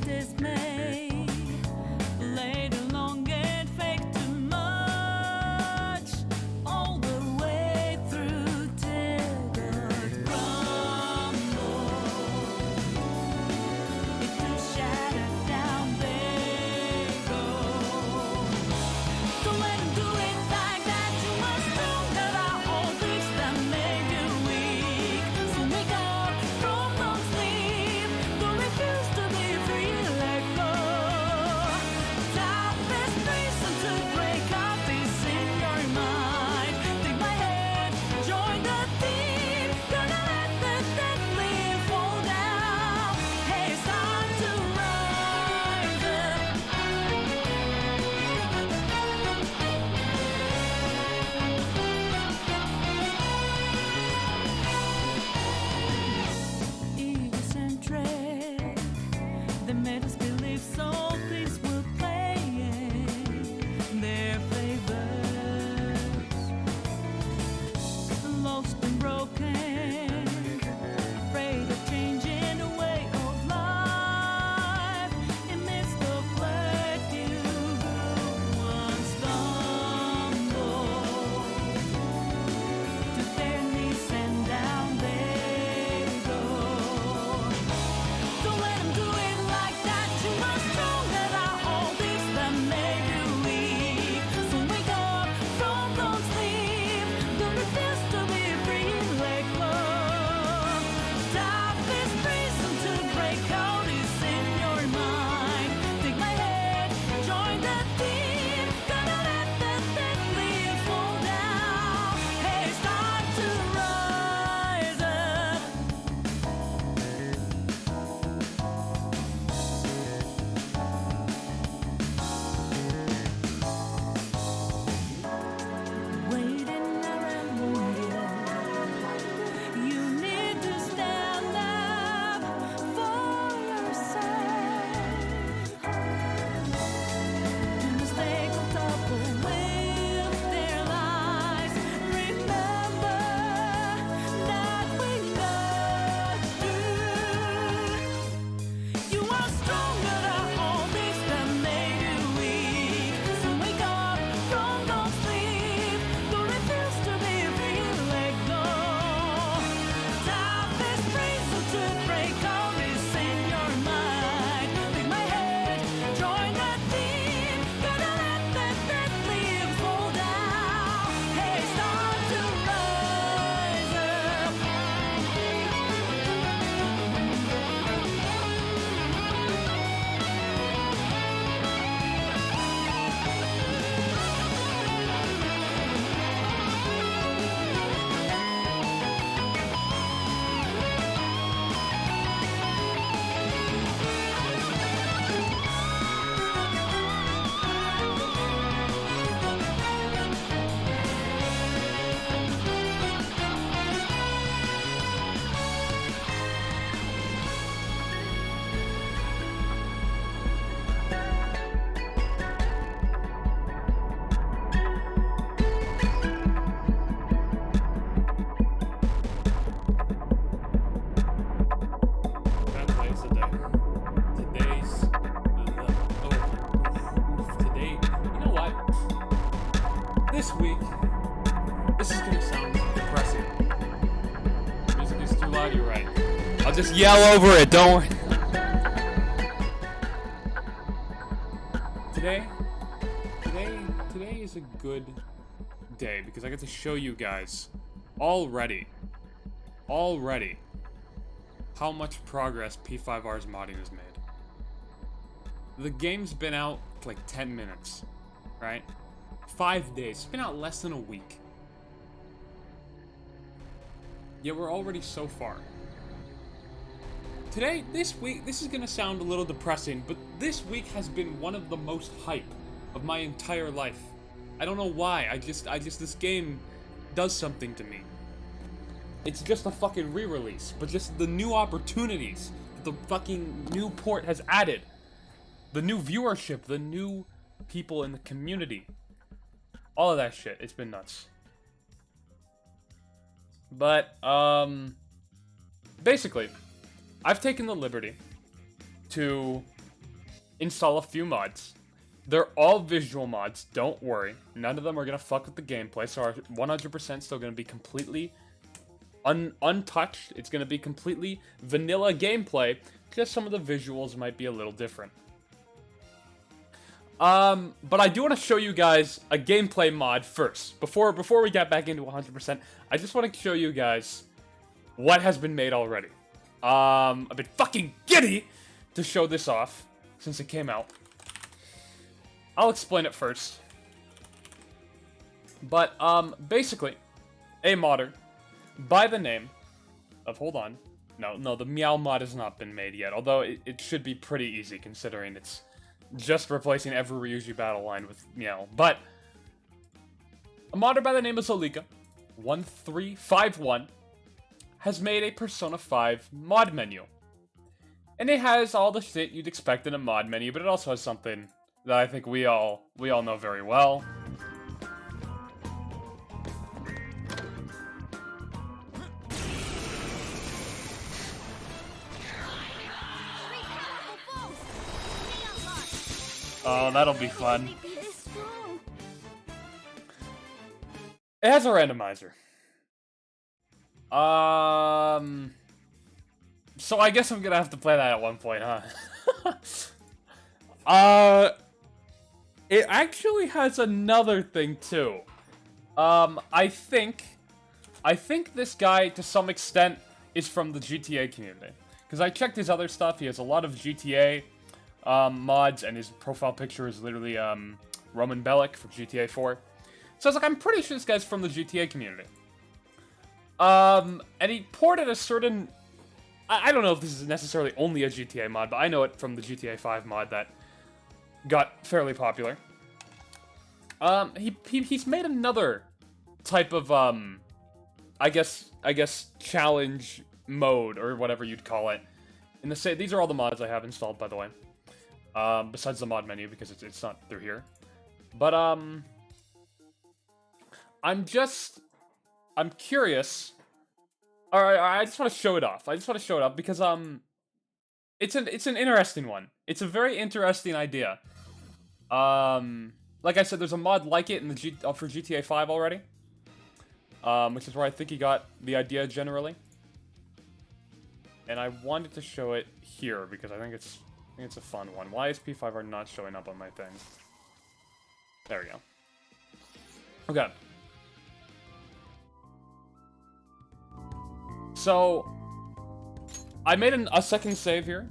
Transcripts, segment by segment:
dismay. Laid along and fake too much, all the way through till the crumble. It too shattered down they go. Don't let 'em do it like that. You must know that all things that made you weak. So wake up from no sleep. Don't refuse to be free. Let go. Toughest reason to break out is in your mind. Take my hand, join the team. Gonna let the dead leaf fall down. Hey, it's time to rise up. Egocentric, they made us believe so things were playing their favors. Lost and broken, afraid of changing the way of life. In midst of blood, you grew unstumbled. To their knees and down they go. Don't let 'em do it like that. You must know that all things that made you weak. So wake up from no sleep. Don't refuse to be free. Let go. Toughest reason to break out is in your mind. Take my hand, join the team. Gonna let the dead leaves fall down. Hey, it's time to rise up. Waiting around waiting. You need to stand up for yourself. You must take on top with their lies. Remember that we got through. You are stronger than all this that made you weak. So wake up from no sleep. Don't refuse to be free. Let go. Toughest reason to break out is in your mind. Take my hand, join the team. Gonna let the dead leaves fall down. Hey, it's time to rise up. Today's the day. Today. You know what? This week, this is gonna sound depressing. Music is too loud. You're right. I'll just yell over it. Don't worry. Today is a good day because I get to show you guys already how much progress P5R's modding has made. The game's been out for like 10 minutes, right? 5 days. It's been out less than a week. Yet we're already so far. This week, this is gonna sound a little depressing, but this week has been one of the most hype of my entire life. I don't know why. I just this game does something to me. It's just a fucking re-release, but just the new opportunities that the fucking new port has added. The new viewership, the new people in the community. All of that shit. It's been nuts. But, basically, I've taken the liberty to install a few mods. They're all visual mods, don't worry. None of them are going to fuck with the gameplay, so are 100% still going to be completely untouched. It's going to be completely vanilla gameplay, just some of the visuals might be a little different. But I do want to show you guys a gameplay mod first. Before we get back into 100%, I just want to show you guys what has been made already. I've been fucking giddy to show this off since it came out. I'll explain it first. But, basically, a modder by the name of, hold on. No, the Meow mod has not been made yet, although it should be pretty easy considering it's just replacing every Ryuji battle line with Meow. But, a modder by the name of Zolika1351 has made a Persona 5 mod menu. And it has all the shit you'd expect in a mod menu, but it also has something that I think we all know very well. Oh, that'll be fun. It has a randomizer. So I guess I'm gonna have to play that at one point, huh? It actually has another thing too. I think this guy, to some extent, is from the GTA community. Because I checked his other stuff, he has a lot of GTA mods, and his profile picture is literally Roman Bellic from GTA 4. So I was like, I'm pretty sure this guy's from the GTA community. And he ported a certain... I don't know if this is necessarily only a GTA mod, but I know it from the GTA 5 mod that got fairly popular. He's made another type of, I guess challenge mode, or whatever you'd call it. These are all the mods I have installed, by the way. Besides the mod menu, because it's not through here. But, I'm curious. Alright, I just want to show it off. Because, it's an interesting one. It's a very interesting idea. Like I said, there's a mod like it in the for GTA 5 already. Which is where I think he got the idea generally. And I wanted to show it here because I think it's a fun one. Why is P5R not showing up on my thing? There we go. Okay. So, I made a second save here.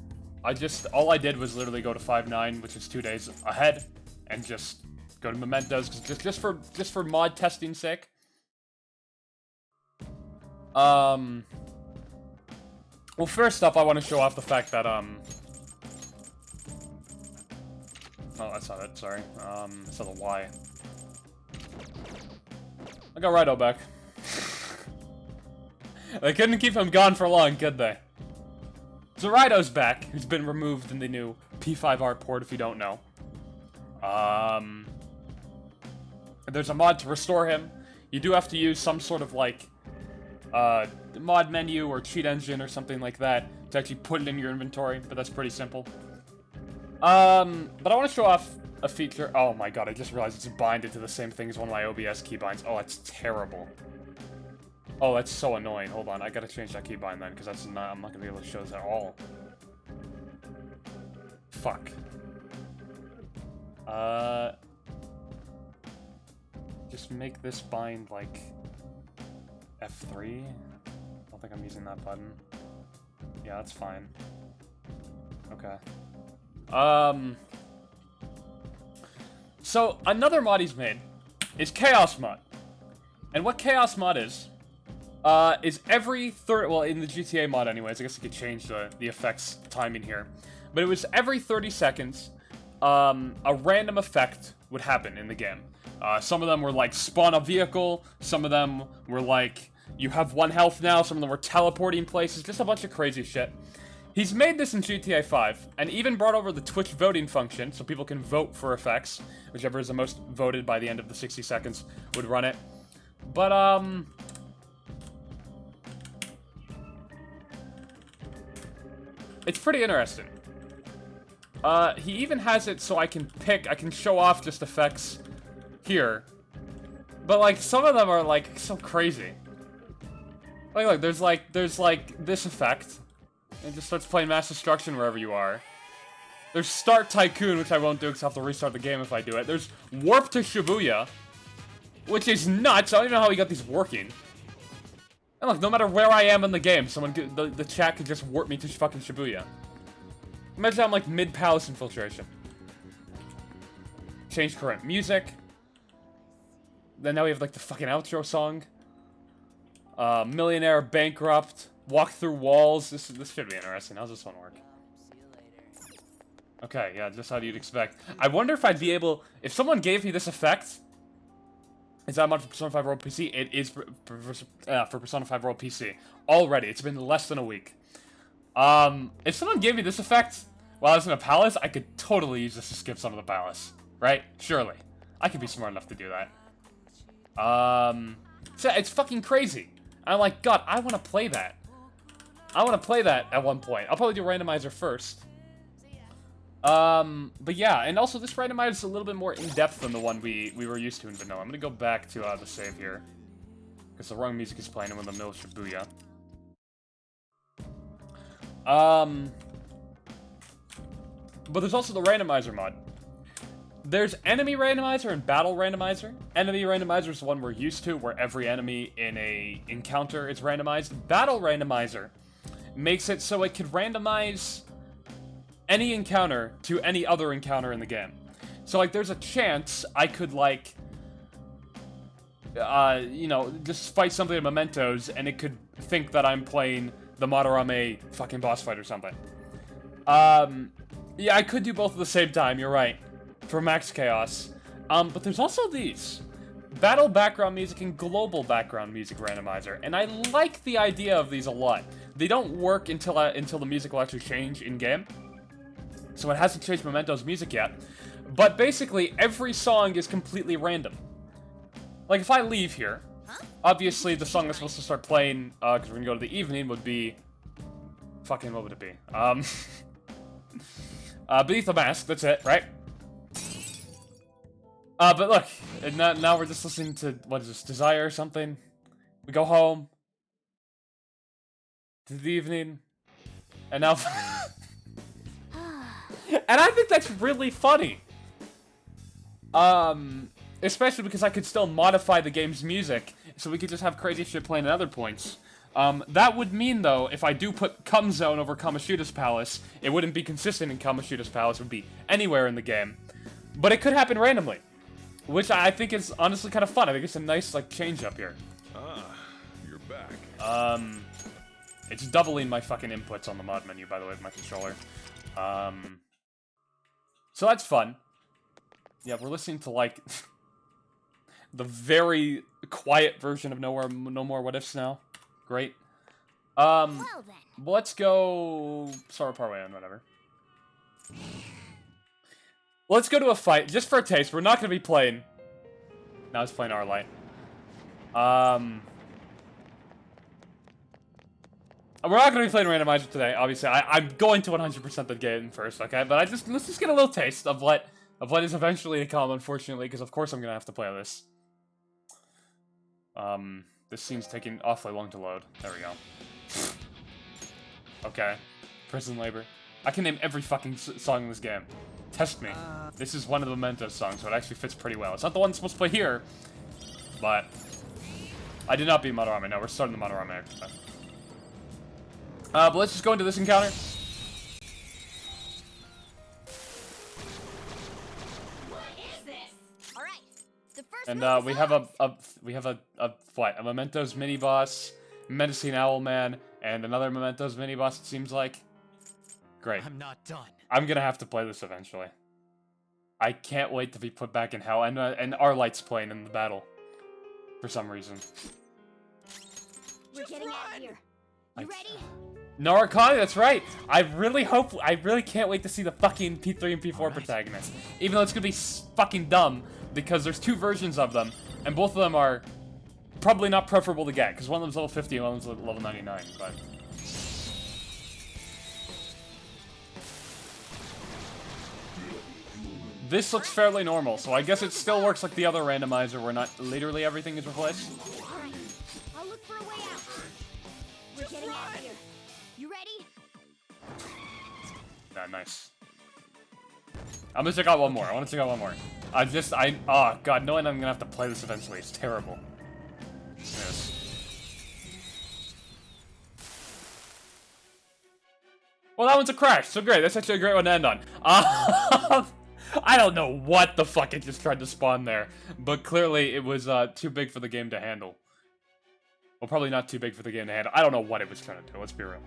All I did was literally go to 5.9, which is 2 days ahead, and just go to Mementos, just for mod testing's sake. Well, first up, I want to show off the fact that, oh, that's not it, sorry. That's not a Y. I got Rido back. They couldn't keep him gone for long, could they? So Rido's back, who's been removed in the new P5R port, if you don't know. There's a mod to restore him. You do have to use some sort of, like, mod menu or cheat engine or something like that to actually put it in your inventory, but that's pretty simple. But I want to show off a feature. Oh my god, I just realized it's binded to the same thing as one of my OBS keybinds. Oh, that's terrible. Oh, that's so annoying. Hold on, I gotta change that keybind then, because I'm not gonna be able to show this at all. Fuck. Just make this bind, like, F3? I don't think I'm using that button. Yeah, that's fine. Okay. So, another mod he's made is Chaos Mod. And what Chaos Mod is every well, in the GTA mod anyways, I guess I could change the effects timing here. But it was every 30 seconds, a random effect would happen in the game. Some of them were like spawn a vehicle, some of them were like you have 1 health now, some of them were teleporting places, just a bunch of crazy shit. He's made this in GTA 5, and even brought over the Twitch voting function, so people can vote for effects. Whichever is the most voted by the end of the 60 seconds would run it. But, it's pretty interesting. He even has it so I can show off just effects here. But, like, some of them are, like, so crazy. Like, look, there's this effect. It just starts playing Mass Destruction wherever you are. There's Start Tycoon, which I won't do because I have to restart the game if I do it. There's Warp to Shibuya, which is nuts. I don't even know how he got these working. And look, no matter where I am in the game, the chat could just warp me to fucking Shibuya. Imagine I'm like mid-palace infiltration. Change current music. Then now we have like the fucking outro song. Millionaire bankrupt. Walk through walls. This should be interesting. How's this one work? Okay, yeah, just how you'd expect. I wonder if I'd be able... If someone gave me this effect... Is that mod for Persona 5 World PC? It is for Persona 5 World PC. Already. It's been less than a week. If someone gave me this effect while I was in a palace, I could totally use this to skip some of the palace. Right? Surely. I could be smart enough to do that. So it's fucking crazy. I'm like, God, I want to play that. I want to play that at one point. I'll probably do randomizer first. But yeah, and also this randomizer is a little bit more in-depth than the one we were used to in vanilla. I'm gonna go back to the save here. Because the wrong music is playing, I'm in the middle of Shibuya. But there's also the randomizer mod. There's enemy randomizer and battle randomizer. Enemy randomizer is the one we're used to, where every enemy in a encounter is randomized. Battle randomizer makes it so it could randomize any encounter to any other encounter in the game. So, like, there's a chance I could, like, you know, just fight something in Mementos, and it could think that I'm playing the Madarame fucking boss fight or something. Yeah, I could do both at the same time, you're right. For max chaos. But there's also these. Battle background music and global background music randomizer. And I like the idea of these a lot. They don't work until the music will actually change in-game. So it hasn't changed Memento's music yet. But basically, every song is completely random. Like, if I leave here, obviously the song that's supposed to start playing, because we're gonna go to the evening, would be... Fucking, what would it be? Beneath the Mask, that's it, right? But look, now we're just listening to, what is this, Desire or something? We go home. To the evening. And now... And I think that's really funny. Especially because I could still modify the game's music, so we could just have crazy shit playing at other points. That would mean, though, if I do put Come Zone over Kamoshida's Palace, it wouldn't be consistent in Kamoshida's Palace, it would be anywhere in the game. But it could happen randomly. Which I think is honestly kind of fun. I think it's a nice, like, change up here. Ah, you're back. It's doubling my fucking inputs on the mod menu, by the way, with my controller. So that's fun. Yeah, we're listening to, like, the very quiet version of No More What Ifs now. Great. Well, let's go... Sorrow Parway on whatever. Let's go to a fight, just for a taste. We're not going to be playing... Now it's playing Arlight. We're not going to be playing Randomizer today, obviously. I'm going to 100% the game first, okay? But let's just get a little taste of what is eventually to come, unfortunately, because of course I'm going to have to play this. This scene's taking awfully long to load. There we go. Okay. Prison Labor. I can name every fucking song in this game. Test me. This is one of the Memento songs, so it actually fits pretty well. It's not the one supposed to play here, but I did not beat Madarame. No, we're starting the Madarame exercise. But let's just go into this encounter. What is this? All right. The first And move we is have on. a Mementos mini boss, Menacing Owl Man, and another Mementos mini boss. It seems like. Great. I'm not done. I'm gonna have to play this eventually. I can't wait to be put back in hell, and Arlight's playing in the battle, for some reason. We're getting out of here. You ready? Narukani, that's right! I really can't wait to see the fucking P3 and P4 protagonists. Even though it's gonna be fucking dumb, because there's two versions of them, and both of them are probably not preferable to get, because one of them's level 50 and one of them's level 99, but... This looks fairly normal, so I guess it still works like the other randomizer where not literally everything is replaced. Alright, I'll look for a way out. We're getting out of here. You ready? Nah, nice. I'm gonna check out one more. I want to check out one more. Oh god, knowing I'm gonna have to play this eventually is terrible. Yes. Well, that one's a crash, so great. That's actually a great one to end on. I don't know what the fuck it just tried to spawn there, but clearly it was too big for the game to handle. Well, probably not too big for the game to handle. I don't know what it was trying to do, let's be real.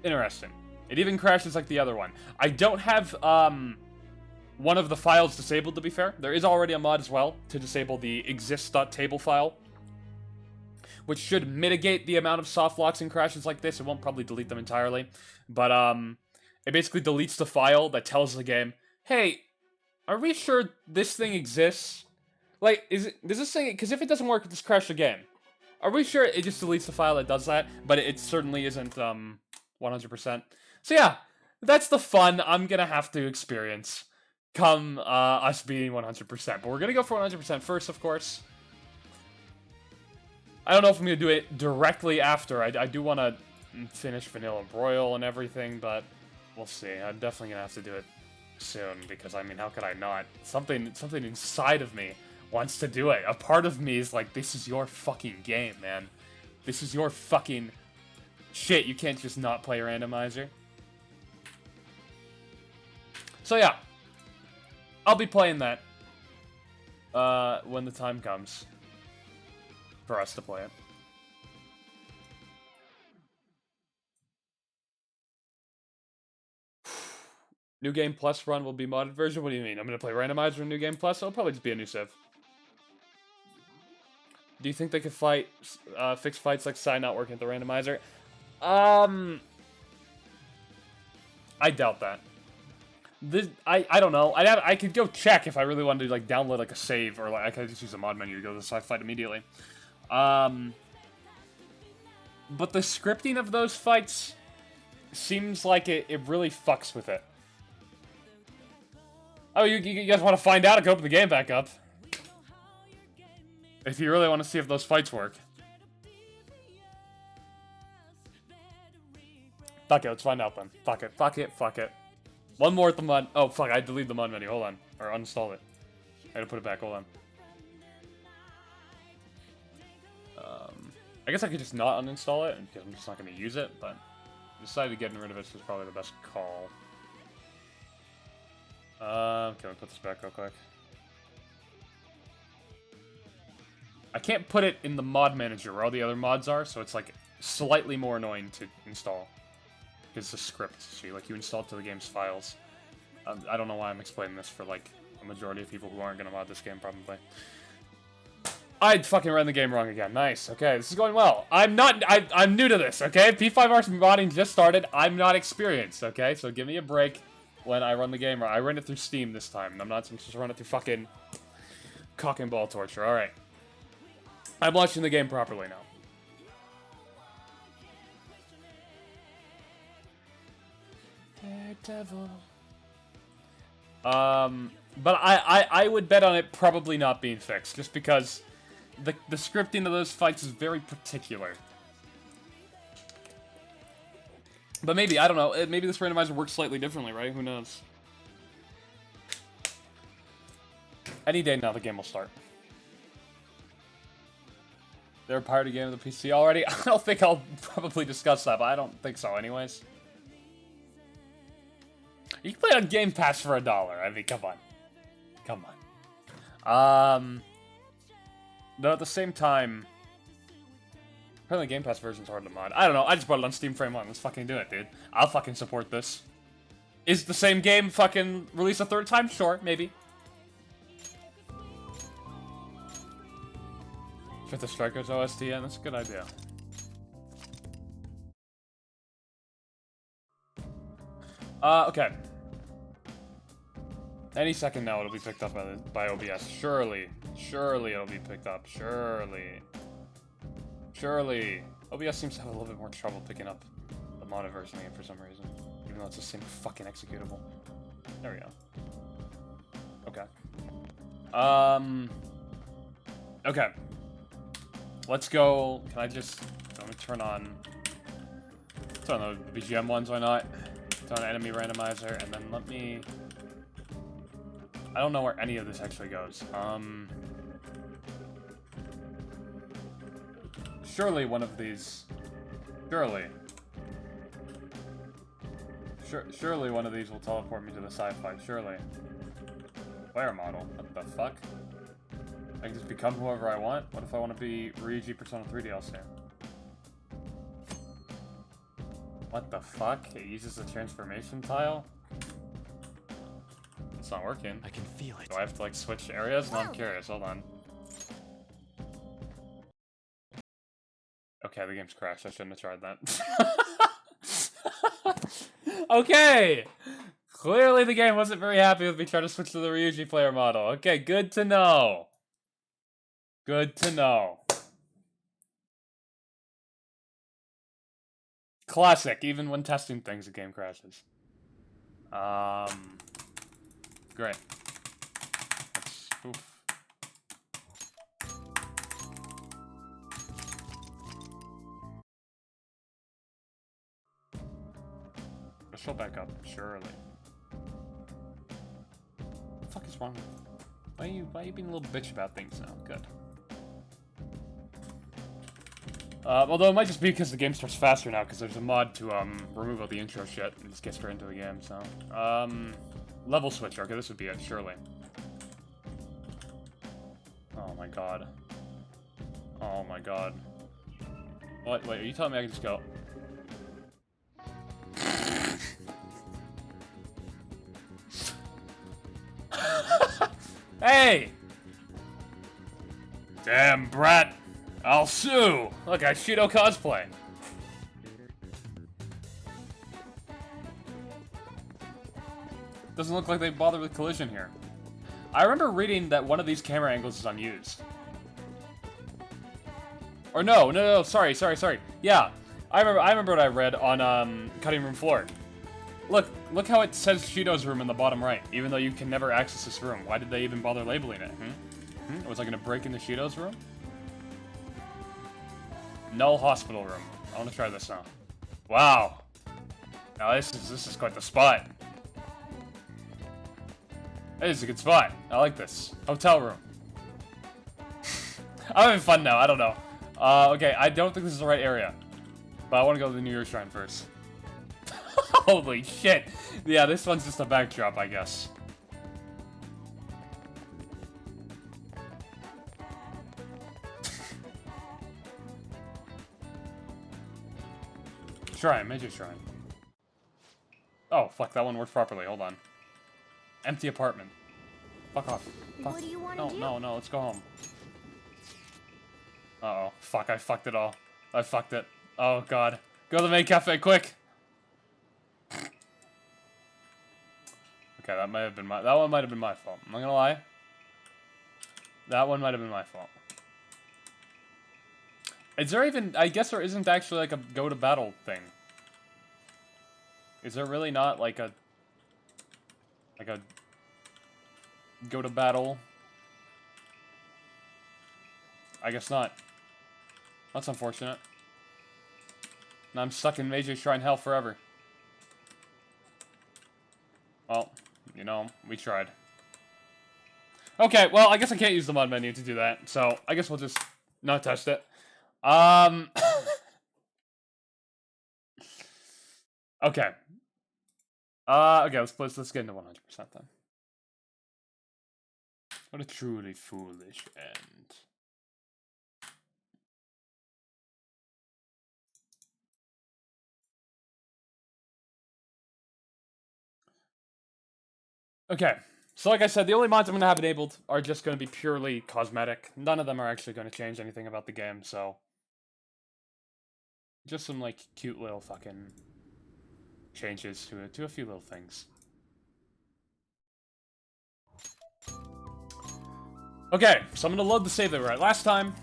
Interesting. It even crashes like the other one. I don't have one of the files disabled, to be fair. There is already a mod as well to disable the exist.table file, which should mitigate the amount of soft locks and crashes like this. It won't probably delete them entirely, but it basically deletes the file that tells the game, hey, are we sure this thing exists? Like, does this thing, because if it doesn't work, just crash the game. Are we sure it just deletes the file that does that? But it certainly isn't 100%. So yeah, that's the fun I'm gonna have to experience come us being 100%. But we're gonna go for 100% first, of course. I don't know if I'm gonna do it directly after. I do want to finish Vanilla Broil and everything, but we'll see. I'm definitely gonna have to do it soon because I mean, how could I not? Something inside of me wants to do it. A part of me is like, this is your fucking game, man. This is your fucking shit. You can't just not play randomizer. So yeah, I'll be playing that when the time comes for us to play it. New Game Plus run will be modded version? What do you mean? I'm gonna play randomizer in New Game Plus? It'll probably just be a new civ. Do you think they could fix fights like Psy not working at the randomizer? I doubt that. I don't know. I could go check if I really wanted to like download like a save, or like I could just use a mod menu to go to the Psy fight immediately. But the scripting of those fights seems like it really fucks with it. Oh, you guys want to find out? Go open the game back up. If you really want to see if those fights work. Fuck it, let's find out then. Fuck it. One more at the mod. Oh, fuck, I deleted the mod menu. Hold on. Or uninstall it. I gotta put it back. Hold on. I guess I could just not uninstall it, because I'm just not going to use it, but I decided getting rid of it was probably the best call. Can we put this back real quick? I can't put it in the mod manager where all the other mods are, so it's like slightly more annoying to install. Because it's a script, see, like you install it to the game's files. I don't know why I'm explaining this for like a majority of people who aren't gonna mod this game, probably. I'd fucking run the game wrong again. Nice. Okay, this is going well. I'm new to this, okay? P5R's modding just started. I'm not experienced, okay? So give me a break when I run the game wrong. I ran it through Steam this time. I'm not supposed to run it through fucking cock and ball torture. Alright. I'm launching the game properly now. Daredevil. But I would bet on it probably not being fixed, just because the scripting of those fights is very particular. But maybe, I don't know, maybe this randomizer works slightly differently, right? Who knows? Any day now the game will start. They're a party game of the PC already? I don't think I'll probably discuss that, but I don't think so anyways. You can play it on Game Pass for $1. I mean, come on. Come on. Though at the same time, apparently the Game Pass version's hard to mod. I don't know, I just bought it on Steam Frame 1. Let's fucking do it, dude. I'll fucking support this. Is the same game fucking released a third time? Sure, maybe. Fit the Strikers OST in? That's a good idea. Okay. Any second now it'll be picked up by OBS. Surely. Surely it'll be picked up. Surely. Surely. OBS seems to have a little bit more trouble picking up the modded version of the game for some reason. Even Even though it's the same fucking executable. There we go. Okay. Okay. Let's go. Can I just... Let me turn on the BGM ones, why not? Turn on enemy randomizer, and then let me... I don't know where any of this actually goes. Surely one of these... Surely one of these will teleport me to the sci-fi, surely. Player model, what the fuck? I can just become whoever I want? What if I want to be Ryuji Persona 3 DLC? What the fuck? It uses a transformation tile? It's not working. I can feel it. Do I have to like switch areas? No, I'm curious, hold on. Okay, the game's crashed. I shouldn't have tried that. Okay! Clearly the game wasn't very happy with me trying to switch to the Ryuji player model. Okay, good to know. Good to know. Classic, even when testing things, the game crashes. Great. Oof. Let's go back up, surely. What the fuck is wrong with you? Why are you being a little bitch about things now? Good. Although it might just be because the game starts faster now, because there's a mod to, remove all the intro shit and just get straight into the game, so. Level switch, okay, this would be it, surely. Oh my god. Oh my god. What? Wait, are you telling me I can just go? Hey! Damn brat! I'll sue! Look, I Shido cosplay. Doesn't look like they bothered with collision here. I remember reading that one of these camera angles is unused. Or no, sorry. Yeah, I remember what I read on cutting room floor. Look how it says Shido's room in the bottom right, even though you can never access this room. Why did they even bother labeling it? Was I gonna break into Shido's room? Null hospital room. I want to try this now. Wow. Now this is quite the spot. This is a good spot. I like this. Hotel room. I'm having fun now. I don't know. Okay, I don't think this is the right area. But I want to go to the New Year's Shrine first. Holy shit. Yeah, this one's just a backdrop, I guess. Shrine, major shrine. Oh, fuck, that one worked properly. Hold on. Empty apartment. Fuck off. Fuck. What do you want to do? No, let's go home. Uh-oh. Fuck, I fucked it all. I fucked it. Oh, God. Go to the main cafe, quick! Okay, that one might have been my fault. I'm not gonna lie. That one might have been my fault. Is there even... I guess there isn't actually, like, a go-to-battle thing. Is there really not, like, a... Like a... Go-to-battle? I guess not. That's unfortunate. Now I'm stuck in Major Shrine Hell forever. Well, you know, we tried. Okay, well, I guess I can't use the mod menu to do that, so I guess we'll just not test it. Okay. Okay, let's get into 100% then. What a truly foolish end. Okay, so like I said, the only mods I'm going to have enabled are just going to be purely cosmetic. None of them are actually going to change anything about the game, so... Just some, like, cute little fucking changes to a few little things. Okay, so I'm going to load the save that we were at last time,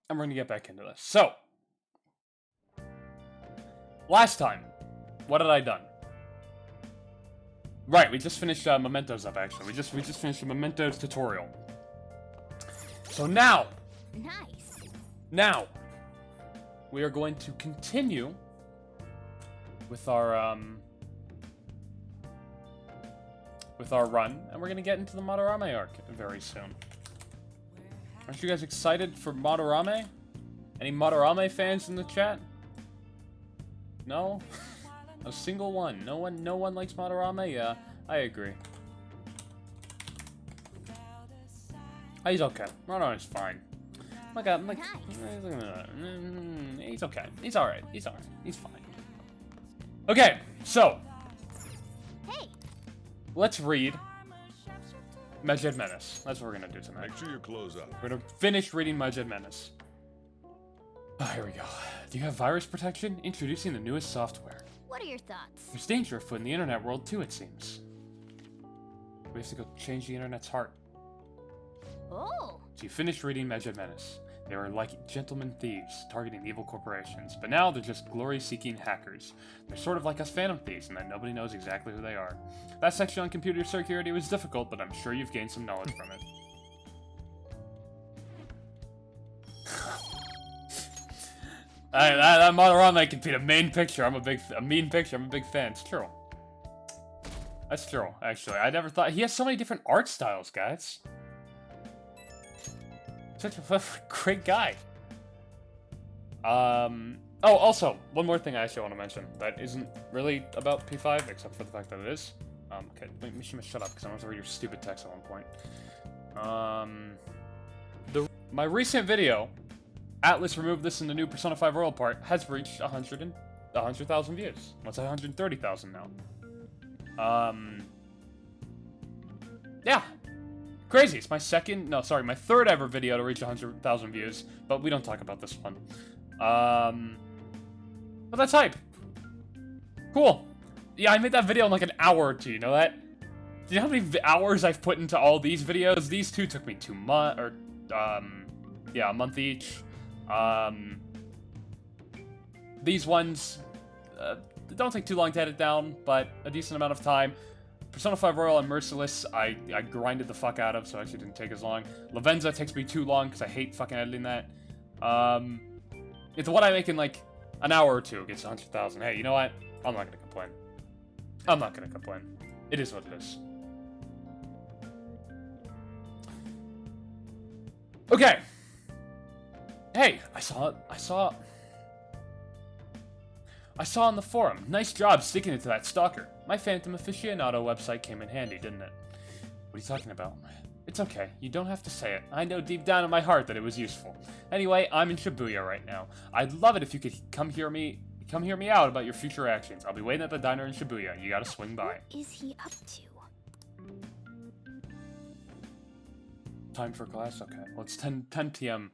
and we're going to get back into this. So, last time, what had I done? Right, we just finished Mementos up, actually. We just finished the Mementos tutorial. So now, Nice. we are going to continue with our run, and we're gonna get into the Madarame arc very soon. Aren't you guys excited for Madarame? Any Madarame fans in the chat? No? A single one. No one likes Madarame? Yeah, I agree. Oh, he's okay. Madarame's fine. He's okay. He's alright. He's alright. He's fine. Okay, so Hey, let's read Majed Menace. That's what we're gonna do tonight. Make sure your clothes up. We're gonna finish reading Majed Menace. Oh, here we go. Do you have virus protection? Introducing the newest software. what are your thoughts? There's danger afoot in the internet world too, it seems. We have to go change the internet's heart. Oh, So you finished reading Majed Menace. They were like gentlemen thieves, targeting evil corporations, but now they're just glory-seeking hackers. They're sort of like us Phantom Thieves in that nobody knows exactly who they are. That section on computer security was difficult, but I'm sure you've gained some knowledge from it. That Madarame can be a main picture. I'm a mean picture. I'm a big fan. It's true. That's true, actually. I never thought he has so many different art styles, guys. Such a great guy. Oh, also, one more thing I actually want to mention that isn't really about P5, except for the fact that it is. Okay, wait, Mishima, shut up, because I want to read your stupid text at one point. My recent video, Atlas removed this in the new Persona 5 Royal part, has reached 100,000 views. What's 130,000 now? Yeah. Crazy. It's my my third ever video to reach 100,000 views, but we don't talk about this one. But that's hype. Cool. Yeah, I made that video in like an hour or two, you know that? Do you know how many hours I've put into all these videos? These two took me 2 months, or, yeah, a month each. These ones, don't take too long to edit down, but a decent amount of time. Persona 5 Royal and Merciless, I grinded the fuck out of, so it actually didn't take as long. Lavenza takes me too long, because I hate fucking editing that. It's what I make in, like, an hour or two gets 100,000. Hey, you know what? I'm not gonna complain. I'm not gonna complain. It is what it is. Okay. Hey, I saw on the forum. Nice job sticking it to that stalker. My Phantom Aficionado website came in handy, didn't it? What are you talking about? It's okay. You don't have to say it. I know deep down in my heart that it was useful. Anyway, I'm in Shibuya right now. I'd love it if you could come hear me out about your future actions. I'll be waiting at the diner in Shibuya. You gotta swing by. what is he up to? Time for class? Okay. Well, it's 10 p.m.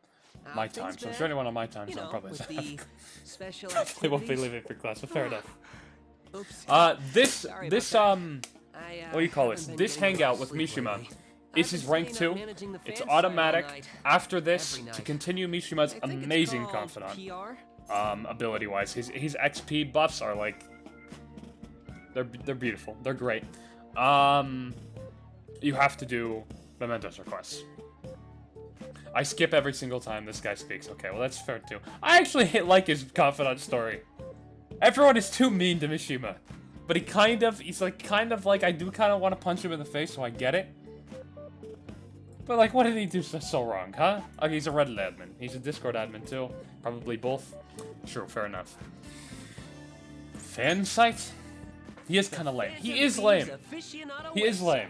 my time, so I'm sure anyone on my time zone probably with said the special they won't be activities. leaving for class, but fair enough. Oops. This Sorry this about what do you call this? haven't been This getting hangout enough with sleep Mishima lately. is I've his been rank staying 2. up managing the It's fan site all automatic night. after this Every to night. continue Mishima's I think it's amazing called confidant. PR? Ability-wise, his XP buffs are like they're beautiful. They're great. You have to do Mementos requests. I skip every single time this guy speaks. Okay, well that's fair too. I actually like his confidant story. Everyone is too mean to Mishima, but he's kind of like I do kind of want to punch him in the face, so I get it. But like, what did he do so wrong, huh? Okay, he's a Reddit admin. He's a Discord admin too. Probably both. Sure, fair enough. Fan site? He is kind of lame. He is lame. He is lame.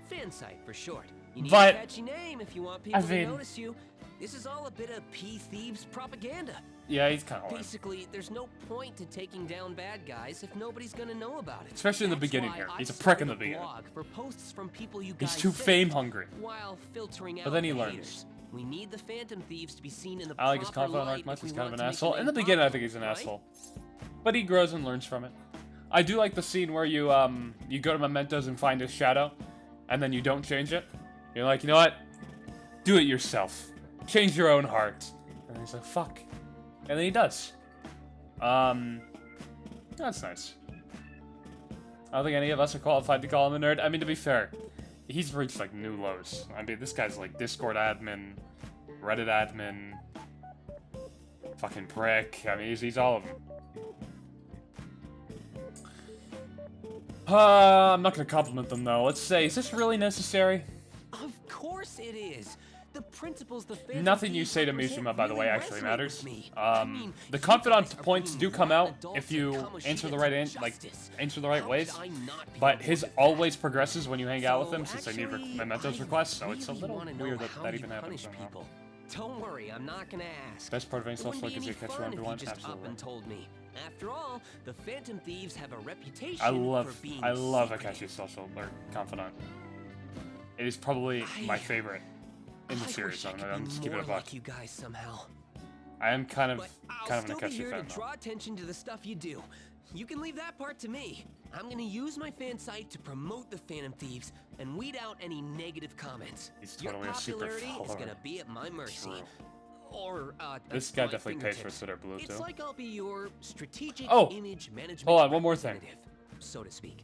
Fan site for short. You need But- a catchy name if you want people I mean- to notice you. This is all a bit of P-Thieves propaganda. Yeah, he's kind of lame. Basically, there's no point to taking down bad guys if nobody's gonna know about it. Especially in the That's beginning why here. I He's a prick in started the beginning. blog for posts from people you He's guys too saved, fame hungry. while filtering out But then he the learns. haters. We need the Phantom Thieves to be seen in the I like his proper confidant light arc much. if we He's kind of want an to make asshole. the In the name beginning, I popular, think he's an right? asshole. But he grows and learns from it. I do like the scene where you go to Mementos and find his shadow, and then you don't change it. You're like, you know what? Do it yourself. Change your own heart. And he's like, fuck. And then he does. That's nice. I don't think any of us are qualified to call him a nerd. I mean, to be fair, he's reached, like, new lows. I mean, this guy's, like, Discord admin, Reddit admin, fucking prick. I mean, he's all of them. I'm not gonna compliment them, though. Let's say, is this really necessary? Of course it is. The principles the Phantom Nothing you Thieves say to represent Mishima, by the way, really actually resonate matters. with me. I mean, The you confidant guys are points bringing do come grown out adults if to you Kamoshida answer the to right justice. answer the right How ways. could I not be But on his board with that? always progresses when you hang out with him, So since they need actually, mementos I requests, so it's a really little wanna know weird that how that you even happens punish somehow. people. Don't worry, I'm not gonna ask. Best part of any It wouldn't social be is any you catch fun if you everyone. just up Absolutely. and told me. After all, the Phantom Thieves have a reputation I for love being Akashi's secretive. social or confidant. It is probably my favorite in the I series. wish I I'm could just be keeping it more a buck. like you guys somehow. I am kind of But I'll an still be Akashi here fan to though. draw attention to the stuff you do. You can leave that part to me. I'm gonna use my fan site to promote the Phantom Thieves and weed out any negative comments. He's Your totally a super popularity is follower. gonna be at my mercy. True. Or, This at guy my definitely pays for fingertips. Twitter Blue It's too. like I'll be your strategic Oh! image management Hold on, one more thing. representative, so to speak.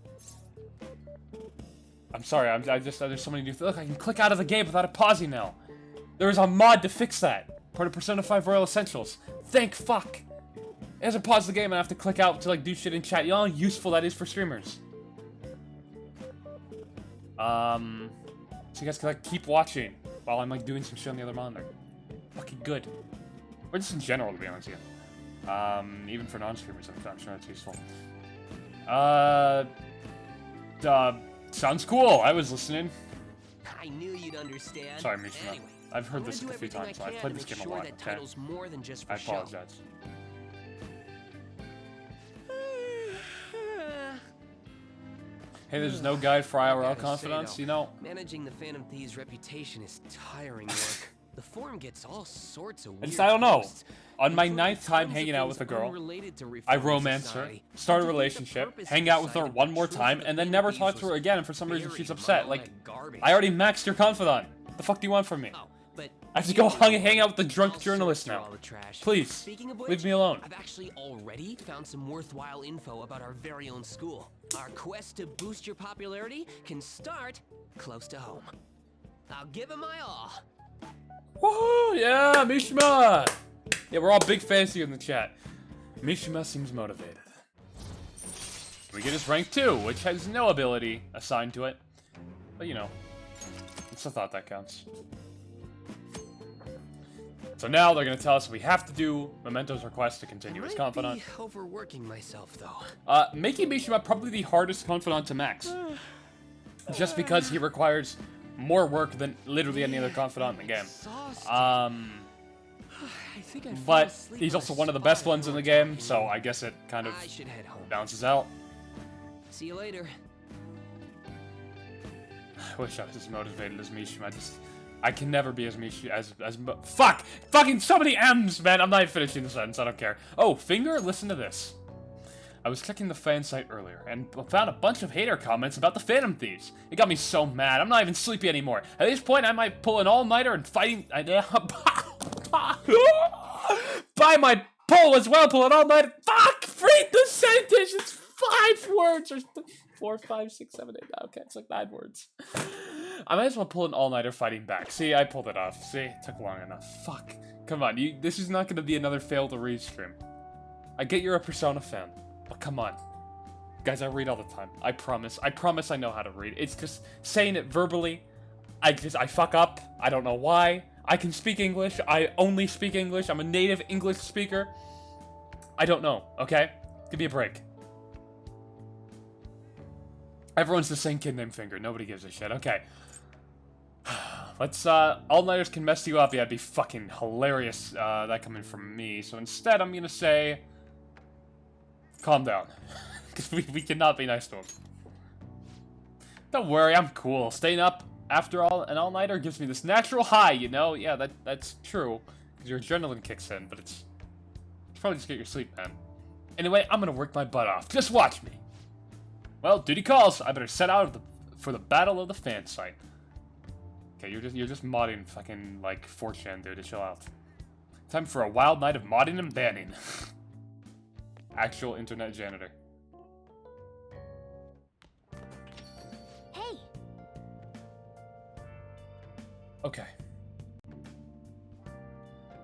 I'm sorry, there's so many new look, I can click out of the game without it pausing now. There is a mod to fix that. Part of Persona 5 Royal Essentials. Thank fuck. It doesn't pause the game and I have to click out to like do shit in chat. You know how useful that is for streamers. So you guys can like keep watching while I'm like doing some shit on the other monitor. Fucking good. Or just in general, to be honest with you. Even for non-streamers, I'm sure that's useful. Sounds cool. I was listening. I knew you'd understand. Sorry, Mishima. Anyway, I've heard I'm this gonna a do few everything times. I I've can played to this make game a sure lot. that Okay? title's more than just for I show. apologize. Hey, there's no guide for IRL Gotta say, confidants. though, You know, managing the Phantom Thieves' reputation is tiring work. The forum gets all sorts of I weird just I don't know. posts, On my including 9th time tons of hanging out with things a girl, unrelated to I reforming romance her, society. start a To defeat the relationship, purpose hang of out with her society, one the more truth time, of and the then never Phantom talk Thieves to her was again. And for some reason, buried she's among upset. all Like, that garbage. I already maxed your confidant. The fuck do you want from me? Oh, but I have to you go know hang out with the drunk I'll sort journalist through now. all the trash. Please, Speaking of leave which, me alone. I've actually already found some worthwhile info about our very own school. Our quest to boost your popularity can start close to home. I'll give it my all. Woohoo! Yeah, Mishima! Yeah, we're all big fans here in the chat. Mishima seems motivated. We get his rank 2, which has no ability assigned to it. But you know, it's a thought that counts. So now they're gonna tell us we have to do Memento's request to continue his confidant. Be overworking myself though. Making Mishima probably the hardest confidant to max. Just because he requires more work than literally any other confidant in the game. I think I fell But asleep he's on also a one of the spot best ones in while the game, talking. so I guess it kind of I should head home. balances out. See you later. I wish I was as motivated as Mishima. I can never be as fuck! Fucking so many M's, man! I'm not even finishing the sentence, I don't care. Oh, Finger, listen to this. I was checking the fan site earlier, and found a bunch of hater comments about the Phantom Thieves. It got me so mad, I'm not even sleepy anymore. At this point, I might pull an all-nighter and fighting... Buy my pull as well, pull an all-nighter... Fuck! Read the sentence! It's 5 words! Or 4, 5, 6, 7, 8... Okay, it's like 9 words. I might as well pull an all-nighter fighting back. See, I pulled it off. See, it took long enough. Fuck. Come on, this is not gonna be another fail to read stream. I get you're a Persona fan, but come on. Guys, I read all the time. I promise. I promise I know how to read. It's just saying it verbally. I fuck up. I don't know why. I can speak English. I only speak English. I'm a native English speaker. I don't know, okay? Give me a break. Everyone's the same kid named Finger. Nobody gives a shit. Okay. Let's, all-nighters can mess you up. Yeah, it'd be fucking hilarious, that coming from me. So instead, I'm gonna say... Calm down. Because we cannot be nice to him. Don't worry, I'm cool. Staying up after an all-nighter gives me this natural high, you know? Yeah, that's true. Because your adrenaline kicks in, but it's probably just get your sleep, man. Anyway, I'm gonna work my butt off. Just watch me. Well, duty calls. I better set out for the battle of the fan site. Okay, you're just modding fucking like 4chan, dude. Chill out. Time for a wild night of modding and banning. Actual internet janitor. Okay.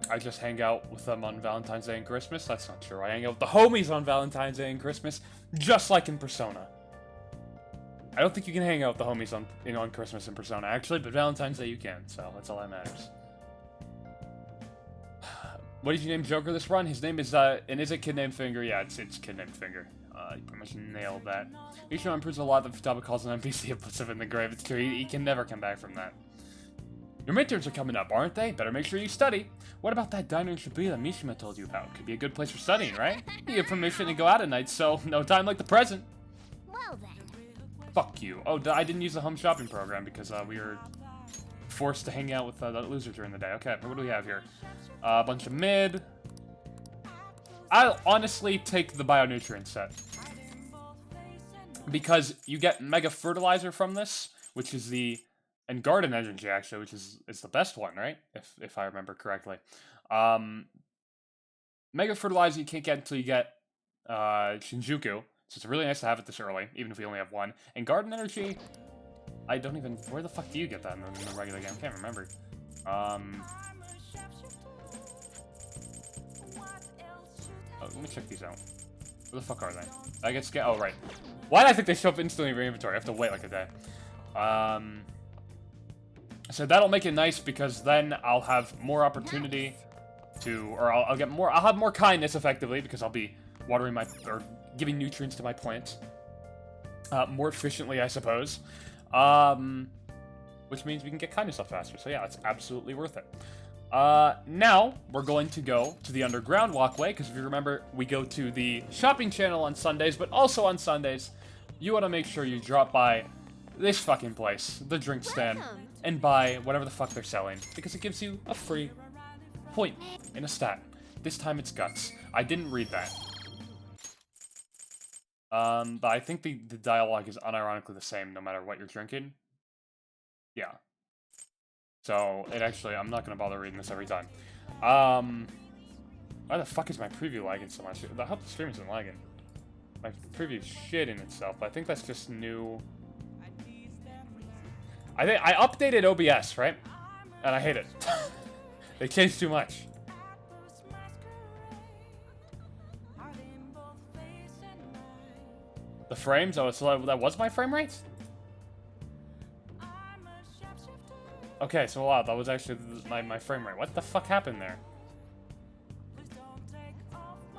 I just hang out with them on Valentine's Day and Christmas? That's not true. I hang out with the homies on Valentine's Day and Christmas, just like in Persona. I don't think you can hang out with the homies on Christmas in Persona, actually, but Valentine's Day you can, so that's all that matters. What did you name Joker this run? His name is, and is it Kid Named Finger? Yeah, it's Kid Named Finger. You pretty much nailed that. Ichigo improves a lot that Futaba calls an NPC and puts him in the grave. It's true, he can never come back from that. Your midterms are coming up, aren't they? Better make sure you study. What about that diner in Shibuya that Mishima told you about? Could be a good place for studying, right? You get permission to go out at night, so no time like the present. Well then. Fuck you. Oh, I didn't use the home shopping program because we were forced to hang out with that loser during the day. Okay, what do we have here? A bunch of mid. I'll honestly take the bionutrient set. Because you get Mega Fertilizer from this, which is the... And Garden Energy, actually, which is the best one, right? If I remember correctly. Mega Fertilizer you can't get until you get Shinjuku. So it's really nice to have it this early, even if we only have one. And Garden Energy, I don't even... Where the fuck do you get that in the regular game? I can't remember. Oh, let me check these out. Where the fuck are they? I guess get... Oh, right. Why did I think they show up instantly in your inventory? I have to wait like a day. So that'll make it nice because then I'll have more opportunity to... Or I'll get more... I'll have more kindness, effectively, because I'll be watering my... Or giving nutrients to my plants. More efficiently, I suppose. Which means we can get kindness up faster. So yeah, it's absolutely worth it. Now, we're going to go to the underground walkway, because if you remember, we go to the shopping channel on Sundays, but also on Sundays, you want to make sure you drop by this fucking place, the drink stand, and buy whatever the fuck they're selling, because it gives you a free point in a stat. This time it's guts. I didn't read that. But I think the dialogue is unironically the same no matter what you're drinking. Yeah. So, it actually, I'm not going to bother reading this every time. Why the fuck is my preview lagging so much? I hope the stream isn't lagging. My preview's shitting itself, but I think that's just new. I think I updated OBS, right? And I hate it. They changed too much. The frames? Oh, so that was my frame rate? Okay, so wow, that was actually my frame rate. What the fuck happened there?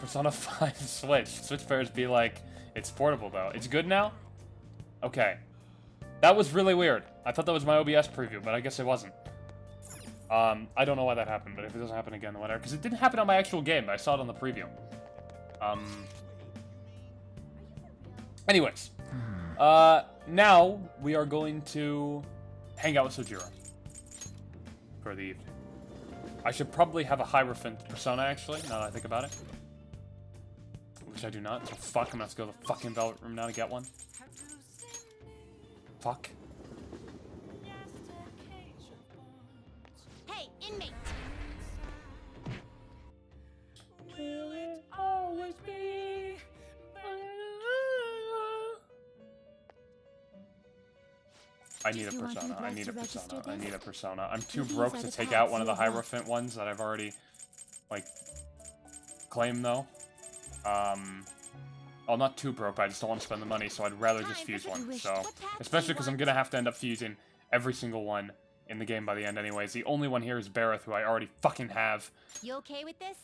Persona 5 Switch. Switch bears be like, it's portable though. It's good now? Okay. That was really weird. I thought that was my OBS preview, but I guess it wasn't. I don't know why that happened, but if it doesn't happen again, then whatever. Because it didn't happen on my actual game, but I saw it on the preview. Anyways. Now, we are going to hang out with Sojiro. For the evening. I should probably have a Hierophant Persona, actually, now that I think about it. Which I do not, so fuck, I'm gonna have to go to the fucking Velvet Room now to get one. Fuck. Hey, inmate! Will it always be? I need a Do you want Persona, I Congress need a to register Persona, I this? need a Persona. I'm too These broke are to the take out cards one of the you want. Hierophant ones that I've already, like, claimed, though. Well, not too broke, but I just don't want to spend the money, so I'd rather just fuse one. So, especially because I'm gonna have to end up fusing every single one in the game by the end anyways. The only one here is Bareth, who I already fucking have. You okay with this?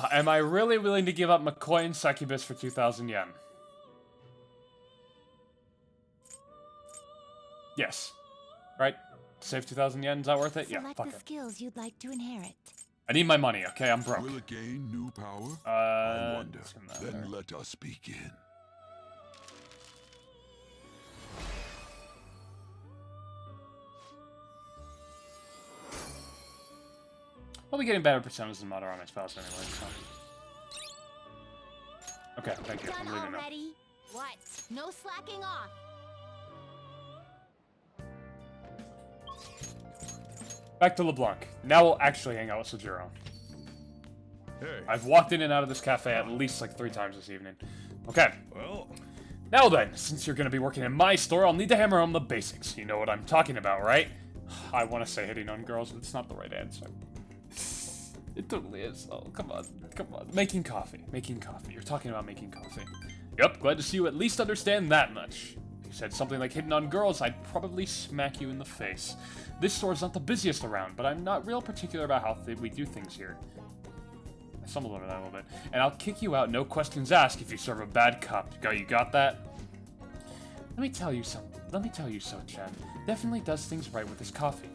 Am I really willing to give up McCoy and Succubus for 2,000 yen? Yes. Right? Save 2,000 yen, is that worth it? Yeah, Select fuck the it. skills you'd like to inherit. I need my money, okay? I'm broke. Will it gain new power? I wonder. doesn't matter. Then let us begin. We'll be getting better personas than Madarame spouse anyway, so. Okay, thank you. Done I'm leaving now. already? What? No slacking off. Back to LeBlanc. Now we'll actually hang out with Sojiro. Hey. I've walked in and out of this cafe at least like 3 times this evening. Okay. Well, Now then, since you're gonna be working in my store, I'll need to hammer home the basics. You know what I'm talking about, right? I want to say hitting on girls, but it's not the right answer. It totally is. Oh, come on. Come on. Making coffee. Making coffee. You're talking about making coffee. Yep, glad to see you at least understand that much. If you said something like hitting on girls, I'd probably smack you in the face. This store's not the busiest around, but I'm not real particular about how we do things here. I stumbled over that a little bit. And I'll kick you out, no questions asked, if you serve a bad cup. You got that? Let me tell you, Chan. Definitely does things right with his coffee.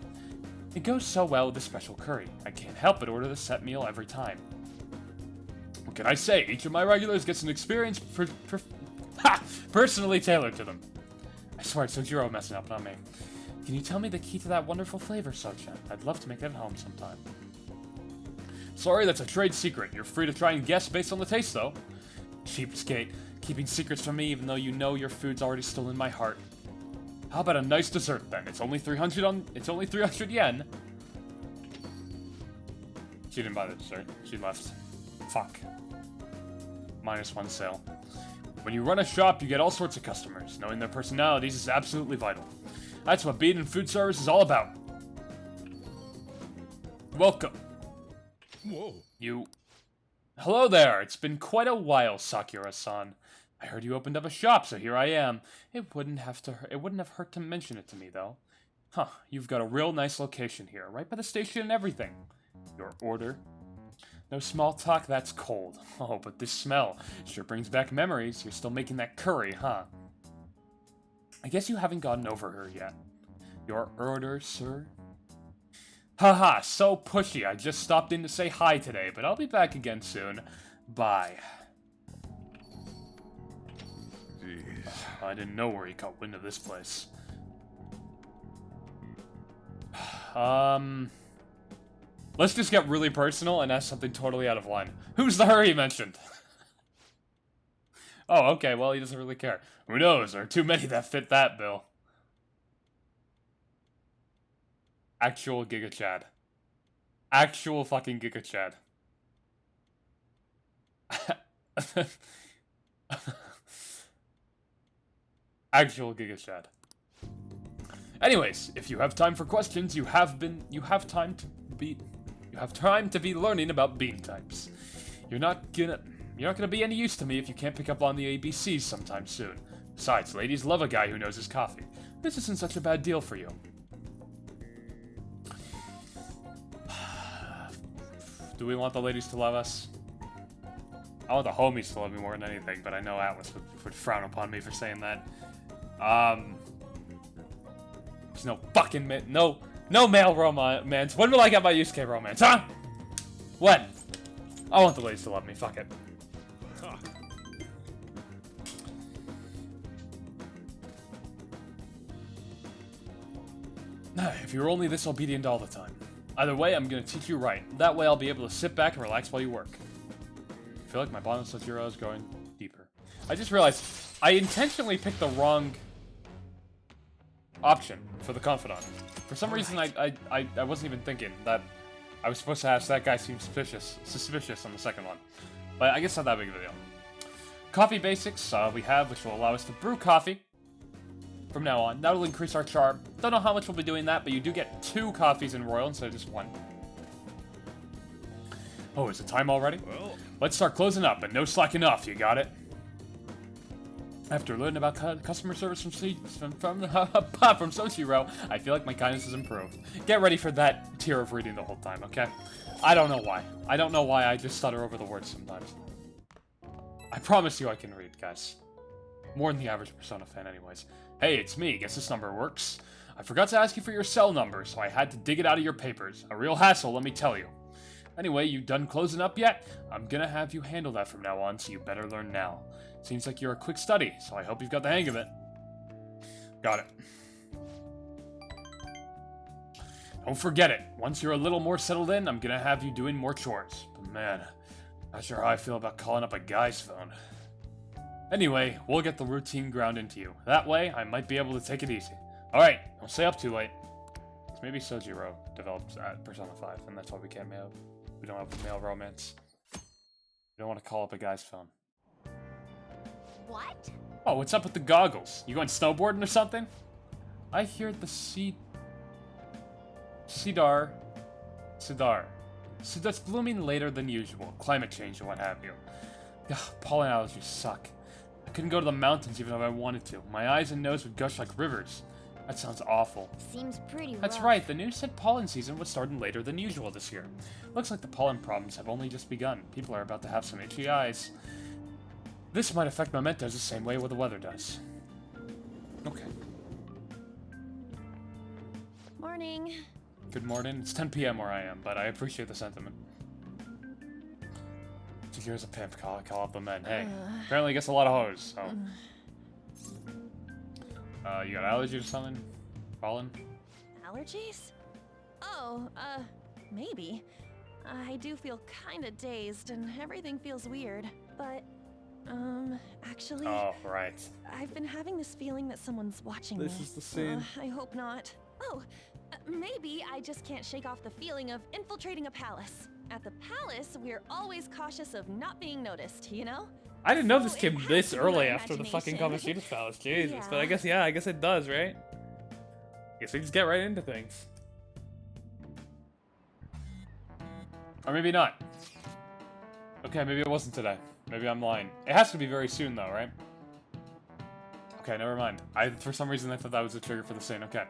It goes so well with the special curry. I can't help but order the set meal every time. What can I say? Each of my regulars gets an experience personally tailored to them. I swear it's Sojiro messing up, not me. Can you tell me the key to that wonderful flavor, Sochan? I'd love to make that at home sometime. Sorry, that's a trade secret. You're free to try and guess based on the taste, though. Cheapskate, keeping secrets from me even though you know your food's already still in my heart. How about a nice dessert, then? It's only 300 yen. She didn't buy the dessert. She left. Fuck. -1 sale. When you run a shop, you get all sorts of customers. Knowing their personalities is absolutely vital. That's what being in food service is all about. Welcome. Whoa. Hello there. It's been quite a while, Sakura-san. I heard you opened up a shop, so here I am. It wouldn't have hurt to mention it to me, though. Huh, you've got a real nice location here, right by the station and everything. Your order? No small talk, that's cold. Oh, but this smell sure brings back memories. You're still making that curry, huh? I guess you haven't gotten over her yet. Your order, sir? Haha, so pushy. I just stopped in to say hi today, but I'll be back again soon. Bye. Jeez. I didn't know where he caught wind of this place. Let's just get really personal and ask something totally out of line. Who's the her he mentioned? Oh, okay, well, he doesn't really care. Who knows? There are too many that fit that bill. Actual Giga Chad. Actual fucking Giga Chad. Actual Giga Chad. Anyways, if you have time for questions, you have time to be learning about bean types. You're not gonna be any use to me if you can't pick up on the ABCs sometime soon. Besides, ladies love a guy who knows his coffee. This isn't such a bad deal for you. Do we want the ladies to love us? I want the homies to love me more than anything, but I know Atlas would frown upon me for saying that. There's no fucking no male romance. When will I get my Yusuke romance, huh? When? I want the ladies to love me, fuck it. If you're only this obedient all the time. Either way, I'm gonna teach you right. That way I'll be able to sit back and relax while you work. I feel like my bond with Sojiro is going deeper. I just realized I intentionally picked the wrong option for the confidant. For some reason, I wasn't even thinking that I was supposed to ask that guy seem suspicious on the second one. But I guess not that big of a deal. Coffee basics we have, which will allow us to brew coffee from now on. That'll increase our charm. Don't know how much we'll be doing that, but you do get 2 coffees in Royal instead of just 1. Oh, is it time already? Well, let's start closing up, but no slacking off, you got it? After learning about customer service from Soichiro, I feel like my kindness has improved. Get ready for that tier of reading the whole time, okay? I don't know why. I just stutter over the words sometimes. I promise you I can read, guys. More than the average Persona fan anyways. Hey, it's me. Guess this number works. I forgot to ask you for your cell number, so I had to dig it out of your papers. A real hassle, let me tell you. Anyway, you done closing up yet? I'm gonna have you handle that from now on, so you better learn now. Seems like you're a quick study, so I hope you've got the hang of it. Got it. Don't forget it. Once you're a little more settled in, I'm gonna have you doing more chores. But man, not sure how I feel about calling up a guy's phone. Anyway, we'll get the routine ground into you. That way, I might be able to take it easy. Alright, don't stay up too late. So maybe Sojiro developed at Persona 5, and that's why we can't mail. We don't have male romance. We don't want to call up a guy's phone. What? Oh, what's up with the goggles? You going snowboarding or something? I hear the sea... Sidar. Sidar. So that's blooming later than usual. Climate change and what have you. Ugh, pollen allergies suck. I couldn't go to the mountains even if I wanted to. My eyes and nose would gush like rivers. That sounds awful. Seems pretty rough. That's right, the news said pollen season would start later than usual this year. Looks like the pollen problems have only just begun. People are about to have some itchy eyes. This might affect mementos the same way the weather does. Okay. Morning. Good morning. It's 10 p.m. where I am, but I appreciate the sentiment. So here's a pimp call up the men. Hey, apparently he gets a lot of hoes, so. You got allergies or something? Pollen? Allergies? Oh, maybe. I do feel kinda dazed and everything feels weird. But, actually... Oh, right. I've been having this feeling that someone's watching me. This is the scene. I hope not. Oh, maybe I just can't shake off the feeling of infiltrating a palace. At the palace, we're always cautious of not being noticed, you know? I didn't know So this it came has this to be early my after the fucking imagination. Kamoshida's Palace. Jesus. Yeah. But I guess it does, right? Guess we just get right into things. Or maybe not. Okay, maybe it wasn't today. Maybe I'm lying. It has to be very soon, though, right? Okay, never mind. For some reason, I thought that was the trigger for the scene. Okay.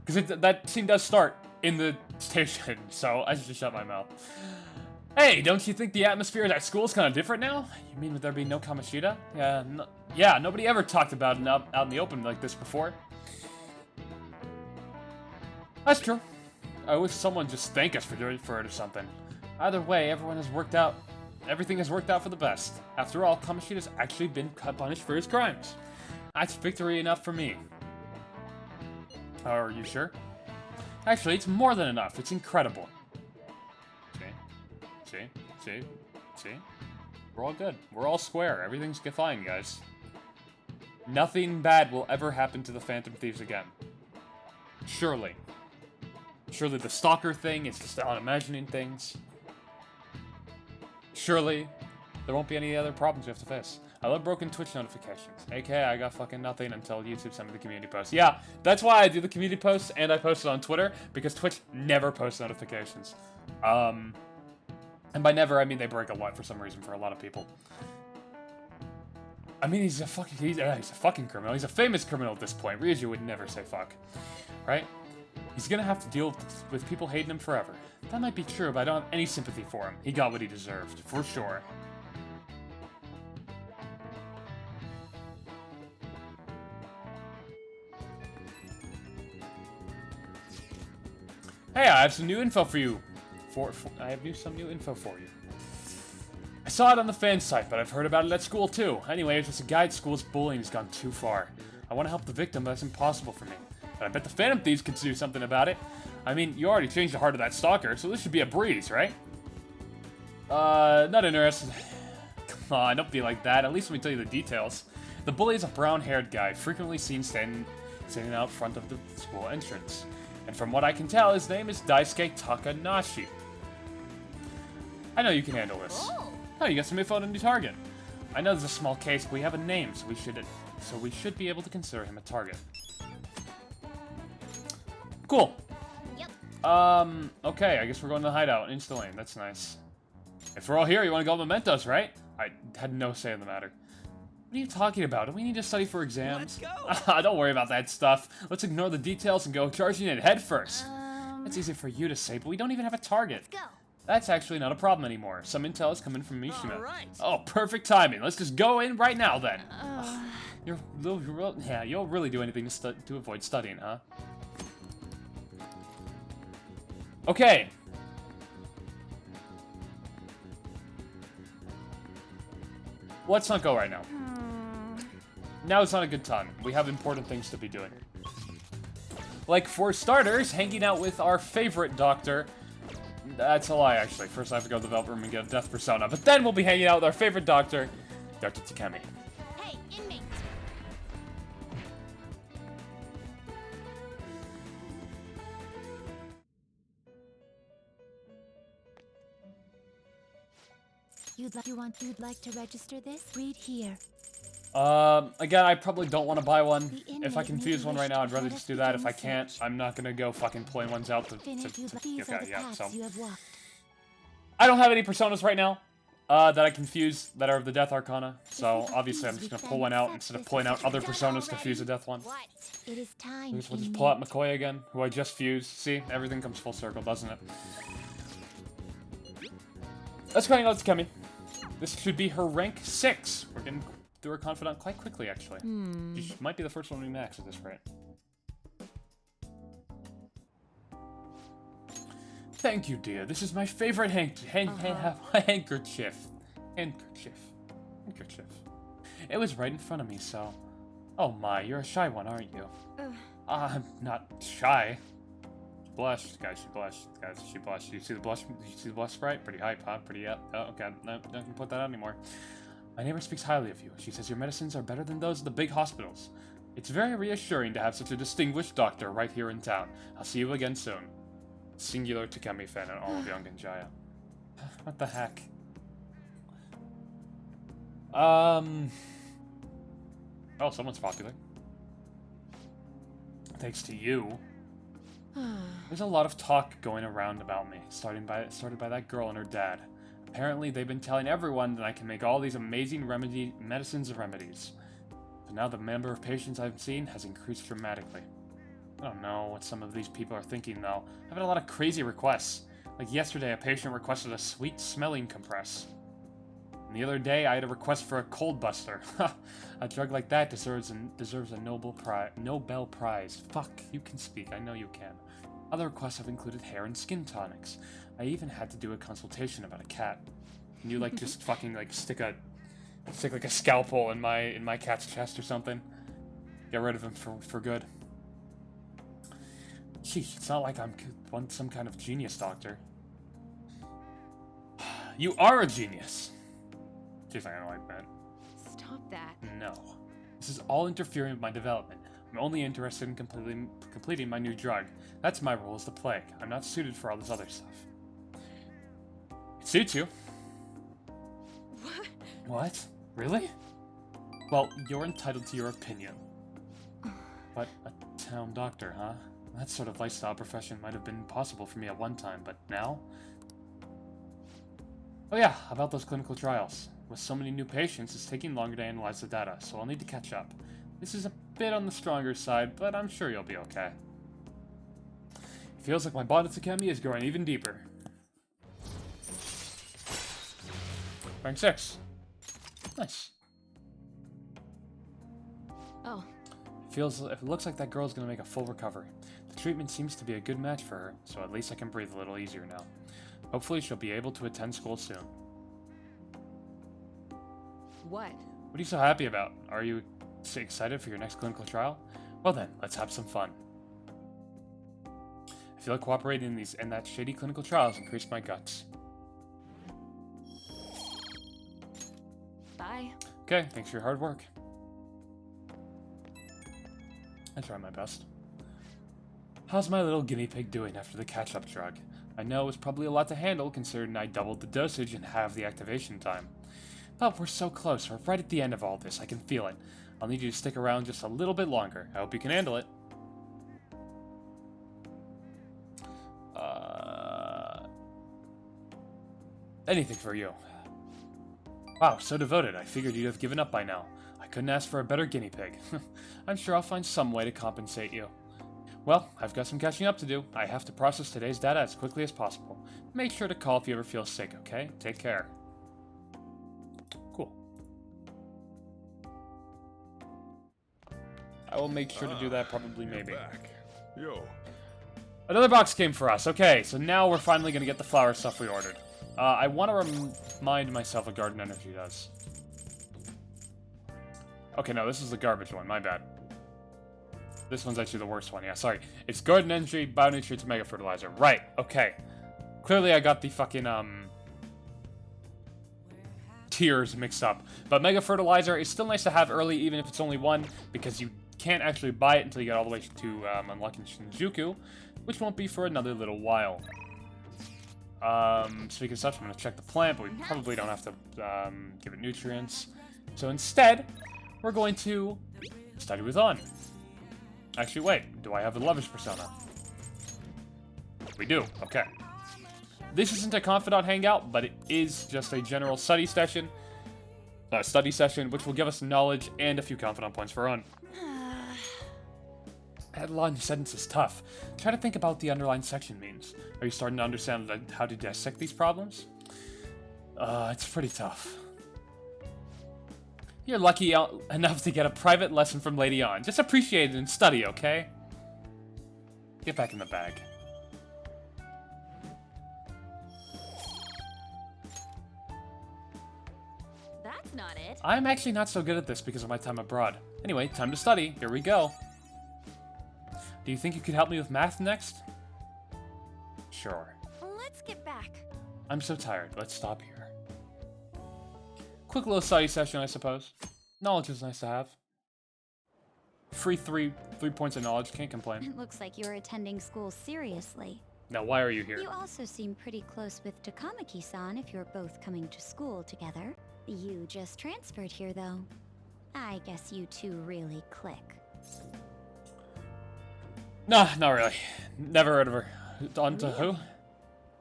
Because that scene does start in the station, so I should just shut my mouth. Hey, don't you think the atmosphere at school is kind of different now? You mean would there be no Kamoshida? Yeah, nobody ever talked about it out in the open like this before. That's true. I wish someone just thank us for it or something. Either way, everything has worked out for the best. After all, Kamoshida's actually been punished for his crimes. That's victory enough for me. Are you sure? Actually, it's more than enough. It's incredible. See? We're all good. We're all square. Everything's fine, guys. Nothing bad will ever happen to the Phantom Thieves again. Surely. Surely the stalker thing is just on imagining things. Surely there won't be any other problems we have to face. I love broken Twitch notifications. AKA, I got fucking nothing until YouTube sent me the community post. Yeah, that's why I do the community posts and I post it on Twitter, because Twitch never posts notifications. And by never, I mean they break a lot for some reason for a lot of people. I mean, he's a fucking criminal. He's a famous criminal at this point. Ryuji would never say fuck. Right? He's gonna have to deal with people hating him forever. That might be true, but I don't have any sympathy for him. He got what he deserved, for sure. Hey, I have some new info for you. I have some new info for you. I saw it on the fan site, but I've heard about it at school too. Anyway, there's a guy at school's bullying has gone too far. I want to help the victim, but it's impossible for me. But I bet the Phantom Thieves could do something about it. I mean, you already changed the heart of that stalker, so this should be a breeze, right? Not interested. Come on, don't be like that. At least let me tell you the details. The bully is a brown-haired guy, frequently seen standing out front of the school entrance. And from what I can tell, his name is Daisuke Takanashi. I know you can handle this. Oh, you got some info on a new target. I know there's a small case, but we have a name, so we should be able to consider him a target. Cool. Yep. Okay, I guess we're going to the hideout instantly. That's nice. If we're all here, you want to go mementos, right? I had no say in the matter. What are you talking about? Do we need to study for exams? Let's go! Don't worry about that stuff. Let's ignore the details and go charging in head first. That's easy for you to say, but we don't even have a target. Let's go. That's actually not a problem anymore. Some intel is coming from Mishima. All right. Oh, perfect timing. Let's just go in right now, then. You'll really do anything to avoid studying, huh? Okay. Let's not go right now. Now it's not a good time. We have important things to be doing. Like, for starters, hanging out with our favorite doctor. That's a lie, actually. First I have to go to the Velvet Room and get a death persona. But then we'll be hanging out with our favorite doctor, Dr. Takemi. Hey, inmate. You'd like to register this? Read here. Again, I probably don't want to buy one. The If I inmate confuse maybe one right wished now, I'd to rather let just us do that. begin If I the can't, search. I'm not gonna go fucking pulling ones out to These are okay, the yeah, paths so. you have walked. I don't have any personas right now, that I can fuse that are of the Death Arcana, so If we obviously I'm refuse, just gonna we pull can one out accept instead of this pulling out as other done personas to already. fuse a Death one. What? It is I time. guess we'll just pull out inmate. McCoy again, who I just fused. See, everything comes full circle, doesn't it? Let's go hang out with Kemi. This should be her rank 6. We're getting through her confidant quite quickly, actually. She might be the first one we max at this rate. Thank you, dear. This is my favorite handkerchief. Handkerchief. It was right in front of me, so... Oh my, you're a shy one, aren't you? I'm not shy. She blushed, guys, she blushed. Guys, she blushed. You see the blush? Did you see the blush sprite? Pretty hype, huh? Pretty up. Oh, okay, no, don't can put that out anymore. My neighbor speaks highly of you. She says your medicines are better than those of the big hospitals. It's very reassuring to have such a distinguished doctor right here in town. I'll see you again soon. Singular Takemi fan and all of Young and Jaya. What the heck? Oh, someone's popular. Thanks to you. There's a lot of talk going around about me, started by that girl and her dad. Apparently, they've been telling everyone that I can make all these amazing medicines and remedies. But now the number of patients I've seen has increased dramatically. I don't know what some of these people are thinking, though. I've had a lot of crazy requests. Like yesterday, a patient requested a sweet-smelling compress. And the other day, I had a request for a cold buster. A drug like that deserves a Nobel Prize. Fuck, you can speak. I know you can. Other requests have included hair and skin tonics. I even had to do a consultation about a cat. Can you like just fucking like stick like a scalpel in my cat's chest or something? Get rid of him for good. Sheesh, it's not like I'm some kind of genius doctor. You are a genius. Jeez, I don't like that. Stop that. No. This is all interfering with my development. I'm only interested in completing my new drug. That's my role as the plague. I'm not suited for all this other stuff. It suits you. What? What? Really? Well, you're entitled to your opinion. But a town doctor, huh? That sort of lifestyle profession might have been possible for me at one time, but now? Oh yeah, about those clinical trials. With so many new patients, it's taking longer to analyze the data, so I'll need to catch up. This is a bit on the stronger side, but I'm sure you'll be okay. It feels like my bond with Takemi is growing even deeper. Rank 6. Nice. Oh, It looks like that girl's gonna make a full recovery. The treatment seems to be a good match for her, so at least I can breathe a little easier now. Hopefully she'll be able to attend school soon. what? What are you so happy about? Are you excited for your next clinical trial? Well then, let's have some fun. I feel like cooperating in that shady clinical trial has increased my guts. Bye. Okay, thanks for your hard work. I tried my best. How's my little guinea pig doing after the catch-up drug? I know it was probably a lot to handle considering I doubled the dosage and halved the activation time. But we're so close, we're right at the end of all this, I can feel it. I'll need you to stick around just a little bit longer. I hope you can handle it. Anything for you. Wow, so devoted. I figured you'd have given up by now. I couldn't ask for a better guinea pig. I'm sure I'll find some way to compensate you. Well, I've got some catching up to do. I have to process today's data as quickly as possible. Make sure to call if you ever feel sick, okay? Take care. Cool. I will make sure to do that probably maybe. Back. Yo. Another box came for us. Okay, so now we're finally going to get the flower stuff we ordered. I want to remind myself what Garden Energy does. Okay, no, this is the garbage one. My bad. This one's actually the worst one. Yeah, sorry. It's Garden Energy, Bionutrients, Mega Fertilizer. Right, okay. Clearly I got the fucking, tiers mixed up. But Mega Fertilizer is still nice to have early, even if it's only one, because you can't actually buy it until you get all the way to unlocking Shinjuku, which won't be for another little while. Speaking of such, I'm going to check the plant, but we probably don't have to give it nutrients. So instead, we're going to study with On. Actually, wait. Do I have a lover's persona? We do. Okay. This isn't a confidant hangout, but it is just a general study session. Which will give us knowledge and a few confidant points for On. That long sentence is tough. Try to think about what the underlying section means. Are you starting to understand how to dissect these problems? It's pretty tough. You're lucky enough to get a private lesson from Lady On. Just appreciate it and study, okay? Get back in the bag. That's not it. I'm actually not so good at this because of my time abroad. Anyway, time to study. Here we go. Do you think you could help me with math next? Sure. Let's get back. I'm so tired. Let's stop here. Quick little study session, I suppose. Knowledge is nice to have. Free three points of knowledge. Can't complain. It looks like you're attending school seriously. Now, why are you here? You also seem pretty close with Takamaki-san if you're both coming to school together. You just transferred here, though. I guess you two really click. Nah, not really. Never heard of her. On to who?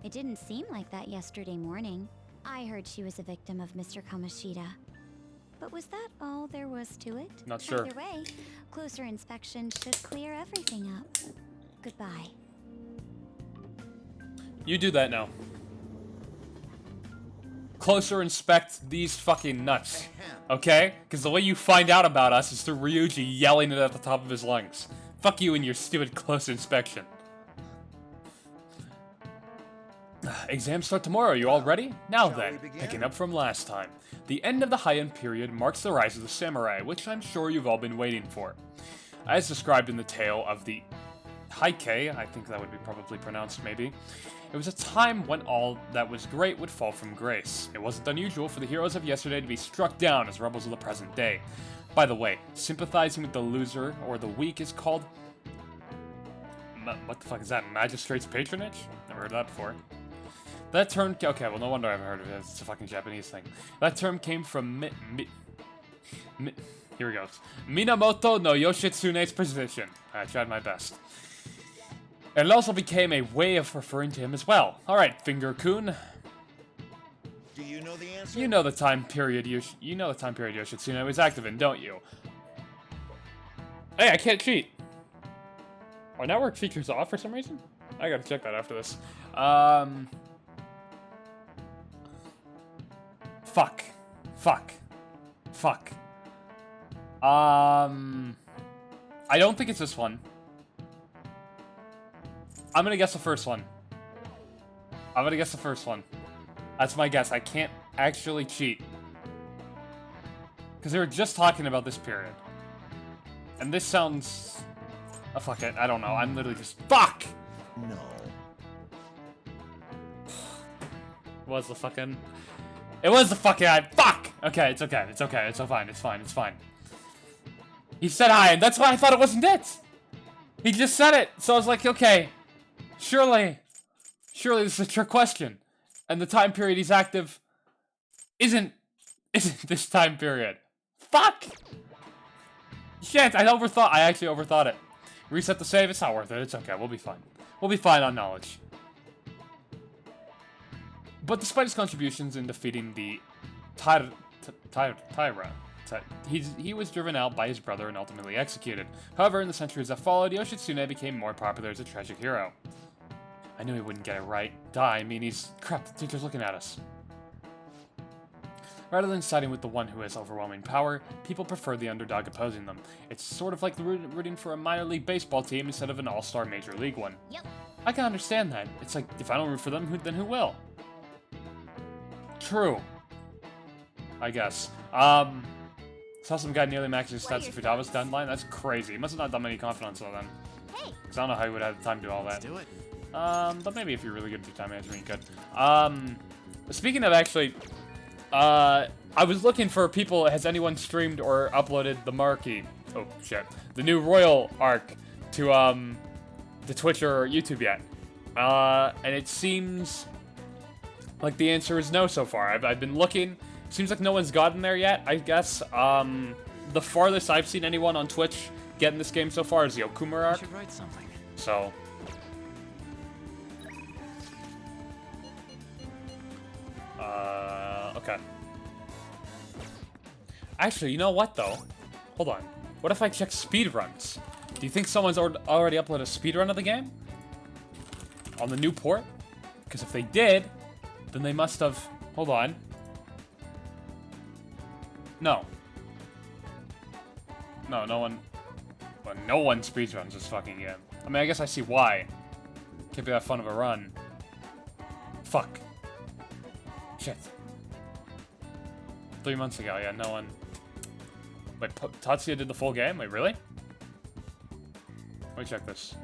It didn't seem like that yesterday morning. I heard she was a victim of Mr. Kamoshida. But was that all there was to it? Not sure. Either way, closer inspection should clear everything up. Goodbye. You do that now. Closer inspect these fucking nuts. Okay? Because the way you find out about us is through Ryuji yelling it at the top of his lungs. Fuck you and your stupid close inspection. Exams start tomorrow. You all ready? Now then, picking up from last time. The end of the Heian period marks the rise of the samurai, which I'm sure you've all been waiting for. As described in the tale of the Heike, I think that would be probably pronounced maybe, it was a time when all that was great would fall from grace. It wasn't unusual for the heroes of yesterday to be struck down as rebels of the present day. By the way, sympathizing with the loser or the weak is called... what the fuck is that? Magistrate's patronage? Never heard of that before. That term... Okay, well, no wonder I haven't heard of it. It's a fucking Japanese thing. That term came from... here we go. Minamoto no Yoshitsune's position. I tried my best. And it also became a way of referring to him as well. Alright, Finger-kun. Do you know the answer? You know the time period Yoshitsune was active in, don't you? Hey, I can't cheat. Our network features off for some reason? I gotta check that after this. Fuck. I don't think it's this one. I'm gonna guess the first one. That's my guess. I can't actually cheat. Because they were just talking about this period. And this sounds... Oh, fuck it. I don't know. I'm literally just... Fuck! No. It was the fucking... Fuck! Okay, it's okay. It's okay. It's fine. It's fine. He said hi, and that's why I thought it wasn't it! He just said it! So I was like, okay... Surely this is a trick question. And the time period he's active isn't this time period. Fuck! Shit, I actually overthought it. Reset the save, it's not worth it. It's okay, we'll be fine. We'll be fine on knowledge. But despite his contributions in defeating the Taira, he was driven out by his brother and ultimately executed. However, in the centuries that followed, Yoshitsune became more popular as a tragic hero. I knew he wouldn't get it right. I mean, crap, the teacher's looking at us. Rather than siding with the one who has overwhelming power, people prefer the underdog opposing them. It's sort of like rooting for a minor league baseball team instead of an all-star major league one. Yep. I can understand that. It's like, if I don't root for them, then who will? True. I guess. Saw some guy nearly maxed his stats if Futagawa's deadline. That's crazy. He must have not done many confidants though then. Hey. Because I don't know how he would have the time to do all that. Let's do it. But maybe if you're really good at your time management, you could. Speaking of actually, I was looking for people, has anyone streamed or uploaded the Marquee, oh shit, the new Royal arc to, the Twitch or YouTube yet? And it seems like the answer is no so far. I've been looking, seems like no one's gotten there yet, I guess. the farthest I've seen anyone on Twitch get in this game so far is the Okumura I arc. should write something. So. Okay. Actually, you know what though? Hold on. What if I check speedruns? Do you think someone's already uploaded a speedrun of the game? On the new port? Because if they did, then they must have... Hold on. No. No one... Well, no one speedruns this fucking game. I mean, I guess I see why. Can't be that fun of a run. Fuck. Shit. 3 months ago, yeah, no one... Wait, Tatsuya did the full game? Wait, really? Let me check this.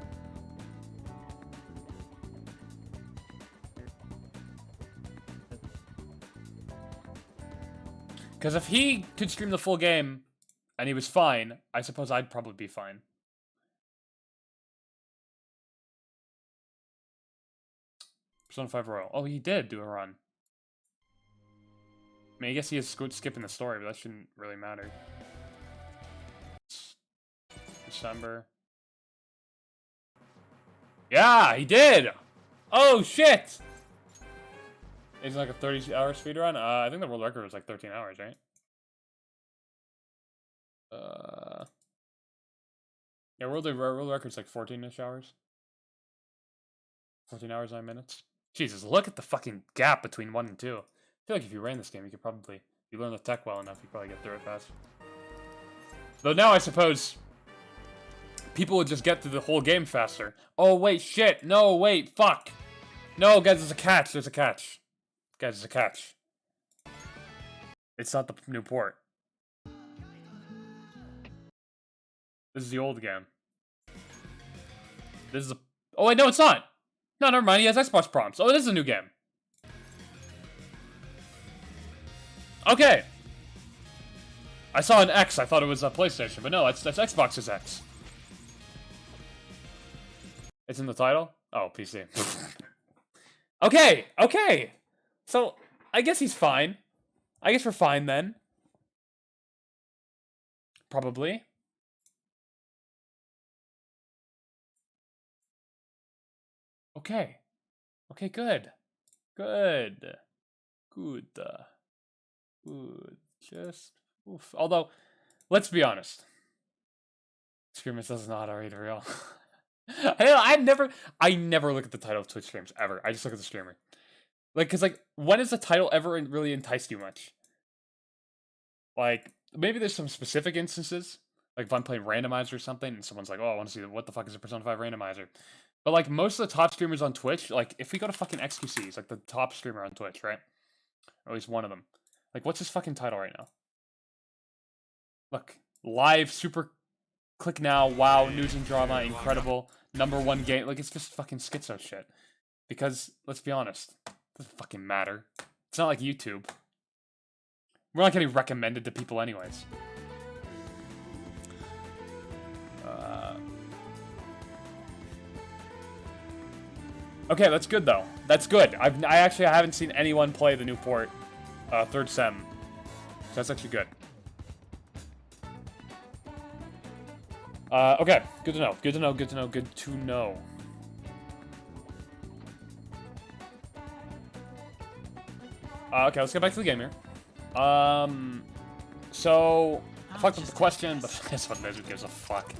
Because if he could stream the full game, and he was fine, I suppose I'd probably be fine. Persona 5 Royal. Oh, he did do a run. I mean, I guess he is skipping the story, but that shouldn't really matter. December. Yeah, he did! Oh, shit! It's like a 30-hour speedrun? I think the world record was like 13 hours, right? Yeah, world record's like 14-ish hours. 14 hours, 9 minutes. Jesus, look at the fucking gap between 1 and 2. I feel like if you ran this game, you could probably, if you learn the tech well enough, you could probably get through it fast. Though now I suppose people would just get through the whole game faster. Oh, wait, shit. No, wait, fuck. No, guys, there's a catch. There's a catch. Guys, there's a catch. It's not the new port. This is the old game. This is a... Oh, wait, no, it's not. No, never mind. He has Xbox prompts. Oh, it is a new game. Okay. I saw an X. I thought it was a PlayStation, but no, that's Xbox's X. It's in the title? Oh, PC. Okay, okay. So, I guess he's fine. I guess we're fine then. Probably. Okay. Okay, good. Good. Good. Good. Just... Oof. Although, let's be honest. Screamers does not already real. I never look at the title of Twitch streams, ever. I just look at the streamer. Like, cause like, when has the title ever really enticed you much? Like, maybe there's some specific instances. Like, if I'm playing randomizer or something, and someone's like, oh, I want to see what the fuck is a Persona 5 randomizer. But like, most of the top streamers on Twitch, like, if we go to fucking XQC, he's like the top streamer on Twitch, right? Or at least one of them. Like, what's his fucking title right now? Look, live, super, click now, wow, news and drama, incredible, #1 game. Like, it's just fucking schizo shit. Because, let's be honest, it doesn't fucking matter. It's not like YouTube. We're not getting recommended to people anyways. Okay, that's good though. That's good. I haven't seen anyone play the new port, 3rd Sem. So that's actually good. Okay, good to know. Good to know. Good to know. Good to know. Okay, let's get back to the game here. So I fucked up the question, but guess what? Who gives a fuck?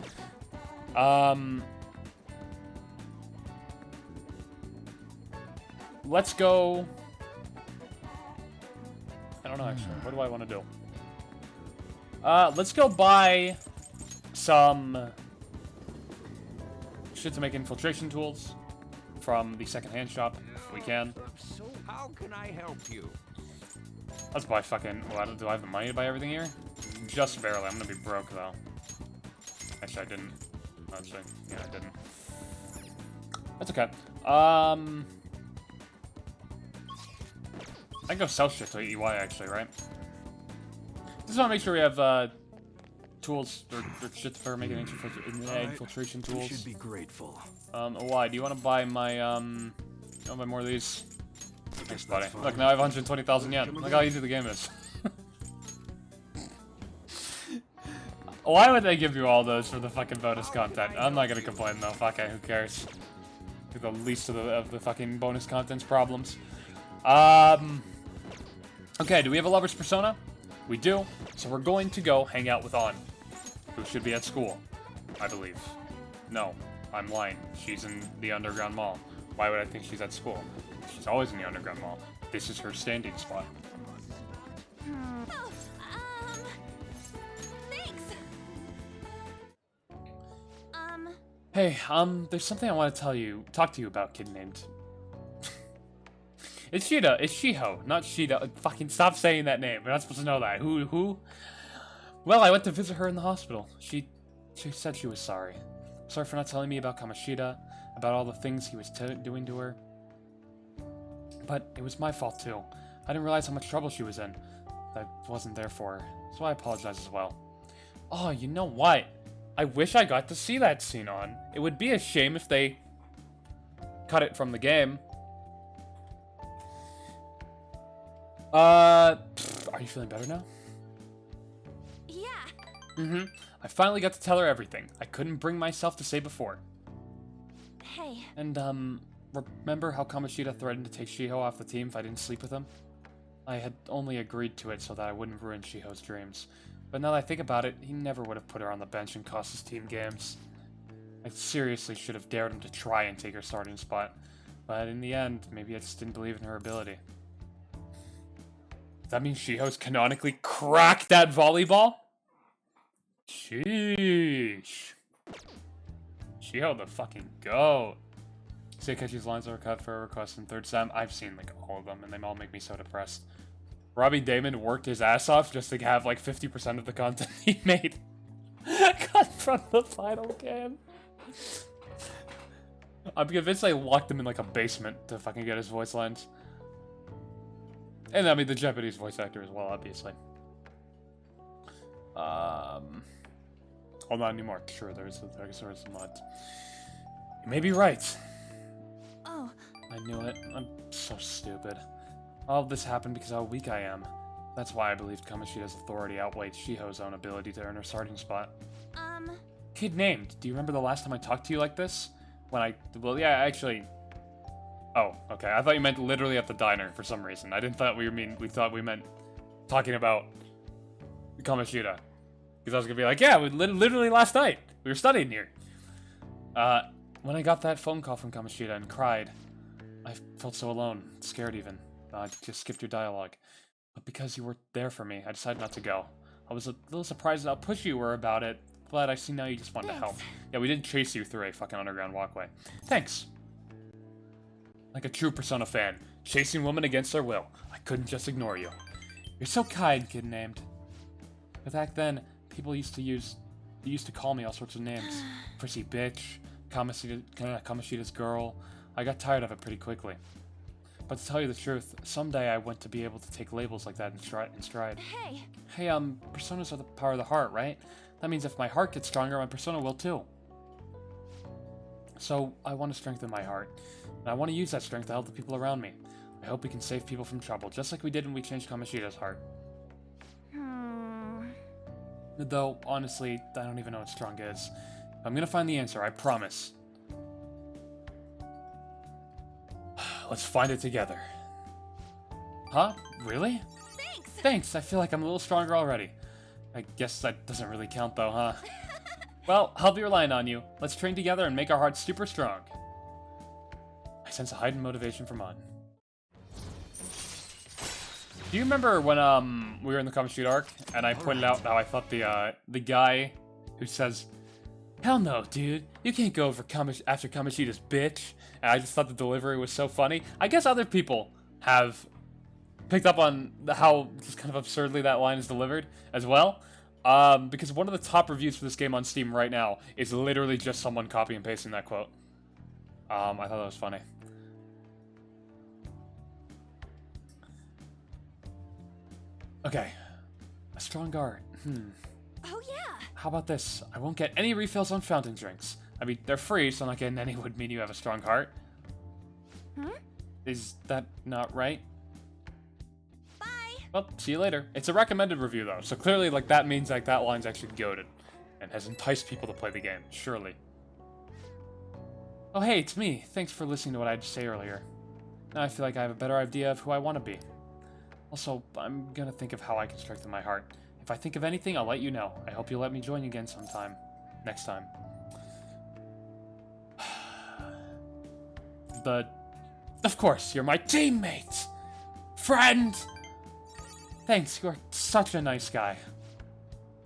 Let's go. I don't know actually. What do I want to do? Let's go buy some shit to make infiltration tools from the secondhand shop if we can. So how can I help you? Let's buy fucking... Well, do I have the money to buy everything here? Just barely. I'm gonna be broke though. Actually, I didn't. Actually, yeah, I didn't. That's okay. I can go sell shit to EY actually, right? Just want to make sure we have tools or shit for making infiltration tools. You should be grateful. Why? Do you want to buy my you want to buy more of these? Thanks, buddy. Look, now I have 120,000 yen. Look how easy the game is. Why would they give you all those for the fucking bonus content? I'm not gonna complain though. Fuck it, who cares? The least of the fucking bonus content's problems. Okay, do we have a lover's persona? We do. So we're going to go hang out with An, who should be at school, I believe. No, I'm lying. She's in the underground mall. Why would I think she's at school? She's always in the underground mall. This is her standing spot. Oh, thanks. Hey, there's something I want to talk to you about, kid named. It's Shida. It's Shiho, not Shida. Fucking stop saying that name. We're not supposed to know that. Who? Well, I went to visit her in the hospital. She said she was sorry. Sorry for not telling me about Kamoshida, about all the things he was doing to her. But it was my fault too. I didn't realize how much trouble she was in. I wasn't there for her, so I apologize as well. Oh, you know what? I wish I got to see that scene on. It would be a shame if they cut it from the game. Are you feeling better now? Yeah. Mm-hmm. I finally got to tell her everything I couldn't bring myself to say before. Hey. And, remember how Kamoshida threatened to take Shiho off the team if I didn't sleep with him? I had only agreed to it so that I wouldn't ruin Shiho's dreams. But now that I think about it, he never would have put her on the bench and cost his team games. I seriously should have dared him to try and take her starting spot. But in the end, maybe I just didn't believe in her ability. Does that mean Shiho's canonically cracked at volleyball? Sheesh. Shiho the fucking goat. Seikaichi's lines are cut for a request in third sem. I've seen like all of them and they all make me so depressed. Robbie Damon worked his ass off just to have like 50% of the content he made cut from the final game. I'm convinced they locked him in like a basement to fucking get his voice lines. And I mean the Japanese voice actor as well, obviously. Well, not anymore. Sure, there's some mods. You may be right. Oh. I knew it. I'm so stupid. All of this happened because of how weak I am. That's why I believed Kamoshida's authority outweighed Shiho's own ability to earn her starting spot. Kid named, do you remember the last time I talked to you like this? Well, yeah, actually... Oh, okay. I thought you meant literally at the diner for some reason. I didn't thought we thought we meant talking about Kamoshida. Because I was gonna be like, yeah, literally last night. We were studying here. When I got that phone call from Kamoshida and cried, I felt so alone, scared even. I just skipped your dialogue. But because you were there for me, I decided not to go. I was a little surprised at how pushy you were about it. Glad I see now you just wanted to help. Yeah, we did chase you through a fucking underground walkway. Thanks. Like a true Persona fan, chasing women against their will. I couldn't just ignore you. You're so kind, kid named. But back then, people used to call me all sorts of names. Prissy bitch, Kamoshida's girl. I got tired of it pretty quickly. But to tell you the truth, someday I want to be able to take labels like that in stride. Hey, personas are the power of the heart, right? That means if my heart gets stronger, my persona will too. So, I want to strengthen my heart. And I want to use that strength to help the people around me. I hope we can save people from trouble, just like we did when we changed Kamoshida's heart. Though, honestly, I don't even know what strong is. I'm gonna find the answer, I promise. Let's find it together. Huh? Really? Thanks, I feel like I'm a little stronger already. I guess that doesn't really count though, huh? Well, I'll be relying on you. Let's train together and make our hearts super strong. I sense a heightened motivation from An. Do you remember when we were in the Kamoshida arc and I pointed out how I thought the guy who says, "Hell no, dude, you can't go over after Kamoshida's bitch," and I just thought the delivery was so funny. I guess other people have picked up on how just kind of absurdly that line is delivered as well. Because one of the top reviews for this game on Steam right now is literally just someone copy and pasting that quote. I thought that was funny. Okay. A strong art. Oh yeah. How about this? I won't get any refills on fountain drinks. I mean, they're free, so not getting any would mean you have a strong heart. Is that not right? Bye. Well, see you later. It's a recommended review, though, so clearly, like, that means, like, that line's actually goated. and has enticed people to play the game, surely. Oh hey, it's me. Thanks for listening to what I had to say earlier. Now I feel like I have a better idea of who I want to be. Also, I'm gonna think of how I can strengthen my heart. If I think of anything, I'll let you know. I hope you'll let me join you again sometime. Next time. But, of course, you're my teammate! Friend! Thanks, you're such a nice guy.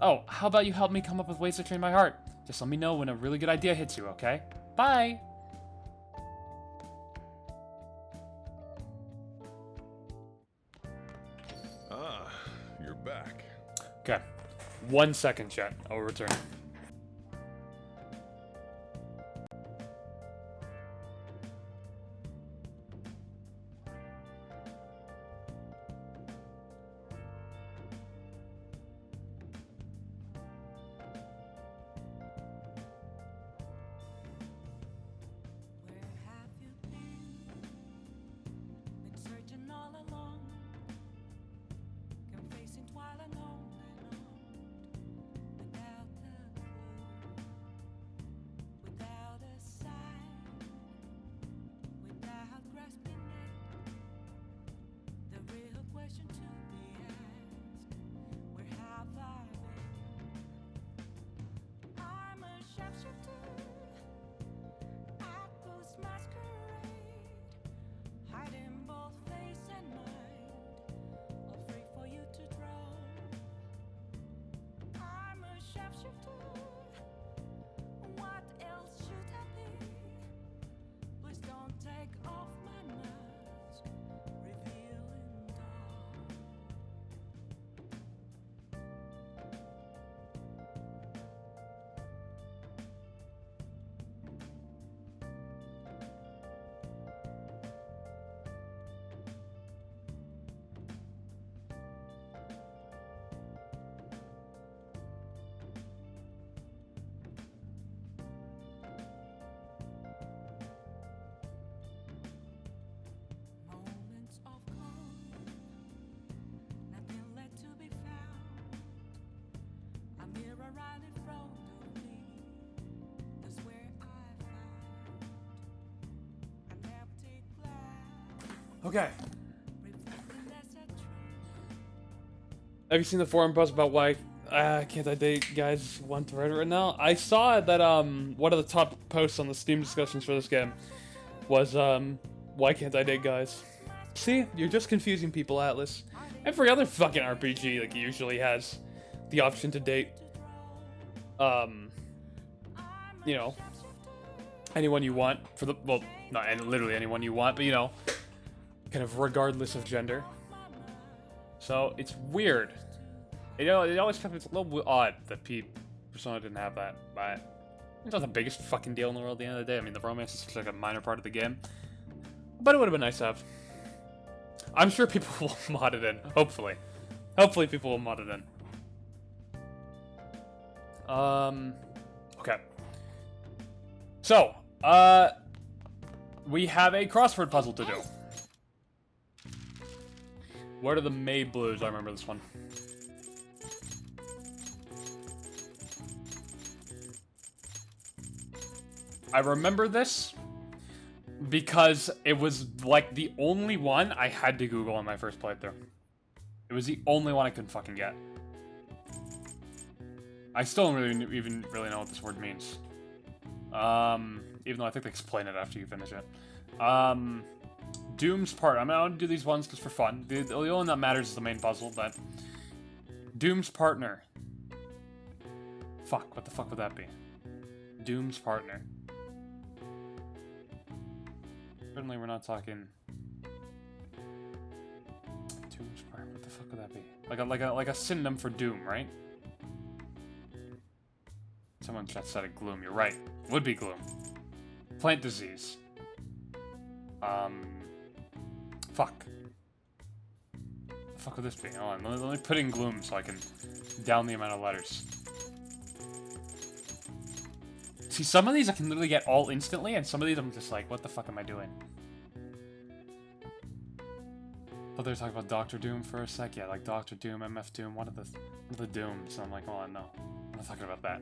Oh, how about you help me come up with ways to train my heart? Just let me know when a really good idea hits you, okay? Bye! Ah, you're back. Okay. 1 second, chat. I'll return. Where have you been? Been searching all along, confessing while alone without a clue, without a sign, without grasping it. The real question to be asked: where have I been? I'm a sharpshooter. At Boost Masquerade, hiding both face and mind, all free for you to draw. I'm a sharpshooter. What else should I be? Please don't take off my mask, revealing dawn. Moments of calm, nothing left to be found. A mirror right in front of me, that's where I found an empty glass, Okay. reflecting as a tree. Have you seen the forum post about why can't I date guys want to Reddit right now? I saw that one of the top posts on the Steam discussions for this game was why can't I date guys? See, you're just confusing people, Atlas. Every other fucking RPG like usually has the option to date you know, anyone you want for the not literally anyone you want, but you know, kind of regardless of gender. So it's weird. You know, it always comes. It's a little odd that Persona didn't have that, but it's not the biggest fucking deal in the world at the end of the day. I mean, the romance is just like a minor part of the game, but it would have been nice to have. I'm sure people will mod it in. Hopefully, people will mod it in. Okay. So, we have a crossword puzzle to do. What are the May Blues? I remember this one. I remember this because it was like the only one I had to Google on my first playthrough. It was the only one I couldn't fucking get. I still don't even really know what this word means. Even though I think they explain it after you finish it. Doom's part. I'm gonna do these ones just for fun. The only one that matters is the main puzzle, but Doom's partner. Fuck, what the fuck would that be? Doom's partner. Certainly we're not talking Doom's partner. What the fuck would that be? Like a synonym for Doom, right? Someone in chat said it gloom. You're right. Would be gloom. Plant disease. Fuck. The fuck would this be? Hold on, let me put in gloom so I can down the amount of letters. See, some of these I can literally get all instantly, and some of these I'm just like, what the fuck am I doing? Thought they were talking about Doctor Doom for a sec. Yeah, like Doctor Doom, MF Doom, one of the Dooms. So I'm like, oh no. I'm not talking about that.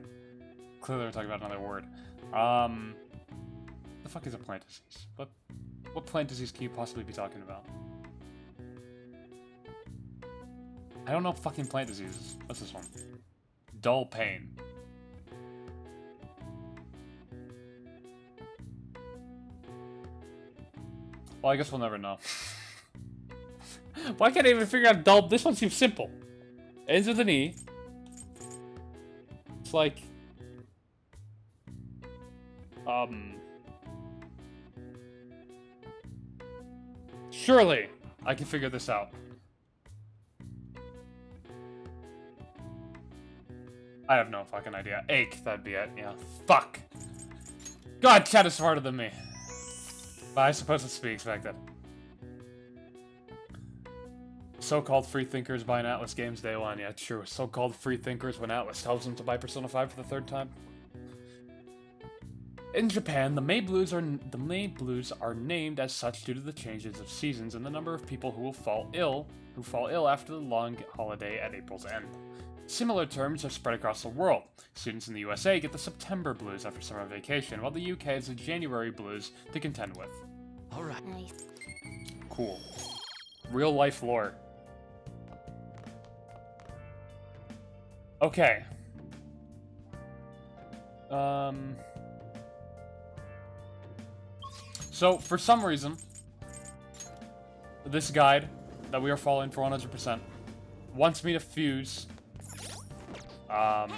Clearly we're talking about another word. The fuck is a plant disease? What plant disease can you possibly be talking about? I don't know fucking plant diseases. What's this one? Dull pain. Well, I guess we'll never know. Why can't I even figure out dull? This one seems simple. It ends with an E. It's like... Surely, I can figure this out. I have no fucking idea. Ache, that'd be it. Yeah. Fuck. God, chat is smarter than me. But I suppose it's to be expected. So-called free thinkers buying Atlas games day one. Yeah, true. So-called free thinkers when Atlas tells them to buy Persona 5 for the third time. In Japan, the May Blues are named as such due to the changes of seasons and the number of people who fall ill after the long holiday at April's end. Similar terms are spread across the world. Students in the USA get the September Blues after summer vacation, while the UK has the January Blues to contend with. Alright. Nice. Cool. Real life lore. Okay. So, for some reason, this guide that we are following for 100% wants me to fuse a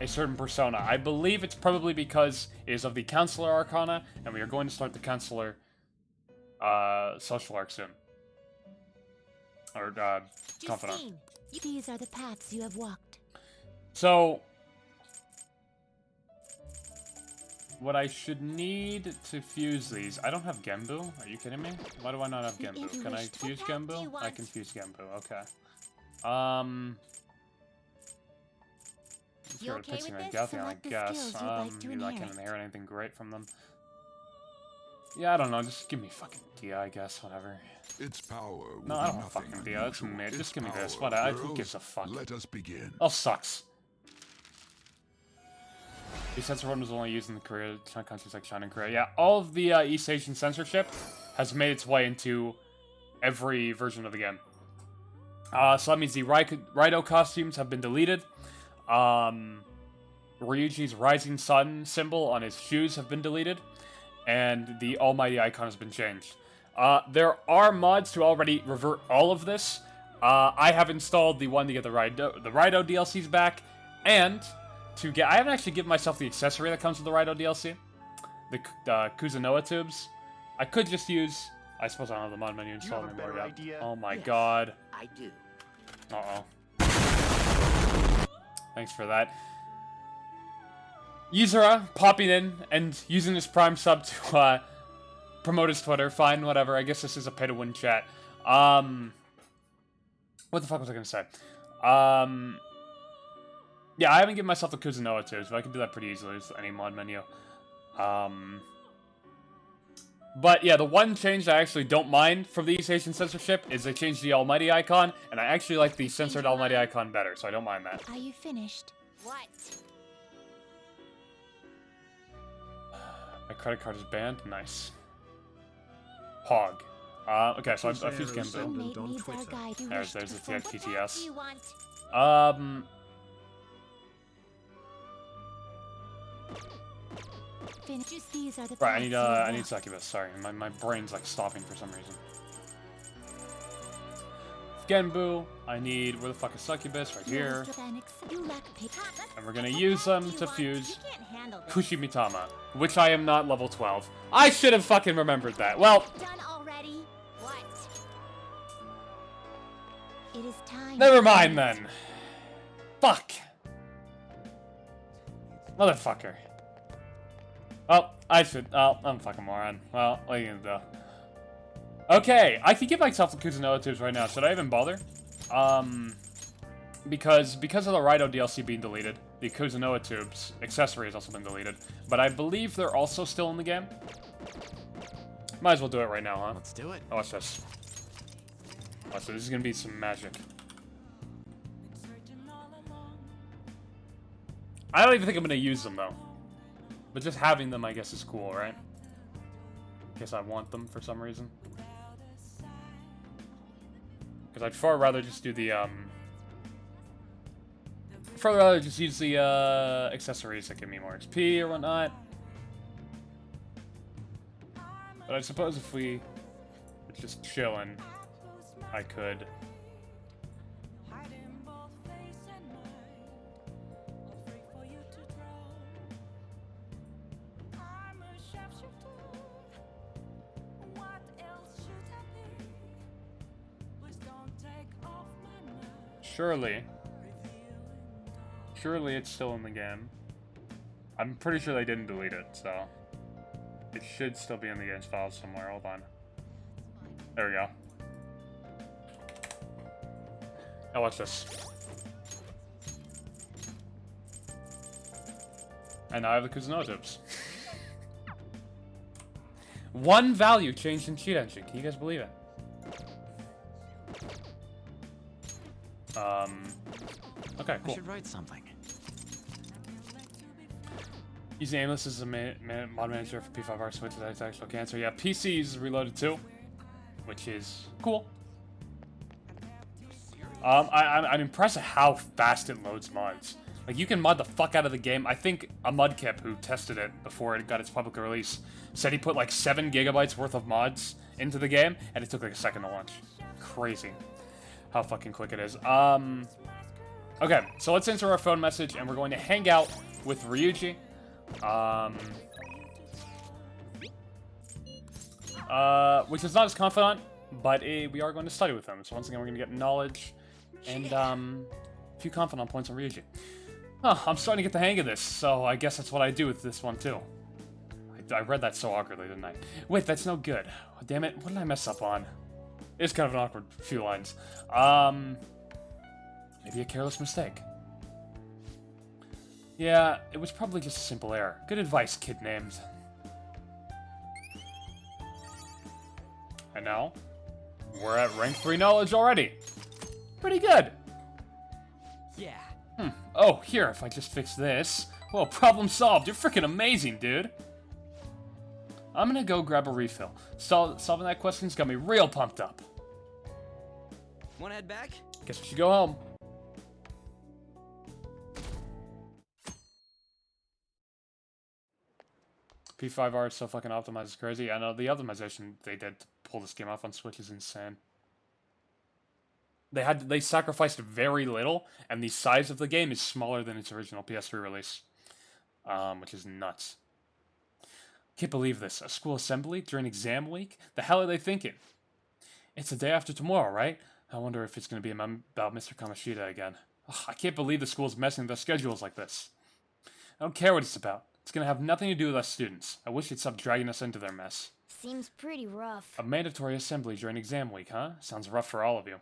certain persona. I believe it's probably because it is of the Counselor Arcana, and we are going to start the Counselor social arc soon. Or, Confidant. Justine, these are the paths you have walked. So, what I should need to fuse these... I don't have Genbu? Are you kidding me? Why do I not have Genbu? Can I fuse Genbu? I can fuse Genbu, okay. You okay with this? I Select the guess. skills you'd like to I can't inherit. inherit anything great from them. Yeah, I don't know. Just give me fucking Dia, I guess. Whatever. Its power will No, be I don't want nothing fucking Dia. It's unusual. mid. Just Its give me this. power, Whatever. Who girls, gives a fuck? Let us begin. Oh, sucks. The censor one was only used in the Korea, countries like China and Korea. Yeah, all of the East Asian censorship has made its way into every version of the game. So that means the Raido costumes have been deleted. Ryuji's rising sun symbol on his shoes have been deleted. And the almighty icon has been changed. There are mods to already revert all of this. I have installed the one to get the Raido DLCs back. And... I haven't actually given myself the accessory that comes with the Raido DLC. The Kuzunoa tubes. I could just use... I suppose I don't have the mod menu installed anymore yet. Oh my god. I do. Uh-oh. Thanks for that. Yuzura popping in and using his Prime sub to promote his Twitter. Fine, whatever. I guess this is a pay-to-win chat. What the fuck was I gonna say? Yeah, I haven't given myself the Kuzunoa tubes, but I can do that pretty easily with any mod menu. But yeah, the one change I actually don't mind from the East Asian censorship is they changed the Almighty icon, and I actually like the censored Almighty icon better, so I don't mind that. Are you finished? What? My credit card is banned? Nice. Hog. Okay, so I've used Genbu. Inmate needs our guide. You There's wish the to perform- TTS. Do you want? Just these are the Right, paths you have I need walked. Succubus, sorry. My brain's like stopping for some reason. Genbu, I need, where the fuck is Succubus? Right here. You lack pick. And we're gonna use them to fuse You can't handle this. Kushimitama, which I am not level 12. I should have fucking remembered that. Well, Done already? What? It is time. never mind then. Fuck. Motherfucker. Oh, I'm a fucking moron. Well, what are you gonna do? Okay, I could give myself the Kuzunoa tubes right now. Should I even bother? Because of the Raido DLC being deleted, the Kuzunoa tubes accessory has also been deleted. But I believe they're also still in the game. Might as well do it right now, huh? Let's do it. Oh, watch this. Watch this. This is gonna be some magic. I don't even think I'm gonna use them though. But just having them, I guess, is cool, right? In case I want them for some reason. Because I'd far rather just do the, far rather just use the, accessories that give me more XP or whatnot. But I suppose if we were just chilling, I could. Surely it's still in the game. I'm pretty sure they didn't delete it, so it should still be in the game's files somewhere. Hold on. There we go. Now watch this. And now I have the Kuzuno tips. One value changed in cheat engine. Can you guys believe it? Okay, cool. I should write something. Using Aimless as a mod manager for P5R Switch with actual cancer. Yeah, PC uses Reloaded too, which is cool. I'm impressed at how fast it loads mods. Like, you can mod the fuck out of the game. I think a Mudkip who tested it before it got its public release said he put like 7 gigabytes worth of mods into the game, and it took like a second to launch. Crazy how fucking quick it is. Okay, so let's enter our phone message, and we're going to hang out with Ryuji. Which is not his confidant, but we are going to study with him. So once again, we're going to get knowledge and a few confidant points on Ryuji. Oh, I'm starting to get the hang of this, so I guess that's what I do with this one too. I read that so awkwardly, didn't I? Wait, that's no good. Oh, damn it, what did I mess up on? It's kind of an awkward few lines. Maybe a careless mistake. Yeah, it was probably just a simple error. Good advice, kid named. And now, we're at rank 3 knowledge already. Pretty good. Yeah. Oh, here, if I just fix this. Whoa, problem solved. You're freaking amazing, dude. I'm gonna go grab a refill. Solving that question's got me real pumped up. Wanna head back? Guess we should go home. P5R is so fucking optimized, it's crazy. I know the optimization they did to pull this game off on Switch is insane. They sacrificed very little, and the size of the game is smaller than its original PS3 release, which is nuts. Can't believe this. A school assembly during exam week? The hell are they thinking? It's the day after tomorrow, right? I wonder if it's going to be about Mr. Kamoshida again. Ugh, I can't believe the school's messing with their schedules like this. I don't care what it's about. It's going to have nothing to do with us students. I wish they'd stop dragging us into their mess. Seems pretty rough. A mandatory assembly during exam week, huh? Sounds rough for all of you.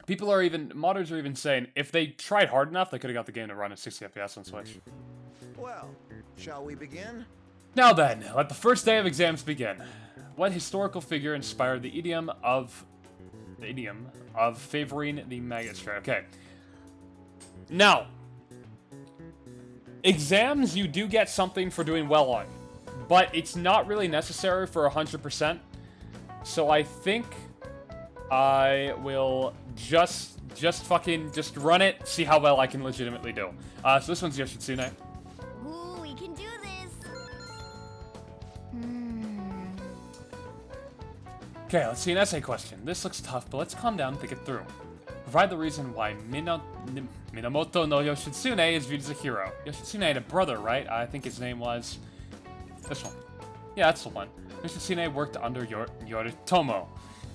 Modders are even saying, if they tried hard enough, they could have got the game to run at 60 FPS on Switch. Well, shall we begin? Now then, let the first day of exams begin. What historical figure inspired the idiom of favoring the magistrate? Okay. Now, exams you do get something for doing well on, but it's not really necessary for 100%. So I think I will just run it, see how well I can legitimately do. So this one's Yoshitsune. Ooh, we can do this. Okay, let's see an essay question. This looks tough, but let's calm down and think it through. Provide the reason why Minamoto no Yoshitsune is viewed as a hero. Yoshitsune had a brother, right? I think his name was this one. Yeah, that's the one. Yoshitsune worked under Yoritomo.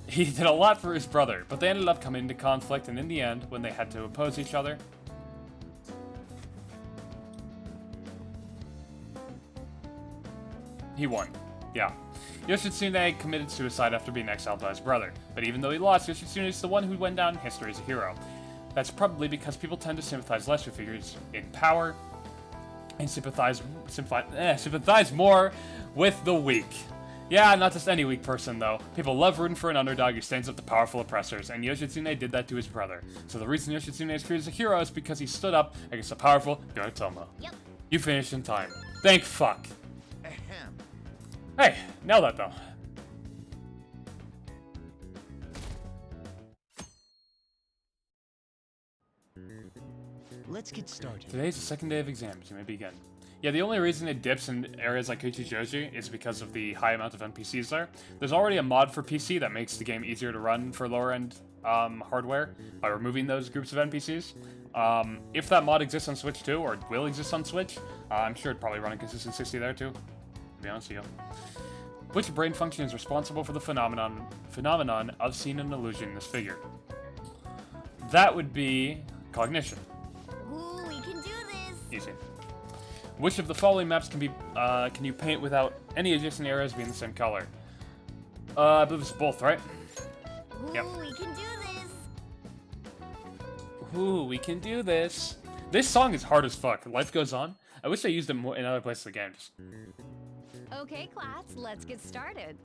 He did a lot for his brother, but they ended up coming into conflict, and in the end, when they had to oppose each other, he won. Yeah. Yoshitsune committed suicide after being exiled by his brother, but even though he lost, Yoshitsune is the one who went down in history as a hero. That's probably because people tend to sympathize less with figures in power, and sympathize more with the weak. Yeah, not just any weak person, though. People love rooting for an underdog who stands up to powerful oppressors, and Yoshitsune did that to his brother. So the reason Yoshitsune is treated as a hero is because he stood up against the powerful Yoritomo. Yep. You finished in time. Thank fuck. Ahem. Hey, nailed that, though. Let's get started. Today's the second day of exams. You may begin. Yeah, the only reason it dips in areas like Kichijoji is because of the high amount of NPCs there. There's already a mod for PC that makes the game easier to run for lower-end hardware by removing those groups of NPCs. If that mod exists on Switch too, or will exist on Switch, I'm sure it'd probably run in consistent 60 there too, to be honest with you. Which brain function is responsible for the phenomenon of seeing an illusion in this figure? That would be cognition. Ooh, we can do this. Easy. Which of the following maps can you paint without any adjacent areas being the same color? I believe it's both, right? Ooh, Yep. we can do this. Ooh, we can do this. This song is hard as fuck. Life Goes On. I wish I used it more in other places of the game. Just... Okay, class, let's get started.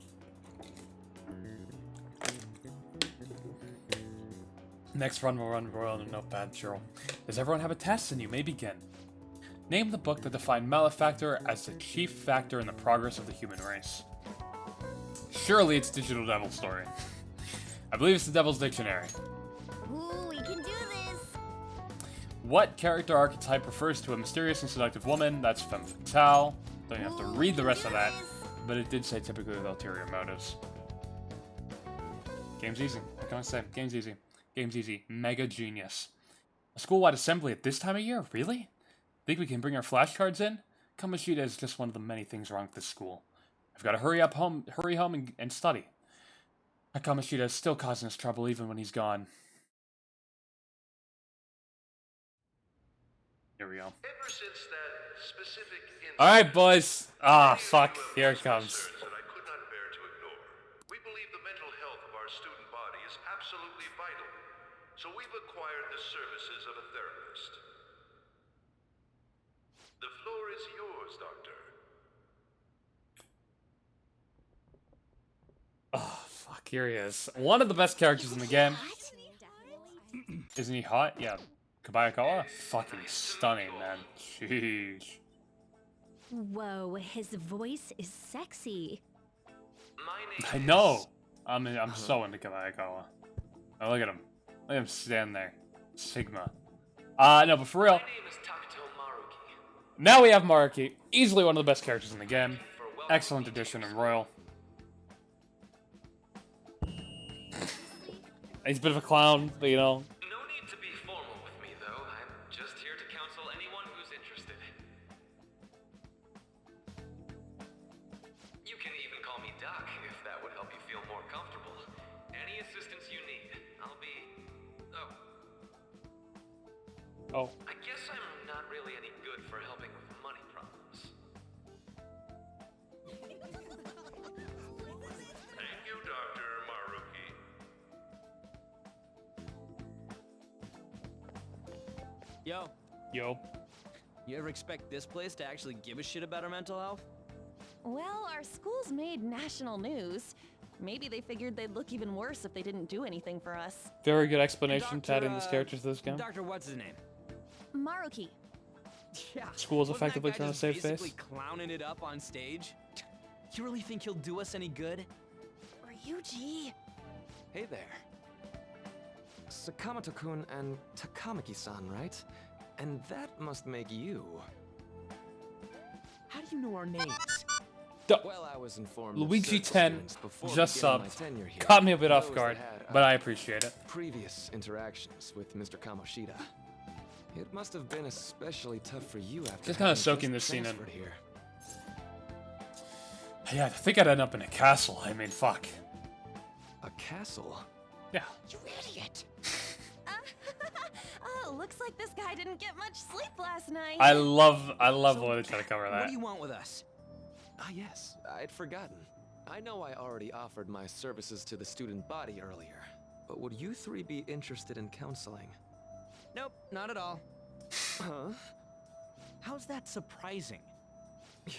Next run will run royal and notepad, Cheryl. Does everyone have a test? And you may begin. Name the book that defined malefactor as the chief factor in the progress of the human race. Surely it's Digital Devil Story. I believe it's the Devil's Dictionary. Ooh, we can do this. What character archetype refers to a mysterious and seductive woman? That's femme fatale. Don't even have to Ooh, read we the can rest do of that, this. but it did say typically with ulterior motives. Game's easy. What can I say? Game's easy. Game's easy. Mega genius. A school-wide assembly at this time of year? Really? Think we can bring our flashcards in? Kamoshida is just one of the many things wrong with this school. I've got to hurry home and study. That Kamoshida is still causing us trouble even when he's gone. Here we go. Ever since that specific Alright, boys. Ah, fuck. Here it comes. that I could not bear to ignore. We believe the mental health of our student body is absolutely vital, so we've acquired the services of a therapist. The floor is yours, Doctor. Oh, fuck. Here he is. One of the best characters in the game. Isn't he hot? Yeah. Kabayakawa? Fucking stunning, man. Sheesh. Whoa, his voice is sexy. I know. I'm so into Kabayakawa. Oh, look at him. Look at him stand there. Sigma. No, but for real. Now we have Maruki. Easily one of the best characters in the game. Excellent addition in Royal. He's a bit of a clown, but you know. No need to be formal with me, though. I'm just here to counsel anyone who's interested. You can even call me Doc, if that would help you feel more comfortable. Any assistance you need, I'll be... Oh. I guess I'm not really any good for helping with money problems. Thank you, Dr. Maruki. Yo, Yo. you ever expect this place to actually give a shit about our mental health? Well, our school's made national news. Maybe they figured they'd look even worse if they didn't do anything for us. Very good explanation to Dr., add in these characters to this game. Doctor, what's his name? Maruki. Yeah. School's wasn't that effectively guy trying to just save face? basically clowning it up on stage? You really think he'll do us any good? Ryuji. Hey there. Sakamoto-kun and Takamaki-san, right? And that must make you. How do you know our names? Well, I was informed of Luigi certain 10 students before just beginning my subbed. tenure here. Caught me a bit Those off guard, that had, but I appreciate it. previous interactions with Mr. Kamoshida. It must have been especially tough for you after Just kinda having soaking just this scene in. transferred here. Yeah, I think I'd end up in a castle. I mean, fuck. A castle? Yeah. You idiot. Oh, looks like this guy didn't get much sleep last night. I love the So, way they try to cover What that. do you want with us? Ah, yes, I'd forgotten. I know I already offered my services to the student body earlier, but would you three be interested in counseling? Nope, not at all. Huh? How's that surprising?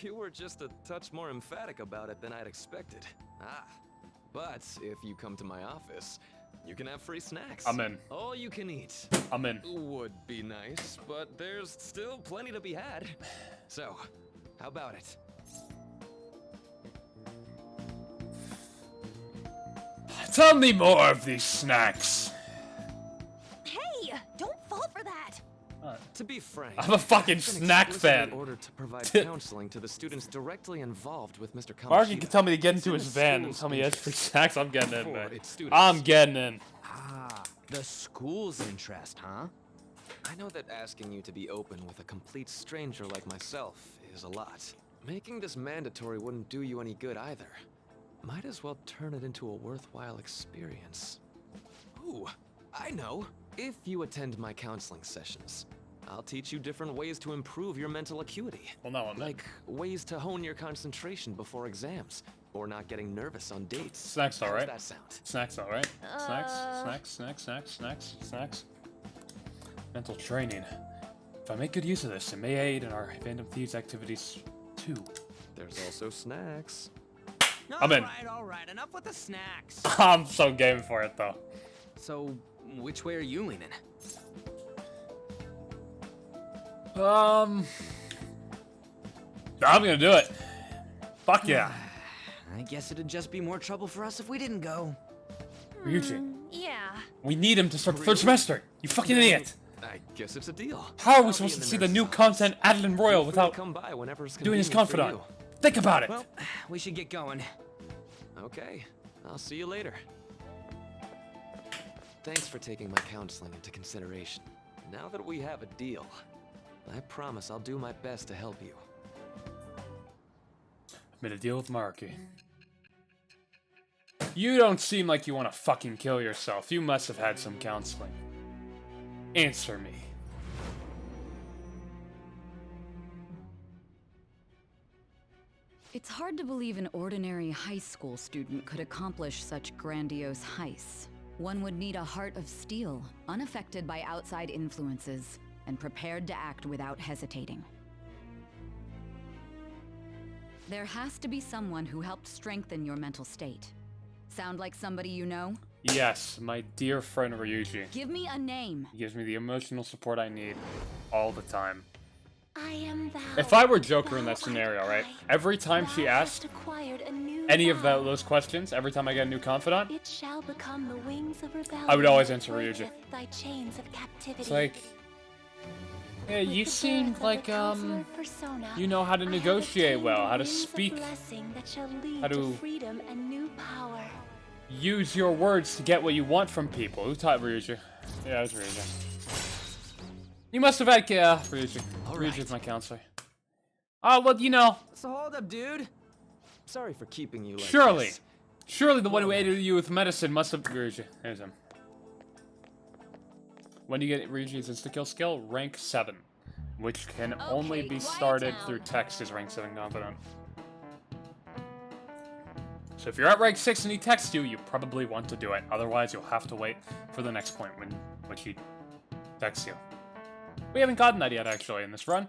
You were just a touch more emphatic about it than I'd expected. Ah. But if you come to my office, you can have free snacks. I'm in. All you can eat. I'm in. Would be nice, but there's still plenty to be had. So, how about it? Tell me more of these snacks. Hey, don't fall for that. To be frank, I'm a fucking I've been snack explicitly fan. ordered to provide counseling to the students directly involved with Mr. Marky Kamoshida. can tell me to get into It's his in the van and school's tell me he has free interest snacks. I'm getting in, for man. its students. I'm getting in. Ah, the school's interest, huh? I know that asking you to be open with a complete stranger like myself is a lot. Making this mandatory wouldn't do you any good either. Might as well turn it into a worthwhile experience. Ooh, I know. If you attend my counseling sessions, I'll teach you different ways to improve your mental acuity. Well, no, I'm in. Like ways to hone your concentration before exams, or not getting nervous on dates. Snacks, How alright. does that sound? Snacks, alright. Snacks. Mental training. If I make good use of this, it may aid in our Phantom Thieves activities too. There's also snacks. I'm in. All right, enough with the snacks. I'm so game for it though. So, which way are you leaning? I'm gonna do it. Fuck yeah. I guess it'd just be more trouble for us if we didn't go. Ryuji, Yeah. we need him to start the third semester. You fucking idiot. I guess it's a deal. How are I'll we be supposed in to the see the nurse's new office. content added in Royal Feel free to without come by whenever it's doing his convenient for confidant? Think about it. Well, we should get going. you. Okay, I'll see you later. Thanks for taking my counseling into consideration. Now that we have a deal, I promise I'll do my best to help you. Made a deal with Marky. You don't seem like you want to fucking kill yourself. You must have had some counseling. Answer me. It's hard to believe an ordinary high school student could accomplish such grandiose heists. One would need a heart of steel, unaffected by outside influences, and prepared to act without hesitating. There has to be someone who helped strengthen your mental state. Sound like somebody you know? Yes, my dear friend Ryuji. Give me a name. He gives me the emotional support I need all the time. I am thou. If I were Joker in that Thou scenario, art right? I. Every time she Thou asked hast acquired a new any of vow. those questions, every time I get a new confidant, It shall become the wings of rebellion. I would always that answer Ryuji. breaketh Thy chains of captivity. it's like, yeah, With you the seem birth of like, the counselor persona, you know how to I have negotiate obtained well, the how to wings of speak, blessing that shall lead how to to- freedom and new power. use your words to get what you want from people. Who taught Ryuji? Yeah, it was Ryuji. You must have had, Ryuji. Ryuji's my counselor. Oh, well, you know, So hold up, dude. Sorry for keeping you like surely. this. Surely the one who aided you with medicine must have... Ryuji. There's him. When do you get Ryuji's insta-kill skill? Rank 7. Which can only be quiet started down. through text as rank 7 confidant. So if you're at rank 6 and he texts you, you probably want to do it. Otherwise, you'll have to wait for the next point when he texts you. We haven't gotten that yet, actually, in this run.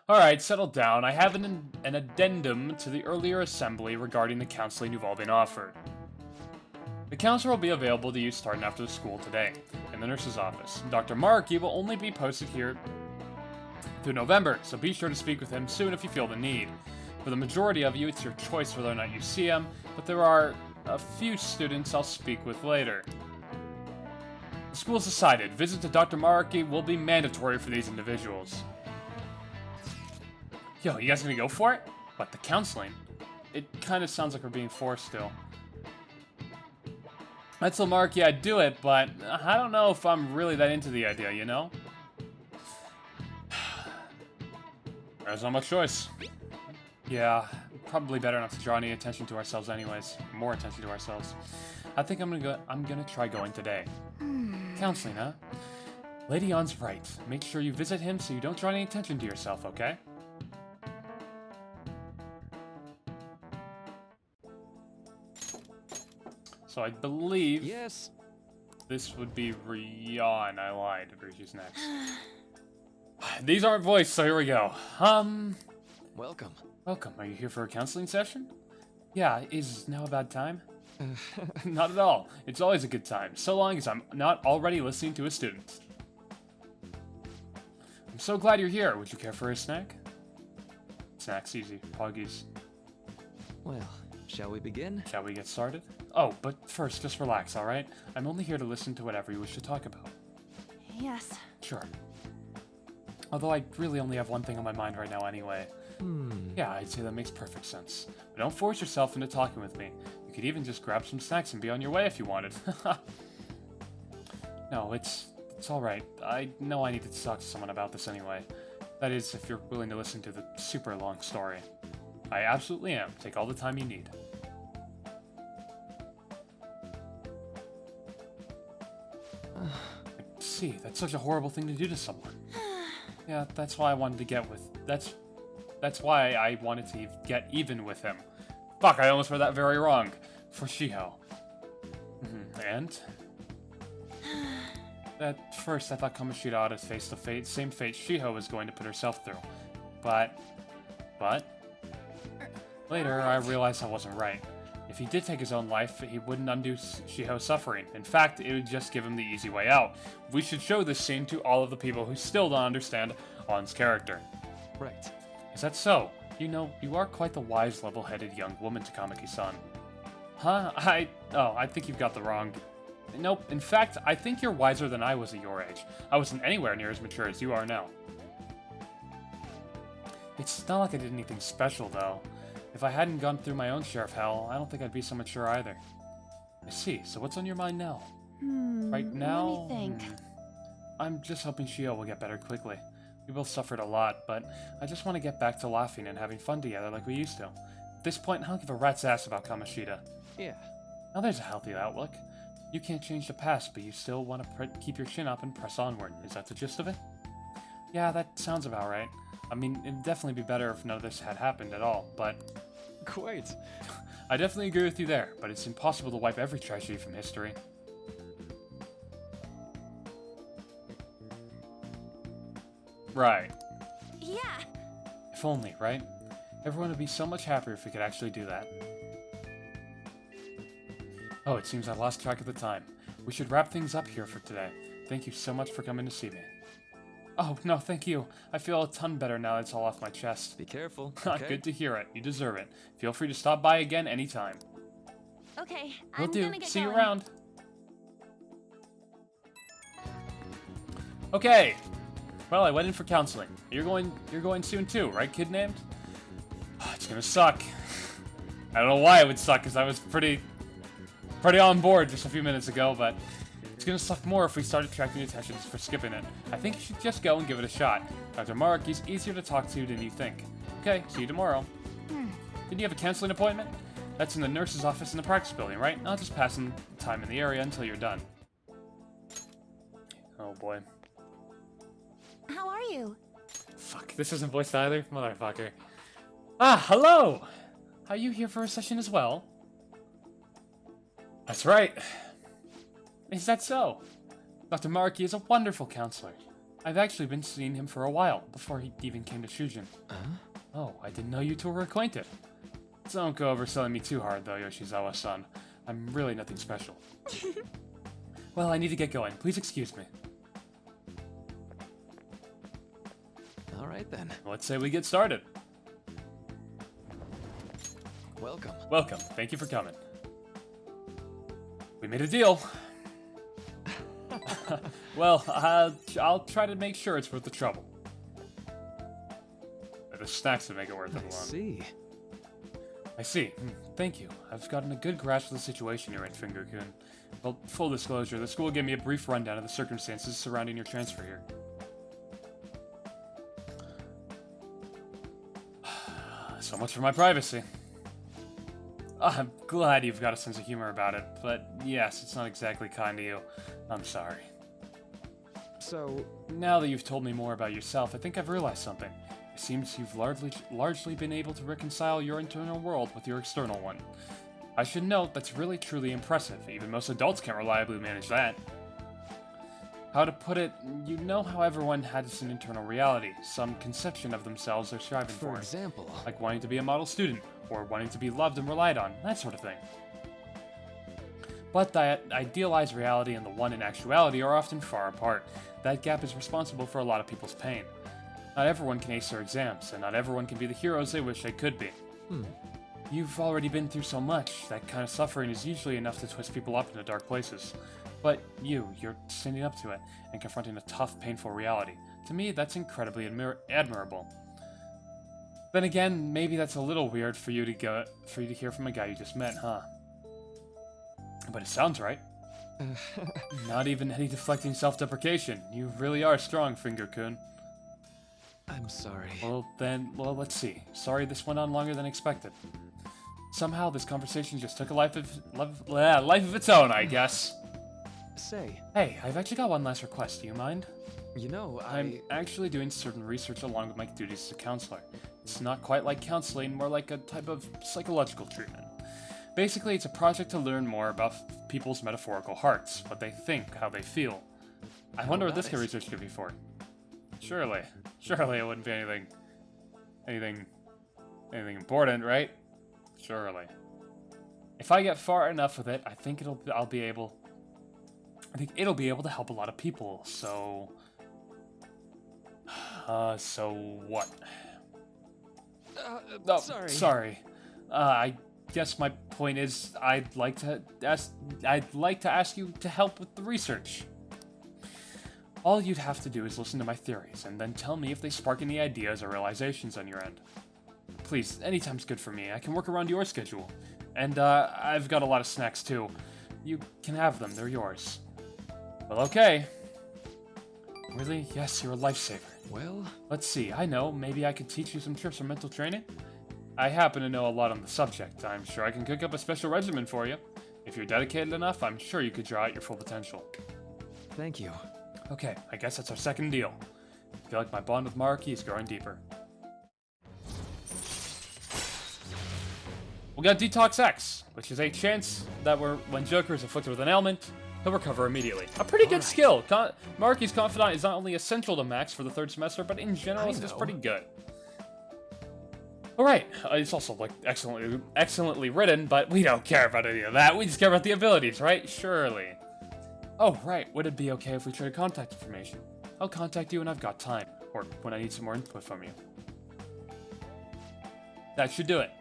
Alright, settle down. I have an addendum to the earlier assembly regarding the counseling you've all been offered. The counselor will be available to you starting after the school today, in the nurse's office. Dr. Markey will only be posted here through November, so be sure to speak with him soon if you feel the need. For the majority of you, it's your choice whether or not you see him, but there are a few students I'll speak with later. The school's decided. Visit to Dr. Markey will be mandatory for these individuals. Yo, you guys gonna go for it? What, the counseling? It kind of sounds like we're being forced to. I'd tell Markey I'd do it, but I don't know if I'm really that into the idea, you know? There's not much choice. Yeah, probably better not to draw any attention to ourselves anyways. More attention to ourselves. I think I'm gonna try going today. Counseling, huh? Lady On's right. Make sure you visit him so you don't draw any attention to yourself, okay? So I believe Yes. this would be Rion. I lied. Ryuji's next. These aren't voiced, so here we go. Welcome. Welcome. Are you here for a counseling session? Yeah, is now a bad time? Not at all. It's always a good time, so long as I'm not already listening to a student. I'm so glad you're here. Would you care for a snack? Snack's easy. Poggies. Well, shall we begin? Shall we get started? Oh, but first, just relax, alright? I'm only here to listen to whatever you wish to talk about. Yes. Sure. Although I really only have one thing on my mind right now anyway. Yeah, I'd say that makes perfect sense. But don't force yourself into talking with me. You could even just grab some snacks and be on your way if you wanted. No, it's alright. I know I needed to talk to someone about this anyway. That is, if you're willing to listen to the super long story. I absolutely am. Take all the time you need. I see, that's such a horrible thing to do to someone. Yeah, that's why I wanted to get with... That's why I wanted to get even with him. Fuck, I almost read that very wrong. For Shiho. And? At first, I thought Kamoshida ought to face the same fate Shiho was going to put herself through. But... Later, I realized I wasn't right. If he did take his own life, he wouldn't undo Shiho's suffering. In fact, it would just give him the easy way out. We should show this scene to all of the people who still don't understand On's character. Right. Is that so? You know, you are quite the wise, level-headed young woman, Takamaki-san. Huh? I think you've got the wrong... Nope, in fact, I think you're wiser than I was at your age. I wasn't anywhere near as mature as you are now. It's not like I did anything special, though. If I hadn't gone through my own share of hell, I don't think I'd be so mature either. I see, so what's on your mind now? Right now... Let me think. I'm just hoping Shio will get better quickly. We both suffered a lot, but I just want to get back to laughing and having fun together like we used to. At this point, I don't give a rat's ass about Kamoshida. Yeah. Now there's a healthy outlook. You can't change the past, but you still want to keep your chin up and press onward. Is that the gist of it? Yeah, that sounds about right. I mean, it'd definitely be better if none of this had happened at all, but... Quite. I definitely agree with you there, but it's impossible to wipe every tragedy from history. Right. Yeah. If only, right? Everyone would be so much happier if we could actually do that. Oh, it seems I lost track of the time. We should wrap things up here for today. Thank you so much for coming to see me. Oh, no, thank you. I feel a ton better now that it's all off my chest. Be careful, okay? Good to hear it. You deserve it. Feel free to stop by again anytime. Okay, Will I'm do. gonna get See you going. around. Okay. Well, I went in for counseling. You're going soon too, right, kid named? It's gonna suck. I don't know why it would suck, because I was pretty on board just a few minutes ago, but it's gonna suck more if we start attracting attention for skipping it. I think you should just go and give it a shot. Dr. Maruki's easier to talk to than you think. Okay, see you tomorrow. Did you have a counseling appointment? That's in the nurse's office in the practice building, right? I'll just pass some time in the area until you're done. Oh boy. How are you? Fuck, this isn't voiced either? Motherfucker. Ah, hello! Are you here for a session as well? That's right. Is that so? Dr. Maruki is a wonderful counselor. I've actually been seeing him for a while, before he even came to Shujin. Oh, I didn't know you two were acquainted. Don't go overselling me too hard, though, Yoshizawa-san. I'm really nothing special. Well, I need to get going. Please excuse me. All right, then. Let's say we get started. Welcome. Welcome. Thank you for coming. We made a deal. Well, I'll try to make sure it's worth the trouble. The snacks would make it worth it alone. I see. Thank you. I've gotten a good grasp of the situation you're in, Finger-kun. Well, full disclosure, the school gave me a brief rundown of the circumstances surrounding your transfer here. So much for my privacy. I'm glad you've got a sense of humor about it, but yes, it's not exactly kind to you. I'm sorry. So, now that you've told me more about yourself, I think I've realized something. It seems you've largely been able to reconcile your internal world with your external one. I should note that's really truly impressive. Even most adults can't reliably manage that. How to put it, you know how everyone has an internal reality, some conception of themselves they're striving for. For example, Like wanting to be a model student, or wanting to be loved and relied on, that sort of thing. But that idealized reality and the one in actuality are often far apart. That gap is responsible for a lot of people's pain. Not everyone can ace their exams, and not everyone can be the heroes they wish they could be. You've already been through so much, that kind of suffering is usually enough to twist people up into dark places. But you're standing up to it, and confronting a tough, painful reality. To me, that's incredibly admirable. Then again, maybe that's a little weird for you to hear from a guy you just met, huh? But it sounds right. Not even any deflecting self-deprecation. You really are strong, Finger-kun. I'm sorry. Well, let's see. Sorry this went on longer than expected. Somehow, this conversation just took a life of its own, I guess. Say. Hey, I've actually got one last request. Do you mind? You know, I'm actually doing certain research along with my duties as a counselor. It's not quite like counseling, more like a type of psychological treatment. Basically, it's a project to learn more about people's metaphorical hearts, what they think, how they feel. I wonder what this kind of research could be for. Surely it wouldn't be anything important, right? Surely. If I get far enough with it, I think it'll be able to help a lot of people. So what? Oh, sorry. I guess my point is I'd like to ask you to help with the research. All you'd have to do is listen to my theories, and then tell me if they spark any ideas or realizations on your end. Please, anytime's good for me. I can work around your schedule. And, I've got a lot of snacks, too. You can have them. They're yours. Well, okay. Really? Yes, you're a lifesaver. Well... Let's see. I know. Maybe I could teach you some tips for mental training? I happen to know a lot on the subject. I'm sure I can cook up a special regimen for you. If you're dedicated enough, I'm sure you could draw out your full potential. Thank you. Okay, I guess that's our second deal. I feel like my bond with Marky is growing deeper. We got Detox X, which is a chance that when Joker is afflicted with an ailment, he'll recover immediately. A pretty good skill. Marky's Confidant is not only essential to Max for the third semester, but in general it's just pretty good. Alright, it's also like excellently written, but we don't care about any of that. We just care about the abilities, right? Surely. Oh, right. Would it be okay if we traded contact information? I'll contact you when I've got time, or when I need some more input from you. That should do it.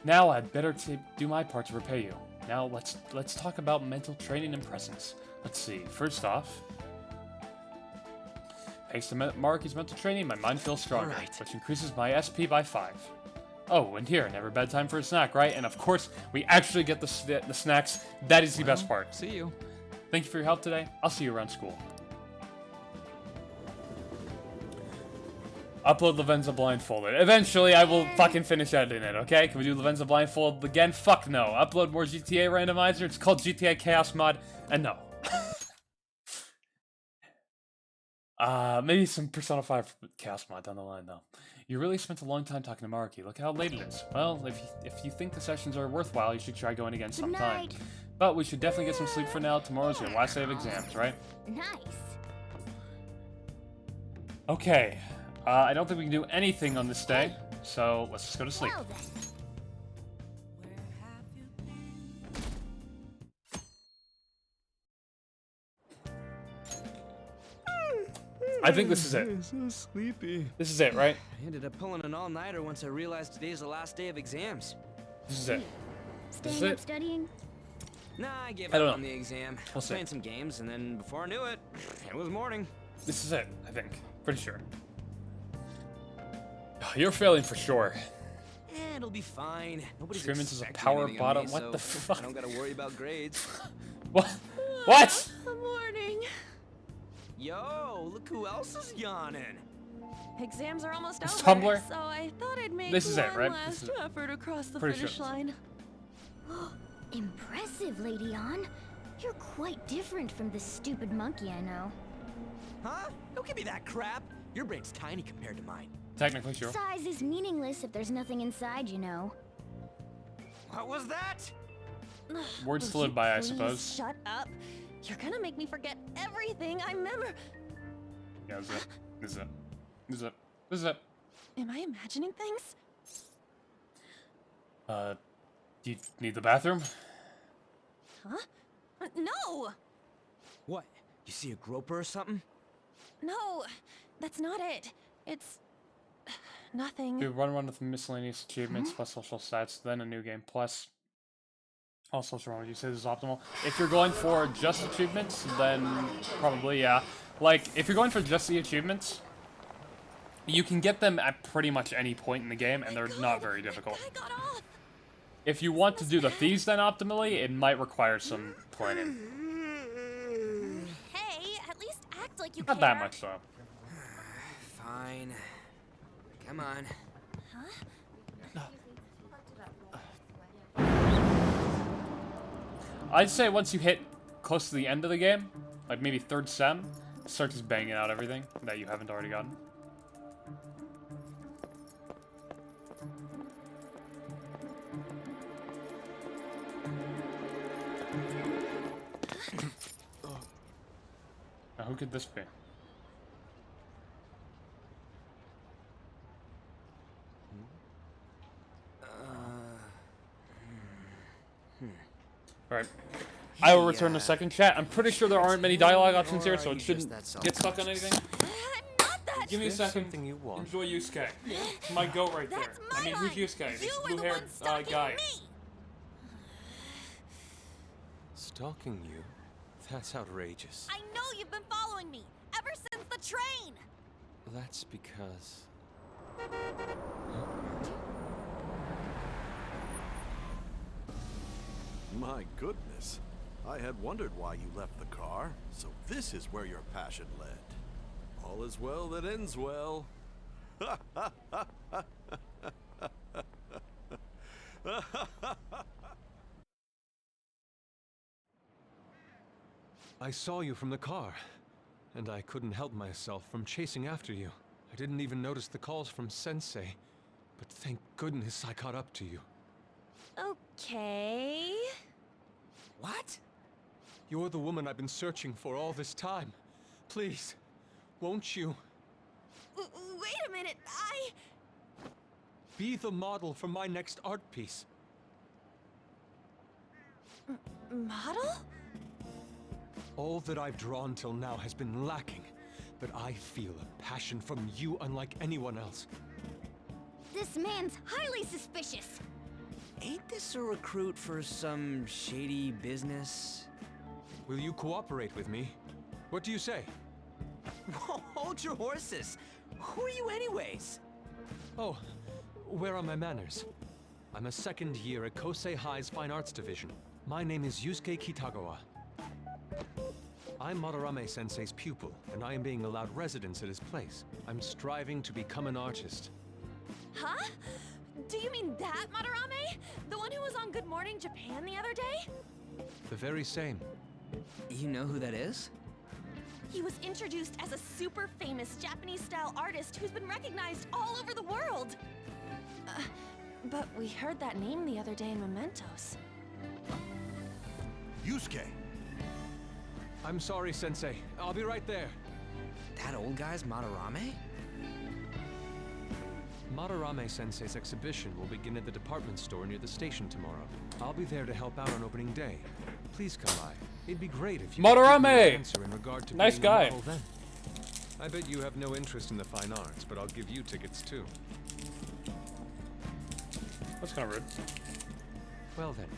Now I'd better do my part to repay you. Now let's talk about mental training and presence. Let's see. First off, thanks to Marky's mental training, my mind feels stronger, which increases my SP by 5. Oh, and here, never a bad time for a snack, right? And of course, we actually get the snacks. That is the best part. See you. Thank you for your help today. I'll see you around school. Upload Lavenza Blindfolded. Eventually, I will fucking finish editing it, okay? Can we do Lavenza Blindfolded again? Fuck no. Upload more GTA Randomizer. It's called GTA Chaos Mod. And no. Maybe some Persona 5 Chaos Mod down the line, though. You really spent a long time talking to Marky. Look how late it is. Well, if you think the sessions are worthwhile, you should try going again sometime. But we should definitely get some sleep for now. Tomorrow's your last day of exams, right? Nice. Okay. I don't think we can do anything on this day, so let's just go to sleep. Well then. I think this is it. I'm so sleepy. This is it, right? I ended up pulling an all-nighter once I realized today's the last day of exams. This is it. Staying up studying? Nah, I gave I don't up on know. the exam. We'll see. Playing some games, and then before I knew it, it was morning. This is it, I think. Pretty sure. You're failing for sure. It'll be fine. Nobody's Scrimmage is a expecting power anything of bottom. me, What so the fuck? I don't gotta worry about grades. What? What? Morning. Yo, look who else is yawning. Exams are almost It's over, Tumblr? so I thought I'd make This is it, one right? last This is it. effort across the Pretty finish sure. line. Impressive, Lady Ann. You're quite different from the stupid monkey I know. Huh? Don't give me that crap. Your brain's tiny compared to mine. Technically sure. Size is meaningless if there's nothing inside, you know. What was that? Words to Will live by, I you please suppose. Shut up. You're gonna make me forget everything I remember. Yeah, this is it. Am I imagining things? Do you need the bathroom? Huh? No! What? You see a groper or something? No, that's not it. It's nothing. Do run with miscellaneous achievements plus social stats, then a new game plus. Also, wrong. You say this is optimal. If you're going for just achievements, then probably yeah. Like if you're going for just the achievements, you can get them at pretty much any point in the game, and they're not very difficult. I got off. If you want to do the thieves then optimally, it might require some planning. Hey, at least act like you Not care. that much though. Fine. Come on. I'd say once you hit close to the end of the game, like maybe third sem, start just banging out everything that you haven't already gotten. Now who could this be? Alright. I will return a second chat. I'm pretty sure there aren't many dialogue options here, so it shouldn't get stuck on anything. I'm not that. Give me a second. Enjoy Yusuke. It's my goat right there. That's my I mean, who's Yusuke? line. This You were the blue-haired one stalking guy. me. Stalking you? That's outrageous. I know you've been following me ever since the train. That's because... My goodness. I had wondered why you left the car, so this is where your passion led. All is well that ends well. I saw you from the car, and I couldn't help myself from chasing after you. I didn't even notice the calls from Sensei, but thank goodness I caught up to you. Okay. What? You're the woman I've been searching for all this time. Please, won't you Wait a minute. be the model for my next art piece? Model? All that I've drawn till now has been lacking, but I feel a passion from you unlike anyone else. This man's highly suspicious. Ain't this a recruit for some shady business? Will you cooperate with me? What do you say? Whoa, hold your horses. Who are you anyways? Oh, where are my manners? I'm a second year at Kosei High's Fine Arts Division. My name is Yusuke Kitagawa. I'm Madarame Sensei's pupil, and I am being allowed residence at his place. I'm striving to become an artist. Huh? Do you mean that Madarame? The one who was on Good Morning Japan the other day? The very same. You know who that is? He was introduced as a super famous Japanese-style artist who's been recognized all over the world. But we heard that name the other day in Mementos. Yusuke! I'm sorry, Sensei. I'll be right there. That old guy's Madarame? Madarame Sensei's exhibition will begin at the department store near the station tomorrow. I'll be there to help out on opening day. Please come by. It'd be great if you could give me an answer in regard to Nice being a guy. model then. I bet you have no interest in the fine arts, but I'll give you tickets too. That's kind of rude. Well then,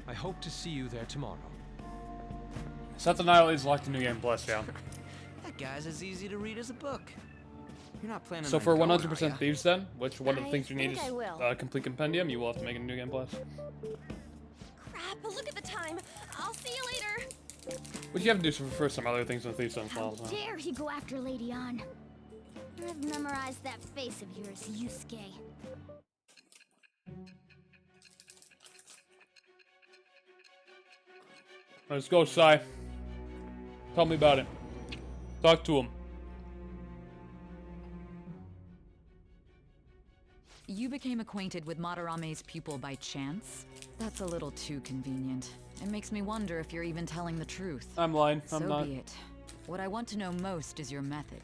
I hope to see you there tomorrow. Set the Nile is locked in New Game Plus, yeah. That guy's as easy to read as a book. You're not planning So on for going, are 100% ya? Thieves then, which one of the I things you need think is I will. a complete compendium, you will have to make a New Game Plus. Crap, look at the time. I'll see you later. Which you have to do for some other things in Thieves as How well. So. dare he go after Lady Ann? I've memorized that face of yours, Yusuke. Let's go, Sai. Tell me about it. Talk to him. you became acquainted with Madarame's pupil by chance? That's a little too convenient. It makes me wonder if you're even telling the truth. I'm lying. I'm So not. be it. What I want to know most is your method.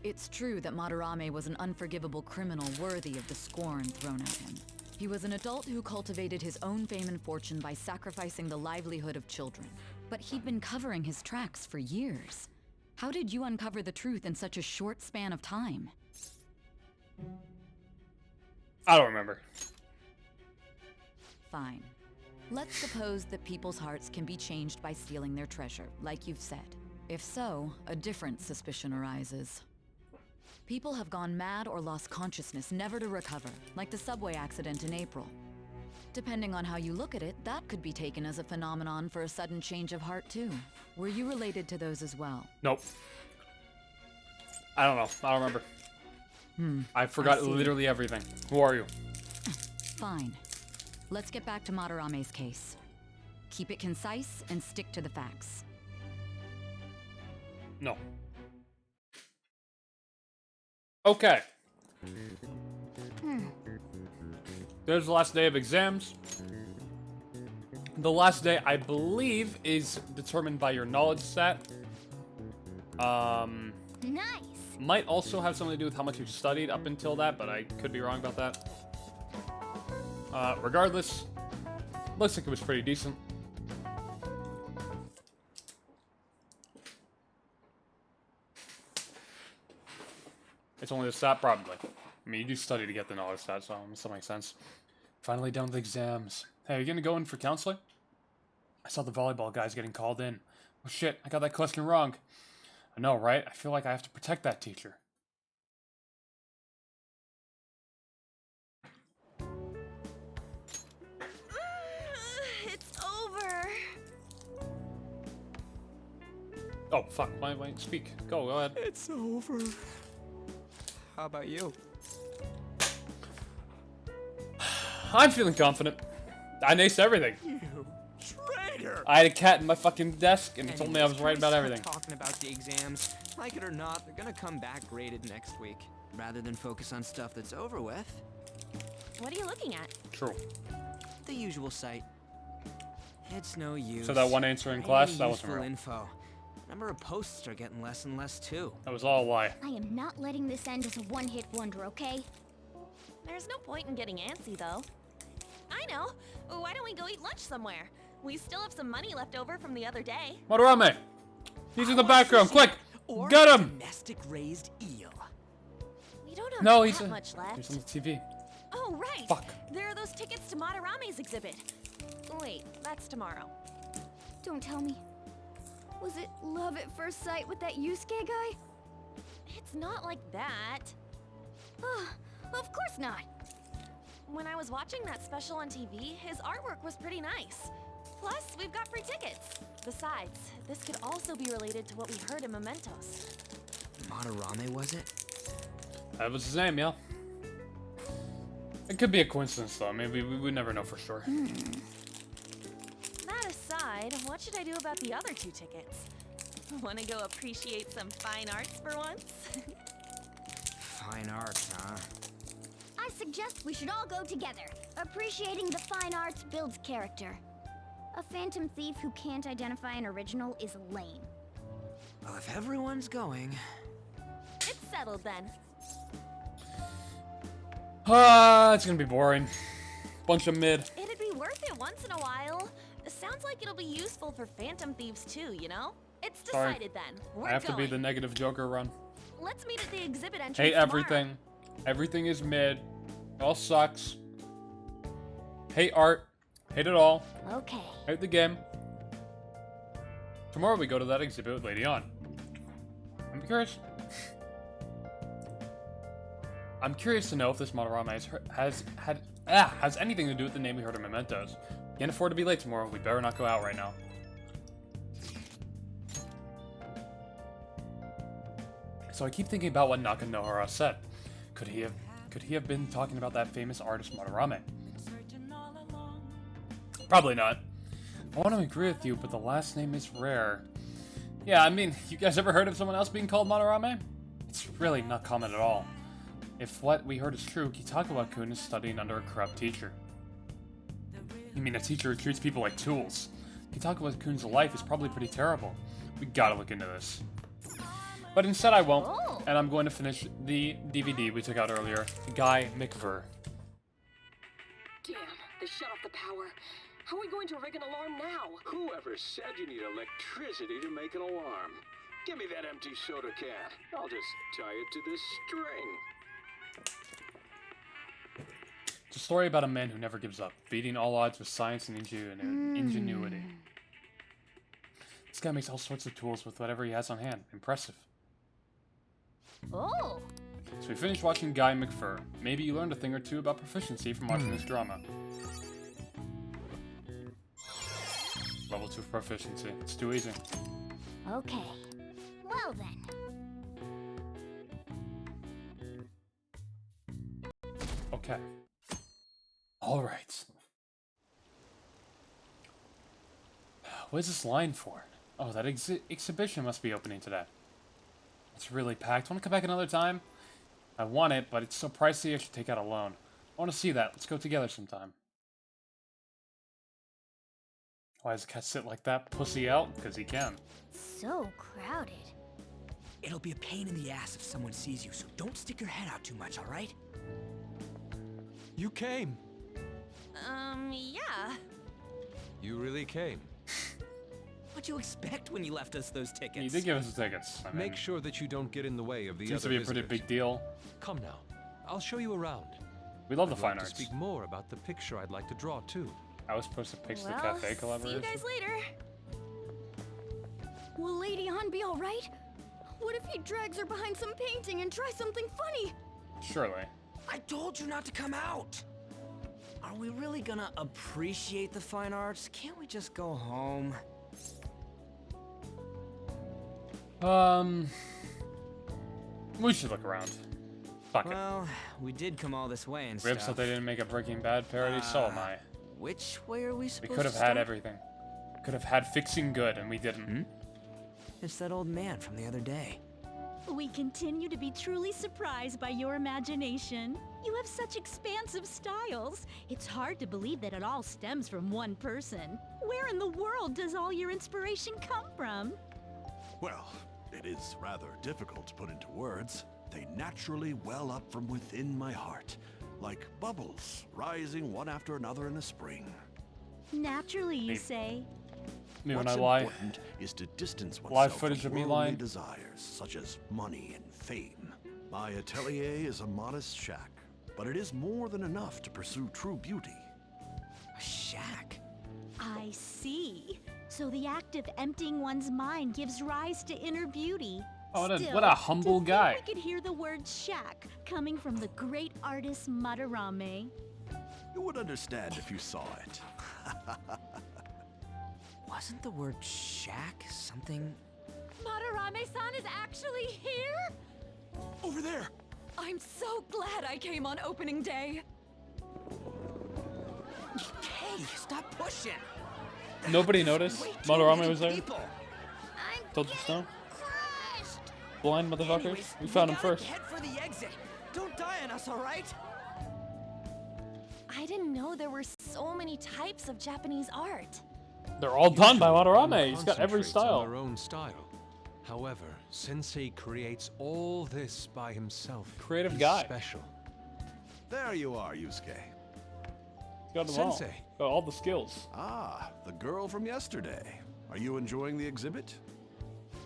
It's true that Madarame was an unforgivable criminal worthy of the scorn thrown at him. He was an adult who cultivated his own fame and fortune by sacrificing the livelihood of children. But he'd been covering his tracks for years. How did you uncover the truth in such a short span of time? I don't remember. Fine. Let's suppose that people's hearts can be changed by stealing their treasure, like you've said. If so, a different suspicion arises. People have gone mad or lost consciousness, never to recover, like the subway accident in April. Depending on how you look at it, that could be taken as a phenomenon for a sudden change of heart too. Were you related to those as well? Nope. I don't know. I don't remember. I forgot literally everything. Who are you? Fine. Let's get back to Madarame's case. Keep it concise and stick to the facts. No. Okay. There's the last day of exams. The last day, I believe, is determined by your knowledge stat. Nice. Might also have something to do with how much you've studied up until that, but I could be wrong about that. Regardless, looks like it was pretty decent. It's only the stat, probably. I mean, you do study to get the knowledge stat, so this will make sense. Finally done with the exams. Hey, are you gonna go in for counseling? I saw the volleyball guys getting called in. Oh shit, I got that question wrong. I know, right? I feel like I have to protect that teacher. It's over. Oh, fuck. Wait, speak. Go ahead. It's over. How about you? I'm feeling confident. I aced everything. You traitor! I had a cat in my fucking desk, and it told me I was right about everything. Talking about the exams, like it or not, they're gonna come back graded next week. Rather than focus on stuff that's over with, What are you looking at? True. the usual site. It's no use. So that one answer in Any class, that wasn't useful real. info. Number of posts are getting less and less too. That was all a lie. I am not letting this end as a one-hit wonder, okay? There's no point in getting antsy, though. I know. Why don't we go eat lunch somewhere? We still have some money left over from the other day. Madarame! He's in the background, quick! Or Get him! domestic-raised eel. We don't have No, that he's much left. on the TV. Oh, right. Fuck. There are those tickets to Madarame's exhibit. Wait, that's tomorrow. Don't tell me. Was it love at first sight with that Yusuke guy? It's not like that. Of course not. When I was watching that special on TV, his artwork was pretty nice. Plus, we've got free tickets. Besides, this could also be related to what we heard in Mementos. Madarame, was it? That was his name, yeah. It could be a coincidence, though. Maybe we would never know for sure. That aside, what should I do about the other 2 tickets? Want to go appreciate some fine arts for once? Fine arts, huh? I suggest we should all go together. Appreciating the fine arts builds character. A phantom thief who can't identify an original is lame. Well, if everyone's going... It's settled then. It's gonna be boring. Bunch of mid. It'd be worth it once in a while. Sounds like it'll be useful for phantom thieves too, you know? It's Sorry. decided then. We're I have going. to be the negative Joker run. Let's meet at the exhibit entrance Hate tomorrow. everything. Everything is mid. It all sucks. Hate art. Hate it all. Okay. Hate the game. Tomorrow we go to that exhibit with Lady On. I'm curious. I'm curious to know if this Madarame has anything to do with the name we heard in Mementos. Can't afford to be late tomorrow. We better not go out right now. So I keep thinking about what Nakanohara said. Could he have been talking about that famous artist Madarame? Probably not. I want to agree with you, but the last name is rare. Yeah, I mean, you guys ever heard of someone else being called Madarame? It's really not common at all. If what we heard is true, Kitagawa-kun is studying under a corrupt teacher. You mean a teacher who treats people like tools? Kitagawa-kun's life is probably pretty terrible. We gotta look into this. But instead I won't, and I'm going to finish the DVD we took out earlier, Guy McVer. Damn, they shut off the power. How are we going to rig an alarm now? Whoever said you need electricity to make an alarm? Give me that empty soda can. I'll just tie it to this string. It's a story about a man who never gives up, beating all odds with science and ingenuity. This guy makes all sorts of tools with whatever he has on hand. Impressive. Oh! So we finished watching Guy McVer. Maybe you learned a thing or two about proficiency from watching this drama. Level 2 proficiency. It's too easy. Okay. Well then. Okay. Alright. What is this line for? Oh, that exhibition must be opening today. It's really packed. Want to come back another time? I want it, but it's so pricey I should take out a loan. I want to see that. Let's go together sometime. Why does the cat sit like that? Pussy out? Because he can. So crowded. It'll be a pain in the ass if someone sees you, so don't stick your head out too much, alright? You came. Yeah. You really came. What'd you expect when you left us those tickets? He did give us the tickets. I mean, Make sure that you don't get in the way of the seems other to be a pretty visitors. big deal. Come now. I'll show you around. We love the I'd fine like arts. to speak more about the picture I'd like to draw, too. I was supposed to pitch the Well, cafe see collaboration. you guys later. Will Lady Han be alright? What if he drags her behind some painting and tries something funny? Surely. I told you not to come out! Are we really gonna appreciate the fine arts? Can't we just go home? We should look around. Fuck it. Well, we did come all this way and We're upset stuff. they didn't make a Breaking Bad parody, so am I. Which way are we We supposed could have to had start? everything. Could have had Fixing Good, and we didn't. It's that old man from the other day. We continue to be truly surprised by your imagination. You have such expansive styles. It's hard to believe that it all stems from one person. Where in the world does all your inspiration come from? Well, it is rather difficult to put into words. They naturally well up from within my heart, like bubbles rising one after another in a spring. Naturally, you say. Me when What's I lie. important is to distance Live oneself footage from of me worldly lying. desires such as money and fame. My atelier is a modest shack, but it is more than enough to pursue true beauty. A shack? I see. So the act of emptying one's mind gives rise to inner beauty. Oh, what a- Still, what a humble to think guy. We could hear the word shack coming from the great artist Madarame. You would understand if you saw it. Wasn't the word shack something? Madarame-san is actually here? Over there! I'm so glad I came on opening day. Hey, stop pushing! Nobody noticed? Way too Madarame many was there? people. Told you so? Blind motherfuckers? Anyways, We found him gotta first. Head for the exit. Don't die on us, all right? I didn't know there were so many types of Japanese art. They're all done by Usually, one Madarame. He's got every concentrates on style. their own style. However, Sensei creates all this by himself. Creative He's guy. Special. There you are, Yusuke. Got them all. Sensei. Got all the skills. Ah, the girl from yesterday. Are you enjoying the exhibit?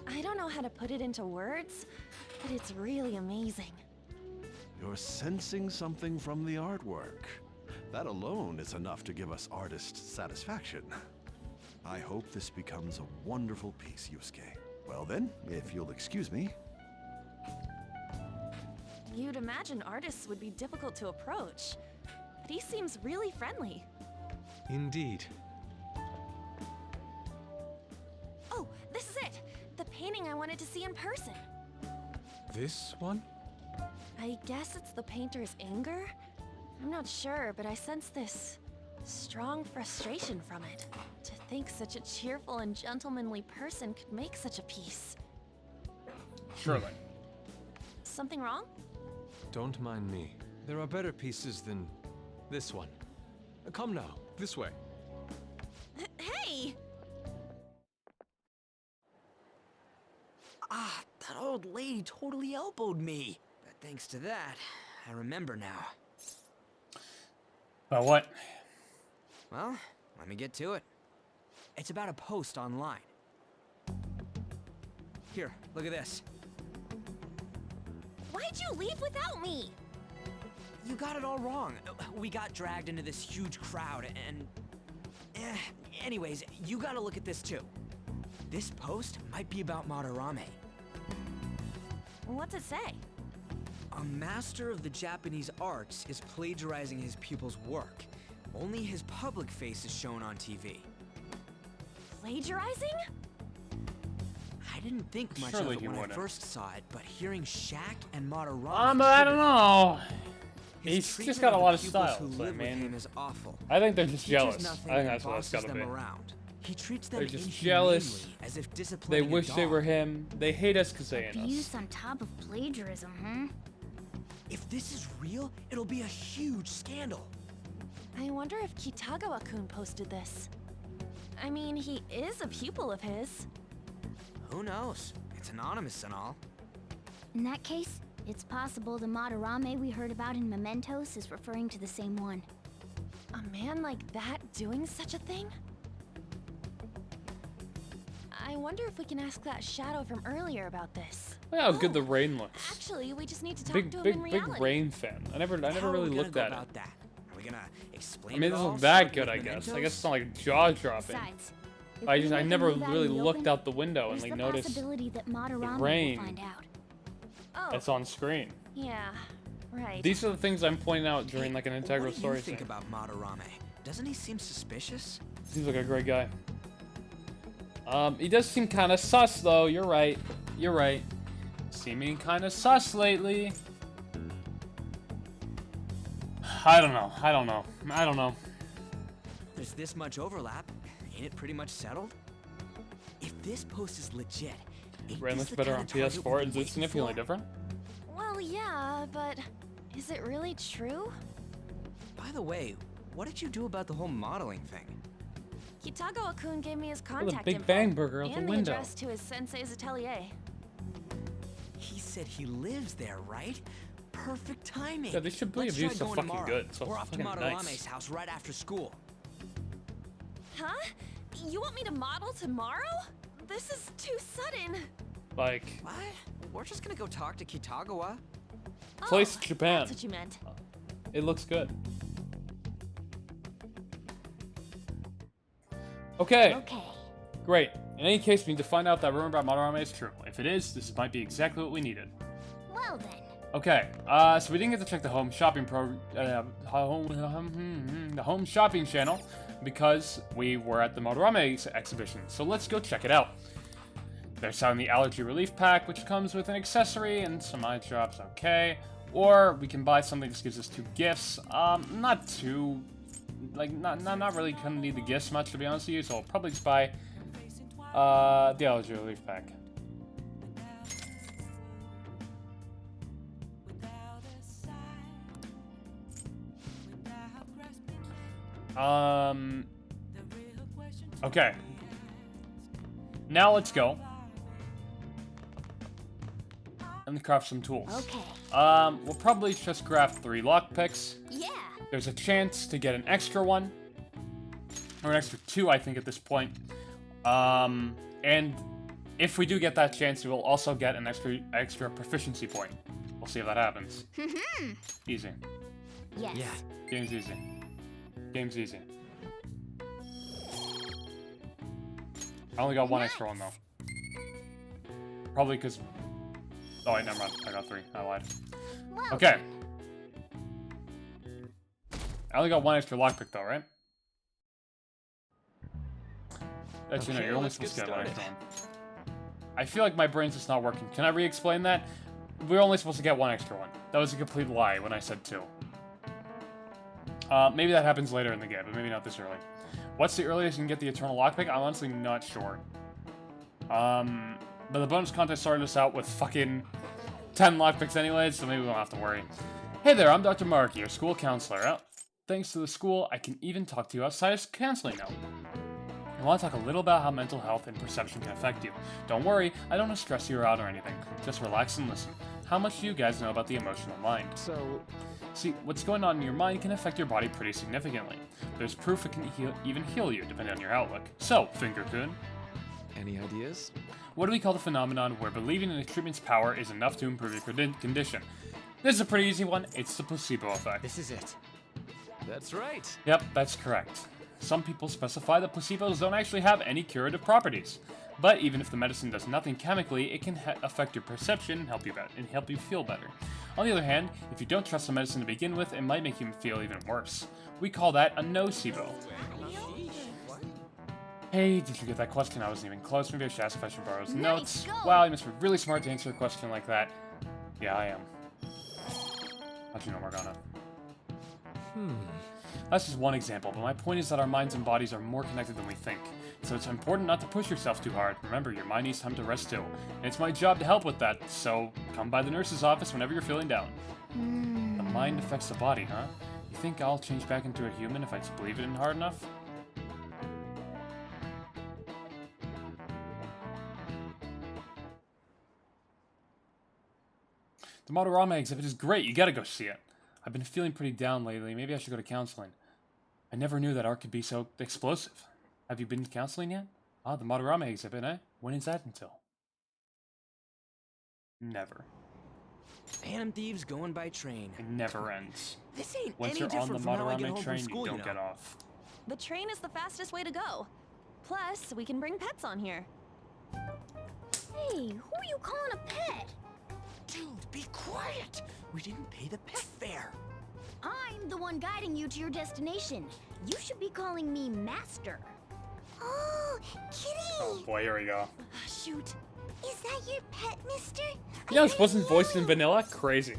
I don't know how to put it into words, but it's really amazing. You're sensing something from the artwork. That alone is enough to give us artist satisfaction. I hope this becomes a wonderful piece, Yusuke. Well then, if you'll excuse me. You'd imagine artists would be difficult to approach, but he seems really friendly. Indeed. Oh, this is it! The painting I wanted to see in person. This one? I guess it's the painter's anger? I'm not sure, but I sense this strong frustration from it. To think such a cheerful and gentlemanly person could make such a piece. Surely. Something wrong? Don't mind me. There are better pieces than this one. Come now, this way. Hey! Ah, that old lady totally elbowed me. But thanks to that, I remember now. About what? Well, let me get to it. It's about a post online. Here, look at this. Why'd you leave without me? You got it all wrong. We got dragged into this huge crowd and... anyways, you gotta look at this too. This post might be about Madarame. What's it say? A master of the Japanese arts is plagiarizing his pupil's work. Only his public face is shown on TV. Plagiarizing? I didn't think much Surely of it he when I wouldn't. first saw it, but hearing Shaq and Madarame... I don't know. His He's just treatment got a of lot the of pupils style. who So, I live with mean, him is awful. I think they're just He teaches jealous. nothing I think and that's what it's bosses gotta them be. around. He treats them They're just inhumanely, jealous. as if They disciplining wish a they dog. were him. They hate us because they ain't us. Abuse on top of plagiarism, huh? If this is real, it'll be a huge scandal. I wonder if Kitagawa-kun posted this. I mean, he is a pupil of his. Who knows? It's anonymous and all. In that case, it's possible the Madarame we heard about in Mementos is referring to the same one. A man like that doing such a thing? I wonder if we can ask that shadow from earlier about this. Look how good the rain looks. Actually, we just need to talk Big, to him big, in big reality. rain fan. I never How are really we looked gonna at go it. about that? Are we gonna explain I mean, it it doesn't all? look that Start good, with I guess. I mementos? guess it's not like jaw dropping. Besides, if I we just, I let him never leave out really in the looked open, out the window and there's like the noticed possibility that Madarame rain. will find out. Oh, that's on screen. yeah, right. These are the things I'm pointing out during like an integral What do story you think scene. about Madarame? Doesn't he seem suspicious? Seems like a great guy. He does seem kind of sus though. You're right. You're right. Seeming kind of sus lately. I don't know. I don't know. I don't know. There's this much overlap. Ain't it pretty much settled? If this post is legit, ain't Rain this looks the better kind on of target PS4. we've Is been it significantly waiting different? Well, yeah, but is it really true? for? By the way, what did you do about the whole modeling thing? Kitagawa-kun gave me his the contact Big info Bang Burger out the and the window. address to his sensei's atelier. He said he lives there, right? Perfect timing. Yeah, they should be Let's try abused so going fucking tomorrow. good. So We're off to fucking Madarame's nice. house right after school. Huh? You want me to model tomorrow? This is too sudden. Like, What? We're just gonna go talk to Kitagawa. place Oh, Japan. That's what you meant. It looks good. Okay. Okay. Great. In any case, we need to find out if that rumor about Madarame is true. If it is, this might be exactly what we needed. Well then. Okay, so we didn't get to check the home shopping the home shopping channel because we were at the Madarame exhibition. So let's go check it out. They're selling the allergy relief pack, which comes with an accessory and some eye drops. Okay, or we can buy something that just gives us 2 gifts. Not too, like not really gonna need the gifts much to be honest with you. So I'll probably just buy the allergy relief pack. Okay. Now let's go. And craft some tools. Okay. We'll probably just craft 3 lockpicks. Yeah. There's a chance to get an extra one. Or an extra 2, I think, at this point. And if we do get that chance, we will also get an extra proficiency point. We'll see if that happens. Easy. Yes. Yeah. Game's easy. Game's easy. I only got 1 extra one, though. Probably because... Oh, wait, never mind. I got 3. I lied. Well, Okay. I only got 1 extra lockpick, though, right? That's, you know, Okay, you're only let's supposed to get get 1 extra started. one. I feel like my brain's just not working. Can I re-explain that? We're only supposed to get 1 extra one. That was a complete lie when I said 2. Maybe that happens later in the game, but maybe not this early. What's the earliest you can get the Eternal Lockpick? I'm honestly not sure. But the bonus content started us out with fucking 10 lockpicks anyways, so maybe we won't have to worry. Hey there, I'm Dr. Mark, your school counselor. Thanks to the school, I can even talk to you outside of counseling now. I want to talk a little about how mental health and perception can affect you. Don't worry, I don't want to stress you out or anything. Just relax and listen. How much do you guys know about the emotional mind? See, what's going on in your mind can affect your body pretty significantly. There's proof it can even heal you, depending on your outlook. So, Finger-kun, Any ideas? what do we call the phenomenon where believing in a treatment's power is enough to improve your condition? This is a pretty easy one. It's the placebo effect. This is it. That's right. Yep, that's correct. Some people specify that placebos don't actually have any curative properties. But even if the medicine does nothing chemically, it can affect your perception and help you feel better. On the other hand, if you don't trust the medicine to begin with, it might make you feel even worse. We call that a nocebo. Hey, did you get that question? I wasn't even close. Maybe I should ask if I should borrow his notes. Wow, you must be really smart to answer a question like that. Yeah, I am. How'd you know, Morgana? That's just one example, but my point is that our minds and bodies are more connected than we think. So it's important not to push yourself too hard. Remember, your mind needs time to rest too. And it's my job to help with that, so come by the nurse's office whenever you're feeling down. The mind affects the body, huh? You think I'll change back into a human if I just believe it in hard enough? The Madarame exhibit is great. You gotta go see it. I've been feeling pretty down lately. Maybe I should go to counseling. I never knew that art could be so explosive. Have you been to counseling yet? Ah, the Madarame exhibit, eh? When is that until? Never. Phantom thieves going by train. It never ends. This ain't Once any you're on different the from how I get Madarame home train, from school, you don't know. get off. The train is the fastest way to go. Plus, we can bring pets on here. Hey, who are you calling a pet? Dude, be quiet! We didn't pay the pet fare. I'm the one guiding you to your destination. You should be calling me Master. Oh, Kitty! Boy, here we go. Shoot. Is that your pet, mister? You know, this wasn't voiced in vanilla? Crazy.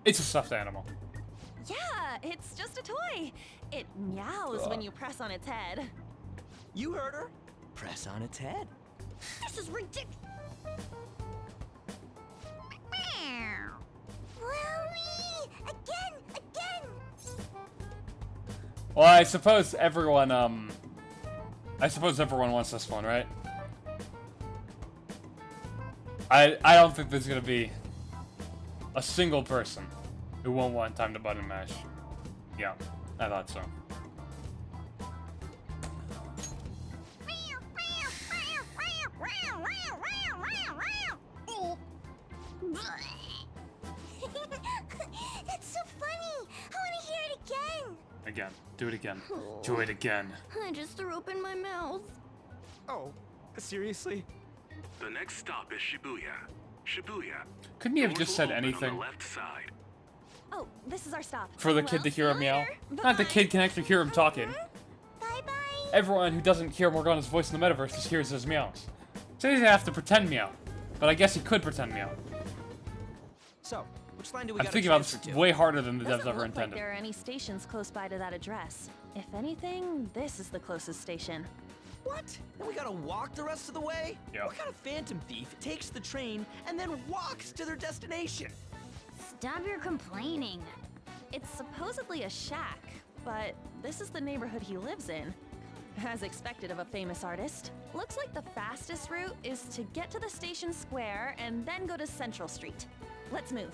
It's a stuffed animal. Yeah, it's just a toy. It meows when you press on its head. You heard her. Press on its head. This is ridiculous. Again! Well, I suppose everyone wants this one, right? I don't think there's gonna be a single person who won't want time to button mash. Yeah, I thought so. That's so funny! I want to hear it again! Again. Do it again. Do it again. I just threw up in my mouth. Oh, seriously? The next stop is Shibuya. Shibuya. Couldn't he have just said On anything? the left side. Oh, this is our stop. For the Well, kid to hear him see you meow? later. Not the kid can actually hear him talking. Bye-bye. Everyone who doesn't hear Morgana's voice in the metaverse just hears his meows. So he doesn't have to pretend meow. But I guess he could pretend meow. So, which line do we I'm gotta thinking about transfer this to? way harder than the devs Doesn't ever look like intended. there are any stations close by to that address. If anything, this is the closest station. What? And we gotta walk the rest of the way? Yeah. What kind of phantom thief takes the train and then walks to their destination? Stop your complaining. It's supposedly a shack, but this is the neighborhood he lives in. As expected of a famous artist. Looks like the fastest route is to get to the station square and then go to Central Street. Let's move.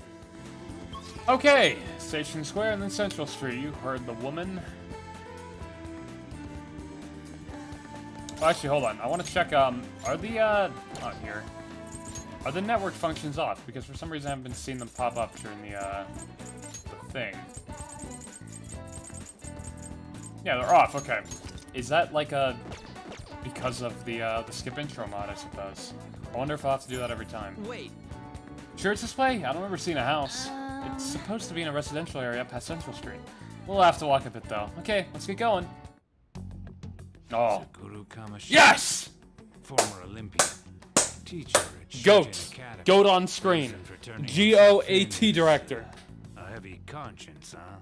Okay, Station Square and then Central Street. You heard the woman. Oh, actually, hold on. I want to check, are the, oh, here. Are the network functions off? Because for some reason I haven't been seeing them pop up during the thing. Yeah, they're off, okay. Is that like because of the skip intro mod, I suppose? I wonder if I'll have to do that every time. Wait. Sure it's this way? I don't remember seeing a house. It's supposed to be in a residential area past Central Street. We'll have to walk a bit, though. Okay, let's get going. Oh. Guru Kamashin, Yes! former Olympian, teacher at Goat. Shujin Academy, Goat on screen. recent returning GOAT director. A heavy conscience, huh?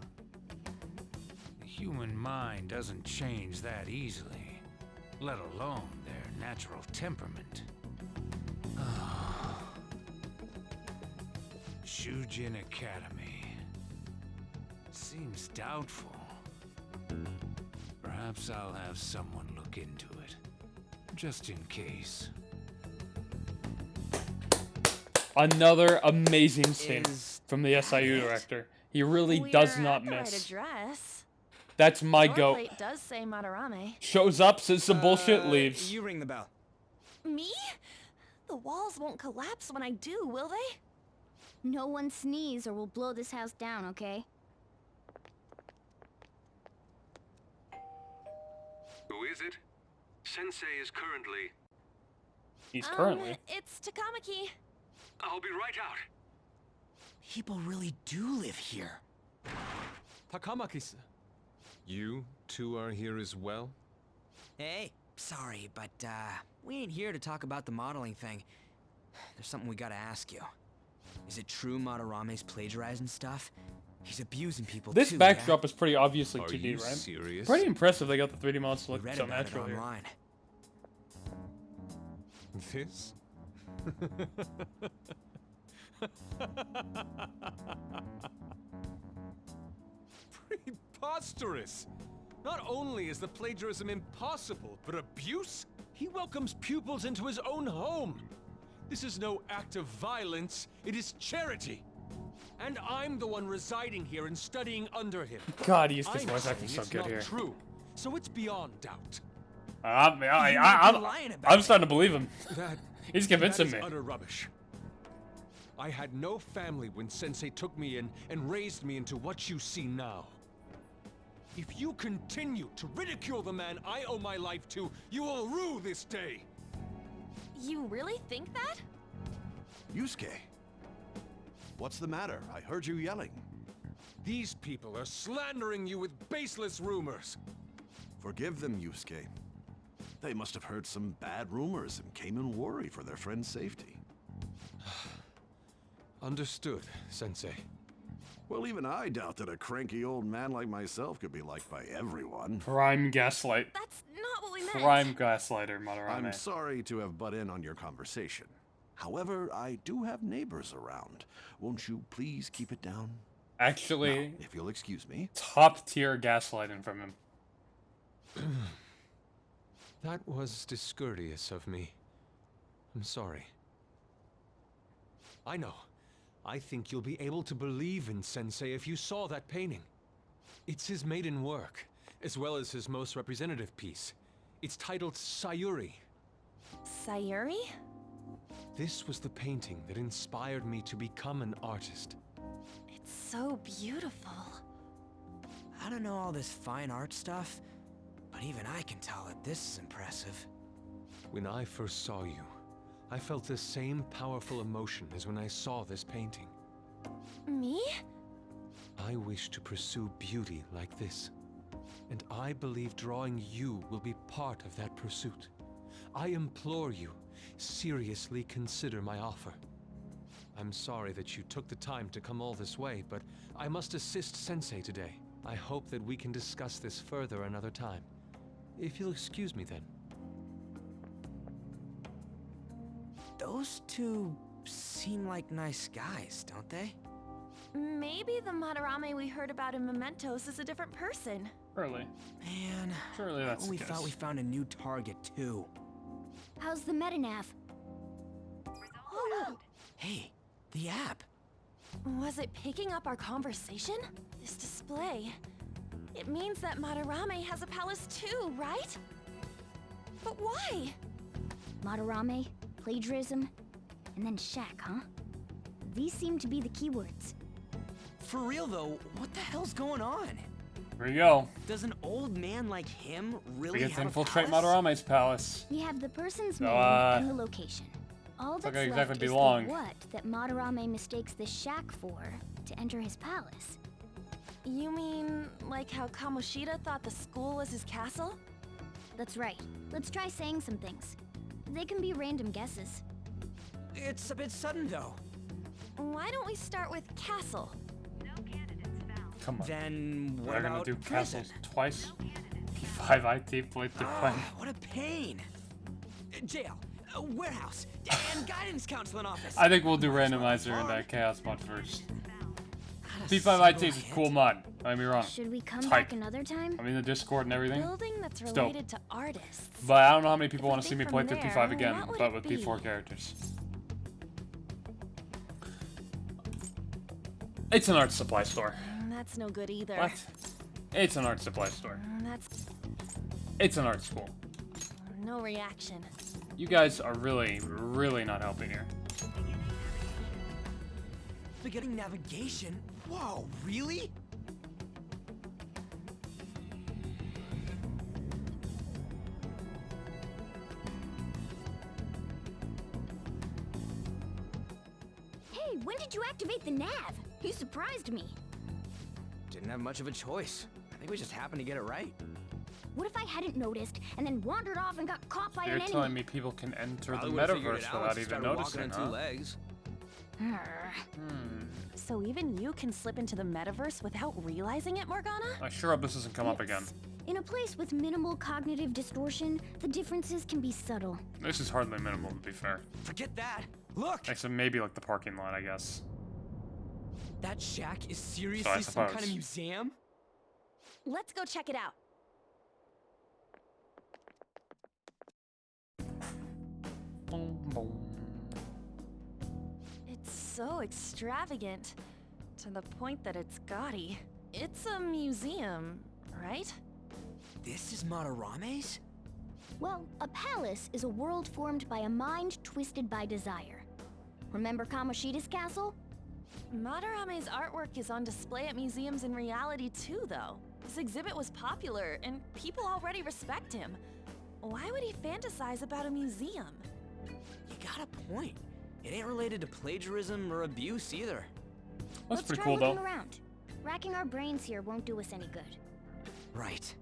The human mind doesn't change that easily. let alone their natural temperament. Shujin Academy. Seems doubtful. Perhaps I'll have someone look into it, just in case. Another amazing scene from the SIU director. He really does not We're at miss. the right address. That's my Door goat. plate does say Madarame. Shows up, says some bullshit, leaves. You ring the bell. Me? The walls won't collapse when I do, will they? No one sneeze or we'll blow this house down, okay? Who is it? Sensei is currently... He's currently. It's Takamaki. I'll be right out. People really do live here. Takamaki-san, you two are here as well? Hey, sorry, but we ain't here to talk about the modeling thing. There's something we gotta ask you. Is it true Madarame's plagiarizing stuff? He's abusing people This too, backdrop yeah? is pretty obviously Are 2D, you right? serious? Pretty impressive they got the 3D models to We look read so about it natural here. online. This? Preposterous! Not only is the plagiarism impossible, but abuse? He welcomes pupils into his own home. This is no act of violence, it is charity. And I'm the one residing here and studying under him. God, he used his I'm voice acting saying so it's good not here. true, so it's beyond doubt. I'm lying about it. starting to believe him. That, He's convincing that me. is utter rubbish. I had no family when Sensei took me in and raised me into what you see now. If you continue to ridicule the man I owe my life to, you will rue this day. You really think that? Yusuke, what's the matter? I heard you yelling. These people are slandering you with baseless rumors. Forgive them, Yusuke. They must have heard some bad rumors and came in worry for their friend's safety. Understood, Sensei. Well, even I doubt that a cranky old man like myself could be liked by everyone. Prime gaslight. That's not what we meant. Prime gaslighter, Madarame. I'm sorry to have butt in on your conversation. However, I do have neighbors around. Won't you please keep it down? Actually, Now, if you'll excuse me. top tier gaslighting from him. That was discourteous of me. I'm sorry. I know. I think you'll be able to believe in Sensei if you saw that painting. It's his maiden work, as well as his most representative piece. It's titled Sayuri. Sayuri? This was the painting that inspired me to become an artist. It's so beautiful. I don't know all this fine art stuff, but even I can tell that this is impressive. When I first saw you, I felt the same powerful emotion as when I saw this painting. Me? I wish to pursue beauty like this, and I believe drawing you will be part of that pursuit. I implore you, seriously consider my offer. I'm sorry that you took the time to come all this way, but I must assist Sensei today. I hope that we can discuss this further another time. If you'll excuse me then. Those two seem like nice guys, don't they? Maybe the Madarame we heard about in Mementos is a different person. Surely. Man, Surely that's we the thought case. we found a new target too. How's the metanav? Hey, the app. Was it picking up our conversation? This display. It means that Madarame has a palace too, right? But why? Madarame, plagiarism, and then shack, huh? These seem to be the keywords. For real though, what the hell's going on? Here we go. Does an old man like him really We get to have a infiltrate palace? Madarame's palace. We have the person's So, name and the location. All it's that's not gonna left exactly is be long. the what that Madarame mistakes the shack for to enter his palace. You mean like how Kamoshida thought the school was his castle? That's right. Let's try saying some things. They can be random guesses. It's a bit sudden though. Why don't we start with castle? Come on. Then what We're gonna about do prison? castles twice. Be fine. P5 IT played through fun. What a pain. Jail, warehouse, and guidance counseling office. I think we'll do randomizer and chaos mod first. P5 IT is a cool mod. Don't get me wrong. Should we come It's back hype. another time? I'm in the Discord and everything. Building that's It's dope. related to artists. But I don't know how many people want to see think me from play through there, P5 again, what would but it with be? P4 characters. It's an art supply store. That's no good either. What? It's an art supply store. That's It's an art school. no reaction. You guys are really, really not helping here. Forgetting navigation? Whoa, really? Hey, when did you activate the nav? You surprised me. Didn't have much of a choice. I think we just happened to get it right. What if I hadn't noticed and then wandered off and got caught by You're an enemy? telling me people can enter Probably the would've figured it metaverse out without once you even started walking noticing, on huh? two legs. So even you can slip into the metaverse without realizing it, Morgana? I sure hope this doesn't come up again. In a place with minimal cognitive distortion, the differences can be subtle. This is hardly minimal, to be fair. Forget that. Look! Except maybe like the parking lot, I guess. That shack is So I seriously some kind suppose. of museum? Let's go check it out. Boom, boom. It's so extravagant, to the point that it's gaudy. It's a museum, right? This is Madarame's? Well, a palace is a world formed by a mind twisted by desire. Remember Kamoshida's castle? Madarame's artwork is on display at museums in reality too, though. This exhibit was popular, and people already respect him. Why would he fantasize about a museum? You got a point. It ain't related to plagiarism or abuse either. That's Let's pretty try cool, looking though. around. Racking our brains here won't do us any good. Right.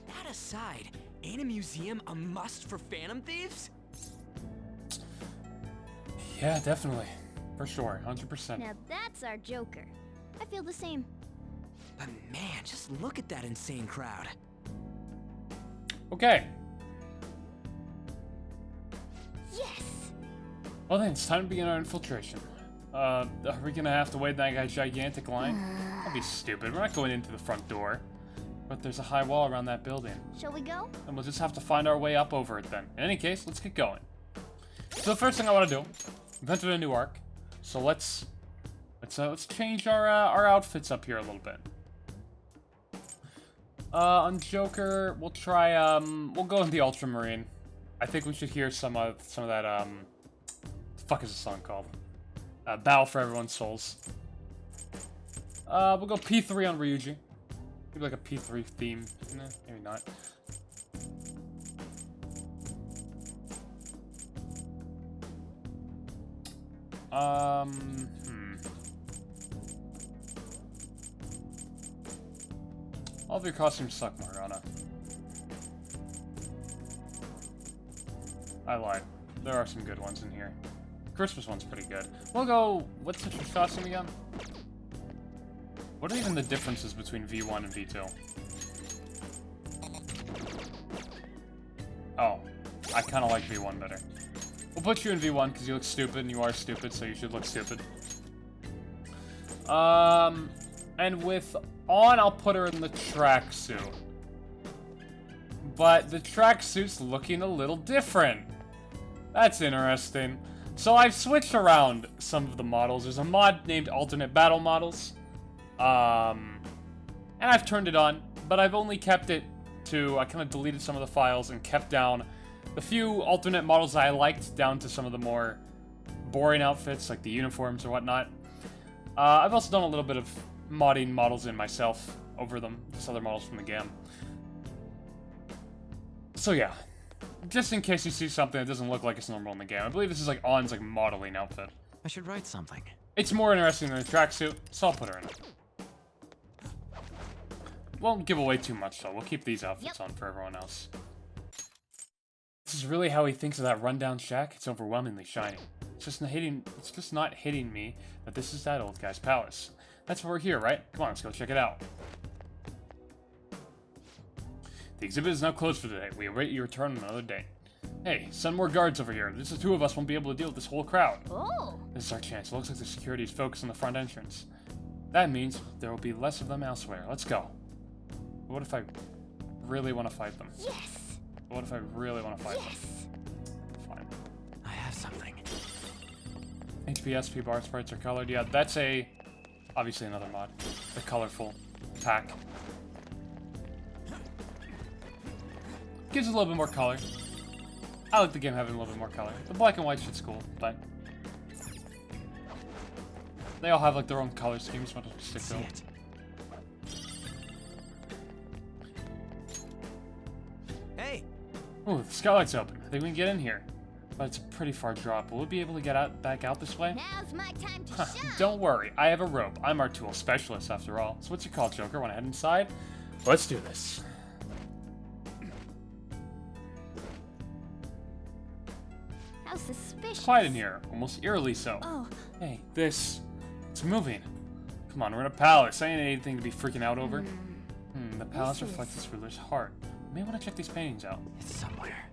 That aside, ain't a museum a must for Phantom Thieves? Yeah, definitely. For sure, 100%. Now that's our Joker. I feel the same. But man, just look at that insane crowd. Okay. Yes! Well then, it's time to begin our infiltration. Are we gonna have to wait in that guy's gigantic line? That'd be stupid. We're not going into the front door. But there's a high wall around that building. Shall we go? And we'll just have to find our way up over it then. In any case, let's get going. So the first thing I want to do, we've entered a new arc. So let's change our outfits up here a little bit. On Joker, we'll try we'll go in the Ultramarine. I think we should hear some of that what the fuck is the song called? Battle for Everyone's Souls. We'll go P3 on Ryuji. Maybe like a P3 theme. Nah, maybe not. All of your costumes suck, Morgana. I lied. There are some good ones in here. Christmas one's pretty good. We'll go... What's the costume again? What are even the differences between V1 and V2? Oh. I kind of like V1 better. We'll put you in V1 because you look stupid and you are stupid, so you should look stupid. And with on, I'll put her in the tracksuit. But the tracksuit's looking a little different. That's interesting. So I've switched around some of the models. There's a mod named Alternate Battle Models. And I've turned it on, but I've only kept it to... I kind of deleted some of the files and kept down the few alternate models I liked down to some of the more boring outfits, like the uniforms or whatnot. I've also done a little bit of modding models in myself over them, just other models from the game. So yeah, just in case you see something that doesn't look like it's normal in the game. I believe this is like On's like modeling outfit. I should write something. It's more interesting than a tracksuit, so I'll put her in it. Won't give away too much though. We'll keep these outfits on for everyone else. This is really how he thinks of that rundown shack. It's overwhelmingly shiny. It's just not hitting me that this is that old guy's palace. That's why we're here, right? Come on, let's go check it out. The exhibit is now closed for today. We await your return on another day. Hey, send more guards over here. Just the two of us won't be able to deal with this whole crowd. Oh! This is our chance. It looks like the security is focused on the front entrance. That means there will be less of them elsewhere. Let's go. What if I really want to fight them? Yes! What if I really want to fight them? Fine. I have something. HP, SP bar sprites are colored. Yeah, that's obviously another mod. The colorful pack. Gives it a little bit more color. I like the game having a little bit more color. The black and white shit's cool, but they all have like their own color schemes. What to stick to them. Hey! Ooh, the skylight's open. I think we can get in here. But it's a pretty far drop. Will we be able to get back out this way? Now's my time to shine. Don't worry, I have a rope. I'm our tool specialist after all. So what's your call, Joker? Want to head inside? Let's do this. How suspicious. Quiet in here, almost eerily so. Oh. Hey, it's moving. Come on, we're in a palace. Ain't anything to be freaking out over. The palace reflects its ruler's heart. May want to check these paintings out. It's somewhere.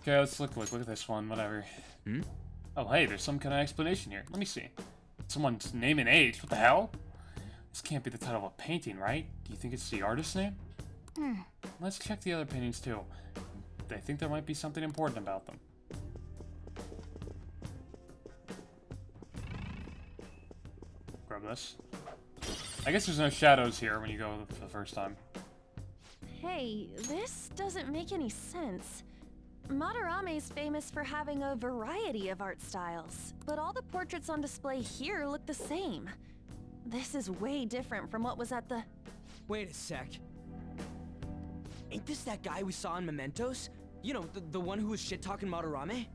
Okay, let's look at this one, whatever. Oh, hey, there's some kind of explanation here. Let me see. Someone's name and age. What the hell? This can't be the title of a painting, right? Do you think it's the artist's name? Let's check the other paintings, too. I think there might be something important about them. Grab this. I guess there's no shadows here when you go for the first time. Hey, this doesn't make any sense. Madarame's famous for having a variety of art styles, but all the portraits on display here look the same. This is way different from what was at the... Wait a sec. Ain't this that guy we saw in Mementos? You know, the one who was shit-talking Madarame?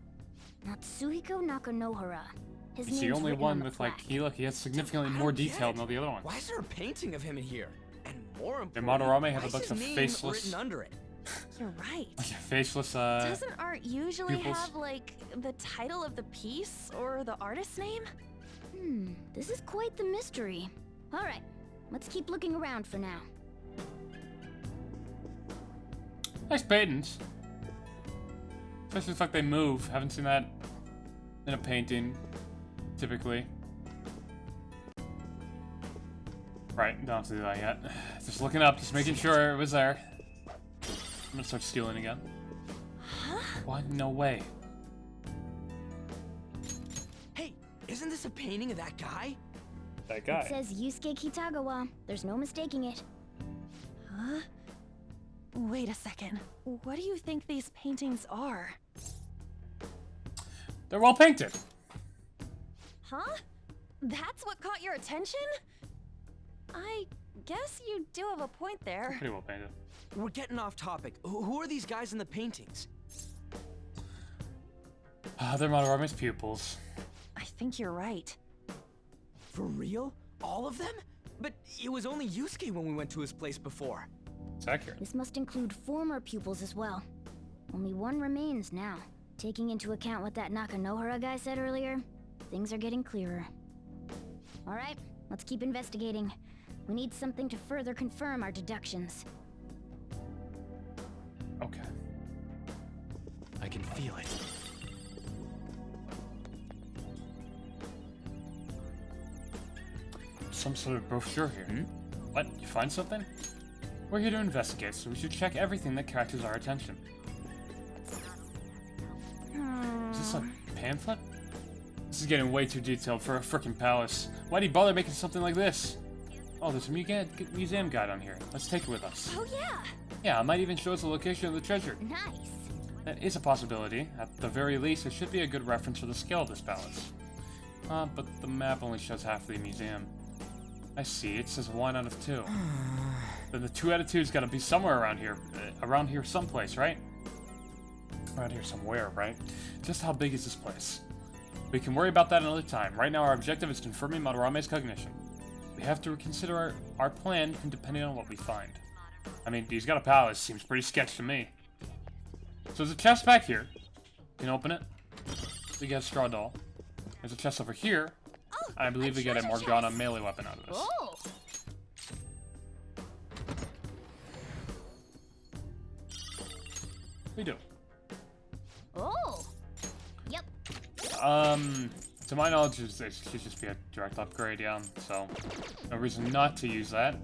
Natsuhiko Nakanohara. His He's the name's only written one on the with, like, plaque. he has significantly more detail than all the other ones. Why is there a painting of him in here? And more Did important, Madarame have why a bunch is of his name faceless... written under it? You're right. faceless, Doesn't art usually pupils? have, like, the title of the piece or the artist's name? This is quite the mystery. Alright, let's keep looking around for now. Nice paintings. Especially the fact they move. Haven't seen that in a painting, typically. Right, don't have to do that yet. Just looking up, just making sure it was there. I'm gonna start stealing again. Huh? What? No way. Hey, isn't this a painting of that guy? That It guy. says Yusuke Kitagawa. There's no mistaking it. Huh? Wait a second. What do you think these paintings are? They're well painted. Huh? That's what caught your attention? I guess you do have a point there. Pretty well painted. We're getting off topic. Who are these guys in the paintings? They're Madarame's pupils. I think you're right. For real? All of them? But it was only Yusuke when we went to his place before. It's accurate. This must include former pupils as well. Only one remains now. Taking into account what that Nakanohara guy said earlier, things are getting clearer. Alright, let's keep investigating. We need something to further confirm our deductions. Okay. I can feel it. Some sort of brochure here. What? You find something? We're here to investigate, so we should check everything that catches our attention. Is this a pamphlet? This is getting way too detailed for a frickin' palace. Why'd he bother making something like this? Oh, there's a museum guide on here. Let's take it with us. Oh yeah! Yeah, it might even show us the location of the treasure. Nice! That is a possibility. At the very least, it should be a good reference for the scale of this palace. But the map only shows half the museum. I see, it says 1 out of 2. Then the 2 out of 2's gotta be somewhere around here. Around here someplace, right? Around here somewhere, right? Just how big is this place? We can worry about that another time. Right now our objective is confirming Madarame's cognition. We have to reconsider our plan depending on what we find. I mean, he's got a palace, seems pretty sketch to me. So there's a chest back here. Can open it. We get a straw doll. There's a chest over here. I believe we get a Morgana melee weapon out of this. Oh! We do. Oh! Yep. To my knowledge, it should just be a direct upgrade, yeah. So, no reason not to use that.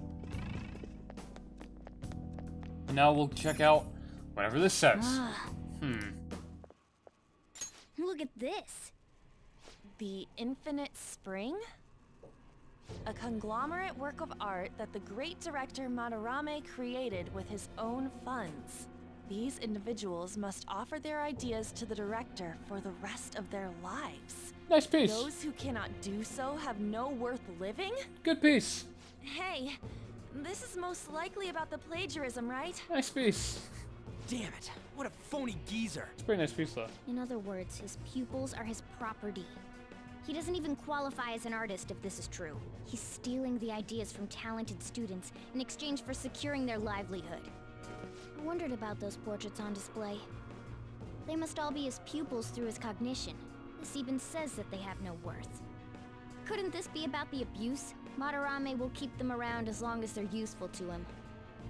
Now we'll check out whatever this says. Look at this. The Infinite Spring? A conglomerate work of art that the great director Madarame created with his own funds. These individuals must offer their ideas to the director for the rest of their lives. Nice piece. Those who cannot do so have no worth living? Good piece. Hey, this is most likely about the plagiarism, right? Nice piece. Damn it, what a phony geezer. It's a pretty nice piece, though. In other words, his pupils are his property. He doesn't even qualify as an artist if this is true. He's stealing the ideas from talented students in exchange for securing their livelihood. I wondered about those portraits on display. They must all be his pupils through his cognition. This even says that they have no worth. Couldn't this be about the abuse? Madarame will keep them around as long as they're useful to him.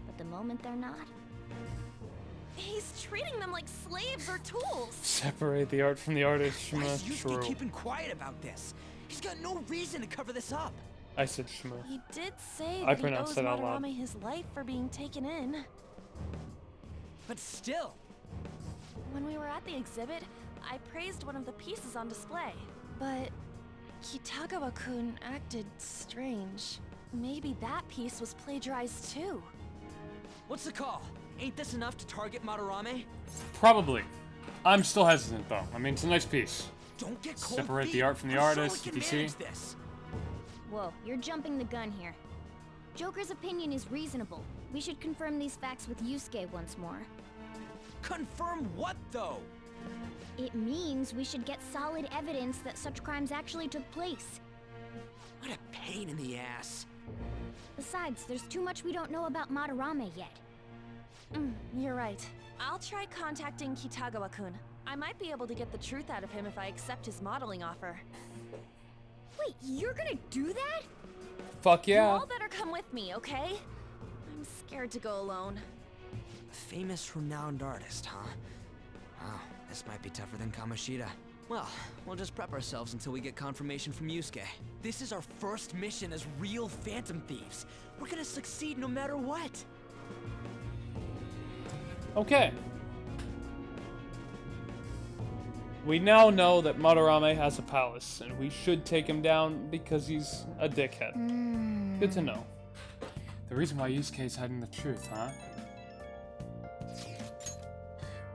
But the moment they're not... He's treating them like slaves or tools. Separate the art from the artist, Why is Shma. Yusuke True. keeping quiet about this? He's got no reason to cover this up. I said Shma. He did say I that he pronounced owes that out loud. Madarame his life for being taken in. But still. When we were at the exhibit, I praised one of the pieces on display. But Kitagawa-kun acted strange. Maybe that piece was plagiarized too. What's the call? Ain't this enough to target Madarame? Probably. I'm still hesitant, though. I mean, it's a nice piece. Don't get cold Separate feet. the art from the I'm sure artist, we can you see? manage this. Whoa, you're jumping the gun here. Joker's opinion is reasonable. We should confirm these facts with Yusuke once more. Confirm what, though? It means we should get solid evidence that such crimes actually took place. What a pain in the ass. Besides, there's too much we don't know about Madarame yet. You're right. I'll try contacting Kitagawa-kun. I might be able to get the truth out of him if I accept his modeling offer. Wait, you're gonna do that? Fuck You yeah. all better come with me, okay? I'm scared to go alone. A famous, renowned artist, huh? Wow, this might be tougher than Kamoshida. Well, we'll just prep ourselves until we get confirmation from Yusuke. This is our first mission as real Phantom Thieves. We're gonna succeed no matter what. Okay. We now know that Madarame has a palace, and we should take him down because he's a dickhead. Good to know. The reason why Yusuke is hiding the truth, huh?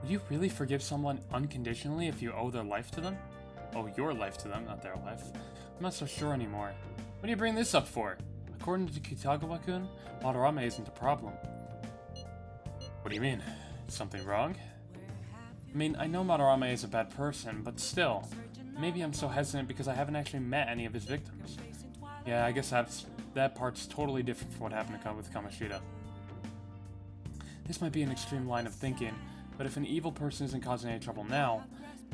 Would you really forgive someone unconditionally if you owe their life to them? Oh, your life to them, not their life. I'm not so sure anymore. What do you bring this up for? According to Kitagawa-kun, Madarame isn't a problem. What do you mean? Something wrong? I mean, I know Madarame is a bad person, but still. Maybe I'm so hesitant because I haven't actually met any of his victims. Yeah, I guess that part's totally different from what happened with Kamoshida. This might be an extreme line of thinking, but if an evil person isn't causing any trouble now,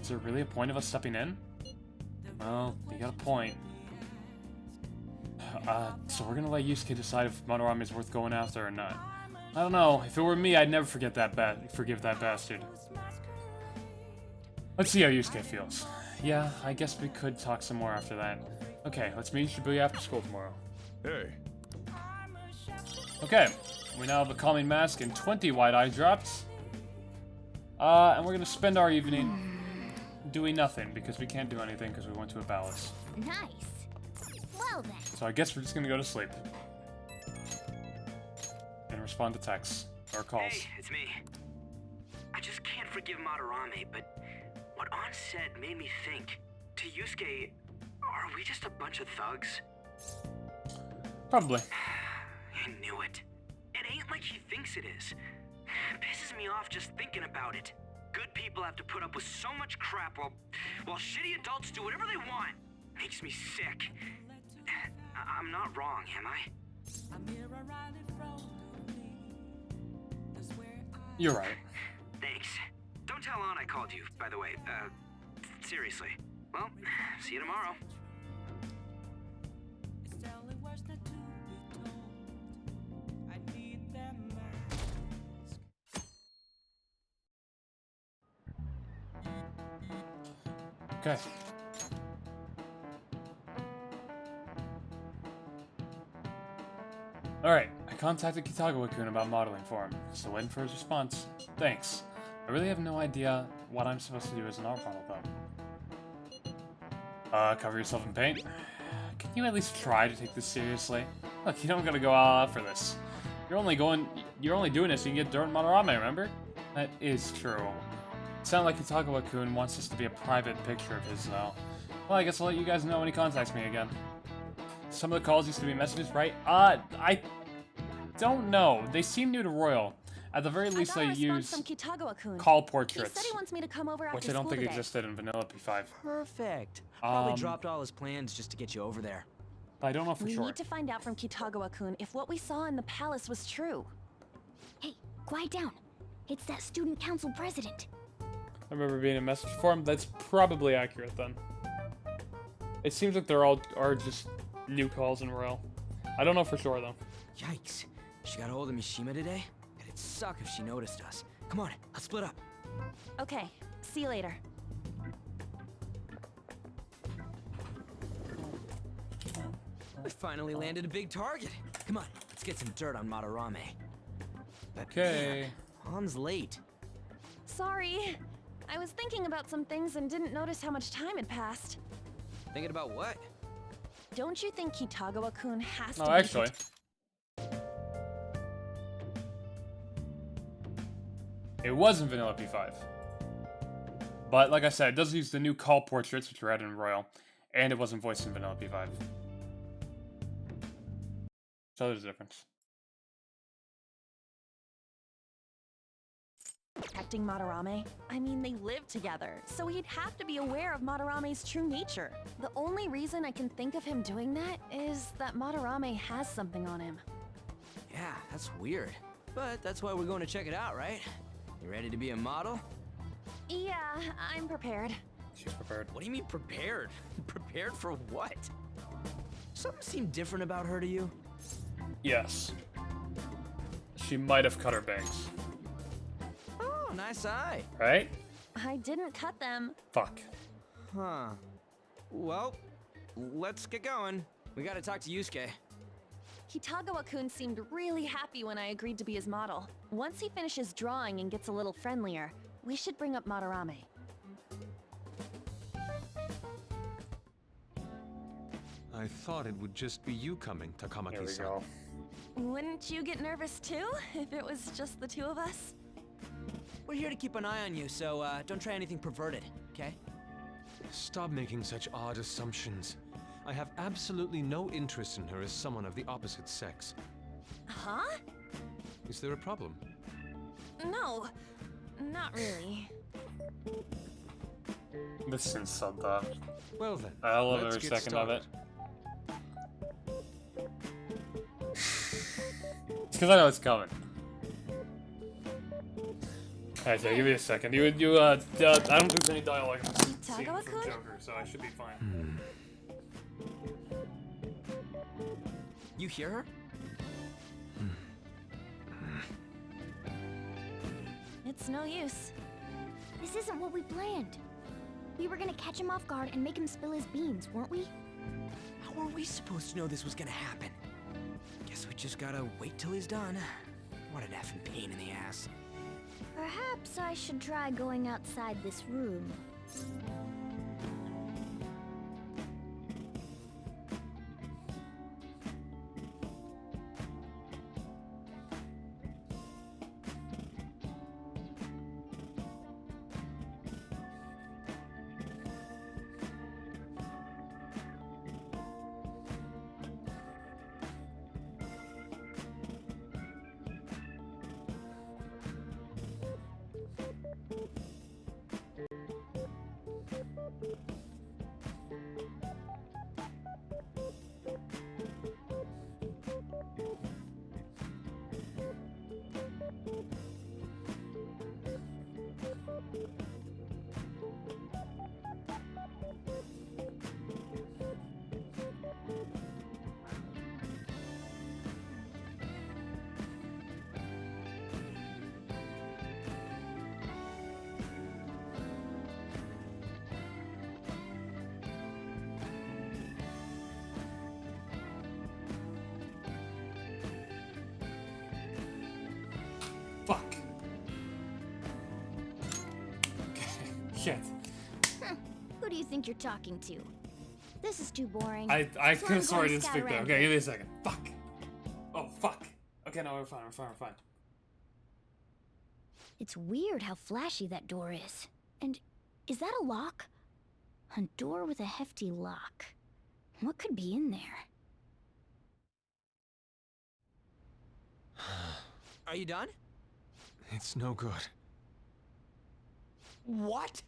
is there really a point of us stepping in? Well, you got a point. So we're gonna let Yusuke decide if Madarame is worth going after or not. I don't know. If it were me, I'd never forgive that bastard. Let's see how Yusuke feels. Yeah, I guess we could talk some more after that. Okay, let's meet Shibuya after school tomorrow. Hey. Okay, we now have a calming mask and 20 white eye drops. And we're gonna spend our evening doing nothing because we can't do anything because we went to a palace. Nice. Well then. So I guess we're just gonna go to sleep. And respond to texts or calls. Hey, it's me. I just can't forgive Madarame, but what An said made me think. To Yusuke, are we just a bunch of thugs? Probably. I knew it. It ain't like he thinks it is. Pisses me off just thinking about it. Good people have to put up with so much crap while shitty adults do whatever they want. Makes me sick. I'm not wrong, am I? You're right. Thanks. Don't tell An I called you, by the way. Seriously. Well, see you tomorrow. Okay. Alright, I contacted Kitagawa-kun about modeling for him. Still waiting for his response. Thanks. I really have no idea what I'm supposed to do as an art model, though. Cover yourself in paint? Can you at least try to take this seriously? Look, you don't gotta go all out for this. You're only doing this so you can get dirt in Madarame, remember? That is true. It sounds like Kitagawa-kun wants this to be a private picture of his, though. Well, I guess I'll let you guys know when he contacts me again. Some of the calls used to be messages, right? I don't know. They seem new to Royal. At the very least, they use call portraits, He said he wants me to come over which after I don't school think today. existed in Vanilla P5. Perfect. Probably dropped all his plans just to get you over there. I don't know for We sure. need to find out from Kitagawa-kun if what we saw in the palace was true. Hey, quiet down. It's that student council president. I remember being a message for him. That's probably accurate then. It seems like they're all are just new calls in Royal. I don't know for sure though. Yikes. She got a hold of Mishima today? It'd suck if she noticed us. Come on, let's split up. Okay, see you later. We finally landed a big target. Come on, let's get some dirt on Madarame. Okay. Han's late. Sorry. I was thinking about some things and didn't notice how much time had passed. Thinking about what? Don't you think Kitagawa-kun has to Oh, be actually. It was in Vanilla P5. But like I said, it does use the new call portraits, which were added in Royal, and it wasn't voiced in Vanilla P5. So there's a difference. protecting Madarame? I mean, they live together, so he'd have to be aware of Madarame's true nature. The only reason I can think of him doing that is that Madarame has something on him. Yeah, that's weird. But that's why we're going to check it out, right? You ready to be a model? Yeah, I'm prepared. She's prepared. What do you mean prepared? Prepared for what? Something seemed different about her to you? Yes. She might have cut her bangs. Oh, nice eye. Right? I didn't cut them. Fuck. Huh. Well, let's get going. We gotta talk to Yusuke. Kitagawa-kun seemed really happy when I agreed to be his model. Once he finishes drawing and gets a little friendlier, we should bring up Madarame. I thought it would just be you coming, Takamaki-san. There we go. Wouldn't you get nervous too, if it was just the two of us? We're here to keep an eye on you, so don't try anything perverted, okay? Stop making such odd assumptions. I have absolutely no interest in her as someone of the opposite sex. Huh? Is there a problem? No, not really. This since said that. Well then, I love let's every get second of started. it. It's because I know it's coming. Alright, so give me a second. I don't think there's any dialogue in this scene from Joker, so I should be fine. You hear her? It's no use. This isn't what we planned. We were gonna catch him off guard and make him spill his beans, weren't we? How were we supposed to know this was gonna happen? Guess we just gotta wait till he's done. What an effing pain in the ass. Perhaps I should try going outside this room. do you think you're talking to? This is too boring. I That's why could I'm have sworn I going didn't to speak scout there. around Okay, here. give me a second. Fuck. Oh, fuck. Okay, no, we're fine, we're fine, we're fine. It's weird how flashy that door is. And is that a lock? A door with a hefty lock. What could be in there? Are you done? It's no good. What?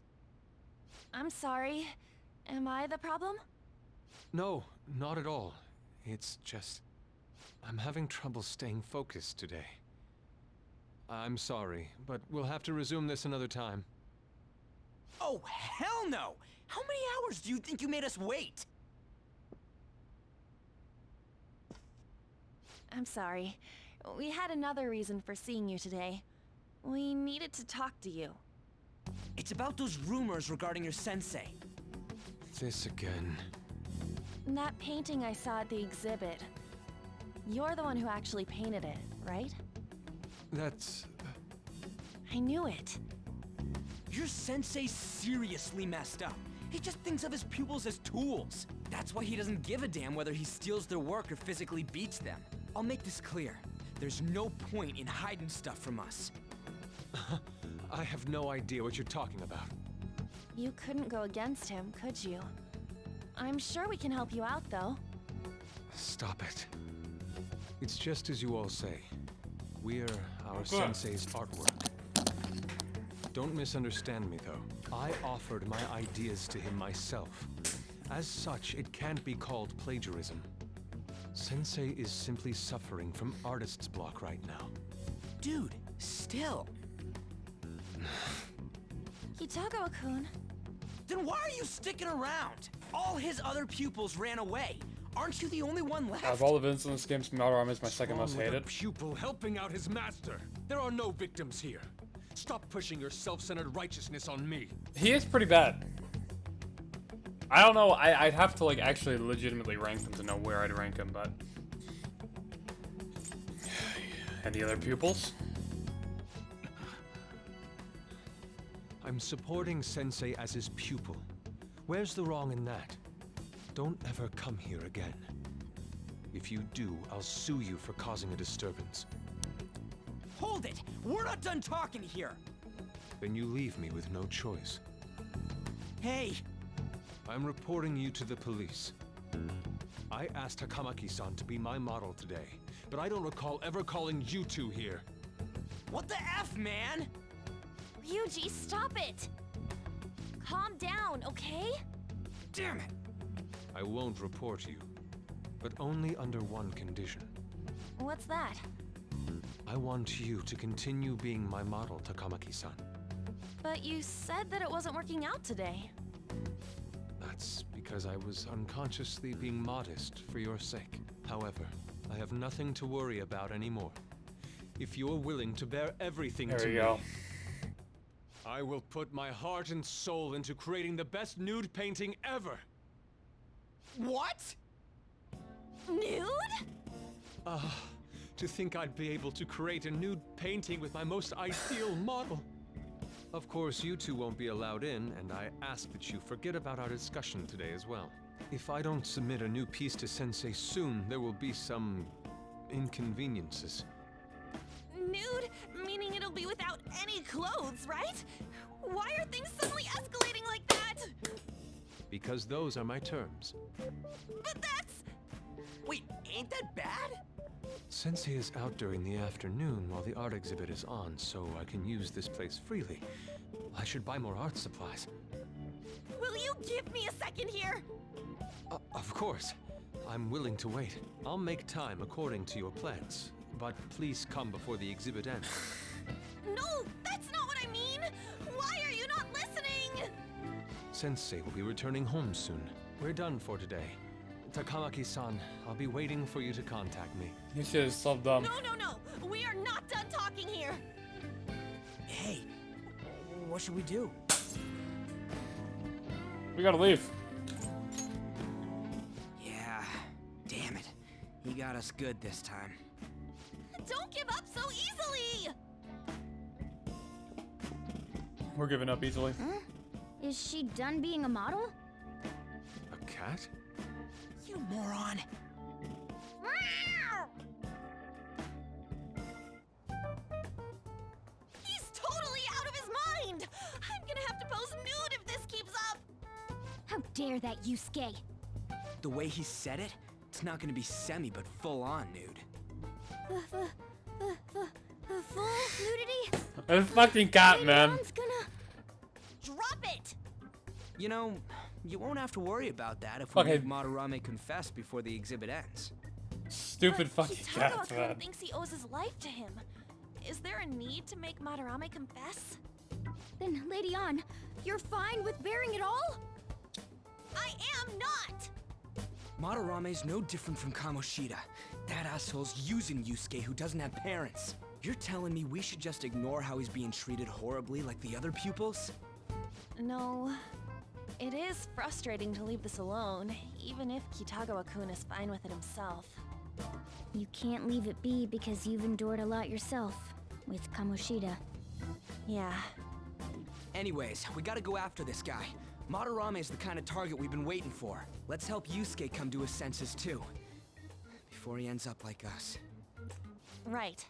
I'm sorry. Am I the problem? No, not at all. It's just... I'm having trouble staying focused today. I'm sorry, but we'll have to resume this another time. Oh, hell no! How many hours do you think you made us wait? I'm sorry. We had another reason for seeing you today. We needed to talk to you. It's about those rumors regarding your sensei. This again. That painting I saw at the exhibit. You're the one who actually painted it, right? That's... I knew it. Your sensei's seriously messed up. He just thinks of his pupils as tools. That's why he doesn't give a damn whether he steals their work or physically beats them. I'll make this clear. There's no point in hiding stuff from us. I have no idea what you're talking about. You couldn't go against him, could you? I'm sure we can help you out, though. Stop it. It's just as you all say. We're our Okay. sensei's artwork. Don't misunderstand me, though. I offered my ideas to him myself. As such, it can't be called plagiarism. Sensei is simply suffering from artist's block right now. Dude, still. Kitagawa-kun. Then why are you sticking around? All his other pupils ran away. Aren't you the only one left? Out of all the villains in this game, Madarame is my second most Wrong with a hated. pupil helping out his master. There are no victims here. Stop pushing your self-centered righteousness on me. He is pretty bad. I don't know, I'd have to like actually legitimately rank them to know where I'd rank him, but... And the other pupils? I'm supporting Sensei as his pupil. Where's the wrong in that? Don't ever come here again. If you do, I'll sue you for causing a disturbance. Hold it! We're not done talking here! Then you leave me with no choice. Hey! I'm reporting you to the police. I asked Takamaki-san to be my model today, but I don't recall ever calling you two here. What the F, man? Ryuji, stop it! Calm down, okay? Damn it! I won't report you, but only under one condition. What's that? I want you to continue being my model, Takamaki-san. But you said that it wasn't working out today. That's because I was unconsciously being modest for your sake. However, I have nothing to worry about anymore. If you're willing to bear everything There to we me, go. I will put my heart and soul into creating the best nude painting ever! What? Nude? To think I'd be able to create a nude painting with my most ideal model. Of course, you two won't be allowed in, and I ask that you forget about our discussion today as well. If I don't submit a new piece to Sensei soon, there will be some inconveniences. Nude? Meaning it'll be without any clothes, right? Why are things suddenly escalating like that? Because those are my terms. But that's... Wait, ain't that bad? Sensei is out during the afternoon while the art exhibit is on, so I can use this place freely. I should buy more art supplies. Will you give me a second here? Of course. I'm willing to wait. I'll make time according to your plans. But please come before the exhibit ends. No, that's not what I mean! Why are you not listening? Sensei will be returning home soon. We're done for today. Takamaki-san, I'll be waiting for you to contact me. You should have subbed them. No! We are not done talking here! Hey, what should we do? We gotta leave. Yeah, damn it. He got us good this time. Don't give up so easily! We're giving up easily. Huh? Is she done being a model? A cat? You moron. He's totally out of his mind! I'm gonna have to pose nude if this keeps up! How dare that, Yusuke? The way he said it, it's not gonna be semi, but full-on nude. Full nudity? A fucking cat, man. Ladion's gonna... Drop it! You know, you won't have to worry about that if we Okay. make Madarame confess before the exhibit ends. Stupid fucking cats, Kitagawa-kun man. thinks he owes his life to him. Is there a need to make Madarame confess? Then, Lady Ann, you're fine with bearing it all? I am not! Madarame's no different from Kamoshida. That asshole's using Yusuke who doesn't have parents. You're telling me we should just ignore how he's being treated horribly like the other pupils? No. It is frustrating to leave this alone, even if Kitagawa-kun is fine with it himself. You can't leave it be because you've endured a lot yourself, with Kamoshida. Yeah. Anyways, we gotta go after this guy. Madarame is the kind of target we've been waiting for. Let's help Yusuke come to his senses too. Before he ends up like us. Right.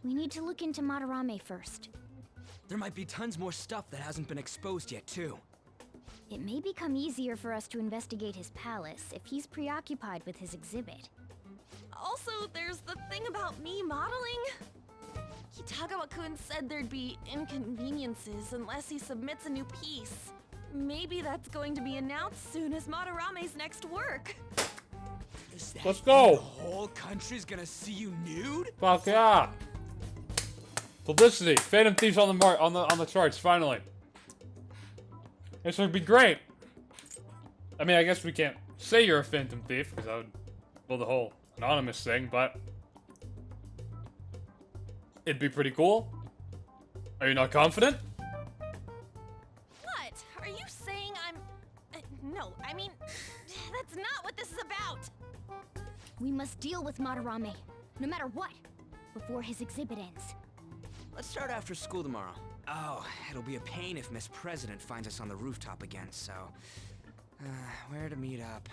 We need to look into Madarame first. There might be tons more stuff that hasn't been exposed yet too. It may become easier for us to investigate his palace if he's preoccupied with his exhibit. Also, there's the thing about me modeling. Kitagawa-kun said there'd be inconveniences unless he submits a new piece. Maybe that's going to be announced soon as Madarame's next work. Let's go. The whole country's gonna see you nude? Fuck yeah. Publicity. Phantom Thieves on the charts, finally. This would be great. I mean, I guess we can't say you're a Phantom Thief, because that would, well, the whole anonymous thing, but it'd be pretty cool. Are you not confident? What? Are you saying I'm... no, I mean, that's not what this is about. We must deal with Madarame, no matter what, before his exhibit ends. Let's start after school tomorrow. Oh, it'll be a pain if Miss President finds us on the rooftop again, so... where to meet up?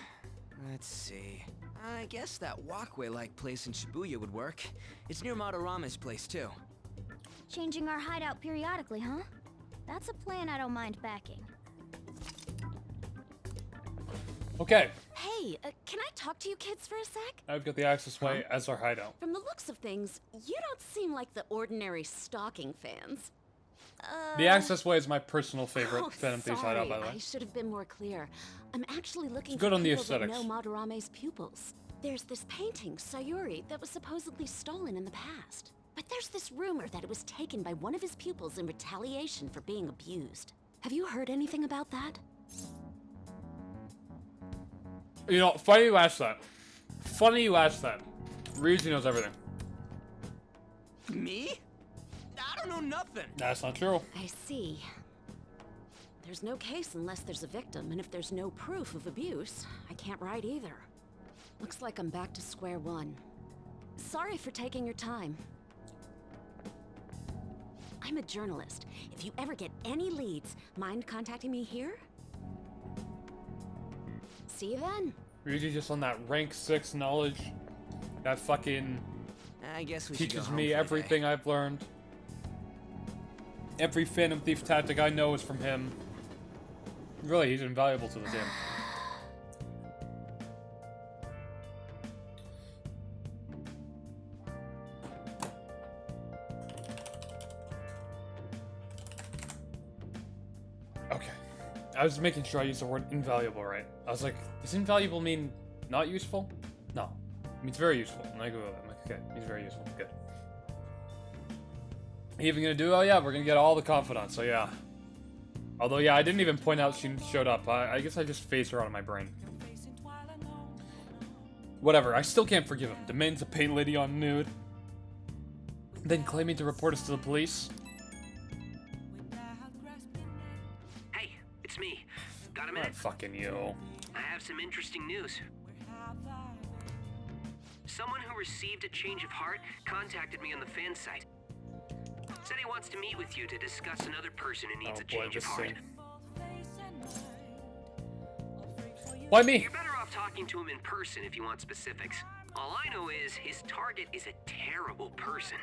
Let's see. I guess that walkway-like place in Shibuya would work. It's near Madarame's place, too. Changing our hideout periodically, huh? That's a plan I don't mind backing. Okay. Hey, can I talk to you kids for a sec? I've got the access way as our hideout. From the looks of things, you don't seem like the ordinary stalking fans. The access way is my personal favorite Oh, Phantom Thieves hideout, by the way. I should have been more clear. I'm actually looking It's good for on the people that aesthetics. know Madarame's pupils. There's this painting, Sayuri, that was supposedly stolen in the past. But there's this rumor that it was taken by one of his pupils in retaliation for being abused. Have you heard anything about that? You know, funny you asked that. Funny you asked that. Reezy knows everything. Me? I don't know nothing. That's not true. I see. There's no case unless there's a victim, and if there's no proof of abuse, I can't write either. Looks like I'm back to square one. Sorry for taking your time. I'm a journalist. If you ever get any leads, mind contacting me here? See you then. Reezy just on that rank 6 knowledge. That fucking I guess we should go teaches home me for the everything I've learned. Every Phantom Thief tactic I know is from him. Really, he's invaluable to the game. Okay. I was making sure I used the word invaluable right. I was like, does invaluable mean not useful? No. It means very useful. And I go, I'm like, okay, he's very useful. Good. Even gonna do? Oh yeah, we're gonna get all the confidants, so yeah. Although yeah, I didn't even point out she showed up. I guess I just phased her out of my brain. Whatever, I still can't forgive him. Demanding to paint Lady on nude. Then claiming to report us to the police. Hey, it's me. Got a Not minute? fucking you. I have some interesting news. Someone who received a change of heart contacted me on the fan site. Said he wants to meet with you to discuss another person who needs a change of heart. Why me? You're better off talking to him in person if you want specifics. All I know is his target is a terrible person.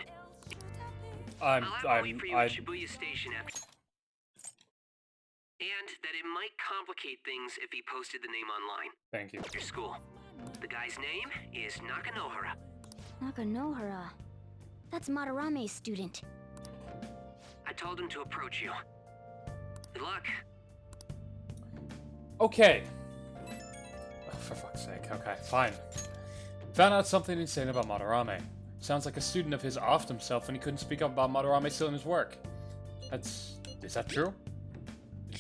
I'll have to wait for you at Shibuya Station after. And that it might complicate things if he posted the name online. Thank you. Your school. The guy's name is Nakanohara. Nakanohara. That's Madarame's student. I told him to approach you. Good luck. Okay. Oh, for fuck's sake. Okay, fine. Found out something insane about Madarame. Sounds like a student of his offed himself when he couldn't speak up about Madarame still in his work. Is that true?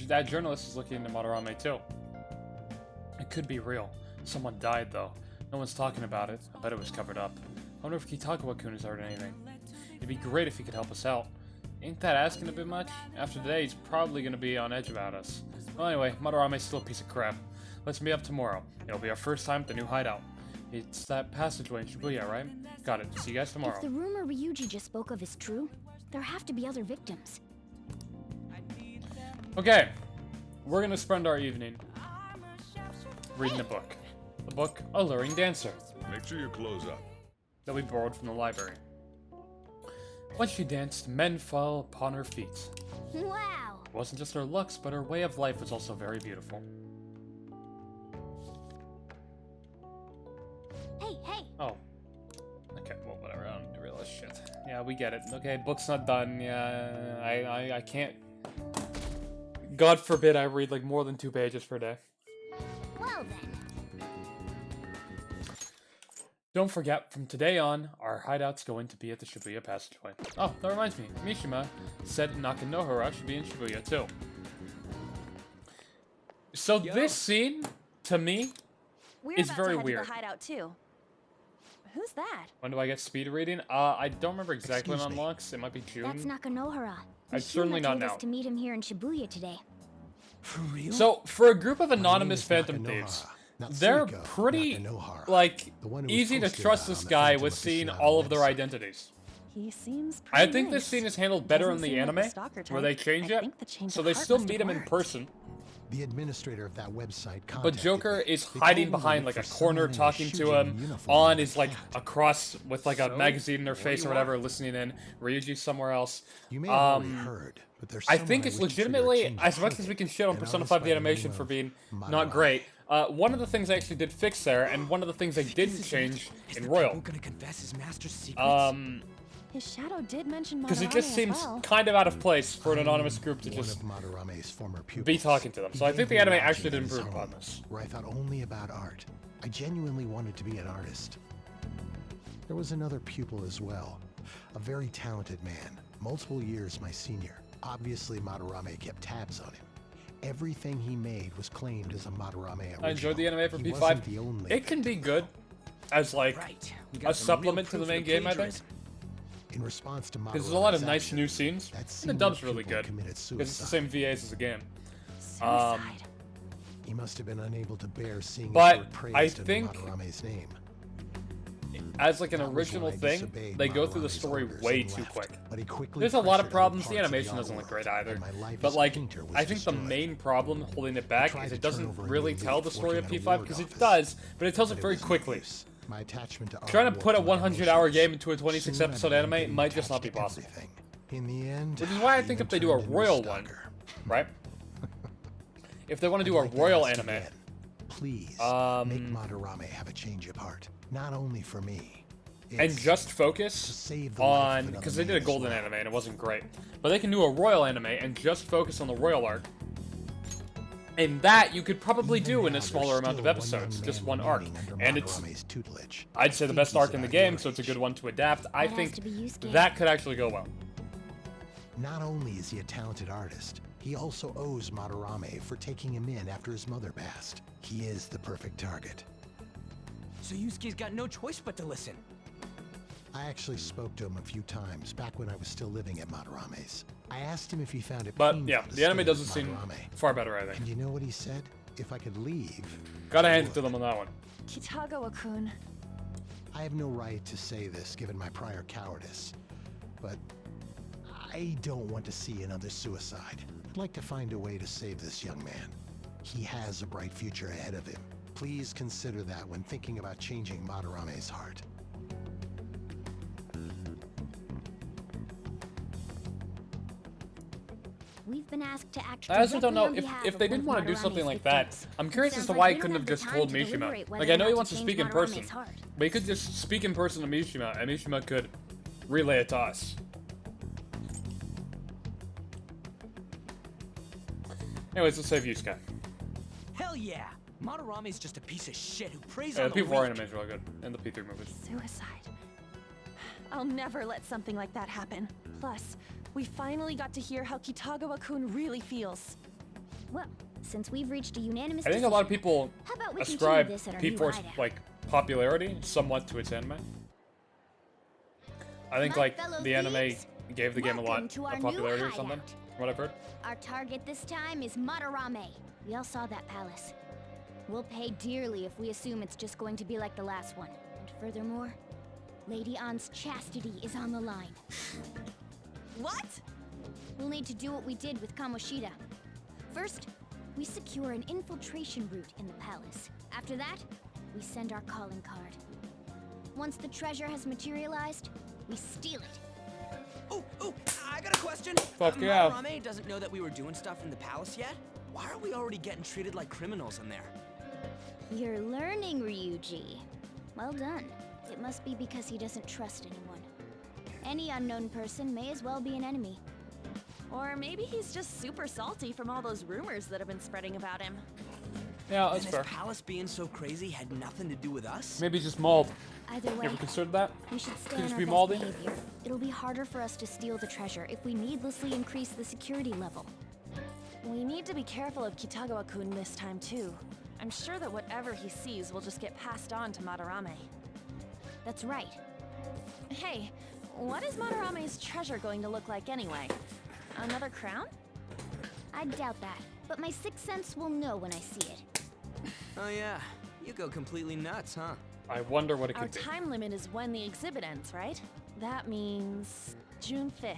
That journalist is looking into Madarame too. It could be real. Someone died though. No one's talking about it. I bet it was covered up. I wonder if Kitagawa-kun has heard anything. It'd be great if he could help us out. Ain't that asking a bit much? After today, he's probably gonna be on edge about us. Well, anyway, Madarame's still a piece of crap. Let's meet up tomorrow. It'll be our first time at the new hideout. It's that passageway in Shibuya, right? Got it. See you guys tomorrow. If the rumor Ryuji just spoke of is true, there have to be other victims. Okay, we're gonna spend our evening reading a book. The book, Alluring Dancer. Make sure your clothes up. That we borrowed from the library. When she danced, men fell upon her feet. Wow! It wasn't just her looks, but her way of life was also very beautiful. Hey! Oh. Okay, well, whatever. I don't realize shit. Yeah, we get it. Okay, book's not done. Yeah, I can't. God forbid I read like more than 2 pages per day. Well then. Don't forget, from today on, our hideout's going to be at the Shibuya passageway. Oh, that reminds me. Mishima said Nakanohara should be in Shibuya too. So this scene, to me, is very weird. To the hideout too. Who's that? When do I get speed reading? I don't remember exactly when it unlocks. It might be June. That's Nakanohara. I'd certainly not told know. us to meet him here in Shibuya today. For real? So, for a group of anonymous Phantom Thieves, they're pretty, like, easy to trust this guy with seeing all of their identities. He seems I pretty think this nice. scene is handled better in Doesn't the seem like a anime, stalker where type. they change I it, think the change so of they heart still must meet have him in worked. person. The administrator of that website But contacted Joker me. is They hiding told me to behind look like a for corner someone in a talking to shooting him. uniform On like is like that. a cross with like a So, magazine in their what do face you or whatever, want? listening in. Ryuji's somewhere else. You may have already heard, but there's I someone think I it's wish to trigger a legitimately, change of as much as target, we can shit on an Persona artist 5 by the the animation name for of being Madarame. not great, one of the things they actually did fix there, and one of the things they didn't change in Royal, gonna confess his master's secrets? His shadow did mention because it Madarame just as seems well. kind of out of place for an anonymous group to One just of Madarame's former pupils. be talking to them. He So I gave think the me anime lodging actually did at his improve upon home, this. where I thought only about art. I genuinely wanted to be an artist. There was another pupil as well, a very talented man, multiple years my senior. Obviously, Madarame kept tabs on him. Everything he made was claimed as a Madarame original. I enjoyed the anime for He P5. wasn't the only It can be good as like a supplement to the main game, I think. In response to Because there's a lot of Madarame's nice action, new scenes, that and the senior dub's really pupil good. committed Because it's the suicide. same VAs as the game. He must have been unable to bear seeing But his work praised I under think Madarame's name. as like an That was original why I thing, disobeyed they go through the Madarame's story orders way and too left, quick. but he quickly There's a lot of pressured other problems. The parts of the animation doesn't art look great world, either. and my life But as a like, painter was I think the destroyed. main problem holding it back tried is to it turn doesn't over a really new tell leaf the story of working at a P5 ward because it office. does, but it tells But it very was no quickly. use. My attachment to Trying art to put a warped my 100-hour emotions. game into a 26 Soon I episode began anime getting might just not attached be to possible. everything. In the end, Which is why I think even if they do a turned into royal one, stalker. right? If they want to do I'd a like to royal ask anime, again, please make Madarame have a change of heart, not only for me. and It's just focus save the life of on, another because they did a man as golden well. anime and it wasn't great, but they can do a royal anime and just focus on the royal arc, and that you could probably Even do in now, a smaller there's amount of still one episodes, young just man one arc, remaining under and it's, Madarame's tutelage. I'd say the think best he's arc in the about game, your so it's a age. good one to adapt. I That has think to be Yusuke. that could actually go well. Not only is he a talented artist, he also owes Madarame for taking him in after his mother passed. He is the perfect target. So Yusuke's got no choice but to listen. I actually spoke to him a few times back when I was still living at Madarame's. I asked him if he found it But painful yeah, to the anime stay doesn't with seem Madarame. far better, I think. And you know what he said? If I could leave, Gotta I hand it would. to them on that one. Kitagawa-kun. I have no right to say this given my prior cowardice, but I don't want to see another suicide. I'd like to find a way to save this young man. He has a bright future ahead of him. Please consider that when thinking about changing Madarame's heart. We've been asked to act I also don't know directly on if behalf they of didn't one want of to do something Madarame's like that. victims. I'm curious as Sounds to like why we he don't couldn't have have the just time told to Mishima. deliberate Like whether I or know not he to wants to change speak in Madarame's person, heart. but he could just speak in person to Mishima, and Mishima could relay it to us. Anyways, let's save Yusuke. Hell yeah! Madarame's just a piece of shit who preys Yeah, on the the P4 weak. anime is really good, and the P3 movies. Suicide. I'll never let something like that happen. Plus, we finally got to hear how Kitagawa-kun really feels. Well, since we've reached a unanimous I think a lot of decision, people how about we ascribe continue this at our new P4's hideout? like popularity somewhat to its anime. I think My like fellow the anime thieves, gave the game a lot welcome to our of new popularity or something. hideout. From what I've heard. Our target this time is Madarame. We all saw that palace. We'll pay dearly if we assume it's just going to be like the last one. And furthermore, Lady An's chastity is on the line. What? We'll need to do what we did with Kamoshida. First, we secure an infiltration route in the palace. After that, we send our calling card. Once the treasure has materialized, we steal it. Oh, I got a question. Fuck yeah. Madarame doesn't know that we were doing stuff in the palace yet? Why are we already getting treated like criminals in there? You're learning, Ryuji. Well done. It must be because he doesn't trust anyone. Any unknown person may as well be an enemy. Or maybe he's just super salty from all those rumors that have been spreading about him. Yeah, that's And fair. this palace being so crazy had nothing to do with us? Maybe just mauled. Either You way, ever considered that? we should stay Could on just our be best mauled in? behavior. It'll be harder for us to steal the treasure if we needlessly increase the security level. We need to be careful of Kitagawa-kun this time too. I'm sure that whatever he sees will just get passed on to Madarame. That's right. Hey, what is Madarame's treasure going to look like anyway? Another crown? I doubt that, but my sixth sense will know when I see it. Oh yeah, you go completely nuts, huh? I wonder what it Our could be. time limit is when the exhibit ends, right? That means June 5th.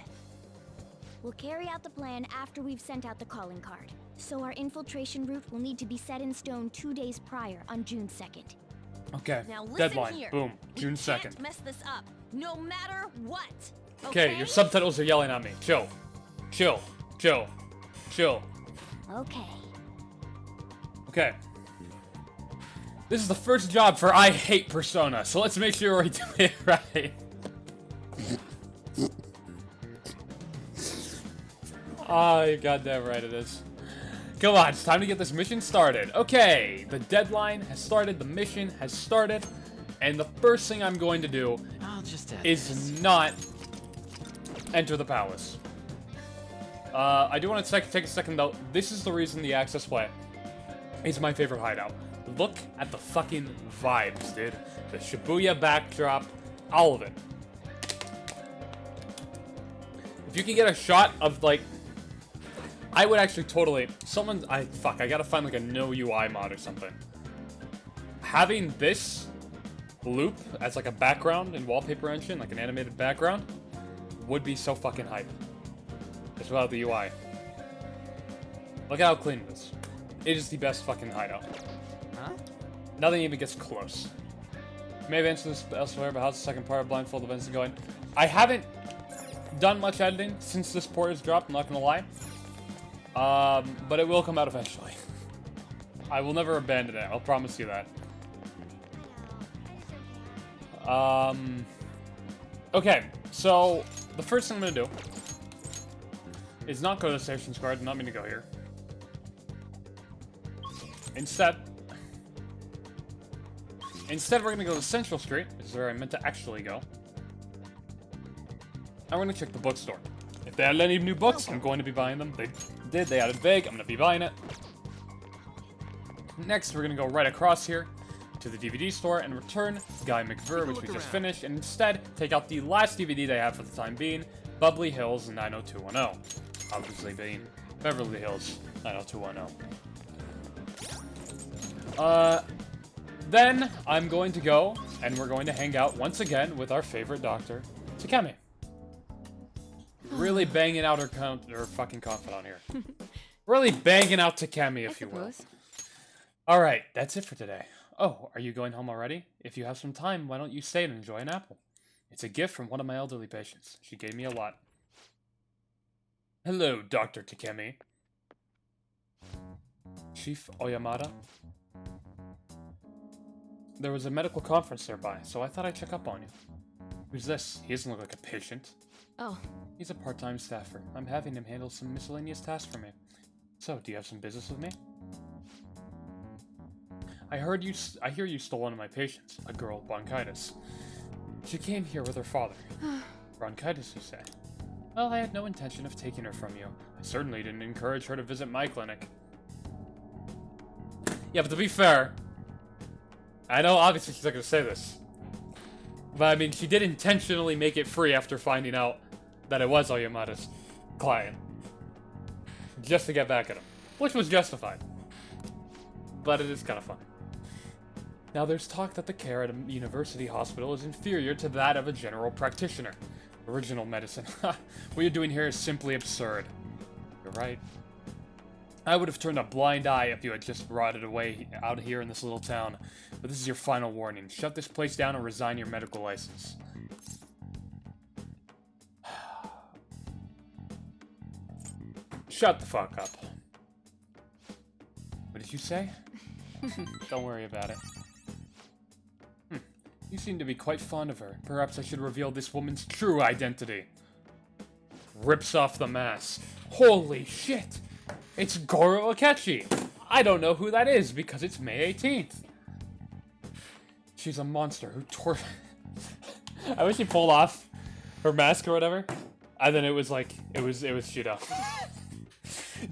We'll carry out the plan after we've sent out the calling card. So our infiltration route will need to be set in stone 2 days prior on June 2nd. Okay. Now listen Deadline. here. Boom. June We 2nd. can't mess this up, no matter what. Okay, your subtitles are yelling at me. Chill. Chill. Chill. Chill. Okay. Okay. This is the first job for I Hate Persona, so let's make sure we do it right. Oh, you're goddamn right it is. Come on, it's time to get this mission started. Okay, the deadline has started, the mission has started, and the first thing I'm going to do is not enter the palace. I do want to take a second though. This is the reason the Access Way is my favorite hideout. Look at the fucking vibes, dude. The Shibuya backdrop, all of it. If you can get a shot of like, I would actually totally, I gotta find like a no UI mod or something. Having this loop as like a background in Wallpaper Engine, like an animated background, would be so fucking hype. Just without the UI. Look at how clean it is. It is the best fucking hideout. Huh? Nothing even gets close. May have answered this elsewhere, but how's the second part of Blindfold Events going? I haven't done much editing since this port has dropped, I'm not gonna lie. But it will come out eventually. I will never abandon it, I'll promise you that. Okay, so the first thing I'm gonna do is not go to the station square, I do not mean to go here. Instead, we're gonna go to Central Street, which is where I meant to actually go. And we're gonna check the bookstore. If they added any new books, I'm going to be buying them. They did, they added Vague, I'm gonna be buying it. Next, we're gonna go right across here to the DVD store and return Guy McVer, which we just finished, and instead take out the last DVD they have for the time being, Bubbly Hills 90210. Obviously being Beverly Hills 90210. Then I'm going to go and we're going to hang out once again with our favorite doctor, Takemi. Really banging out her fucking confidant here. Really banging out Takemi, if you will. Alright, that's it for today. Oh, are you going home already? If you have some time, why don't you stay and enjoy an apple? It's a gift from one of my elderly patients. She gave me a lot. Hello, Dr. Takemi. Chief Oyamada? There was a medical conference nearby, so I thought I'd check up on you. Who's this? He doesn't look like a patient. Oh. He's a part-time staffer. I'm having him handle some miscellaneous tasks for me. So, do you have some business with me? I hear you stole one of my patients, a girl with bronchitis. She came here with her father. Bronchitis, you say? Well, I had no intention of taking her from you. I certainly didn't encourage her to visit my clinic. Yeah, but to be fair, I know obviously she's not going to say this, but I mean, she did intentionally make it free after finding out that it was Oyamada's client. Just to get back at him, which was justified. But it is kind of funny. Now, there's talk that the care at a university hospital is inferior to that of a general practitioner. Original medicine. What you're doing here is simply absurd. You're right. I would have turned a blind eye if you had just rotted away out here in this little town. But this is your final warning. Shut this place down and resign your medical license. Shut the fuck up. What did you say? Don't worry about it. You seem to be quite fond of her. Perhaps I should reveal this woman's true identity. Rips off the mask. Holy shit! It's Goro Akechi! I don't know who that is because it's May 18th. She's a monster who I wish she pulled off her mask or whatever. And then it was like, it was Shido.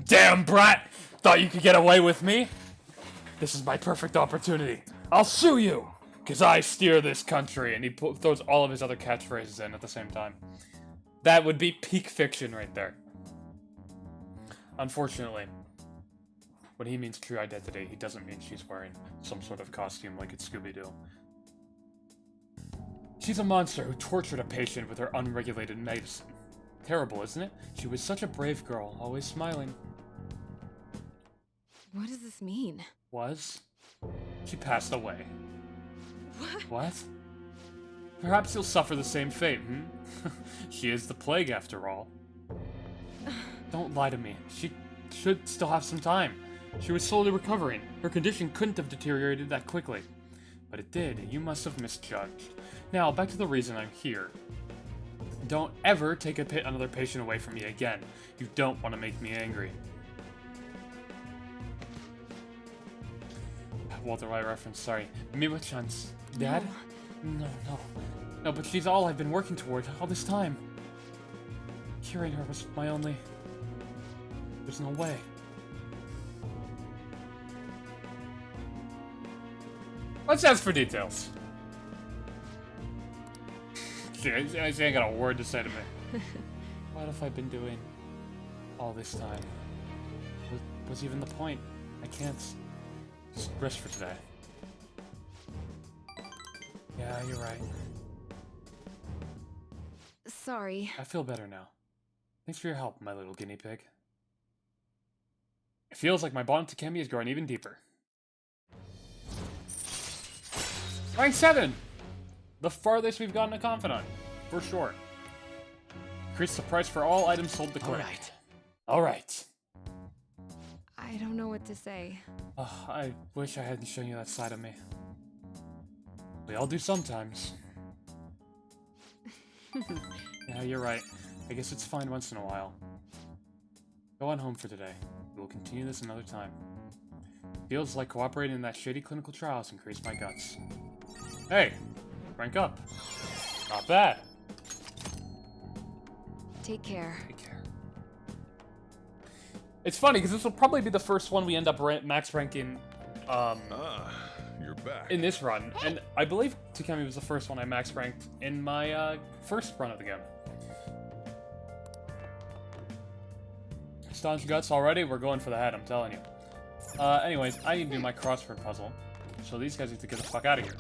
Damn brat! Thought you could get away with me? This is my perfect opportunity. I'll sue you! Because I steer this country. And he throws all of his other catchphrases in at the same time. That would be peak fiction right there. Unfortunately, when he means true identity, he doesn't mean she's wearing some sort of costume like it's Scooby-Doo. She's a monster who tortured a patient with her unregulated medicine. Terrible, isn't it? She was such a brave girl, always smiling. What does this mean? Was? She passed away. What? What? Perhaps you'll suffer the same fate, She is the plague, after all. Don't lie to me. She should still have some time. She was slowly recovering. Her condition couldn't have deteriorated that quickly. But it did. You must have misjudged. Now, back to the reason I'm here. Don't ever take another patient away from me again. You don't want to make me angry. Walter White reference, sorry. Miwa-chan's dad? No, but she's all I've been working toward all this time. Curing her was my only... There's no way. Let's ask for details. She ain't got a word to say to me. What have I been doing all this time? What's even the point? I can't just rest for today. Yeah, you're right. Sorry. I feel better now. Thanks for your help, my little guinea pig. It feels like my bond to Takemi is growing even deeper. Rank 7! The farthest we've gotten a confidant, for sure. Increase the price for all items sold to clear. Alright. I don't know what to say. I wish I hadn't shown you that side of me. We all do sometimes. Yeah, you're right. I guess it's fine once in a while. Go on home for today. We will continue this another time. Feels like cooperating in that shady clinical trial has increased my guts. Hey! Rank up. Not bad. Take care. Take care. It's funny, because this will probably be the first one we end up max ranking, you're back. in this run. And I believe Takemi was the first one I max ranked in my, first run of the game. Staunch guts already? We're going for the head, I'm telling you. Anyways, I need to do my crossword puzzle. So these guys need to get the fuck out of here.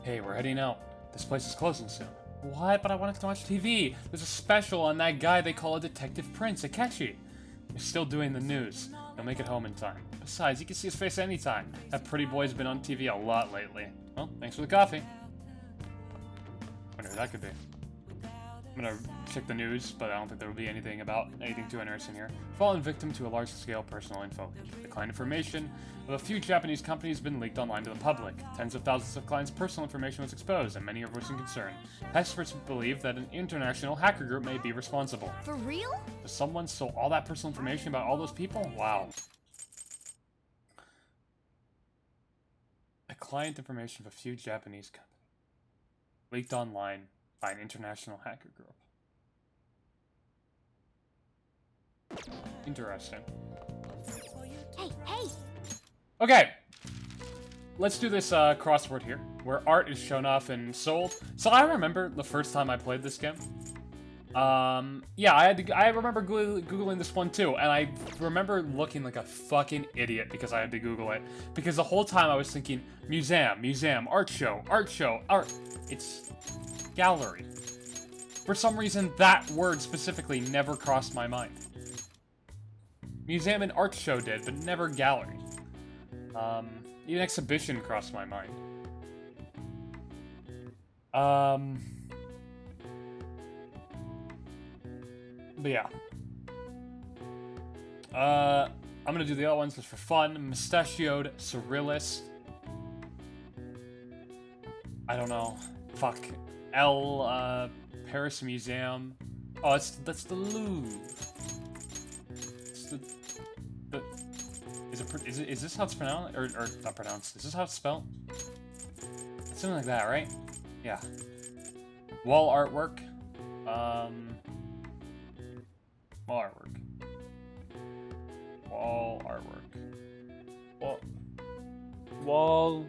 Hey, we're heading out. This place is closing soon. What? But I wanted to watch TV. There's a special on that guy they call a Detective Prince, Akechi. They're still doing the news. He'll make it home in time. Besides, you can see his face anytime. That pretty boy's been on TV a lot lately. Well, thanks for the coffee. Wonder who that could be. I'm gonna check the news, but I don't think there will be anything too interesting here. Fallen victim to a large-scale personal info leak. The client information of a few Japanese companies has been leaked online to the public. Tens of thousands of clients' personal information was exposed, and many are voicing concern. Experts believe that an international hacker group may be responsible. For real? Does someone stole all that personal information about all those people? Wow. The client information of a few Japanese companies leaked online by an international hacker group. Interesting. Hey! Okay. Let's do this crossword here, where art is shown off and sold. So I remember the first time I played this game. Yeah, I remember Googling this one too, and I remember looking like a fucking idiot because I had to Google it. Because the whole time I was thinking, museum, art show, art. It's gallery. For some reason, that word specifically never crossed my mind. Museum and art show did, but never gallery. Even exhibition crossed my mind. But yeah. I'm gonna do the other ones just for fun. Mustachioed Surrealist. I don't know. Fuck. Paris Museum. Oh, that's the Louvre. It's is this how it's pronounced? Or not pronounced. Is this how it's spelled? Something like that, right? Yeah. Wall artwork. Wall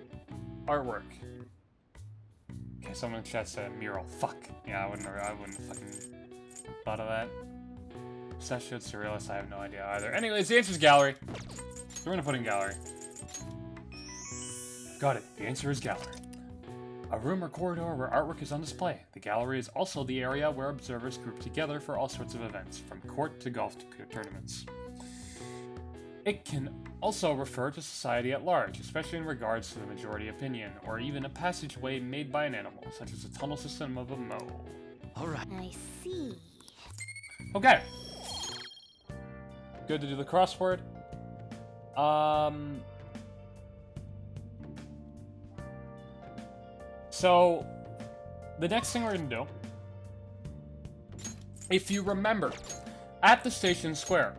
artwork. Okay, someone in chat said mural. Fuck. Yeah, I wouldn't fucking thought of that. Mustachioed Surrealist, I have no idea either. Anyways, the answer is gallery. We're gonna put in gallery. Got it. The answer is gallery. A room or corridor where artwork is on display. The gallery is also the area where observers group together for all sorts of events, from court to golf tournaments. It can also refer to society at large, especially in regards to the majority opinion, or even a passageway made by an animal, such as a tunnel system of a mole. Alright. I see. Okay. Good to do the crossword. So, the next thing we're gonna do, if you remember, at the station square,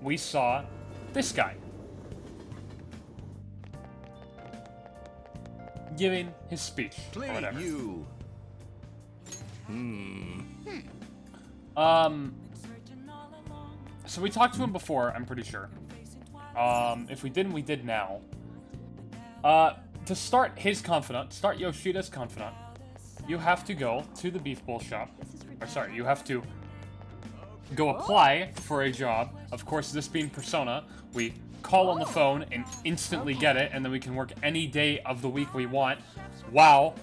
we saw this guy giving his speech or whatever. So we talked to him before, I'm pretty sure. If we didn't, we did now. To start his confidant, start Yoshida's confidant, you have to go to the beef bowl shop. Or sorry, you have to go apply for a job. Of course, this being Persona, we call on the phone and instantly get it, and then we can work any day of the week we want. Wow.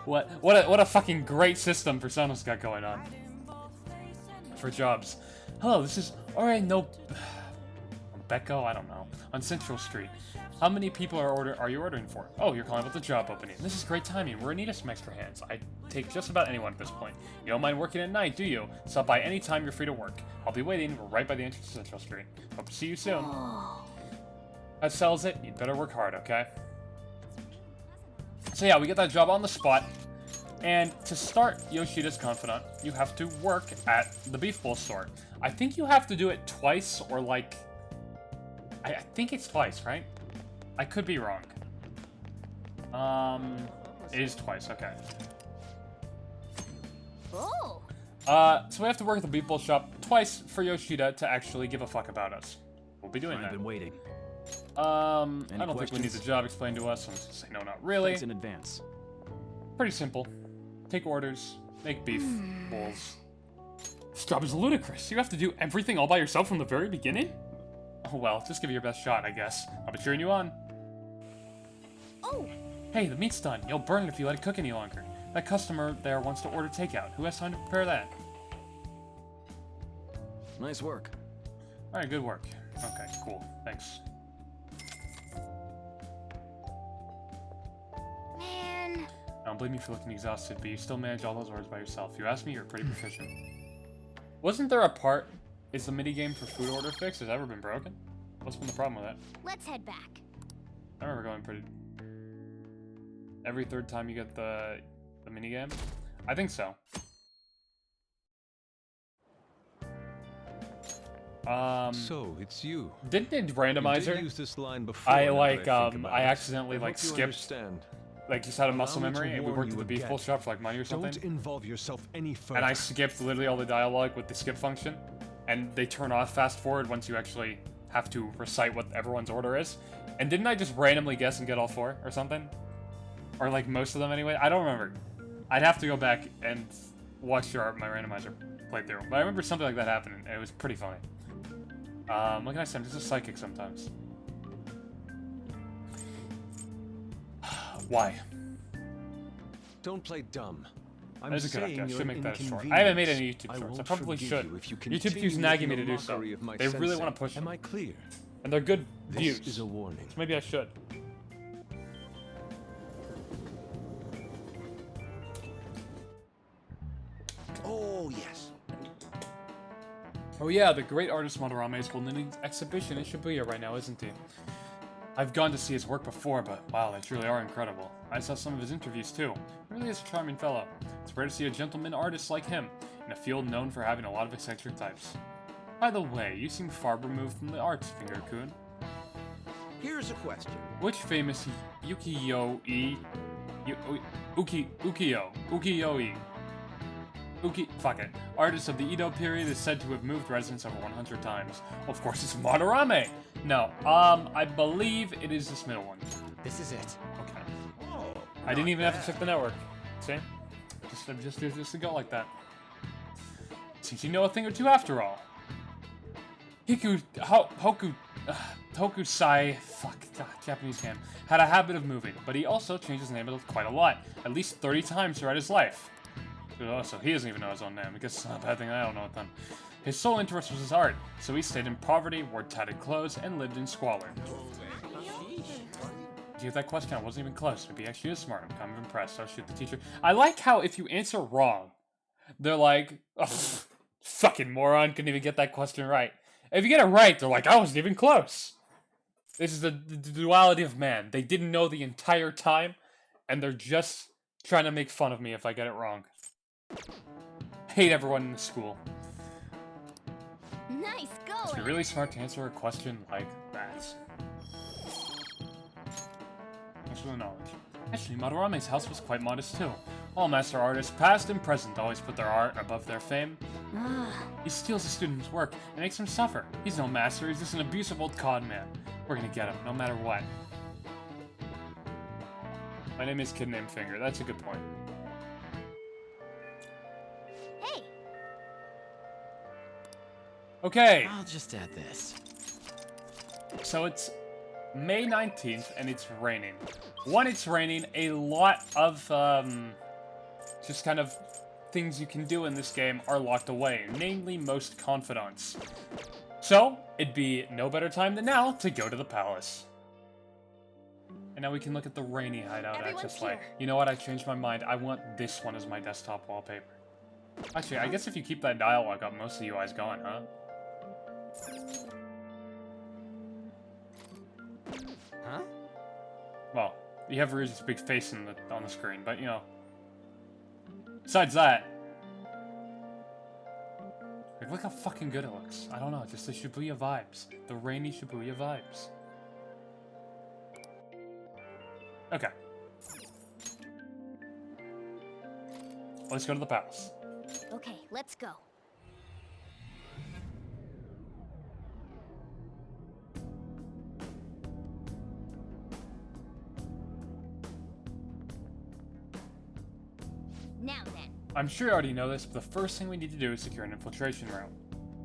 What a fucking great system Persona's got going on. For jobs. Hello, this is no Becco, I don't know. On Central Street. How many people are you ordering for? Oh, you're calling about the job opening. This is great timing. We're in need of some extra hands. I take just about anyone at this point. You don't mind working at night, do you? Stop by any time you're free to work. I'll be waiting. We're right by the entrance to Central Street. Hope to see you soon. That sells it. You'd better work hard, okay? So yeah, we get that job on the spot. And to start Yoshida's confidant, you have to work at the beef bowl store. I think you have to do it twice, or like... I think it's twice, right? I could be wrong. It is twice, okay. Oh. So we have to work at the beef bowl shop twice for Yoshida to actually give a fuck about us. We'll be doing that. I've been waiting. I don't think we need the job explained to us. I'm just gonna say no, not really. Thanks in advance. Pretty simple. Take orders, make beef bowls. This job is ludicrous. You have to do everything all by yourself from the very beginning? Oh well, just give it your best shot, I guess. I'll be cheering you on. Oh! Hey, the meat's done. You'll burn it if you let it cook any longer. That customer there wants to order takeout. Who has time to prepare that? Nice work. Alright, good work. Okay, cool. Thanks. Man. I don't blame you for looking exhausted, but you still manage all those orders by yourself. You asked me, you're pretty proficient. Wasn't there a part? Is the minigame for food order fixed? Has that ever been broken? What's been the problem with that? Let's head back. I remember going pretty... Every third time you get the minigame? I think so. So it's you. Didn't it randomizer? You did use this line before. I now like that I think about I it. accidentally I like hope you skipped, understand. like just out of muscle Allow me to memory, and we warn worked at you the beef again. bowl shop for like money or something. Don't involve yourself any further. And I skipped literally all the dialogue with the skip function, and they turn off fast forward once you actually have to recite what everyone's order is. And didn't I just randomly guess and get all 4 or something? Or like most of them anyway? I don't remember. I'd have to go back and watch my randomizer playthrough. But I remember something like that happening, and it was pretty funny. What can I say? I'm just a psychic sometimes. Why? Don't play dumb. I'm That is a good saying idea. I you're should an make that a short. I inconvenience. haven't made any YouTube I shorts. I won't probably forgive should. you if you YouTube continue keeps nagging me to making a do so. mockery of my They really sensei. want to push Am me. I clear? And they're good This views. is a warning. So maybe I should. Oh, yes. Oh yeah, the great artist Madarame is holding an exhibition in Shibuya right now, isn't he? I've gone to see his work before, but wow, they truly are incredible. I saw some of his interviews too. He really is a charming fellow. It's rare to see a gentleman artist like him, in a field known for having a lot of eccentric types. By the way, you seem far removed from the arts, Finger-kun. Here's a question. Which famous ukiyo-e... Fuck it. Artist of the Edo period is said to have moved residence over 100 times. Well, of course, it's Madarame! No, I believe it is this middle one. This is it. Okay. Oh, I didn't even have to check the network. See? Just to go like that. Seems you know a thing or two after all. Hokusai, Japanese name, had a habit of moving, but he also changed his name quite a lot, at least 30 times throughout his life. Oh, so he doesn't even know his own name. I guess it's not a bad thing I don't know it then. His sole interest was his art, so he stayed in poverty, wore tattered clothes, and lived in squalor. Did you get that question? I wasn't even close. Maybe he actually is smart. I'm kind of impressed. Oh shoot, the teacher. I like how if you answer wrong, they're like, oh, fucking moron, couldn't even get that question right. If you get it right, they're like, I wasn't even close. This is the duality of man. They didn't know the entire time, and they're just trying to make fun of me if I get it wrong. Hate everyone in the school. Nice It's going. really smart to answer a question like that. Thanks for the knowledge. Actually, Madarame's house was quite modest too. All master artists, past and present, always put their art above their fame. He steals a student's work and makes him suffer. He's no master, he's just an abusive old con man. We're gonna get him, no matter what. My name is Kid Named Finger, that's a good point. Hey! Okay. I'll just add this. So it's May 19th and it's raining. One, it's raining. A lot of just kind of things you can do in this game are locked away, namely most confidants. So it'd be no better time than now to go to the palace. And now we can look at the rainy hideout access light. You know what? I changed my mind. I want this one as my desktop wallpaper. Actually, I guess if you keep that dialogue up, most of the UI's gone, huh? Huh? Well, you have Rouge's big face on the screen, but you know. Besides that, like, look how fucking good it looks. I don't know, just the Shibuya vibes, the rainy Shibuya vibes. Okay. Let's go to the palace. Okay, let's go. Now then. I'm sure you already know this, but the first thing we need to do is secure an infiltration route.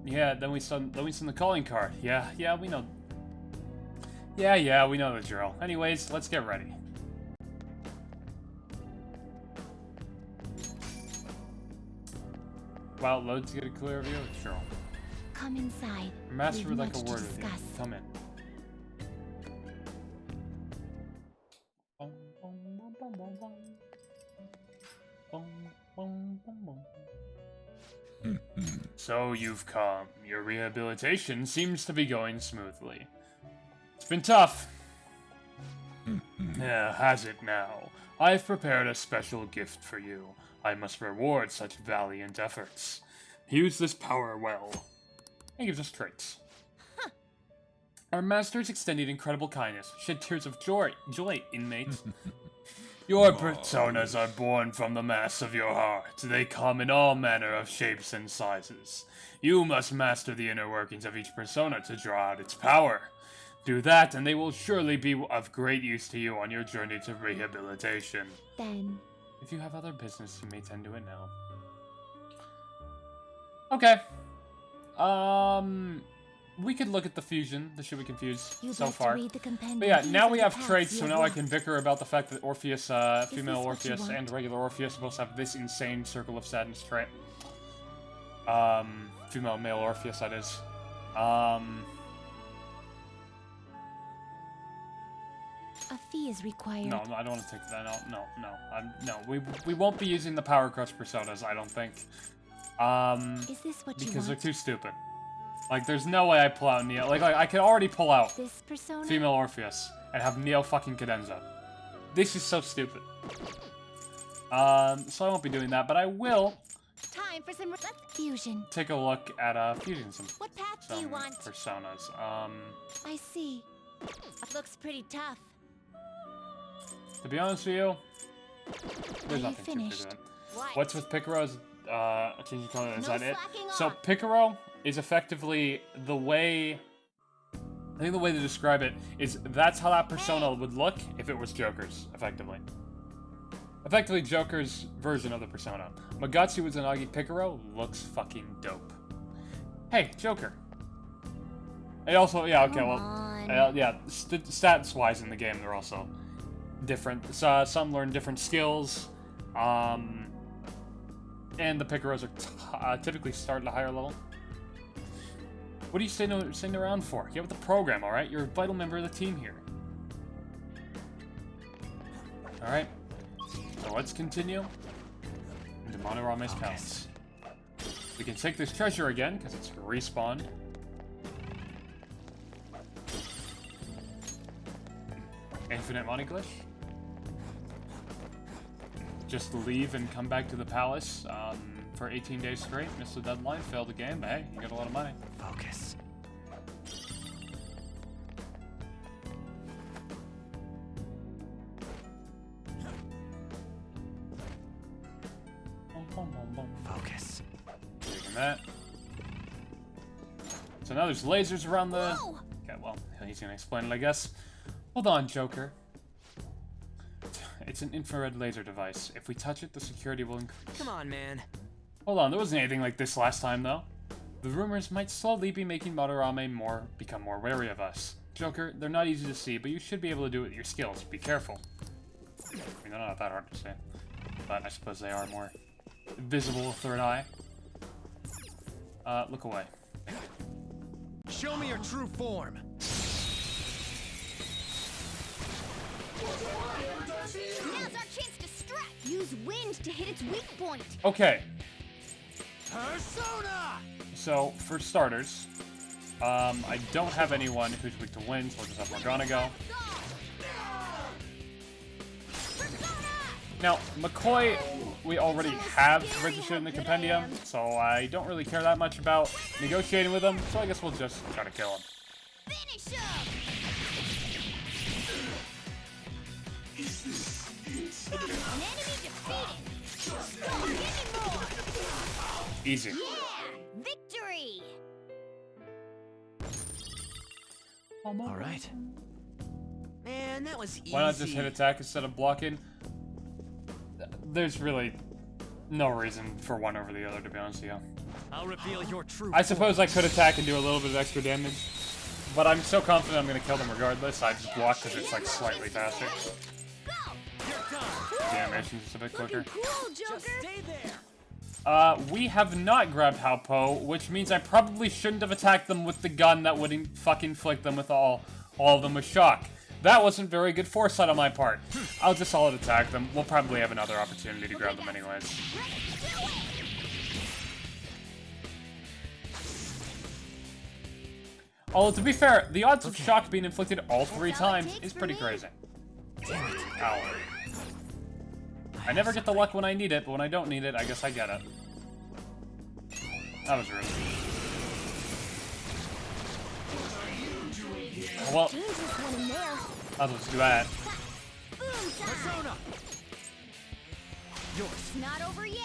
Yeah, then we send the calling card. Yeah, we know. Yeah, we know the drill. Anyways, let's get ready. Wow, load to get a clear view? Sure. Come inside. Master We've would like a much to word with you. discuss. Come in. So you've come. Your rehabilitation seems to be going smoothly. It's been tough. Yeah, has it now? I've prepared a special gift for you. I must reward such valiant efforts. Use this power well. It gives us traits. Our masters extended incredible kindness. Shed tears of joy, inmates. Your personas are born from the mass of your heart. They come in all manner of shapes and sizes. You must master the inner workings of each persona to draw out its power. Do that, and they will surely be of great use to you on your journey to rehabilitation. Then, if you have other business, you may tend to it now. Okay. We could look at the fusion, the shit we can fuse so far. But yeah, now we have traits, so now I can bicker about the fact that Orpheus, female Orpheus and regular Orpheus both have this insane Circle of Sadness trait. Female and male Orpheus, that is. a fee is required. No, I don't want to take that. No. We won't be using the Power Crush personas, I don't think. Is this what you because they're want? too stupid. Like, there's no way I pull out Neo. Like I can already pull out This persona? female Orpheus and have Neo fucking Cadenza. This is so stupid. So I won't be doing that, but I will Time for some fusion. take a look at fusing some What path do you want? personas. I see. It looks pretty tough. To be honest with you, there's Are you nothing finished? to it. What's with Picaro is, change color, is No that it? slacking So off. Picaro is effectively the way, I think the way to describe it is that's how that persona would look if it was Joker's, effectively. Effectively Joker's version of the persona. Magatsu Uzanagi Picaro looks fucking dope. Hey, Joker. It also, yeah, okay, well, yeah, stats-wise in the game, they're also different. Some learn different skills, and the Picaros are typically start at a higher level. What are you sitting around for? Get with the program, alright? You're a vital member of the team here. Alright, so let's continue into Madarame's palace. We can take this treasure again, because it's respawned. Infinite money glitch. Just leave and come back to the palace for 18 days straight. Missed the deadline, failed the game, but hey, you got a lot of money. Focus. Focus. Taking that. So now there's lasers around the... Okay, well, he's gonna explain it, I guess. Hold on, Joker. It's an infrared laser device. If we touch it, the security will increase. Come on, man. Hold on, there wasn't anything like this last time, though. The rumors might slowly be making Madarame become more wary of us. Joker, they're not easy to see, but you should be able to do it with your skills. Be careful. I mean, they're not that hard to see. But I suppose they are more visible with third eye. Look away. Show me your true form. Now's our chance to strike. Use wind to hit its weak point. Okay, Persona! so for starters, I don't have anyone who's weak to wind, so we'll just have Morgana go. Now, McCoy, we already have registered in the compendium, so I don't really care that much about negotiating with him, so I guess we'll just try to kill him. Finish him! An enemy defeated. Go, give me more. Easy. Yeah, victory. All right. Man, that was easy. Why not just hit attack instead of blocking? There's really no reason for one over the other, to be honest with you. I'll reveal your true I suppose I could attack and do a little bit of extra damage, but I'm so confident I'm going to kill them regardless. I just block because it's like slightly faster. The animation's just a bit quicker. Cool, Joker. Stay there. We have not grabbed Halpo, which means I probably shouldn't have attacked them with the gun that would fucking inflict them with all of them with shock. That wasn't very good foresight on my part. I'll just solid attack them. We'll probably have another opportunity to grab them anyways. Although, to be fair, the odds of shock being inflicted all 3 times is pretty crazy. Ow. I never get the luck when I need it, but when I don't need it, I guess I get it. That was rude. Well, I'll just do that. Persona! Yours. Not over yet.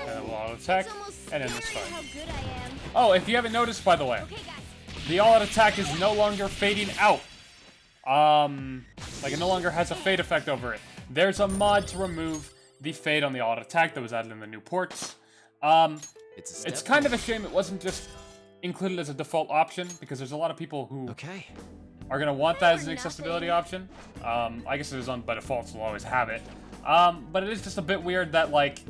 And we'll auto attack, and end this fight. Oh, if you haven't noticed, by the way, the all-out attack is no longer fading out. Like it no longer has a fade effect over it. There's a mod to remove the fade on the all-out attack that was added in the new ports. It's kind of a shame it wasn't just included as a default option, because there's a lot of people who are gonna want that as an accessibility option. I guess it is on by default, so we'll always have it. But it is just a bit weird that, like,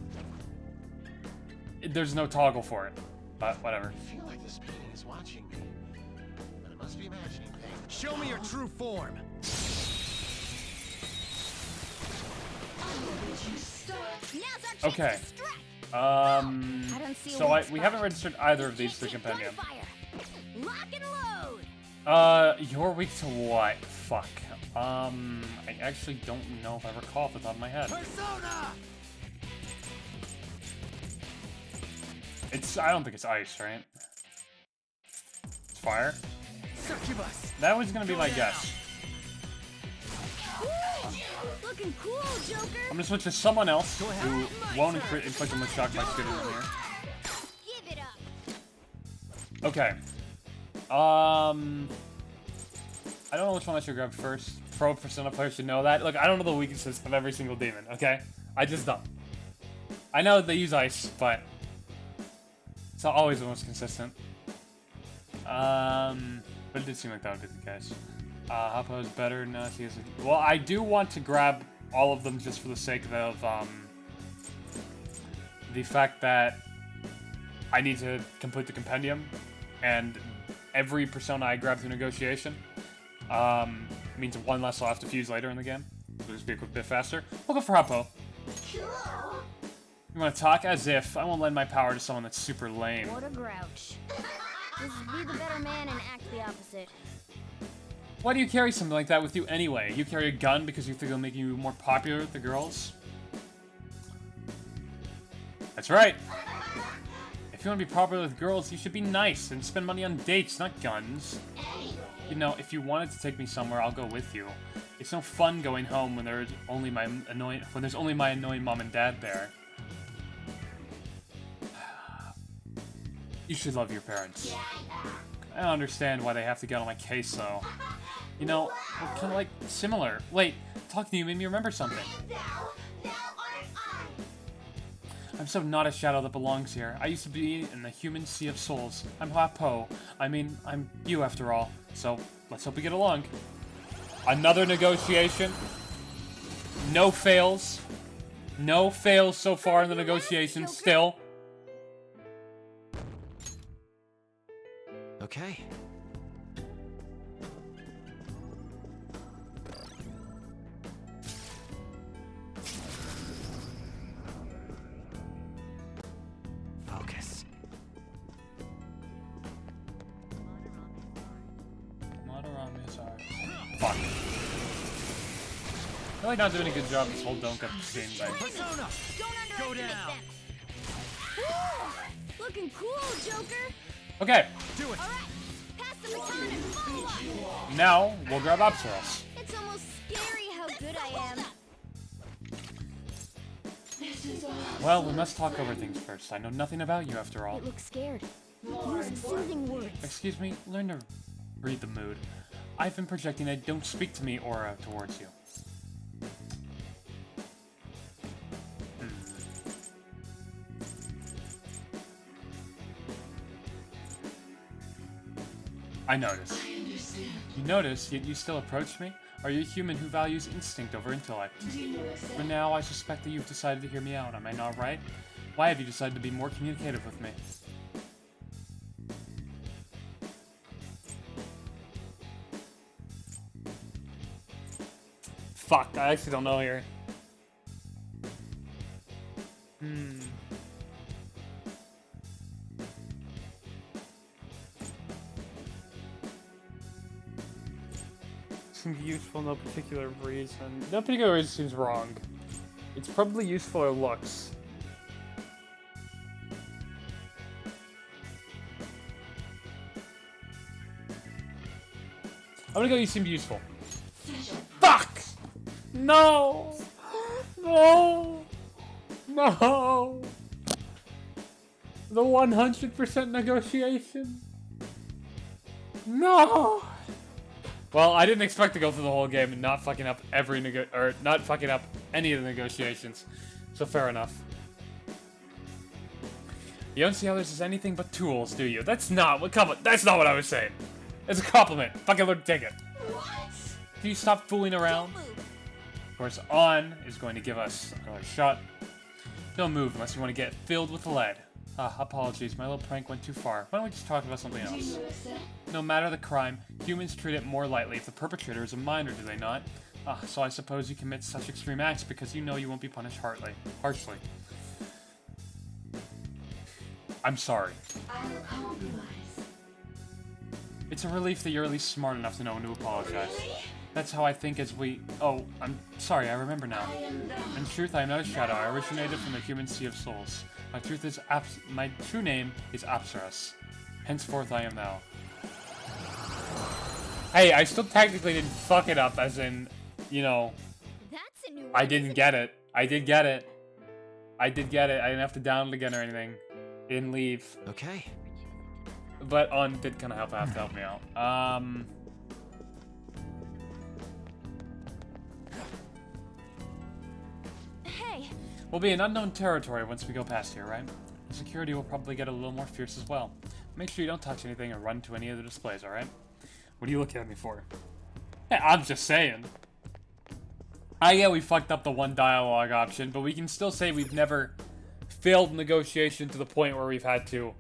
there's no toggle for it. But whatever. I feel like this painting is watching me. But it must be imagining things. Show me your true form. Okay. So we haven't registered either of these to Compendium. You're weak to what? Fuck. I actually don't know if I recall off the top of my head. Persona! I don't think it's ice, right? It's fire? Succubus. That was gonna be my guess. Looking cool, Joker. I'm gonna switch to someone else who won't inflict them with shock by shooting them here. Give it up. Okay. I don't know which one I should grab first. Pro Persona players should know that. Look, I don't know the weaknesses of every single demon, okay? I just don't. I know they use ice, but it's not always the most consistent. But it did seem like that would be the case. Hoppo is better. No, she has a... Well, I do want to grab all of them just for the sake of the fact that I need to complete the compendium, and every persona I grab through negotiation means one less I'll have to fuse later in the game. So just be a quick bit faster. We'll go for Hoppo. You want to talk? As if. I won't lend my power to someone that's super lame. What a grouch. Just be the better man and act the opposite. Why do you carry something like that with you anyway? You carry a gun because you think it'll make you more popular with the girls? That's right. If you want to be popular with girls, you should be nice and spend money on dates, not guns. You know, if you wanted to take me somewhere, I'll go with you. It's no fun going home when there's only my annoying mom and dad there. You should love your parents. I don't understand why they have to get on my case, though. You know, we're kind of like similar. Wait, talking to you made me remember something. I'm so not a shadow that belongs here. I used to be in the human sea of souls. I'm Hoppo. I mean, I'm you after all. So, let's hope we get along. Another negotiation. No fails. No fails so far in the negotiation, still. Okay. Focus. Madarame is ours. Fuck. I'm really not doing a good job this whole don't get seen by. Persona! Go down! Looking cool, Joker. Okay. Do it. All right. Pass the baton and follow up. Now, we'll grab Apsaros. It's almost scary how good I am. Well, we must talk over things first. I know nothing about you after all. It looks scared. Use soothing words. Excuse me, learn to read the mood. I've been projecting a don't speak to me aura towards you. I notice. You notice, yet you still approach me? Are you a human who values instinct over intellect? For now, I suspect that you've decided to hear me out. Am I not right? Why have you decided to be more communicative with me? Fuck, I actually don't know here. Seems useful, no particular reason. No particular reason seems wrong. It's probably useful or looks. I'm gonna go you seem useful. Fuck! No! No! No! The 100% negotiation? No! Well, I didn't expect to go through the whole game and not fucking up not fucking up any of the negotiations. So fair enough. You don't see how this is anything but tools, do you? That's not what that's not what I was saying. It's a compliment. Fucking learn to take it. What? Can you stop fooling around? Of course, on is going to give us another shot. Don't move unless you want to get filled with lead. Apologies, my little prank went too far. Why don't we just talk about something else? No matter the crime, humans treat it more lightly if the perpetrator is a minor, do they not? So I suppose you commit such extreme acts because you know you won't be punished harshly. I'm sorry. It's a relief that you're at least smart enough to know when to apologize. That's how I think as we... Oh, I'm sorry, I remember now. In truth, I am not a shadow. I originated from the human sea of souls. My true name is Apsaras. Henceforth, I am thou. Hey, I still technically didn't fuck it up, as in, you know... I didn't get it. I did get it. I did get it. I didn't have to download it again or anything. Didn't leave. Okay. But On did kind of have to help me out. Hey. We'll be in unknown territory once we go past here, right? Security will probably get a little more fierce as well. Make sure you don't touch anything or run to any of the displays, alright? What are you looking at me for? Hey, I'm just saying. Yeah, we fucked up the one dialogue option, but we can still say we've never failed negotiation to the point where we've had to...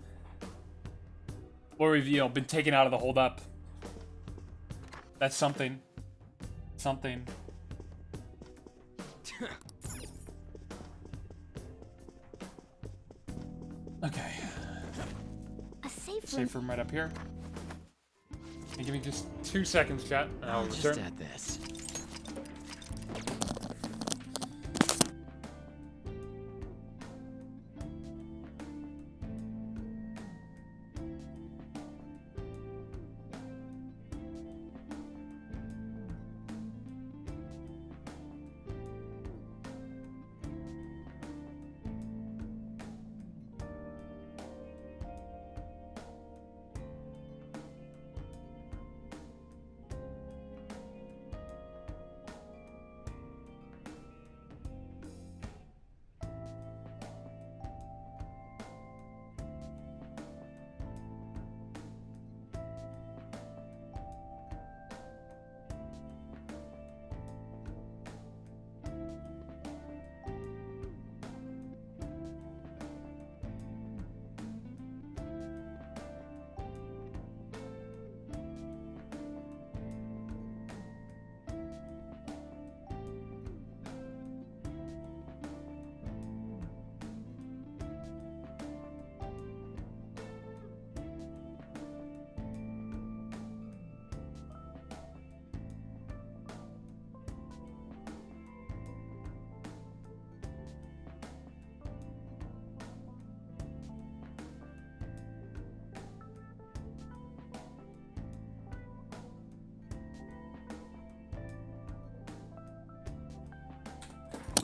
Where we've, you know, been taken out of the holdup. That's something. Something. Okay. A safe room right up here. And give me just 2 seconds, chat, and I'll return. Just add this.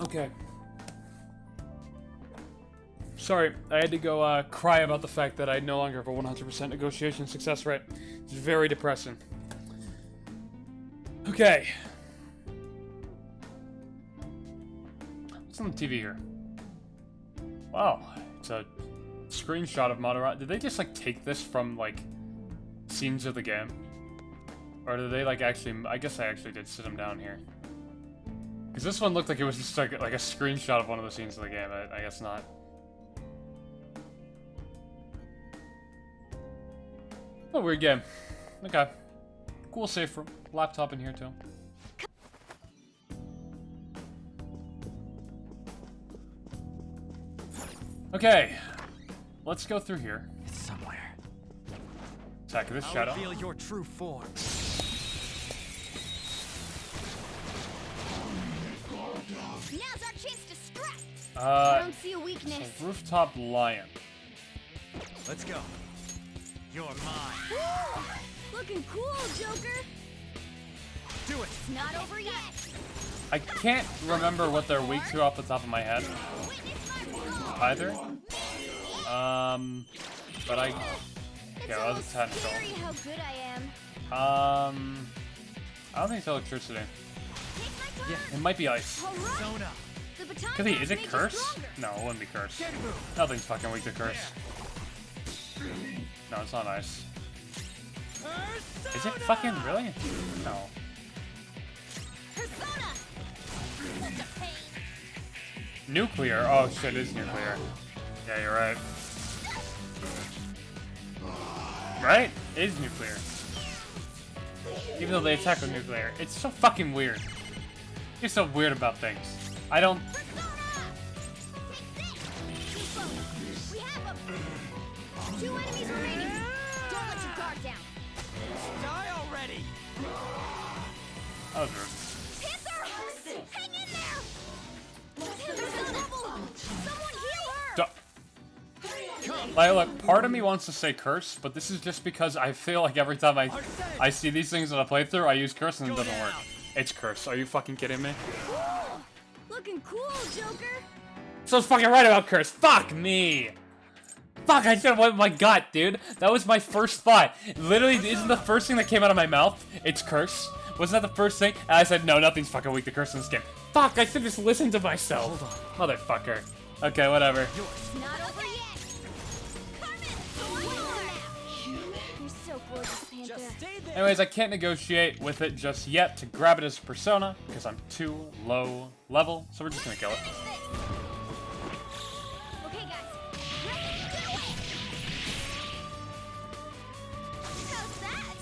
Okay. Sorry, I had to go cry about the fact that I no longer have a 100% negotiation success rate. It's very depressing. Okay. What's on the TV here? Wow, it's a screenshot of Madarame. Did they just, like, take this from, like, scenes of the game? Or did they like actually? I guess I actually did sit him down here. Because this one looked like it was just like a screenshot of one of the scenes of the game. I guess not. Oh, weird game. Okay. Cool safe room. Laptop in here too. Okay. Let's go through here. It's somewhere. Attack of this I'll shadow. reveal your true form. Now's our chance to strike. I don't see a weakness. So rooftop lion. Let's go. You're mine. Ooh, looking cool, Joker. Do it. It's not over yet. I can't remember what they're weak to off the top of my head. Either. But I. Yeah, that was a tentacle. How good I am. I don't think it's electricity. Yeah. It might be ice. Zona. Could be. Is it curse? No, it wouldn't be curse. Nothing's fucking weak to curse. No, it's not ice. Is it fucking really? No. Nuclear. Oh shit, it is nuclear. Yeah, you're right. Right? It is nuclear. Even though they attack with nuclear. It's so fucking weird. You're so weird about things. I don't... We have them. 2 enemies remaining. Don't let your guard down. Die already. That was rude. Panther! Hang in there! Panther's in trouble! Someone heal her! Like, look, part of me wants to say curse, but this is just because I feel like every time I see these things in a playthrough, I use curse and it doesn't work. It's curse. Are you fucking kidding me? Ooh, looking cool, Joker. So I was fucking right about curse. Fuck me. Fuck, I should've went with my gut, dude. That was my first thought. Literally, isn't the first thing that came out of my mouth, it's curse? Wasn't that the first thing? And I said, no, nothing's fucking weak to curse in this game. Fuck, I should just listen to myself. Motherfucker. Okay, whatever. Not over yet. You're so gorgeous, Panther. Anyways, I can't negotiate with it just yet to grab it as a persona, because I'm too low level, so we're just gonna kill it. Okay, guys. Ready? Get away! How's that?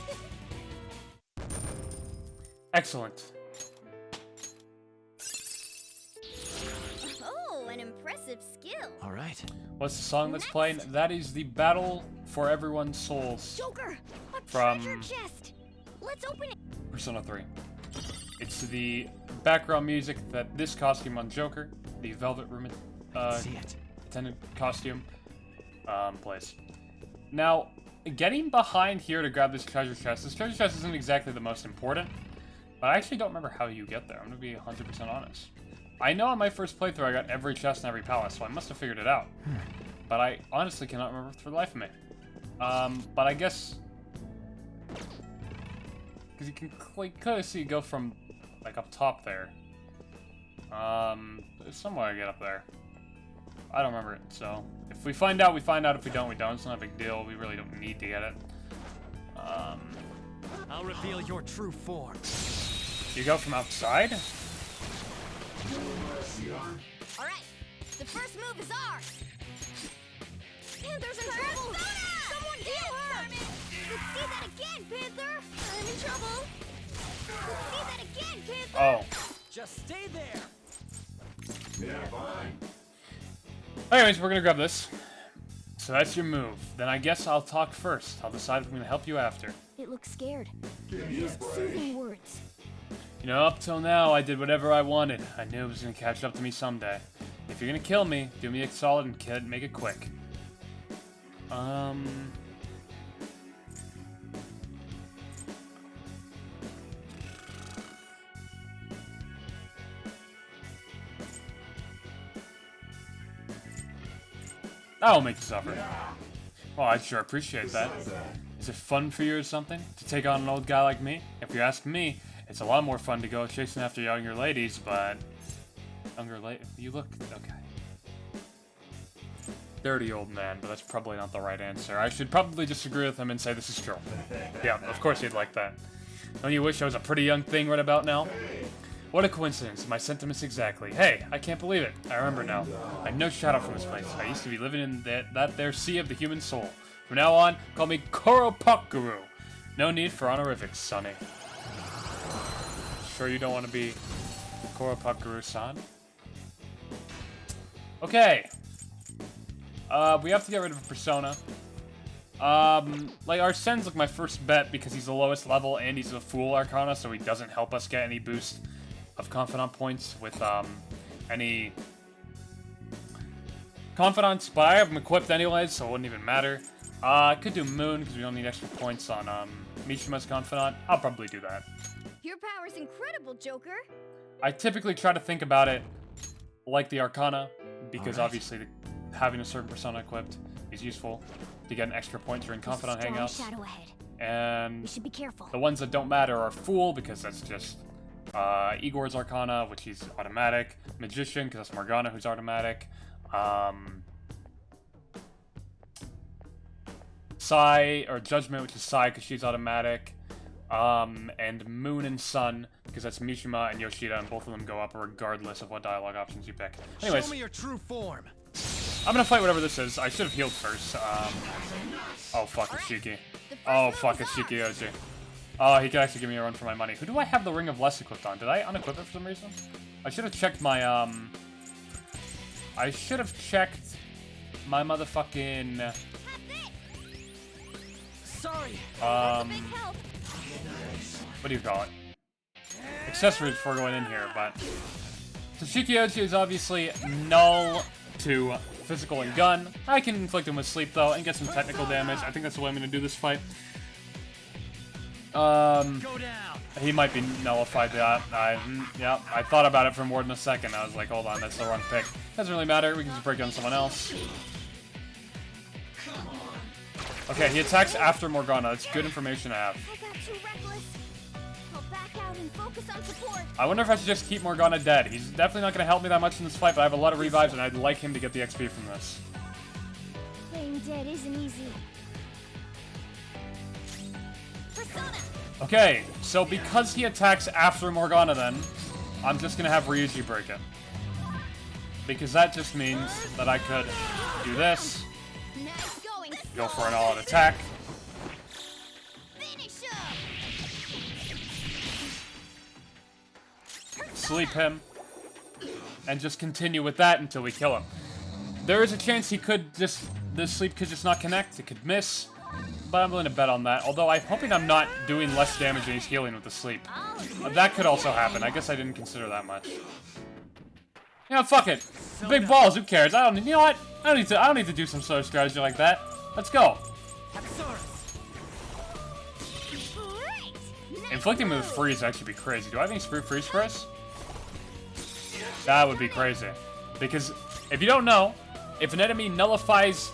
Excellent. Oh, an impressive skill. All right. What's the song that's playing? That is the Battle for Everyone's Souls Joker, a from treasure chest. Let's open it. Persona 3. It's the background music that this costume on Joker, the Velvet Room attendant costume, plays. Now, getting behind here to grab this treasure chest isn't exactly the most important, but I actually don't remember how you get there. I'm gonna be 100% honest. I know on my first playthrough I got every chest in every palace, so I must have figured it out. But I honestly cannot remember for the life of me. But I guess... because you can kind of see you go from, like, up top there. There's some way to get up there. I don't remember it, so... if we find out, we find out. If we don't, we don't. It's not a big deal. We really don't need to get it. I'll reveal your true form. You go from outside? Alright, the first move is ours. Panther's in trouble! Someone heal her! Let's see that again, Panther! I'm in trouble! Let's see that again, Panther! Oh. Just stay there. Yeah, fine. Anyways, we're gonna grab this. So that's your move. Then I guess I'll talk first. I'll decide if I'm gonna help you after. It looks scared. Use soothing words. You know, up till now, I did whatever I wanted. I knew it was gonna catch up to me someday. If you're gonna kill me, do me a solid and make it quick. That'll make you suffer. Well, I'd sure appreciate that. Is it fun for you or something, to take on an old guy like me? If you ask me, it's a lot more fun to go chasing after younger ladies, but... you look... okay. Dirty old man, but that's probably not the right answer. I should probably disagree with him and say this is true. Yeah, of course he'd like that. Don't you wish I was a pretty young thing right about now? What a coincidence, my sentiments exactly. Hey, I can't believe it. I remember now. I know shadow from this place. I used to be living in that there sea of the human soul. From now on, call me Kuropakuru. No need for honorifics, sonny. Sure you don't want to be Kuropakuru-san? Okay. We have to get rid of a persona. Like, Arsene's like my first bet because he's the lowest level and he's a Fool Arcana, so he doesn't help us get any boost of Confidant points with, any Confidants, but I have him equipped anyways, so it wouldn't even matter. I could do Moon, because we don't need extra points on, Mishima's Confidant. I'll probably do that. Your power's incredible, Joker. I typically try to think about it like the Arcana, because obviously having a certain persona equipped is useful to get an extra point during Confidant hangouts. Shadow ahead. And You should be careful. the ones that don't matter are Fool, because that's just Igor's Arcana, which he's automatic. Magician, because that's Morgana, who's automatic. Sai, or Judgment, which is Sai, because she's automatic. And Moon and Sun, because that's Mishima and Yoshida, and both of them go up regardless of what dialogue options you pick. Anyways, Show me your true form. I'm gonna fight whatever this is. I should have healed first. Oh fuck, it's Shiki. Oh fuck, it's Shiki-Oji. Oh, he could actually give me a run for my money. Who do I have the Ring of Less equipped on? Did I unequip it for some reason? I should have checked my, I should have checked my motherfucking... Sorry. What do you call it? Accessories before going in here, but... So Shiki-Oji is obviously null to physical and gun. I can inflict him with sleep, though, and get some technical damage. I think that's the way I'm going to do this fight. He might be nullified. Yeah, I thought about it for more than a second. I was like, hold on, that's the wrong pick. Doesn't really matter. We can just break it on someone else. Okay, he attacks after Morgana. That's good information to have. I wonder if I should just keep Morgana dead. He's definitely not going to help me that much in this fight, but I have a lot of revives, and I'd like him to get the XP from this. Playing dead isn't easy. Okay, so because he attacks after Morgana then, I'm just going to have Ryuji break it. Because that just means that I could do this, go for an all-out attack, sleep him, and just continue with that until we kill him. There is a chance he could just, this sleep could just not connect, it could miss, but I'm willing to bet on that. Although I'm hoping I'm not doing less damage than he's healing with the sleep. That could also happen. I guess I didn't consider that much. Yeah, fuck it. Big balls, who cares? I don't, you know what? I don't need to do some sort of strategy like that. Let's go. Inflicting him with freeze would actually be crazy. Do I have any freeze sprays? That would be crazy. Because if you don't know, if an enemy nullifies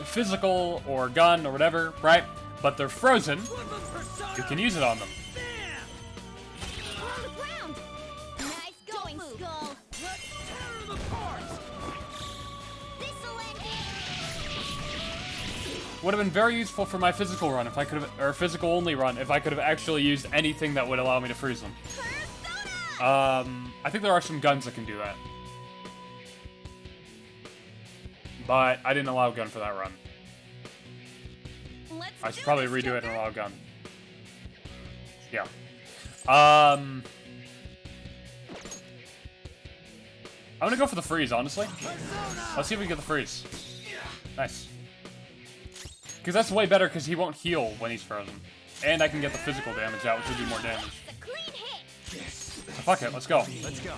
physical or gun or whatever, right? But they're frozen, you can use it on them. Would have been very useful for my physical run if I could have, or physical only run, if I could have actually used anything that would allow me to freeze them. I think there are some guns that can do that. But I didn't allow gun for that run. I should probably redo it and allow gun. Yeah. I'm gonna go for the freeze, honestly. Let's see if we can get the freeze. Nice. Because that's way better because he won't heal when he's frozen. And I can get the physical damage out, which will do more damage. So fuck it, let's go. Let's go.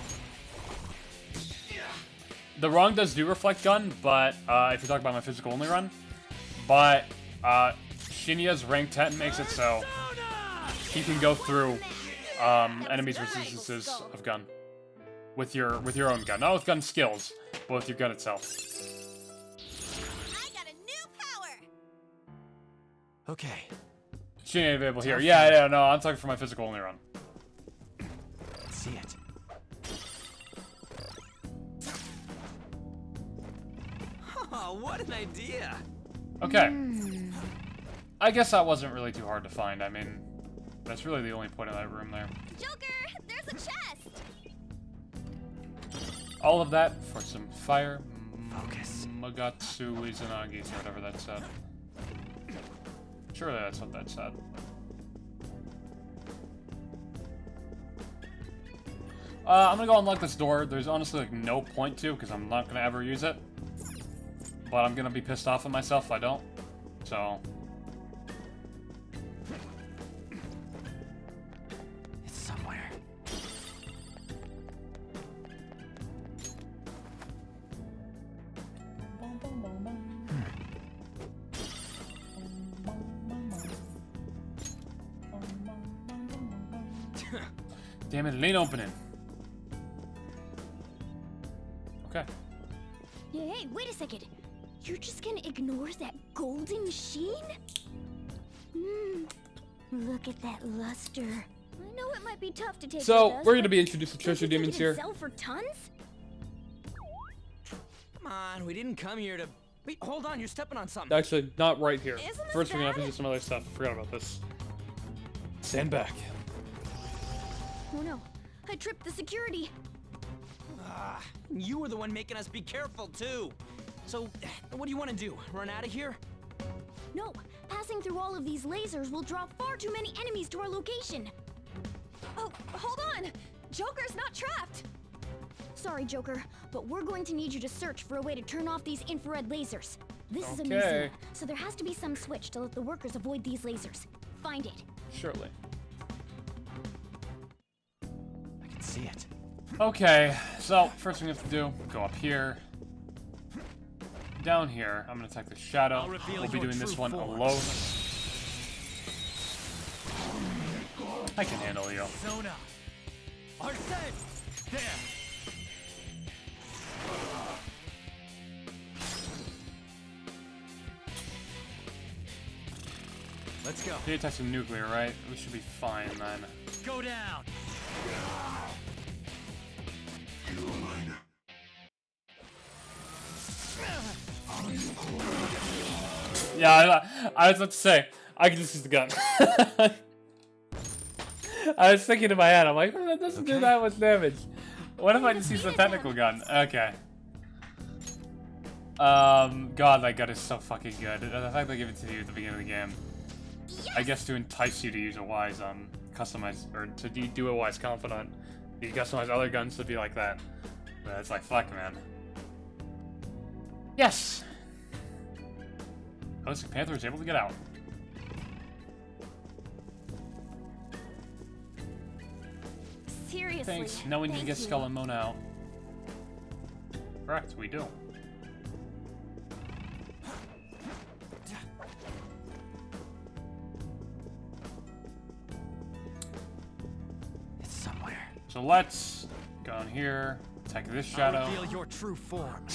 The wrong does do reflect gun, but if you're talking about my physical only run. But Shinya's rank 10 makes it so he can go through enemies' resistances of gun. With your own gun. Not with gun skills, but with your gun itself. Okay. She ain't available here. Yeah, no, I'm talking for my physical only run. Let's see it. Oh, what an idea! Okay. I guess that wasn't really too hard to find. I mean, that's really the only point of that room there. Joker, there's a chest. All of that for some fire. Focus. Magatsu Izanagi, or whatever that said. Surely that's what that said. I'm gonna go unlock this door. There's honestly like no point to, because I'm not gonna ever use it. But I'm gonna be pissed off at myself if I don't. So. It's somewhere. Damn it, it ain't opening. Okay. Hey, wait a second. You're just gonna ignore that golden sheen? Look at that luster. I know it might be tough to take So, with us, we're gonna but be introduced to treasure think we demons can here. Sell for tons? Come on, we didn't come here to... Wait, hold on, you're stepping on something. Actually, not right here. Isn't this First, we're gonna have to bad? do some other stuff. Forgot about this. Stand back. Oh no, I tripped the security. Ah, you were the one making us be careful, too. So, what do you want to do? Run out of here? No, passing through all of these lasers will draw far too many enemies to our location. Oh, hold on. Joker's not trapped. Sorry, Joker, but we're going to need you to search for a way to turn off these infrared lasers. This is a Okay. museum, so there has to be some switch to let the workers avoid these lasers. Find it. Surely. I can see it. Okay, so first thing we have to do, go up here. Down here, I'm gonna attack the shadow. I'll reveal We'll be your doing this true one form. alone. I can handle you. Zona. Arsene! There! Let's go. He attacks some nuclear, right? We should be fine then. Go down! Yeah, I was about to say, I can just use the gun. I was thinking in my head, I'm like, that doesn't do that much damage. What if I just use the technical gun? Okay. God, that gun is so fucking good. The fact they give it to you at the beginning of the game. I guess to entice you to use a wise, customize, or to do a wise confidant. You customize other guns to be like that. But it's like, fuck, man. Yes! Holistic Panther is able to get out. Seriously. Thanks. No one can get you. Skull and Mona out. Correct, we do. It's somewhere. So let's go in here, attack this shadow. I'll reveal your true form.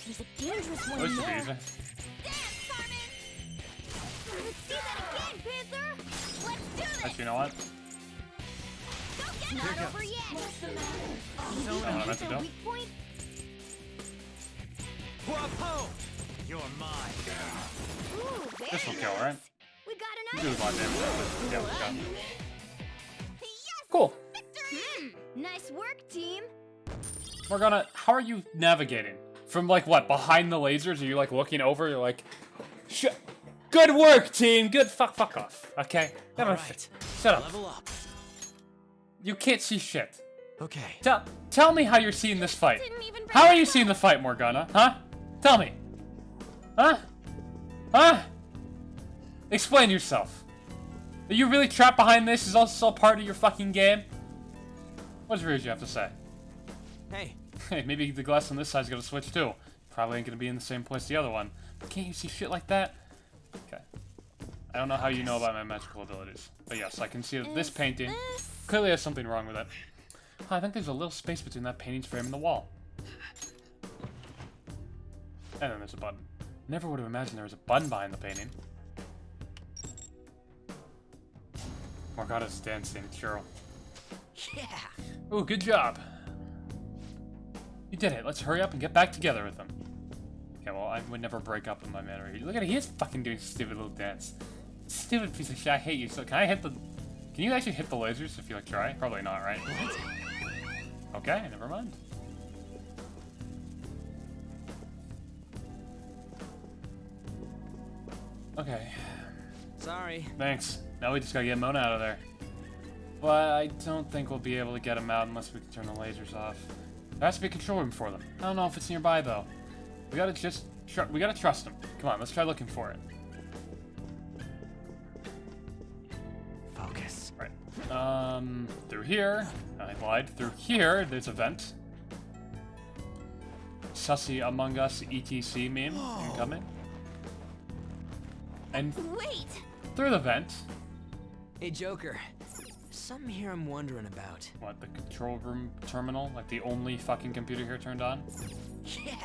There's a dangerous one This in should be there. easy. Let's do that again, Panther! Let's do this! Actually, you know what? It's not over yet! I don't know what I meant to do. Weak point? Guapo! You're mine. Ooh, very This will kill, right? We got You an do a item! lot of damage, but yeah, let's go. Cool. Nice work, team! Morgana, how are you navigating? From like what, behind the lasers? Are you like looking over? You're like, good work, team. Good. Fuck off. Okay. Alright. Shut up. Level up. You can't see shit. Okay. Tell me how you're seeing this fight. How are you seeing the fight, Morgana? Huh? Tell me. Huh? Huh? Explain yourself. Are you really trapped behind this? Is also part of your fucking game? What does you have to say? Hey. Hey, maybe the glass on this side's gonna switch too. Probably ain't gonna be in the same place the other one. But can't you see shit like that? Okay. I don't know how you know about my magical abilities. But yes, I can see that this painting clearly has something wrong with it. I think there's a little space between that painting's frame and the wall. And then there's a button. Never would have imagined there was a button behind the painting. Morgana's dancing, Cheryl. Yeah. Ooh, good job. You did it. Let's hurry up and get back together with them. Yeah, well, I would never break up with my man. Look at it, he is fucking doing stupid little dance. Stupid piece of shit, I hate you. So can I hit the... Can you actually hit the lasers if you, like, try? Probably not, right? Okay, never mind. Okay. Sorry. Thanks. Now we just gotta get Mona out of there. But I don't think we'll be able to get him out unless we can turn the lasers off. There has to be a control room for them. I don't know if it's nearby, though. We gotta just... we gotta trust him. Come on, let's try looking for it. Focus. Right. Through here. I lied. Through here, there's a vent. Sussy Among Us ETC meme incoming. And Wait! through the vent. Hey, Joker. Something here I'm wondering about. What, the control room terminal? Like the only fucking computer here turned on? Yeah!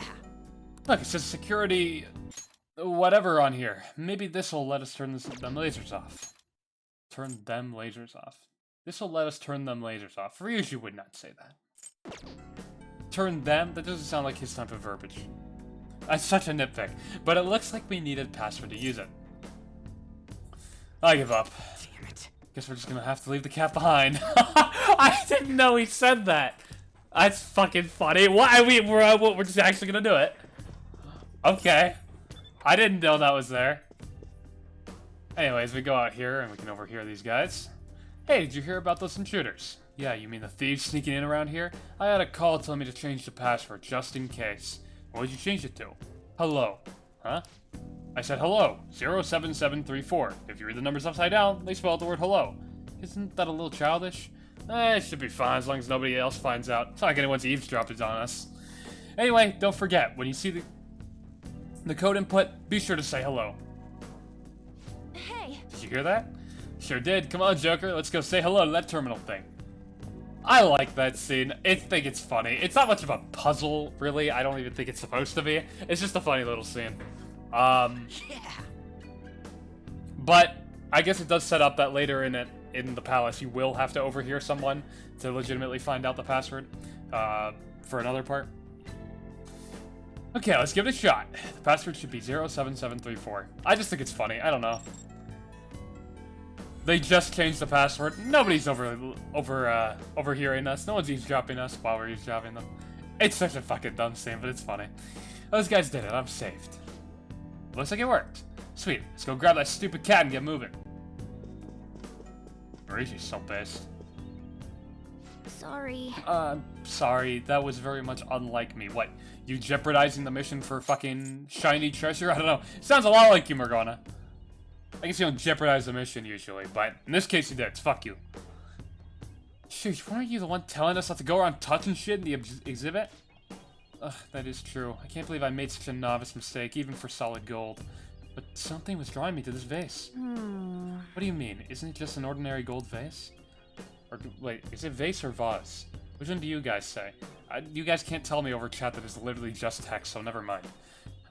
Look, it says security... whatever on here. Maybe this'll let us turn them lasers off. Turn them lasers off. This'll let us turn them lasers off. Ryuji would not say that. Turn them? That doesn't sound like his type of verbiage. That's such a nitpick. But it looks like we needed password to use it. I give up. Damn it. Guess we're just gonna have to leave the cat behind. I didn't know he said that. That's fucking funny. Why? We're just actually gonna do it. Okay. I didn't know that was there. Anyways, we go out here and we can overhear these guys. Hey, did you hear about those intruders? Yeah, you mean the thieves sneaking in around here? I had a call telling me to change the password just in case. What did you change it to? Hello. Huh? I said hello, 07734. If you read the numbers upside down, they spell out the word hello. Isn't that a little childish? It should be fine as long as nobody else finds out. It's not like anyone's eavesdropping on us. Anyway, don't forget, when you see the code input, be sure to say hello. Hey. Did you hear that? Sure did. Come on, Joker, let's go say hello to that terminal thing. I like that scene. I think it's funny. It's not much of a puzzle, really. I don't even think it's supposed to be. It's just a funny little scene. Yeah. But I guess it does set up that later in the palace you will have to overhear someone to legitimately find out the password for another part. Okay, let's give it a shot. The password should be 07734. I just think it's funny. I don't know. They just changed the password. Nobody's overhearing us. No one's eavesdropping us while we're eavesdropping them. It's such a fucking dumb scene, but it's funny. Those guys did it. I'm saved. Looks like it worked. Sweet. Let's go grab that stupid cat and get moving. Ryuji's so pissed. Sorry. Sorry. That was very much unlike me. What? You jeopardizing the mission for fucking shiny treasure? I don't know. Sounds a lot like you, Morgana. I guess you don't jeopardize the mission usually, but in this case you did. Fuck you. Shoot, weren't you the one telling us not to go around touching shit in the exhibit? Ugh, that is true. I can't believe I made such a novice mistake, even for solid gold. But something was drawing me to this vase. What do you mean? Isn't it just an ordinary gold vase? Or, wait, is it vase or vase? Which one do you guys say? You guys can't tell me over chat that it's literally just text, so never mind.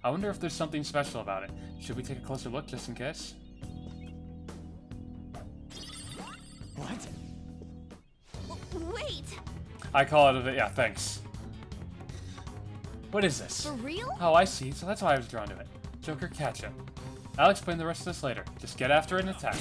I wonder if there's something special about it. Should we take a closer look, just in case? What? Wait! I call it a... yeah, thanks. What is this? For real? Oh, I see. So that's why I was drawn to it. Joker, catch him. I'll explain the rest of this later. Just get after it and attack.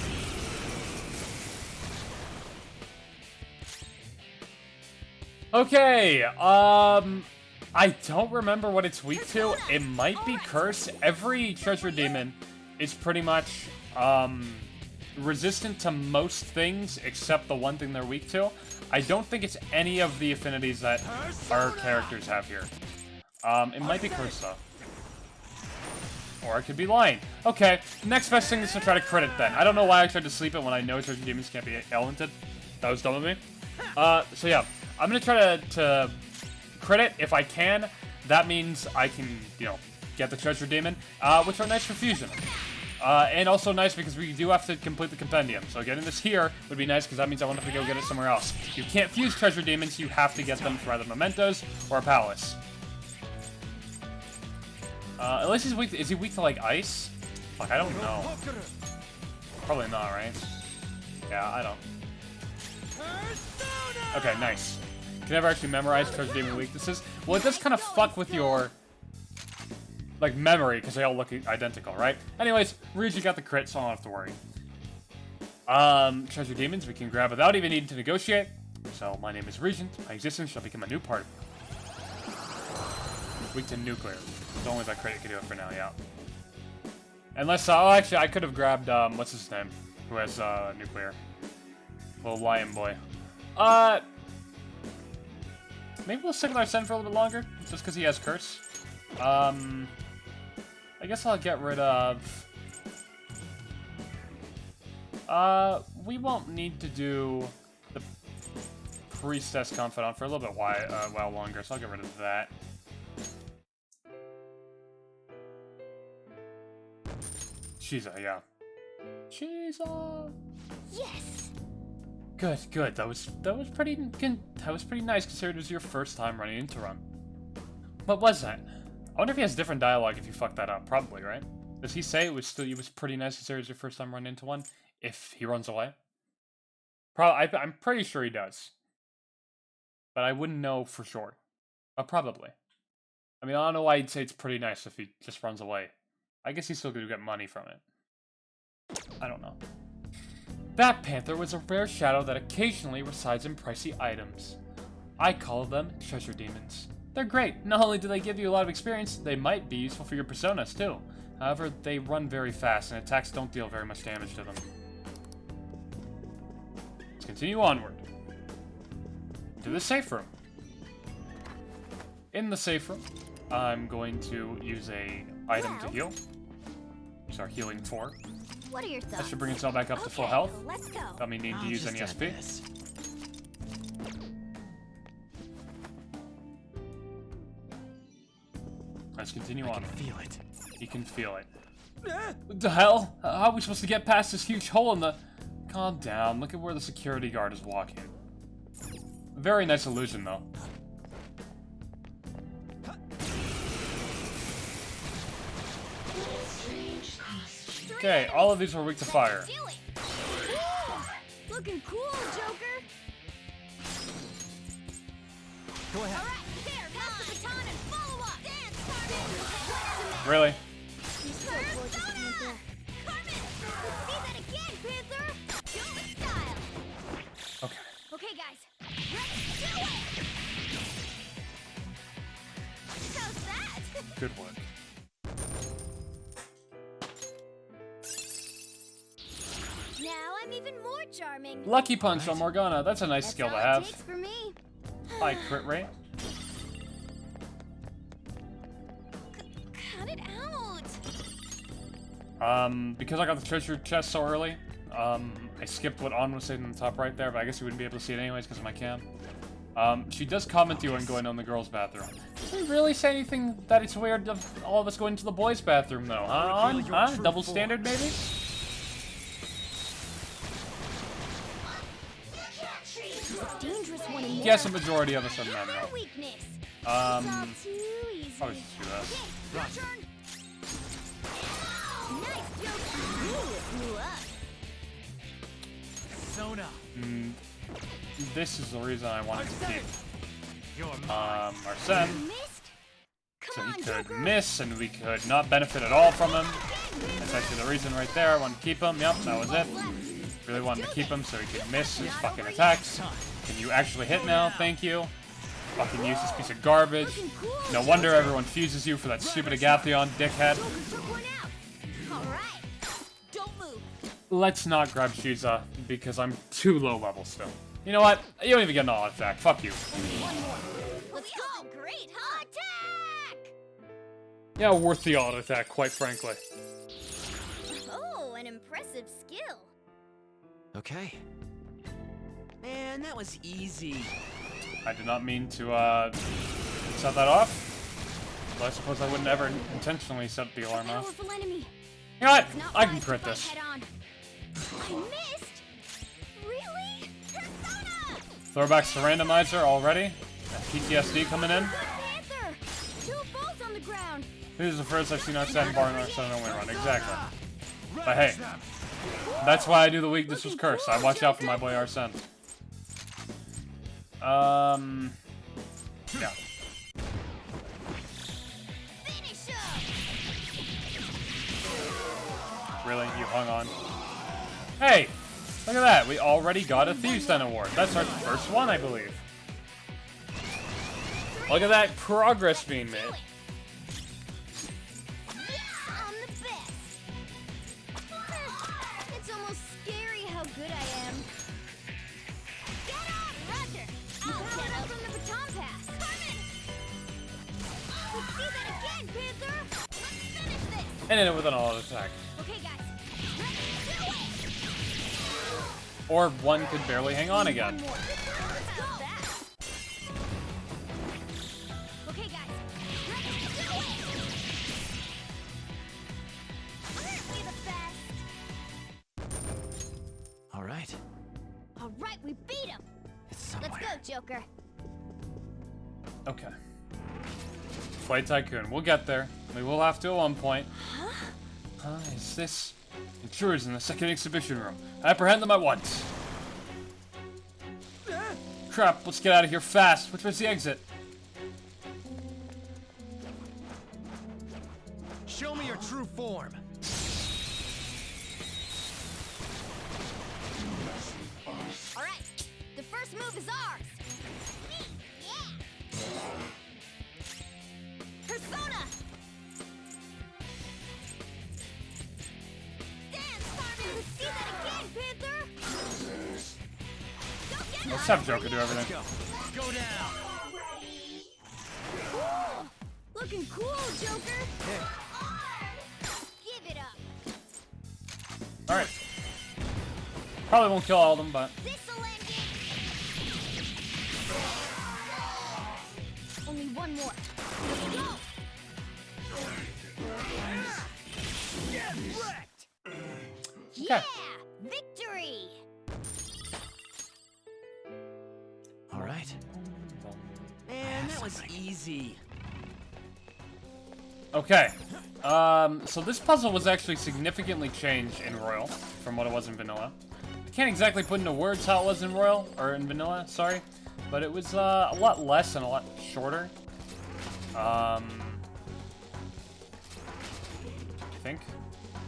Okay, I don't remember what it's weak to. It might be Curse. Every treasure demon is pretty much, resistant to most things except the one thing they're weak to. I don't think it's any of the affinities that our characters have here. It might be Curse, though. Or I could be lying. Okay, next best thing is to try to crit it then. I don't know why I tried to sleep it when I know treasure demons can't be elemented. That was dumb of me. So yeah, I'm gonna try to crit it if I can. That means I can, you know, get the treasure demon, which are nice for fusion. And also nice because we do have to complete the compendium. So getting this here would be nice because that means I won't have to go get it somewhere else. You can't fuse treasure demons, you have to get them from either mementos or a palace. Unless he's weak to, is he weak to, like, ice? Fuck, I don't know. Probably not, right? Yeah, I don't. Okay, nice. Can never actually memorize treasure demon weaknesses. Well, it does kind of fuck with your like memory, because they all look identical, right? Anyways, Ryuji got the crit, so I don't have to worry. Treasure demons we can grab without even needing to negotiate. So, my name is Regent. My existence shall become a new part of me. Weak to nuclear. It's only that crit can do it for now, yeah. Unless, oh, actually, I could have grabbed, what's his name? Who has, nuclear. Little lion boy. Maybe we'll stick with our Sen for a little bit longer, just because he has Curse. I guess I'll get rid of... we won't need to do the Priestess Confidant for a little bit while longer, so I'll get rid of that. Shiza, yeah. Shiza! Yes! Good, good. That was pretty good. That was pretty nice considering it was your first time running into Run. What was that? I wonder if he has different dialogue if you fucked that up. Probably, right? Does he say it was pretty nice considering it was your first time running into one? If he runs away? Probably. I'm pretty sure he does. But I wouldn't know for sure. But probably. I mean, I don't know why he'd say it's pretty nice if he just runs away. I guess he's still going to get money from it. I don't know. That panther was a rare shadow that occasionally resides in pricey items. I call them treasure demons. They're great. Not only do they give you a lot of experience, they might be useful for your personas too. However, they run very fast and attacks don't deal very much damage to them. Let's continue onward. To the safe room. In the safe room, I'm going to use a item to heal. Use our healing 4. What are your thoughts? That should bring itself back up to full health. Let's go. Without me needing to use any SP. Let's continue on. I can feel it. You can feel it. What the hell? How are we supposed to get past this huge hole in the... Calm down. Look at where the security guard is walking. Very nice illusion, though. Okay, all of these are weak to fire. Looking cool, Joker. Go ahead. All right, there, pass the baton and follow up. Dance, Carmen. Really? You're so gorgeous, Panther. Carmen, see that again, Panther. Go with style. Okay. Okay, guys, let's do it. How's that? Good work. Now I'm even more charming. Lucky Punch on Morgana. That's a nice skill to have. Takes for me. High crit rate. Cut it out. Because I got the treasure chest so early, I skipped what On was saying in the top right there, but I guess you wouldn't be able to see it anyways because of my cam. She does comment to you when going on the girls' bathroom. Did he really say anything that it's weird of all of us going to the boys' bathroom though, huh? On? Huh? Double standard maybe? Yes, a majority of us are men though. Probably should do that. This is the reason I wanted to keep Arsene. So he could miss and we could not benefit at all from him. That's actually the reason right there. I wanted to keep him. Yep, that was it. Really wanted to keep him so he could miss his fucking attacks. Can you actually hit now? Thank you. Fucking useless piece of garbage. No wonder everyone fuses you for that stupid Agathion, dickhead. Let's not grab Shiza because I'm too low level still. You know what? You don't even get an auto attack. Fuck you. Let's go. Great, huh? Attack! Yeah, worth the auto attack, quite frankly. Oh, an impressive skill. Okay. Man, that was easy. I did not mean to set that off. But I suppose I wouldn't ever intentionally set the alarm off. You know what? I can crit this. I missed. Really? Persona! Throwbacks to randomizer already. That PTSD coming in. Panther! 2 balls on the ground. This is the first I've seen Arsene bar and Arsene only run. Exactly. But hey, that's why I do the weakness was curse. I watch out for my boy Arsene. Yeah. Really? You hung on? Hey! Look at that. We already got a Thieves' Den award. That's our first one, I believe. Look at that progress being made. I'm the best. It's almost scary how good I am. Get up, Roger. I'll get up from the baton pass. Coming. Let's do that again, Panther. Let's finish this. And then with an auto attack. Okay, guys. Let's do it. Or one could barely hang on again. Let's go. Okay, guys. Let's do it. Aren't we the best? All right. All right, we beat him. Let's go, Joker. Okay. Flight Tycoon. We'll get there. We will have to at one point. Is this? Intruders in the second exhibition room. Apprehend them at once. Crap, let's get out of here fast. Which was the exit? Show me your true form. All right, the first move is ours. Yeah. Persona. Dance, Carmen. Let's see that again, Panther. Go get Let's have Joker do everything. Go down. Cool. Looking cool, Joker. Give it up. Alright. Probably won't kill all of them, but... This'll end it. Only one more. Let's go. Get wrecked. Yeah! Victory! All right. Man, that was easy. Okay. So this puzzle was actually significantly changed in Royal from what it was in Vanilla. I can't exactly put into words how it was in Royal, or in Vanilla, sorry. But it was a lot less and a lot shorter. I think.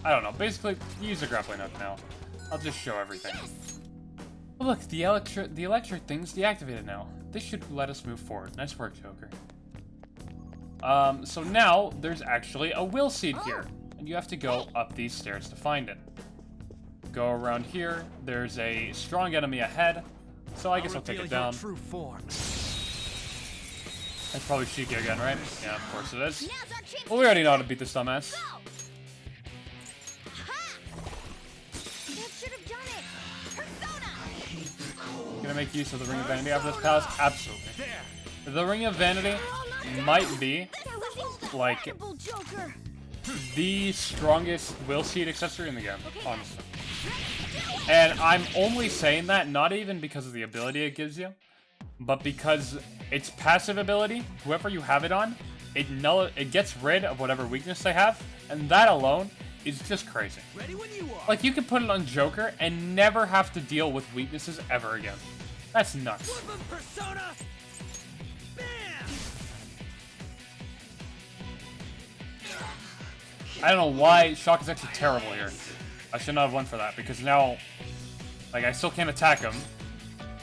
I don't know. Basically, use a grappling hook now. I'll just show everything. Oh, look, the electric thing's deactivated now. This should let us move forward. Nice work, Joker. So now there's actually a will seed here, and you have to go up these stairs to find it. Go around here. There's a strong enemy ahead, so I guess I'll take it down. True form. That's probably Shiki again, right? Yeah, of course it is. Well, we already know how to beat this dumbass. That should have done it. Persona. Gonna make use of the Ring of Vanity after this pass? Absolutely. The Ring of Vanity might be like the strongest will seed accessory in the game, honestly. And I'm only saying that not even because of the ability it gives you, but because its passive ability, whoever you have it on, it gets rid of whatever weakness they have, and that alone is just crazy. Like, you can put it on Joker and never have to deal with weaknesses ever again. That's nuts. Persona. I don't know why Shock is actually terrible here. I should not have went for that, because now, like, I still can't attack him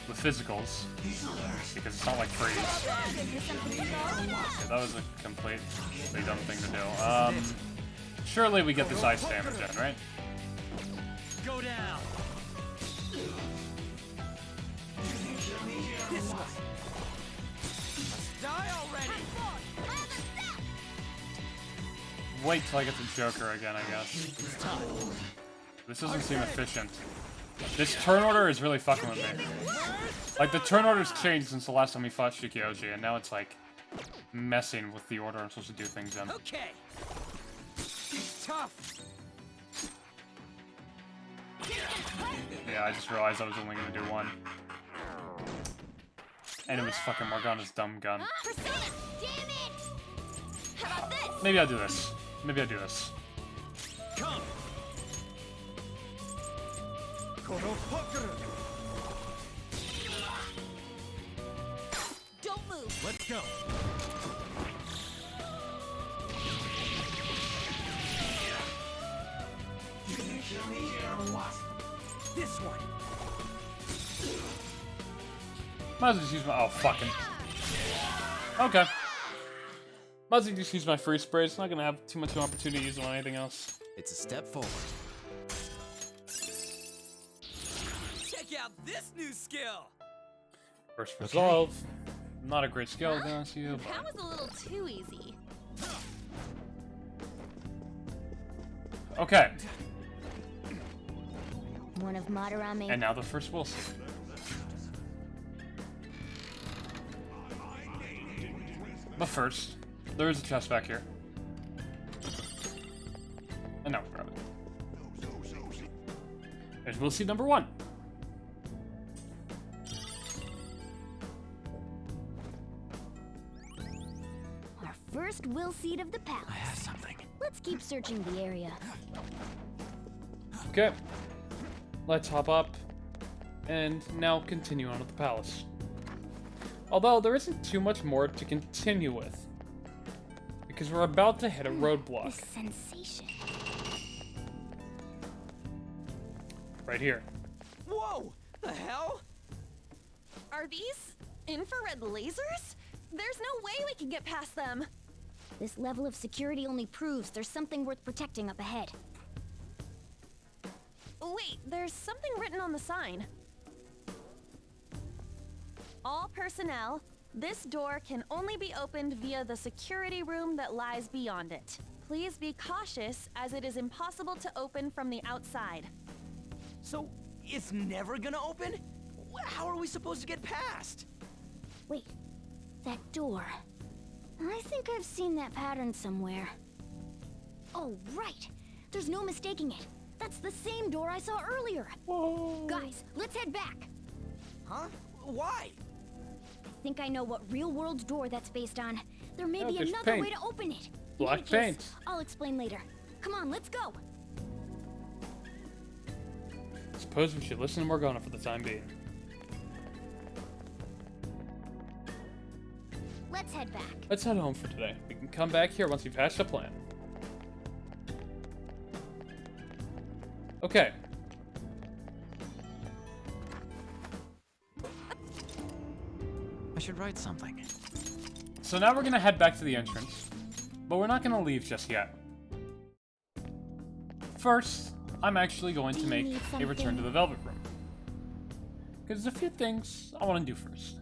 with physicals, because it's not like freeze. Okay, that was a completely dumb thing to do. Surely we get this ice damage in, right? Go down. This way. Let's die already. Wait till I get the Joker again, I guess. This doesn't seem efficient. This turn order is really fucking with me. Like, the turn order's changed since the last time we fought Shikioji, and now it's like messing with the order I'm supposed to do things in. Okay. Tough. Yeah, I just realized I was only gonna do one. And it was fucking Morgana's dumb gun. Maybe I'll do this. Maybe I'll do this. Come. Don't move. Let's go. Kill me here, wasp. This one. Might as well just use my. Oh, fucking. Okay. Might as well just use my free spray. It's not gonna have too much opportunity to use it on anything else. It's a step forward. Check out this new skill. First resolve. Not a great skill, to be honest with you. That was a little too easy. Okay. One of Madarame. And now the first will see. But first, there is a chest back here. And now we grab it. There's will see number 1. Our first will seed of the palace. I have something. Let's keep searching the area. Okay. Let's hop up. And now continue on with the palace. Although there isn't too much more to continue with. Because we're about to hit a roadblock. This sensation. Right here. Whoa! The hell? Are these infrared lasers? There's no way we can get past them. This level of security only proves there's something worth protecting up ahead. Wait, there's something written on the sign. All personnel, this door can only be opened via the security room that lies beyond it. Please be cautious, as it is impossible to open from the outside. So, it's never gonna open? How are we supposed to get past? Wait, that door. I think I've seen that pattern somewhere. Oh, right! There's no mistaking it. That's the same door I saw earlier. Whoa. Guys, let's head back. Huh? Why? I think I know what real-world door that's based on. There may be there's another paint. way to open it. Black In any case, paint. I'll explain later. Come on, let's go. Suppose we should listen to Morgana for the time being. Let's head back. Let's head home for today. We can come back here once we've hatched a plan. Okay. I should write something. So now we're gonna head back to the entrance, but we're not gonna leave just yet. First, I'm actually going to make a return to the Velvet Room. Because there's a few things I want to do first.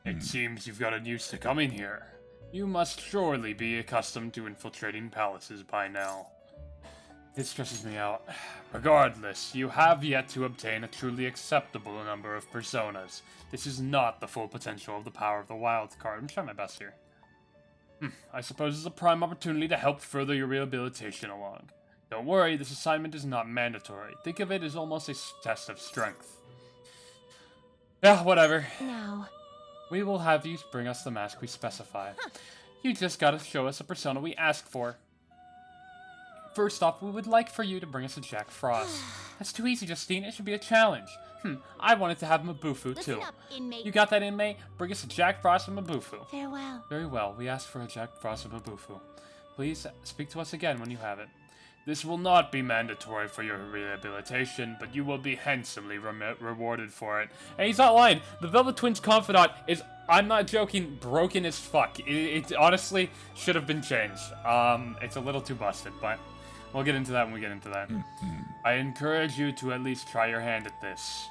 It seems you've gotten used to coming here. You must surely be accustomed to infiltrating palaces by now. It stresses me out. Regardless, you have yet to obtain a truly acceptable number of personas. This is not the full potential of the power of the wild card. I'm trying my best here. I suppose it's a prime opportunity to help further your rehabilitation along. Don't worry, this assignment is not mandatory. Think of it as almost a test of strength. Yeah, whatever. Now, We will have you bring us the mask we specify. You just gotta show us a persona we ask for. First off, we would like for you to bring us a Jack Frost. That's too easy, Justine. It should be a challenge. I wanted to have Mabufu, too. Listen up, inmate. You got that, inmate? Bring us a Jack Frost and Mabufu. Farewell. Very well. We asked for a Jack Frost and Mabufu. Please speak to us again when you have it. This will not be mandatory for your rehabilitation, but you will be handsomely rewarded for it. And he's not lying. The Velvet Twins confidant is, I'm not joking, broken as fuck. It honestly should have been changed. It's a little too busted, but we'll get into that when we get into that. I encourage you to at least try your hand at this.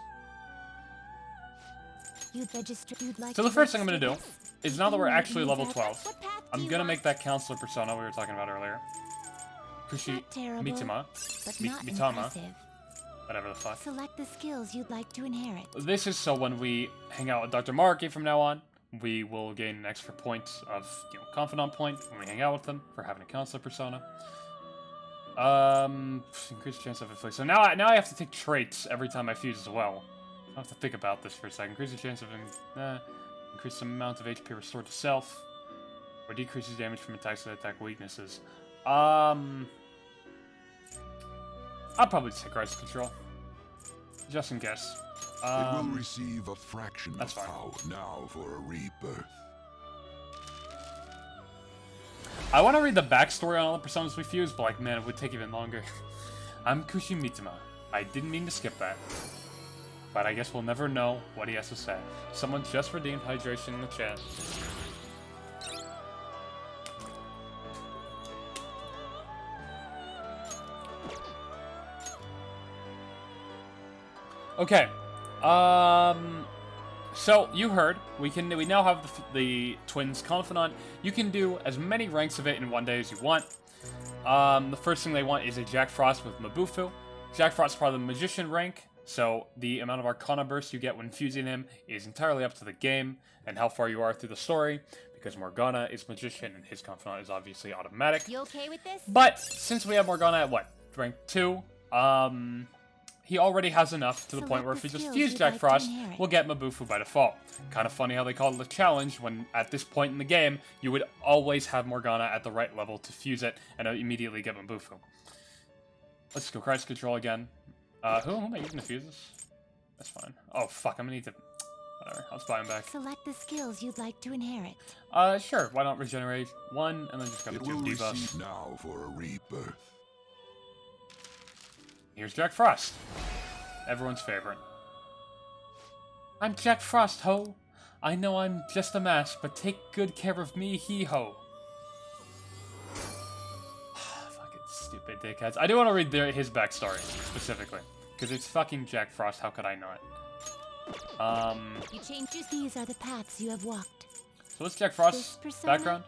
So the first thing I'm going to do is, now that we're actually level 12, I'm going to make that counselor persona we were talking about earlier. Kushi Mitama. Mitama. Whatever the fuck. Select the skills you'd like to inherit. This is so when we hang out with Dr. Marky from now on, we will gain an extra point of, confidant point when we hang out with them for having a counselor persona. Increased chance of inflict. So now I have to take traits every time I fuse as well. I have to think about this for a second. Increase the chance of increase the amount of HP restored to self, or decreases damage from attacks that attack weaknesses. I'll probably just take Rise Control, just in case. It will receive a fraction that's of fine. power now for a rebirth. I want to read the backstory on all the personas we fused, but like, man, it would take even longer. I'm Kushimitama. I didn't mean to skip that. But I guess we'll never know what he has to say. Someone just redeemed hydration in the chat. Okay. So you heard we now have the twins confidant. You can do as many ranks of it in one day as you want. The first thing they want is a Jack Frost with Mabufu. Jack Frost is part of the magician rank, so the amount of Arcana bursts you get when fusing him is entirely up to the game and how far you are through the story. Because Morgana is magician and his confidant is obviously automatic. You okay with this? But since we have Morgana at what, rank 2, he already has enough to the point where if we just fuse Jack Frost, we'll get Mabufu by default. Kind of funny how they call it a challenge when at this point in the game, you would always have Morgana at the right level to fuse it and immediately get Mabufu. Let's go crisis control again. Who am I using to fuse this? That's fine. Oh fuck, I'm gonna need to... Whatever, I'll just buy him back. Select the skills you'd like to inherit. Sure, why not regenerate 1 and then just go to 2 debuffs. Now for a rebirth. Here's Jack Frost. Everyone's favorite. I'm Jack Frost, ho. I know I'm just a mask, but take good care of me, he-ho. Fucking stupid dickheads. I do want to read his backstory, specifically. Because it's fucking Jack Frost, how could I not? You changed. These are the paths you have walked. So what's Jack Frost's background?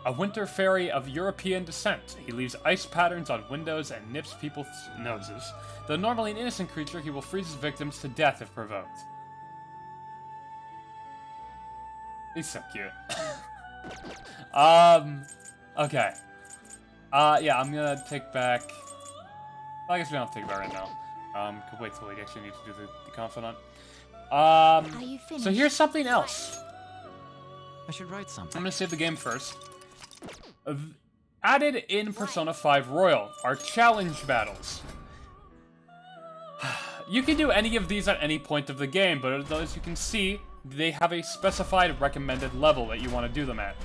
A winter fairy of European descent. He leaves ice patterns on windows and nips people's noses. Though normally an innocent creature, he will freeze his victims to death if provoked. He's so cute. Okay. Yeah, I'm gonna take back... Well, I guess we don't have to take it back right now. Could wait till we actually need to do the confidant. So here's something else. I should write something. I'm gonna save the game first. Added in Persona 5 Royal are challenge battles. You can do any of these at any point of the game, but as you can see, they have a specified recommended level that you want to do them at.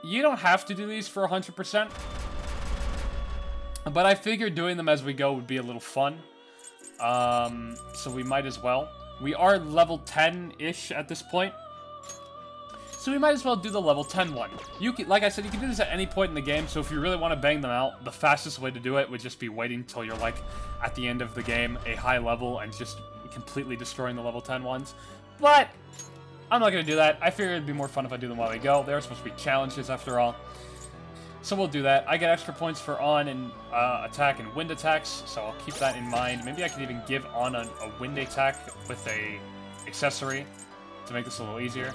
You don't have to do these for 100%, but I figured doing them as we go would be a little fun. So we might as well. We are level 10-ish at this point. So we might as well do the level 10 one. You can, like I said, you can do this at any point in the game, so if you really want to bang them out, the fastest way to do it would just be waiting until you're, like, at the end of the game, a high level, and just completely destroying the level 10 ones. But I'm not going to do that. I figured it'd be more fun if I do them while they go. They're supposed to be challenges, after all. So we'll do that. I get extra points for on and attack and wind attacks, so I'll keep that in mind. Maybe I can even give on a wind attack with a accessory to make this a little easier.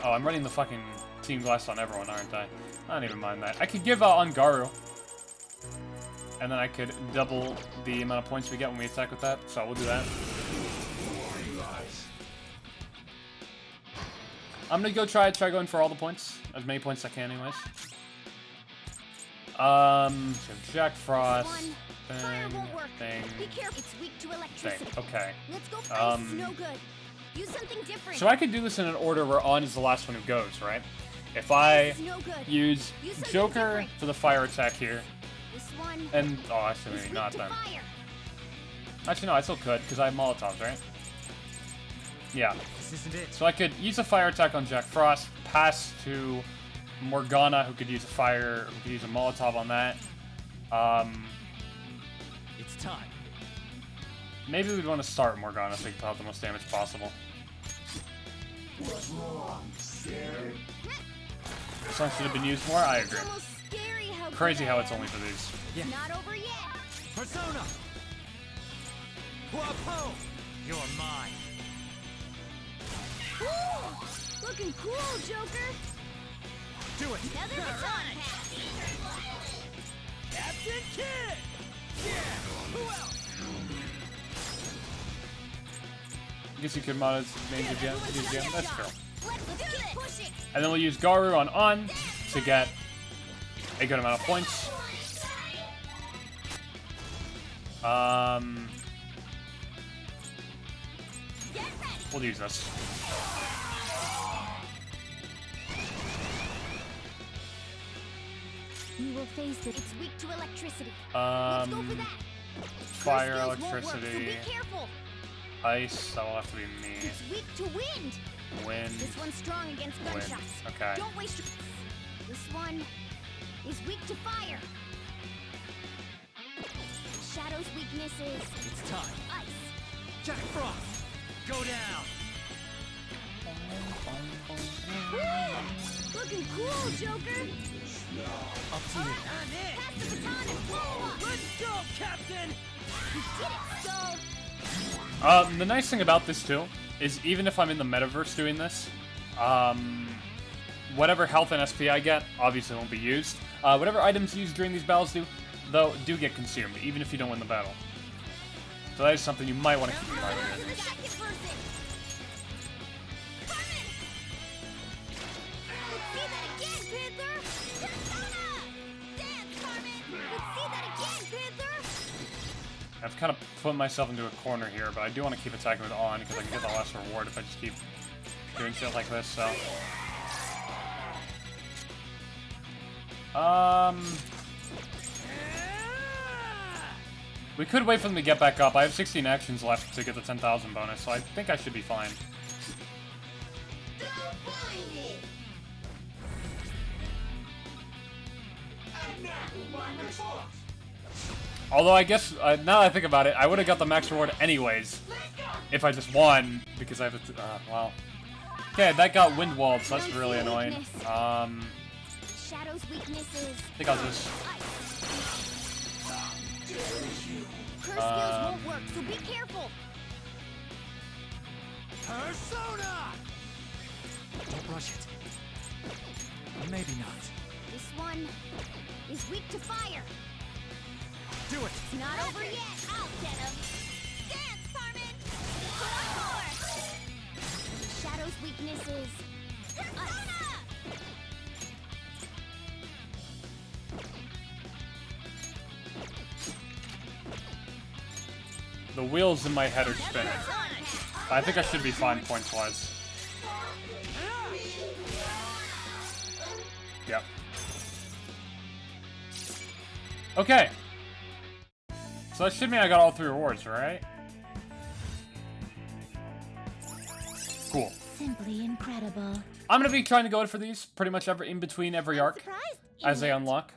Oh, I'm running the fucking Team Glass on everyone, aren't I? I don't even mind that. I could give on Garu. And then I could double the amount of points we get when we attack with that, so we'll do that. I'm gonna go try going for all the points. As many points as I can, anyways. So Jack Frost. Thing. Okay. Let's go fight no good. Use something different. So I could do this in an order where On is the last one who goes, right? If I use Joker for the fire attack here, and oh, actually maybe not then. Actually no, I still could because I have Molotovs, right? Yeah. So I could use a fire attack on Jack Frost, pass to Morgana, who could use a Molotov on that. It's time. Maybe we'd want to start Morgana so we can put out the most damage possible. What's wrong? Scared? This one should have been used more, I agree. Crazy how it's only for these. Yeah. Not over yet. Persona! Wapo! You're mine. Ooh, looking cool, Joker. Do it. Another baton pass. Captain Kid! Yeah! Who else? I guess you could mod his main again. That's true. And then we'll use Garu on to get a good amount of points. We'll use this. we will face it. It's weak to electricity. Let's go for that. Fire, Her skills won't work, so electricity, be careful. ice. That'll have to be me. It's weak to wind. Wind. This one's strong against Wind. gunshots. Okay. Don't waste your... This one is weak to fire. Shadow's weaknesses. It's time. Ice. Jack Frost, go down. Looking cool, Joker. Up to you. I'm in. Pass the baton and blow up. Let's go, Captain. We did it, so... The nice thing about this too is even if I'm in the metaverse doing this, whatever health and SP I get obviously won't be used. Whatever items used during these battles do get consumed, even if you don't win the battle. So that is something you might want to keep in mind when doing this. I've kind of put myself into a corner here, but I do want to keep attacking with on because I can get the last reward if I just keep doing shit like this, so... We could wait for them to get back up. I have 16 actions left to get the 10,000 bonus, so I think I should be fine. Although I guess, now that I think about it, I would have got the max reward anyways if I just won, because I have to, wow. Okay, that got wind walled, so that's really annoying. Shadow's weaknesses. I think I'll just... Her skills won't work, so be careful. Persona! Don't rush it. Or maybe not. This one is weak to fire. Do it! It's not over yet. I'll get him. Dance, Carmen! Put on more! Shadow's weaknesses. Persona! The wheels in my head are spinning. I think I should be fine points-wise. Yep. Okay. So that should mean I got all 3 rewards, right? Cool. Simply incredible. I'm gonna be trying to go for these pretty much in between every arc as they unlock.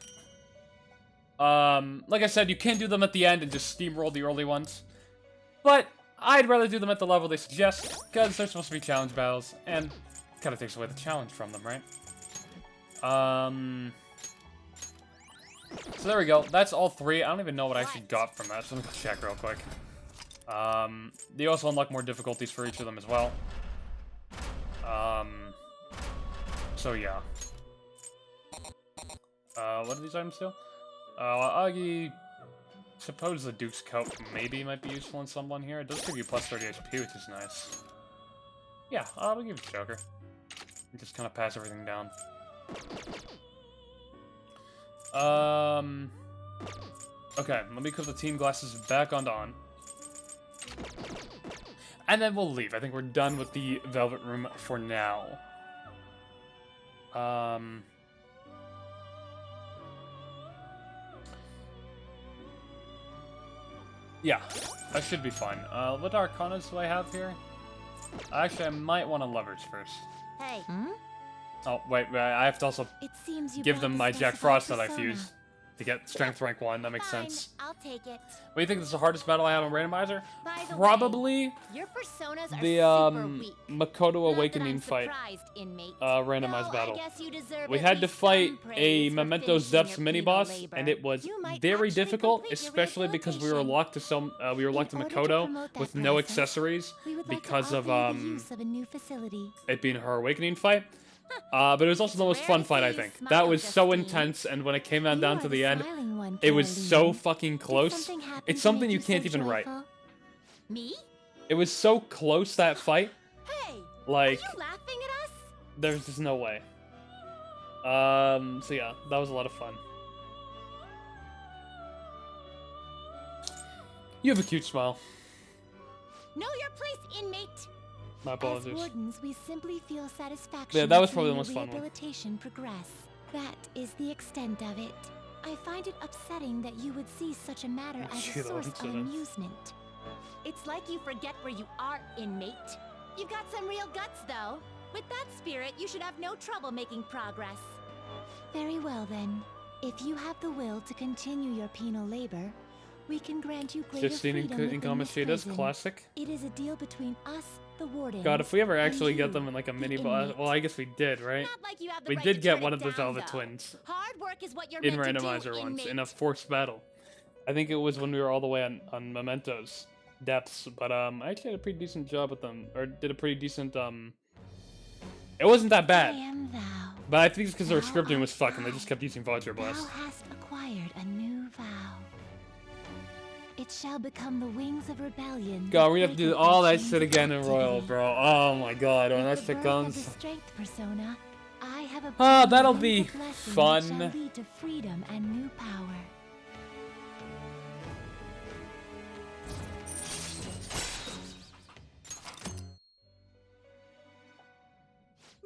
Like I said, you can do them at the end and just steamroll the early ones. But I'd rather do them at the level they suggest, because they're supposed to be challenge battles, and kind of takes away the challenge from them, right? So there we go. That's all 3. I don't even know what I actually got from that, so let me go check real quick. They also unlock more difficulties for each of them as well. So yeah. What do these items do? Augie... Suppose the Duke's Coat maybe might be useful in someone here. It does give you plus 30 HP, which is nice. Yeah, we'll give it to Joker. And just kind of pass everything down. Okay, let me put the team glasses back on. And then we'll leave. I think we're done with the Velvet Room for now. Yeah, that should be fine. What Arcanas do I have here? Actually, I might want to leverage first. Hey. Oh, wait, I have to also give them my Jack Frost that I fused to get Strength Rank 1. That makes sense. I'll take it. What do you think is the hardest battle I had on Randomizer? By the Probably way, your personas are the super weak. Makoto Not that Awakening I'm fight. surprised, inmate. Randomized Though I battle. guess you deserve We at had to least fight some a praise for Memento's finishing Depths your mini penal boss, labor. and it was You might very actually difficult, complete your especially because we were rehabilitation. locked to order to promote Makoto with that no process, accessories we would like because to of offer you the use of a new facility. it being her awakening fight. But it was also the most fun fight, I think. That was so intense, and when it came down to the end, it was so fucking close. It's something you can't even write. Me? It was so close, that fight. Hey, like, are you laughing at us? there's just no way. So yeah, that was a lot of fun. You have a cute smile. Know your place, inmate. My apologies. As wardens, we simply feel satisfaction. Yeah, that was in probably the seeing most fun one. rehabilitation progress. That is the extent of it. I find it upsetting that you would see such a matter as She a source loves of it. amusement. It's like you forget where you are, inmate. You've got some real guts, though. With that spirit, you should have no trouble making progress. Very well, then. If you have the will to continue your penal labor, we can grant you greater Justine freedom in within Common this Shada's prison. classic. It is a deal between us, the warden. God, if we ever and actually get you, them in like a the mini boss, inmate. well, I guess we did, right? Not like you have the We right did to get turn one it of the down, Velvet though. Twins Hard work is what you're in meant to do, randomizer once inmate. in a forced battle. I think it was when we were all the way on Mementos depths, but I actually had a pretty decent job with them, or did a pretty decent It wasn't that I bad, am thou. but I think it's because their Thou scripting was art fucking. They just kept using Vajra Thou Blast. hast acquired a new vow. It shall become the wings of rebellion. God, that we have to break do the all that chains shit of again in Royal, captivity. bro. Oh my God, when that With the shit birth of comes. the strength persona, I have Ah, obtained the that'll wings be of blessing that fun. shall lead to freedom and new power.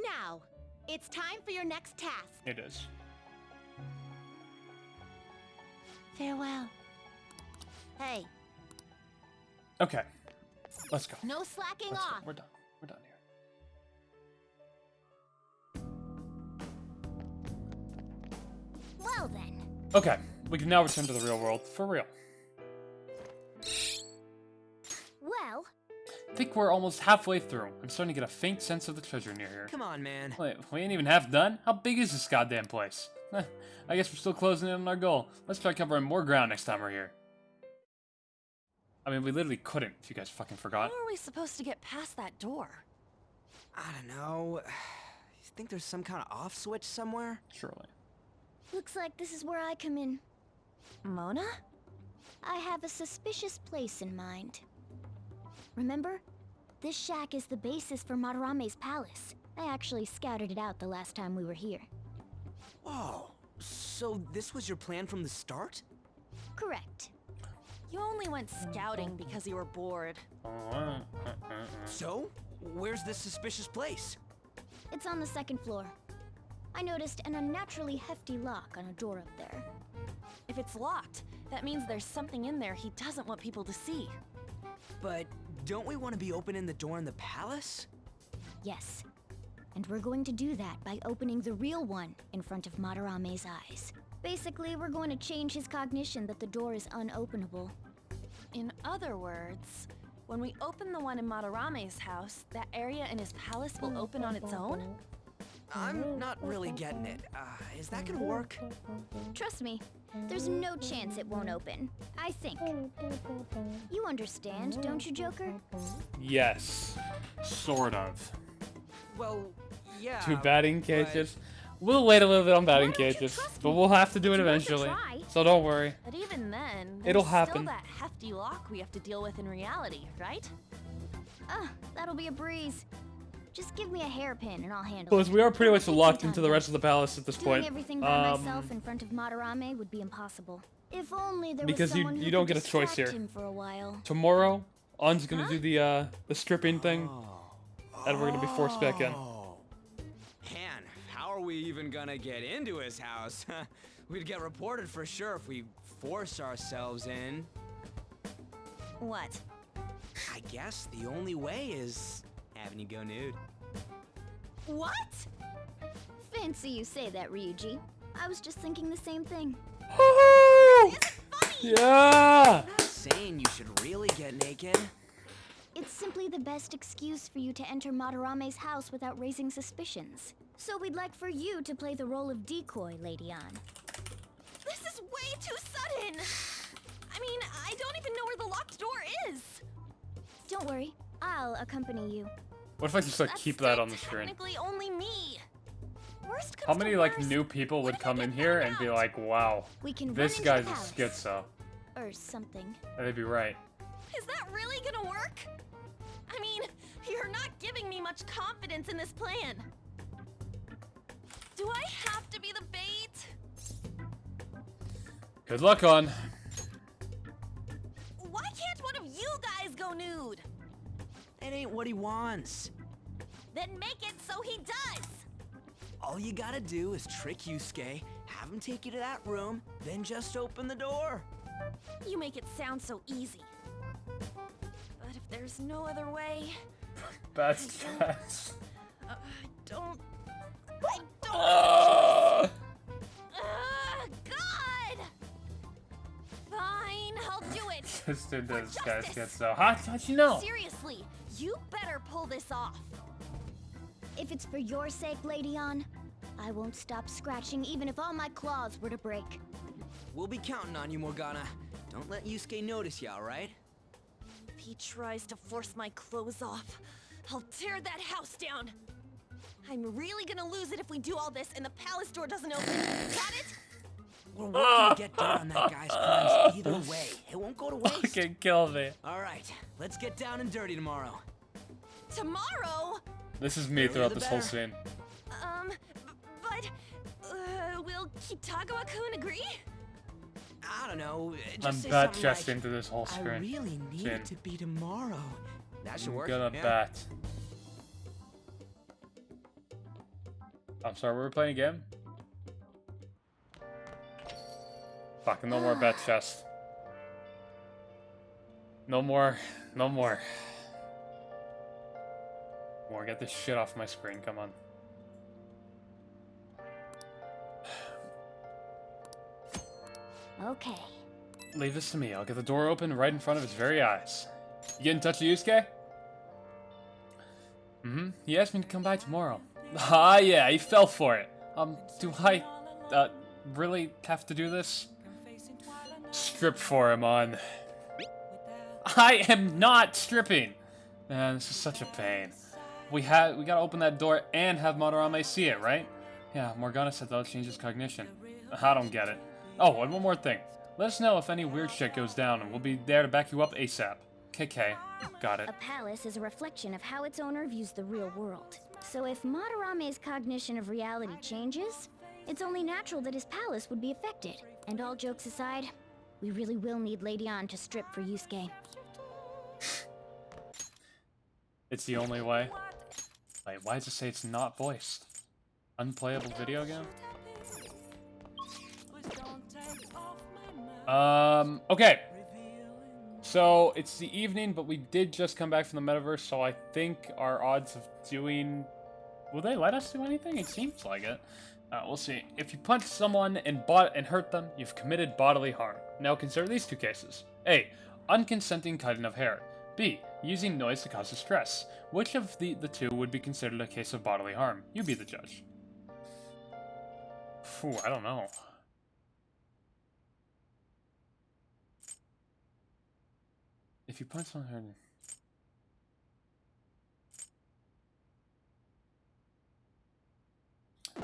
Now, it's time for your next task. It is. Farewell. Hey, Okay, let's go. no slacking Let's go. off. We're done. We're done here. Well then. Okay, we can now return to the real world for real. Well, I think we're almost halfway through. I'm starting to get a faint sense of the treasure near here. Come on, man. Wait, we ain't even half done? How big is this goddamn place? I guess we're still closing in on our goal. Let's try covering more ground next time we're here. I mean, we literally couldn't, if you guys fucking forgot. How are we supposed to get past that door? I don't know. You think there's some kind of off switch somewhere? Surely. looks like this is where I come in. Mona? I have a suspicious place in mind. Remember? This shack is the basis for Madarame's palace. I actually scouted it out the last time we were here. Whoa. So this was your plan from the start? Correct. You only went scouting because you were bored. So? Where's this suspicious place? It's on the second floor. I noticed an unnaturally hefty lock on a door up there. If it's locked, that means there's something in there he doesn't want people to see. But don't we want to be opening the door in the palace? Yes. And we're going to do that by opening the real one in front of Madarame's eyes. Basically, we're going to change his cognition that the door is unopenable. In other words, when we open the one in Madarame's house, that area in his palace will open on its own? I'm not really getting it. Is that gonna work? Trust me, there's no chance it won't open. I think. You understand, don't you, Joker? Yes. Sort of. Well, yeah. 2 batting cages. We'll wait a little bit on batting cages, but we'll have to do it eventually. So don't worry. But even then, It'll there's happen. still that hefty lock we have to deal with in reality, right? That'll be a breeze. Just give me a hairpin and I'll handle Plus, it. we are pretty much It'll take locked some into time, the though. rest of the palace at this Doing point. everything by myself in front of Madarame would be impossible. If only there Because was you someone who don't could get a choice distract here. him for a while. Tomorrow, An's gonna do the stripping thing, and we're gonna be forced back in. Man, how are we even gonna get into his house? We'd get reported for sure if we force ourselves in. What? I guess the only way is having you go nude. What? Fancy you say that, Ryuji. I was just thinking the same thing. Yeah! I'm not saying you should really get naked. It's simply the best excuse for you to enter Madarame's house without raising suspicions. So we'd like for you to play the role of decoy, Lady An. This is way too sudden! I mean, I don't even know where the locked door is! Don't worry, I'll accompany you. What if I just like keep that on the screen? Technically only me. Worst How comes many to like worst, new people would come in here and be like, "Wow, We can this run guy's into the a palace. schizo," Or something. and they'd be right. Is that really gonna work? I mean, you're not giving me much confidence in this plan. Do I have to be the bait? Good luck, on. Why can't one of you guys go nude? It ain't what he wants. Then make it so he does! All you gotta do is trick Yusuke, have have him take you to that room, then just open the door. You make it sound so easy. But if there's no other way, That's chest. I don't. God! Fine, I'll do it. Just did this, guys get so hot. How'd you know? Seriously, you better pull this off. If it's for your sake, Lady On, I won't stop scratching even if all my claws were to break. We'll be counting on you, Morgana. Don't let Yusuke notice you, alright? If he tries to force my clothes off, I'll tear that house down. I'm really gonna lose it if we do all this and the palace door doesn't open. Got it? We're working to get dirt on that guy's crimes either way. It won't go to waste. Fucking kill me. Alright, let's get down and dirty tomorrow. Tomorrow? This is me throughout this whole scene. But, will Kitagawa-kun agree? I don't know. I'm Just say bat something chest like, into this whole screen. I really need it to be tomorrow. That should work. I'm gonna yeah. bat. I'm sorry, we were playing a game? Fucking no more bat chest. No more. No more. More, get this shit off my screen, come on. Okay. Leave this to me. I'll get the door open right in front of his very eyes. You get in touch with Yusuke? Mm-hmm. He asked me to come by tomorrow. Ah, yeah, he fell for it. Do I, really have to do this? Strip for him on. I am not stripping! Man, this is such a pain. We gotta open that door and have Madarame see it, right? Yeah, Morgana said that'll change his cognition. I don't get it. Oh, and one more thing. Let us know if any weird shit goes down, and we'll be there to back you up ASAP. KK. Got it. A palace is a reflection of how its owner views the real world. So if Madarame's cognition of reality changes, it's only natural that his palace would be affected. And all jokes aside, we really will need Lady On to strip for Yusuke. It's the only way. Wait, why does it say it's not voiced? Unplayable video game? Okay. So, it's the evening, but we did just come back from the metaverse, so I think our odds of doing... Will they let us do anything? It seems like it. We'll see. If you punch someone and hurt them, you've committed bodily harm. Now consider these two cases. A. Unconsenting cutting of hair. B. Using noise to cause distress. Which of the two would be considered a case of bodily harm? You be the judge. Phew, I don't know. If you punch someone hard...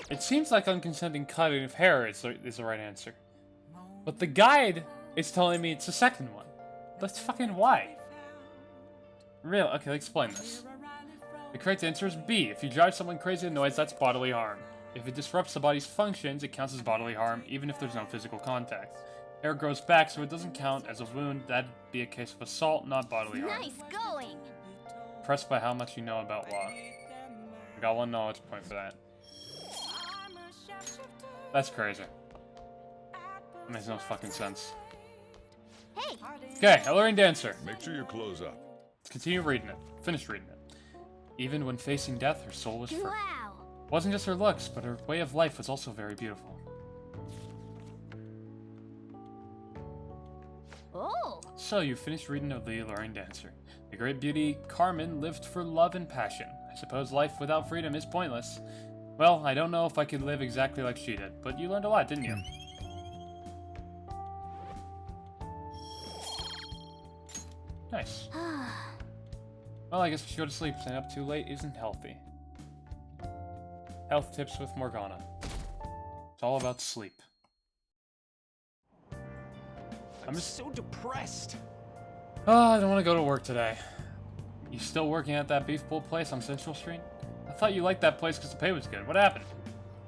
It seems like unconsenting cutting of hair is the right answer. But the guide is telling me it's the second one. That's fucking why. Real? Okay, explain this. The correct answer is B. If you drive someone crazy with noise, that's bodily harm. If it disrupts the body's functions, it counts as bodily harm, even if there's no physical contact. Hair grows back, so it doesn't count as a wound. That'd be a case of assault, not bodily harm. Nice going! Impressed by how much you know about law. I got 1 knowledge point for that. That's crazy. That makes no fucking sense. Hey! Okay, alluring dancer. Make sure your clothes up. Let's continue reading it. Finish reading it. Even when facing death, her soul was free. Wow! Wasn't just her looks, but her way of life was also very beautiful. Oh! So you finished reading of The Alluring Dancer. The great beauty Carmen lived for love and passion. I suppose life without freedom is pointless. Well, I don't know if I could live exactly like she did, but you learned a lot, didn't you? Nice. Well, I guess we should go to sleep. Staying up too late isn't healthy. Health tips with Morgana. It's all about sleep. I'm just so depressed. Oh, I don't want to go to work today. You still working at that beef bowl place on Central Street? I thought you liked that place because the pay was good. What happened?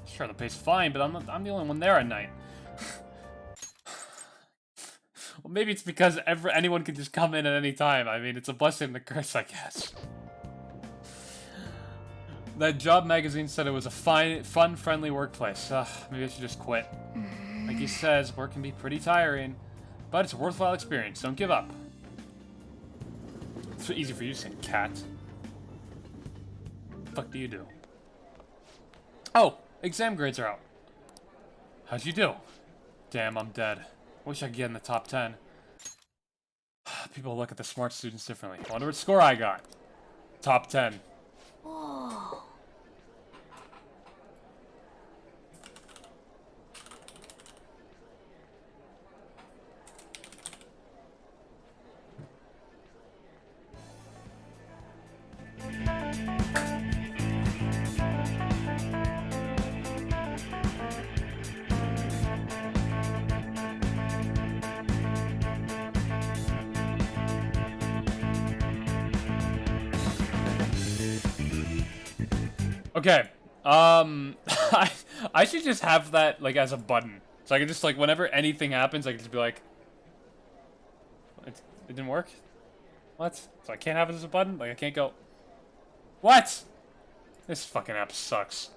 Sure, the pay's fine, but I'm the only one there at night. Well, maybe it's because anyone can just come in at any time. I mean, it's a blessing and a curse, I guess. That job magazine said it was a fun, friendly workplace. Maybe I should just quit. Like he says, work can be pretty tiring, but it's a worthwhile experience. Don't give up. It's so easy for you to say, cat. What the fuck do you do? Oh, exam grades are out. How'd you do? Damn, I'm dead. Wish I could get in the top 10. People look at the smart students differently. I wonder what score I got. Top 10. Whoa. Okay, I should just have that, like, as a button. So I can just, like, whenever anything happens, I can just be like... It didn't work? What? So I can't have it as a button? Like, I can't go... What? This fucking app sucks.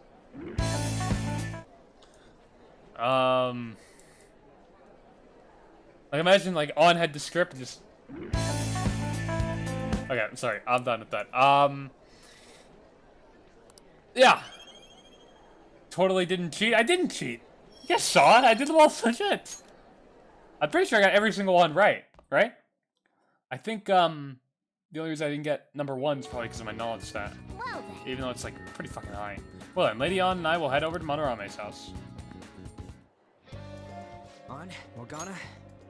Like, imagine, like, on head to script and just... Okay, I'm sorry, I'm done with that. Yeah. Totally didn't cheat. I didn't cheat. You guys saw it. I did them all shit. I'm pretty sure I got every single one right. Right? I think, the only reason I didn't get number 1 is probably because of my knowledge stat. Well then. Even though it's, like, pretty fucking high. Well then, Lady On and I will head over to Madarame's house. On, Morgana,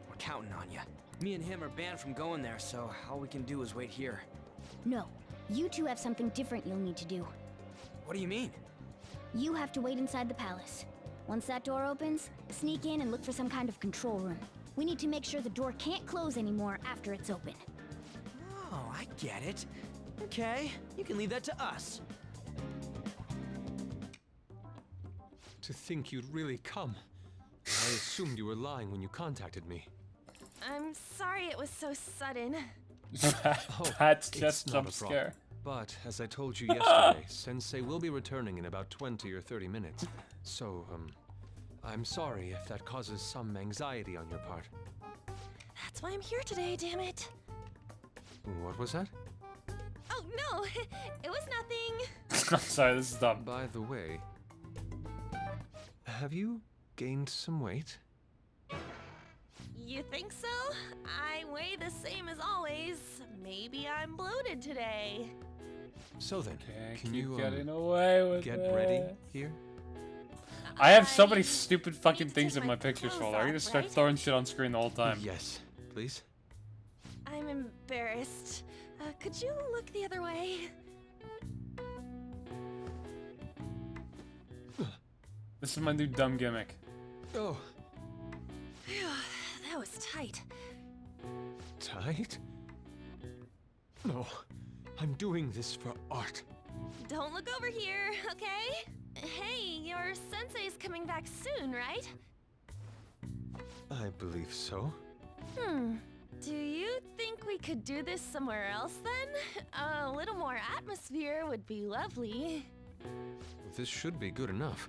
we're counting on you. Me and him are banned from going there, so all we can do is wait here. No. You two have something different you'll need to do. What do you mean? You have to wait inside the palace. Once that door opens, sneak in and look for some kind of control room. We need to make sure the door can't close anymore after it's open. Oh, I get it. Okay, you can leave that to us. To think you'd really come. I assumed you were lying when you contacted me. I'm sorry it was so sudden. That's it's just not jump a problem. scare. But, as I told you yesterday, Sensei will be returning in about 20 or 30 minutes. So, I'm sorry if that causes some anxiety on your part. That's why I'm here today, damn it. What was that? Oh, no, it was nothing. I'm sorry, this is dumb. By the way, have you gained some weight? You think so? I weigh the same as always. Maybe I'm bloated today. So then, can keep you getting away with get it. ready here? I have so many stupid fucking things in my my pictures clothes folder. I can off, just start right? throwing shit on screen the whole time. Yes, please. I'm embarrassed. Could you look the other way? This is my new dumb gimmick. Oh, Phew, that was tight. tight? No, I'm doing this for art. Don't look over here, okay? Hey, your sensei's coming back soon, right? I believe so. Do you think we could do this somewhere else then? A little more atmosphere would be lovely. This should be good enough.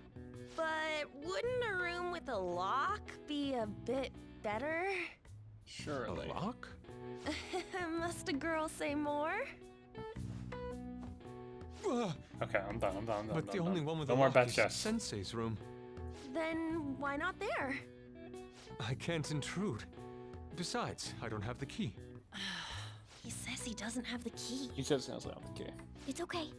But wouldn't a room with a lock be a bit better? Surely. A lock? Must a girl say more? Okay, I'm done. But the only one with no a more lock bad is chess. Sensei's room. Then why not there? I can't intrude. Besides, I don't have the key. He says he doesn't have the key. He says he doesn't have the key. It's okay.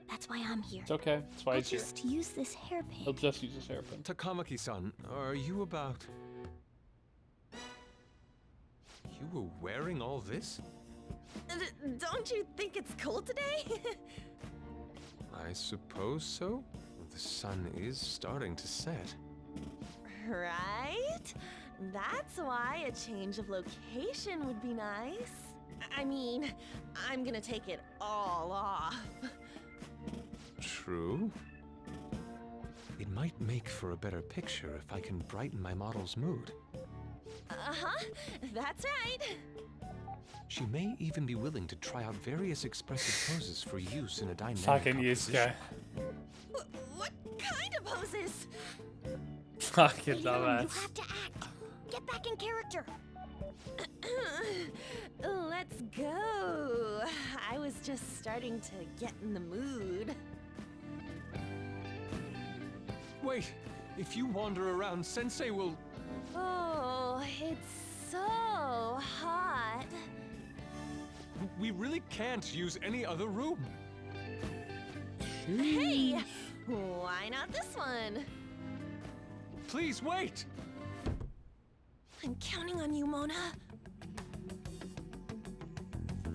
That's why I'm here. It's okay. That's why I'll he's here. just use this hairpin. He'll just use his hairpin. Takamaki-san, are you about... You were wearing all this? Don't you think it's cold today? I suppose so. The sun is starting to set. Right? That's why a change of location would be nice. I mean, I'm gonna take it all off. True. It might make for a better picture if I can brighten my model's mood. Uh-huh, that's right. She may even be willing to try out various expressive poses for use in a dynamic Fucking composition. What kind of poses? Fucking You dumbass. have to act. Get back in character. Let's go. I was just starting to get in the mood. Wait, if you wander around, Sensei will... Oh, it's so hot. We really can't use any other room. Hey, why not this one? Please wait. I'm counting on you, Mona. Are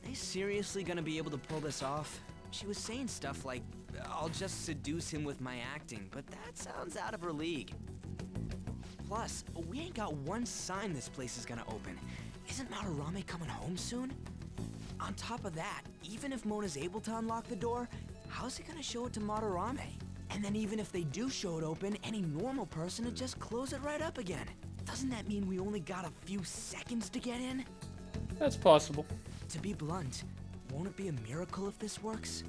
they seriously gonna be able to pull this off? She was saying stuff like, I'll just seduce him with my acting, but that sounds out of her league. Plus, we ain't got one sign this place is gonna open. Isn't Madarame coming home soon? On top of that, even if Mona's able to unlock the door, how's he gonna show it to Madarame? And then even if they do show it open, any normal person would just close it right up again. Doesn't that mean we only got a few seconds to get in? That's possible. To be blunt, won't it be a miracle if this works?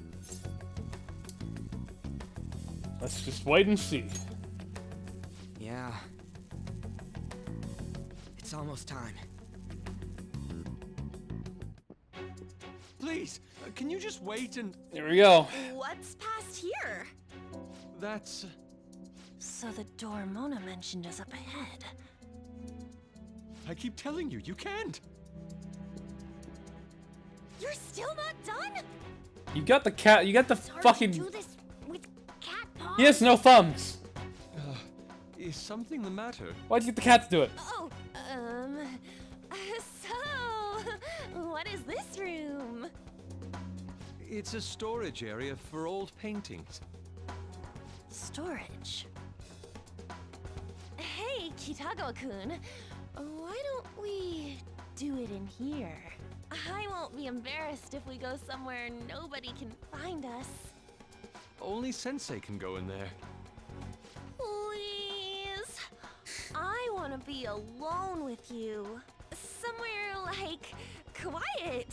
Let's just wait and see. Yeah. It's almost time. Please, can you just wait and... Here we go. What's past here? That's... So the door Mona mentioned is up ahead. I keep telling you, you can't. You're still not done? You got the cat. You got the Hard to fucking. do this with cat paws. He has no thumbs. Is something the matter? Why'd you get the cat to do it? Oh, so, what is this room? It's a storage area for old paintings. Storage. Hey, Kitagawa-kun, why don't we do it in here? I won't be embarrassed if we go somewhere nobody can find us. Only Sensei can go in there. Please. I want to be alone with you. Somewhere like quiet.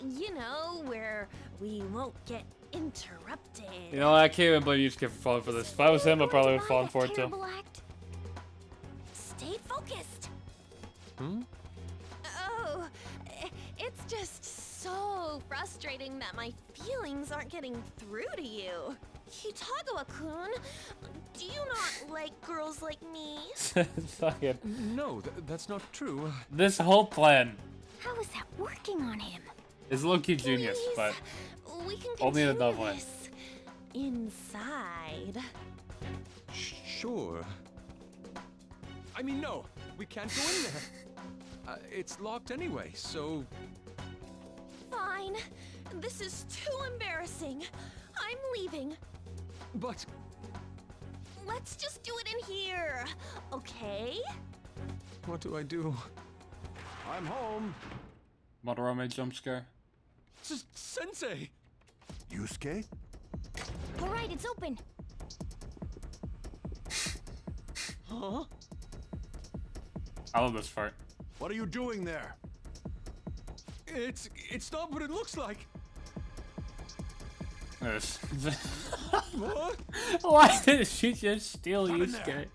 You know, where we won't get interrupted. You know, I can't even believe you just get falling for this. If I was him, I probably would have fallen for it too. Terrible act. Stay focused. Hmm? Oh, it's just so frustrating that my feelings aren't getting through to you. Kitagawa-kun, do you not like girls like me? Fucking. No, that's not true. This whole plan How is that working on him? is low-key genius, Please, but we can only in a continue dumb way. this inside. Sure. I mean, no, we can't go in there. It's locked anyway, so... Fine. This is too embarrassing. I'm leaving. But... Let's just do it in here, okay? What do I do? I'm home. Madarame jump scare. Sensei! Yusuke? All right, it's open. Huh? I love this part. What are you doing there? It's not what it looks like. This. What? Why did she just steal Yusuke?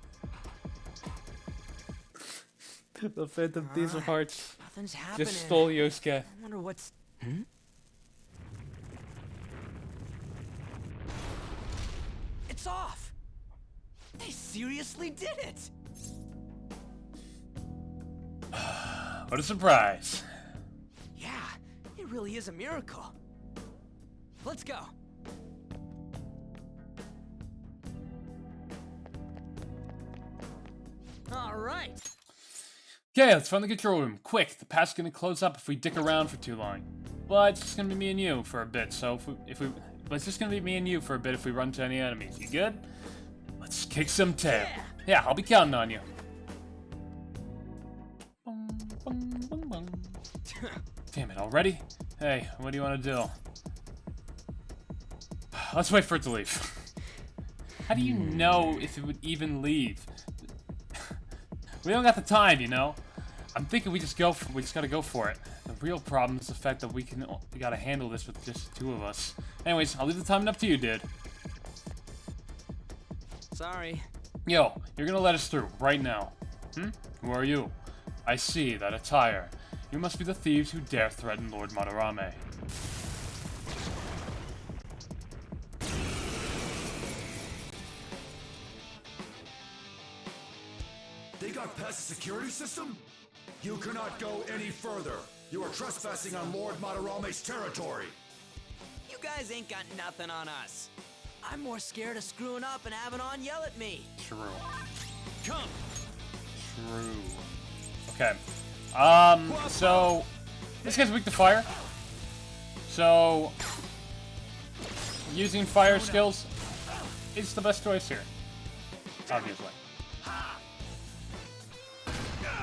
The Phantom Thieves of Hearts Nothing's happening. just stole Yusuke. I wonder what's... Hmm? It's off! They seriously did it! What a surprise. Yeah, it really is a miracle. Let's go. All right. Okay, let's find the control room. Quick, the path's gonna close up if we dick around for too long. But it's just gonna be me and you for a bit, so but it's just gonna be me and you for a bit if we run into any enemies. You good? Let's kick some tail. Yeah, I'll be counting on you. Damn it, already? Hey, what do you want to do? Let's wait for it to leave. How do you know if it would even leave? We don't got the time, you know? I'm thinking we just gotta go for it. The real problem is the fact that we gotta handle this with just the two of us. Anyways, I'll leave the timing up to you, dude. Sorry. Yo, you're gonna let us through right now. Who are you? I see that attire. You must be the thieves who dare threaten Lord Madarame. They got past the security system? You cannot go any further. You are trespassing on Lord Madarame's territory. You guys ain't got nothing on us. I'm more scared of screwing up and having On yell at me. True. Come. True. Okay. So this guy's weak to fire. So using fire skills is the best choice here. Obviously.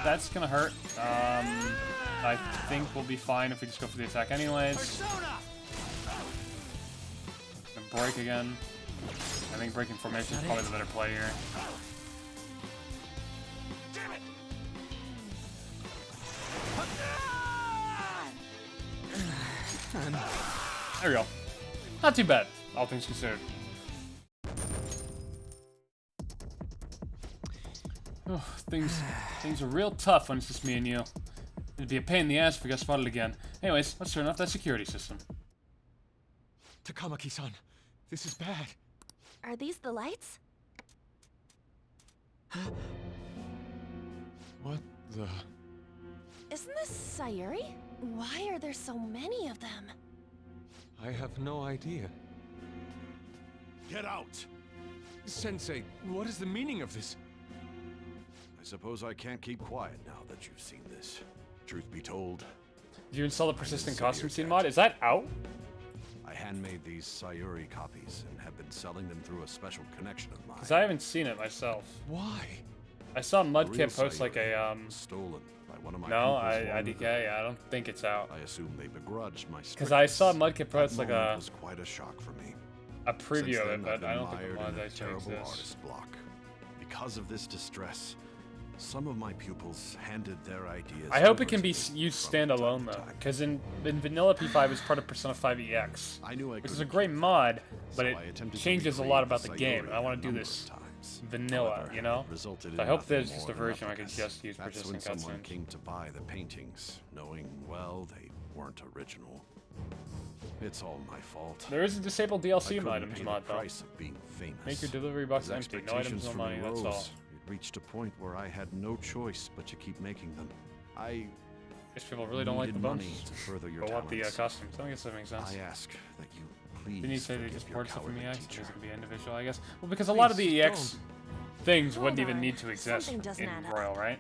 That's gonna hurt. I think we'll be fine if we just go for the attack anyways. And break again. I think breaking formation is probably the better play here. There we go. Not too bad, all things considered. Oh, things are real tough when it's just me and you. It'd be a pain in the ass if we got spotted again. Anyways, let's turn off that security system. Takamaki-san, this is bad. Are these the lights? What the... Isn't this Sayuri? Why are there so many of them? I have no idea. Get out! Sensei, what is the meaning of this? I suppose I can't keep quiet now that you've seen this. Truth be told, Did you install the persistent costume scene mod? Is that out? I handmade these Sayuri copies and have been selling them through a special connection of mine. Because I haven't seen it myself. Why? I saw The Mudkip real post like a Sayuri stolen by one of my No, pupils long IDK. ago. I don't think it's out. I assume they begrudged my Because I saw strictness. Mudkip post That like moment a was quite a shock for me. preview Since of then, it, but I've I don't think been the mired mod in a actually terrible exists. artist block. Because of this distress, some of my pupils handed their ideas. I hope over it can to be me used from time to standalone though, time. because in Vanilla P5 is part of Persona 5 EX, I knew I which is a couldn't great keep it, mod, but so it I attempted to changes a recreate lot the about the game, and I Sayuri want to do a number this of times. vanilla, However, you know? it resulted So I in hope nothing there's just more a than version where I can replicas. just use That's when persistent someone cutscenes. came to buy the paintings, knowing, well, they weren't original. It's all my fault. There is a disabled I DLC couldn't items pay mod the though. price of being famous. Make your delivery box As empty, no items, expectations no for money, me that's all. rose, It reached a point where I had no choice but to keep making them. I Guess people really don't like the needed bones. money to further your But want the talents. costumes. I guess that makes sense. I ask that you please Didn't you say they forgive just your poured stuff from cowardly EX? teacher. It's gonna be individual, I guess. Well, because a lot of the Please, EX things Hold wouldn't even on. need to exist Something doesn't in add up. Royal, right?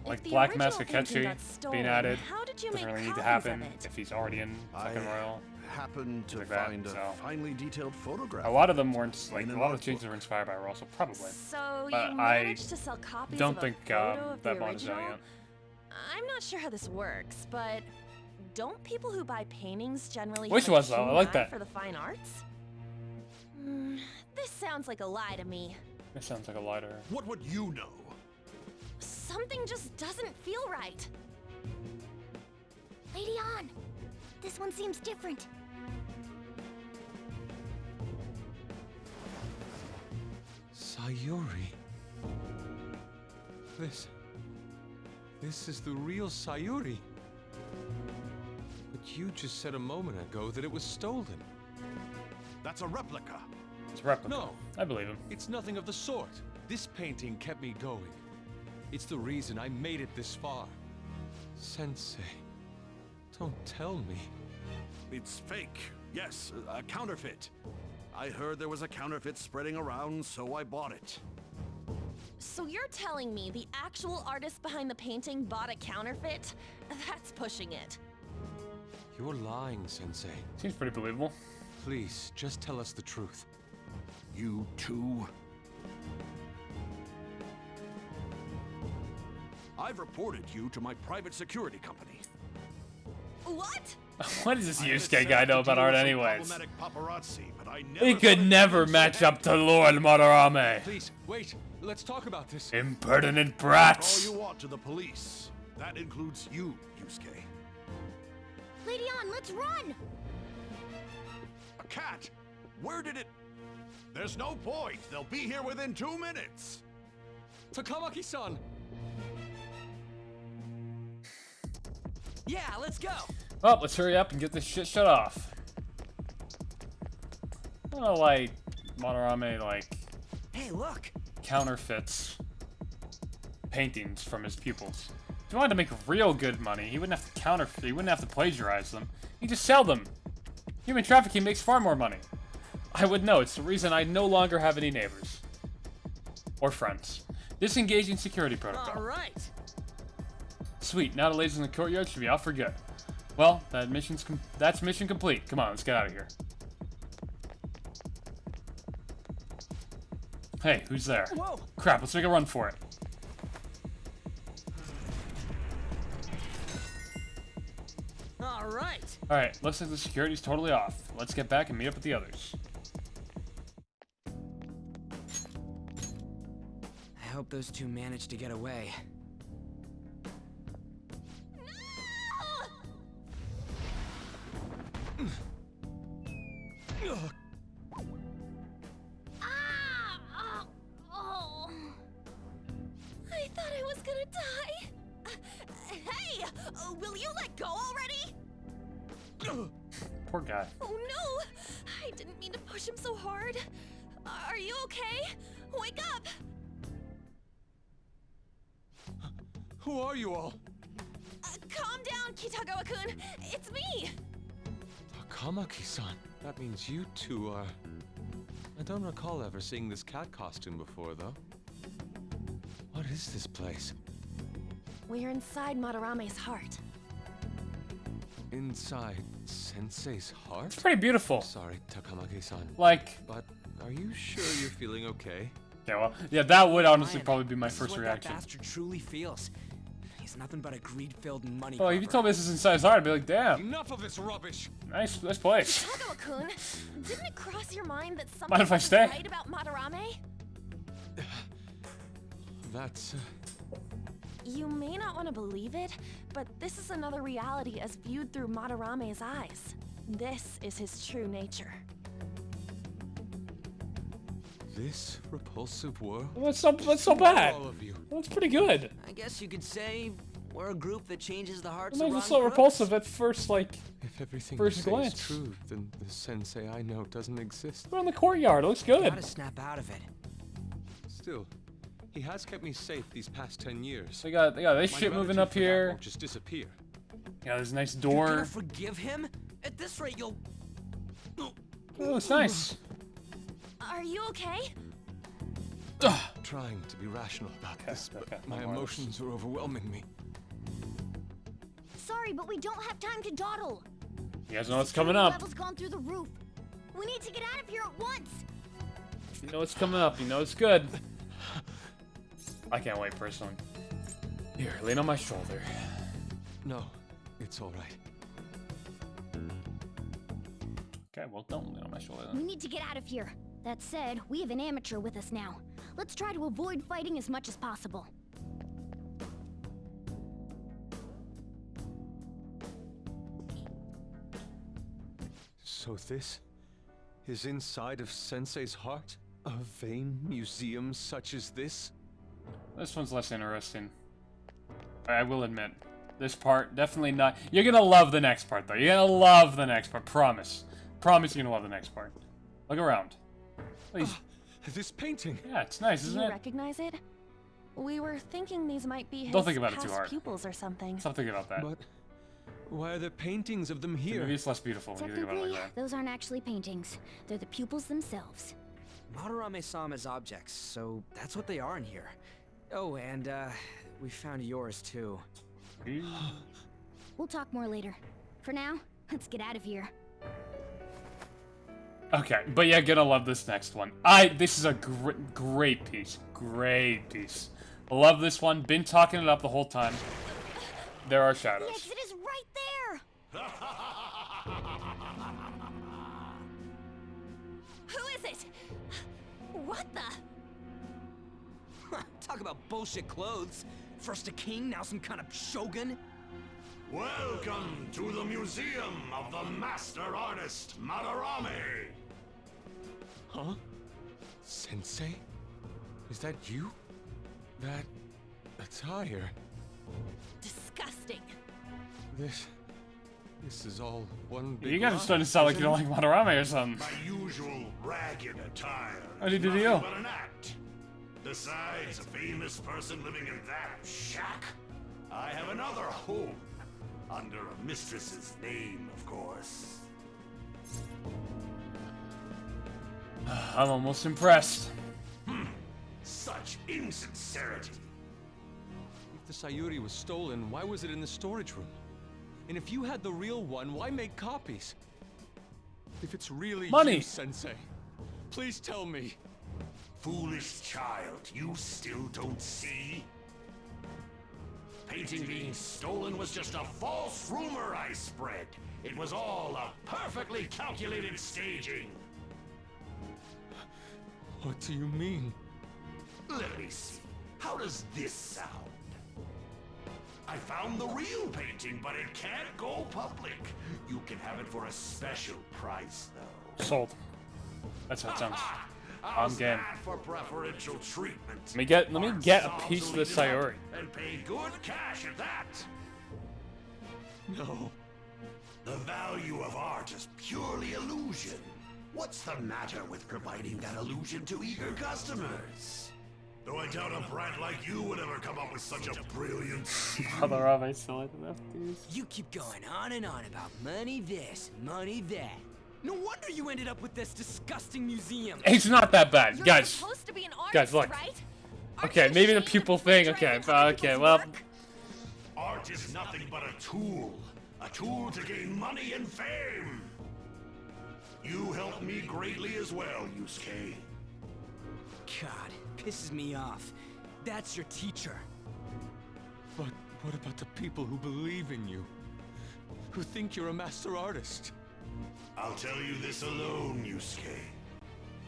If Like the Black original Mask painting Akechi got stolen, being added how did you doesn't make really need to copies happen of it? if he's already in fucking Royal. Happened to like that, find a so. finely detailed photograph. A lot of them weren't like in a an lot of art the changes book. were inspired by Royal, so probably. So you But managed to sell copies don't of think a photo of that the mod is out original? yet. I'm not sure how this works, but don't people who buy paintings generally Wish have it a was, though. I keen like eye that. for the fine arts? This sounds like a lie to me. This sounds like a lie to her. What would you know? Something just doesn't feel right. Lady On! This one seems different. Sayuri. This is the real Sayuri. But you just said a moment ago that it was stolen. That's a replica. It's a replica. No, I believe him. it's nothing of the sort. This painting kept me going. It's the reason I made it this far. Sensei, don't tell me. It's fake. Yes, a counterfeit. I heard there was a counterfeit spreading around, so I bought it. So you're telling me the actual artist behind the painting bought a counterfeit? That's pushing it. You're lying, Sensei. Seems pretty believable. Please, just tell us the truth. You too? I've reported you to my private security company. What? What does this I had it Yusuke set guy up know to about deal art with some anyways? problematic paparazzi, but I never He thought could it'd never be so match up to Lord Madarame. Please, wait. Let's talk about this. Impertinent All brats! you want to the police. That includes you, Yusuke. Lady On, let's run! A cat? Where did it... There's no point. They'll be here within 2 minutes. Takamaki-san! Yeah, let's go! Well, let's hurry up and get this shit shut off. I don't know why Madarame, like, Hey, look! counterfeits paintings from his pupils. If he wanted to make real good money, he wouldn't have to counterfeit, he wouldn't have to plagiarize them. He'd just sell them. Human trafficking makes far more money. I would know, it's the reason I no longer have any neighbors. Or friends. Disengaging security protocol. Alright! Sweet, now the ladies in the courtyard should be out for good. Well, that's mission complete. Come on, let's get out of here. Hey, who's there? Whoa. Crap, let's make a run for it. Alright! Alright, looks like the security's totally off. Let's get back and meet up with the others. I hope those two managed to get away. I thought I was gonna die. Hey, will you let go already? Poor guy. Oh no! I didn't mean to push him so hard. Are you okay? Wake up! Who are you all? Calm down, Kitagawa-kun. It's me. Takamaki-san. That means you two are... I don't recall ever seeing this cat costume before, though. What is this place? We're inside Madarame's heart. Inside Sensei's heart? It's pretty beautiful. Sorry, Takamaki-san. Like... But are you sure you're feeling okay? Yeah, well, yeah, that would honestly Ryan, probably be my this is first what reaction. That bastard truly feels. He's nothing but a greed-filled money Oh, if you grubber. told me this is inside his heart, I'd be like, damn. Enough of this rubbish! Nice place. Kitagawa-kun, didn't it cross your mind that something Mind if I was stay? right about Madarame? That's... You may not want to believe it, but this is another reality as viewed through Madarame's eyes. This is his true nature. This repulsive world? Well, that's so bad. All of you. That's pretty good. I guess you could say we're a group that changes the hearts It of was rotten so crooks. repulsive at first, like, If everything first you say glance. is true, then the sensei I know doesn't exist. We're in the courtyard. It looks good. Gotta snap out of it. Still, he has kept me safe these past 10 years. They got this My shit moving gratitude up for that here. won't just disappear. Yeah, there's a nice You're gonna door. forgive him? At this rate, you'll... Oh, it's nice. Are you okay? Trying to be rational about this, but okay, my no more of emotions are overwhelming me. Sorry, but we don't have time to dawdle. You guys know what's coming up. Level's gone through the roof. We need to get out of here at once. You know what's coming up. You know it's good. I can't wait, personally. Here, lean on my shoulder. No, it's all right. Okay, well, don't lean on my shoulder We then. need to get out of here. That said, we have an amateur with us now. Let's try to avoid fighting as much as possible. So this is inside of Sensei's heart? A vain museum such as this? This one's less interesting. I will admit. This part, definitely not. You're gonna love the next part, though. You're gonna love the next part. Promise. Promise you're gonna love the next part. Look around. Please. This painting. Yeah, it's nice, Do isn't you it? recognize it? We were thinking these might be his Don't think about it too past hard. pupils or something. Stop thinking about that. But why are there paintings of them here? Maybe it's less beautiful when you think about it Technically, like that. those aren't actually paintings. They're the pupils themselves. Madarame saw them as objects, so that's what they are in here. Oh, and, we found yours, too. We'll talk more later. For now, let's get out of here. Okay, but yeah, gonna love this next one. This is a great piece. Great piece. Love this one. Been talking it up the whole time. There are The shadows. exit is right there! Who is it? What the? Talk about bullshit clothes. First a king, now some kind of shogun. Welcome to the Museum of the Master Artist, Madarame! Huh? Sensei? Is that you? That attire? Disgusting. This is all one big You guys are lie, starting to sound like you isn't don't it? like Madarame or something. My usual ragged attire. What did you is do? nothing but an act. Besides a famous person living in that shack, I have another home. Under a mistress's name, of course. I'm almost impressed. Such insincerity. If the Sayuri was stolen, why was it in the storage room? And if you had the real one, why make copies? If it's really Money. you, Sensei, please tell me. Foolish child, you still don't see? Painting being stolen was just a false rumor I spread. It was all a perfectly calculated staging. What do you mean? Let me see. How does this sound? I found the real painting, but it can't go public. You can have it for a special price, though. Sold. That's how it sounds. I'm How's game. that for preferential treatment? Let me get a piece of the Sayuri. And pay good cash at that. No. The value of art is purely illusion. What's the matter with providing that illusion to eager customers? Though I doubt a brat like you would ever come up with such a brilliant scheme. Madarame still like the NFTs. You keep going on and on about money this, money that. No wonder you ended up with this disgusting museum. It's not that bad, You're guys. supposed to be an artist, Guys, look. right? Okay, maybe the pupil thing. Okay, okay, well. Art is nothing but a tool to gain money and fame. You helped me greatly as well, Yusuke. God, pisses me off. That's your teacher. But what about the people who believe in you? Who think you're a master artist? I'll tell you this alone, Yusuke.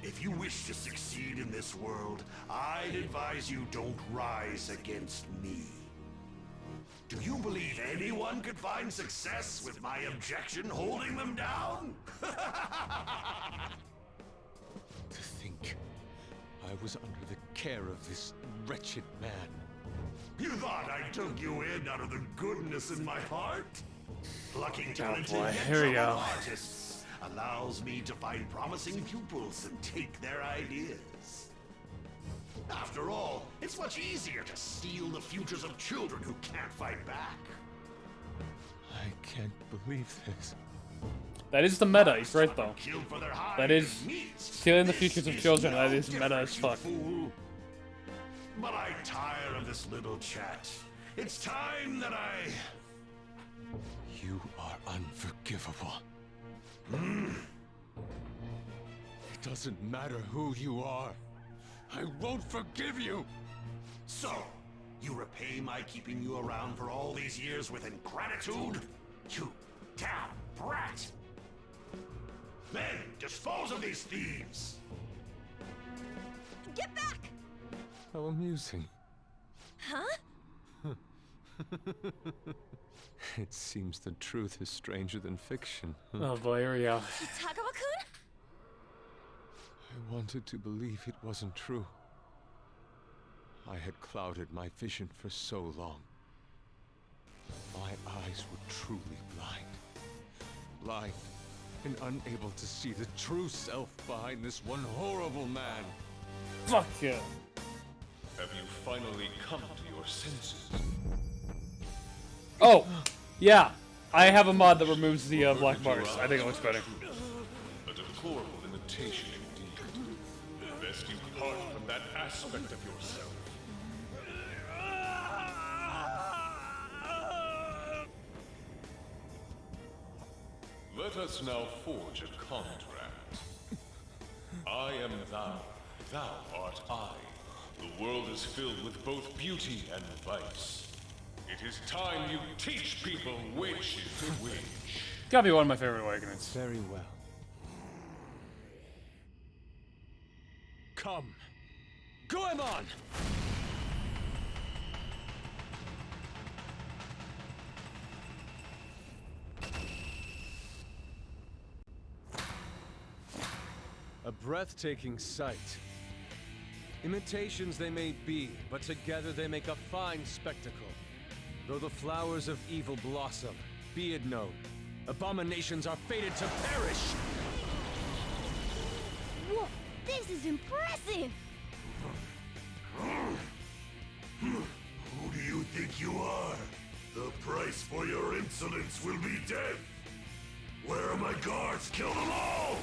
If you wish to succeed in this world, I'd advise you don't rise against me. Do you believe anyone could find success with my objection holding them down? To think I was under the care of this wretched man. You thought I took you in out of the goodness in my heart? Plucking talented boy, yet here we troubled go. artists allows me to find promising pupils and take their ideas. After all, it's much easier to steal the futures of children who can't fight back. I can't believe this. That is the meta, he's right though. Killed for their hide That is and meat. stealing the futures of This children, no that is meta different, as you fuck. fool. But I tire of this little chat. It's time that I... You are unforgivable. It doesn't matter who you are. I won't forgive you! So, you repay my keeping you around for all these years with ingratitude? You damn brat! Then, dispose of these thieves! Get back! How amusing. Huh? It seems the truth is stranger than fiction. Oh boy, here we go. Kitagawa-kun? I wanted to believe it wasn't true. I had clouded my vision for so long. My eyes were truly blind. Blind and unable to see the true self behind this one horrible man. Fuck yeah. Have you finally come to your senses? Oh, yeah. I have a mod that removes the black bars. I think it looks better. A deplorable imitation indeed. Best you part from that aspect of yourself. Let us now forge a contract. I am thou, thou art I. The world is filled with both beauty and vice. It is time you teach people which is which. Gotta be one of my favorite awakenings. Very well. Come. Goemon! breathtaking sight. Imitations they may be, but together they make a fine spectacle. Though the flowers of evil blossom, be it known, abominations are fated to perish! Whoa, this is impressive! Who do you think you are? The price for your insolence will be death! Where are my guards? Kill them all!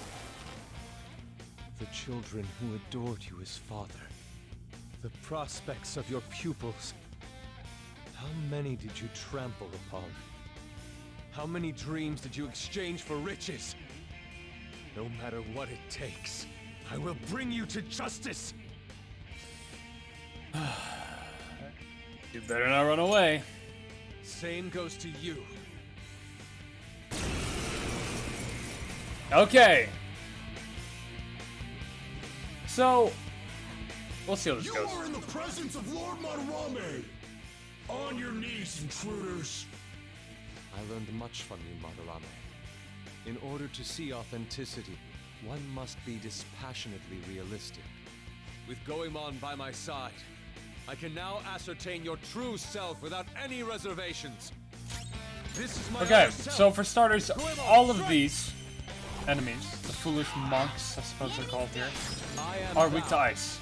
The children who adored you as father. The prospects of your pupils. How many did you trample upon? How many dreams did you exchange for riches? No matter what it takes, I will bring you to justice! You better not run away. Same goes to you. Okay. So, we'll see how this goes. You are in the presence of Lord Madarame! On your knees, intruders! I learned much from you, Madarame. In order to see authenticity, one must be dispassionately realistic. With Goemon by my side, I can now ascertain your true self without any reservations. This is my Okay, other self. so for starters, all of these enemies, the foolish monks, I suppose they're called here, are weak to ice.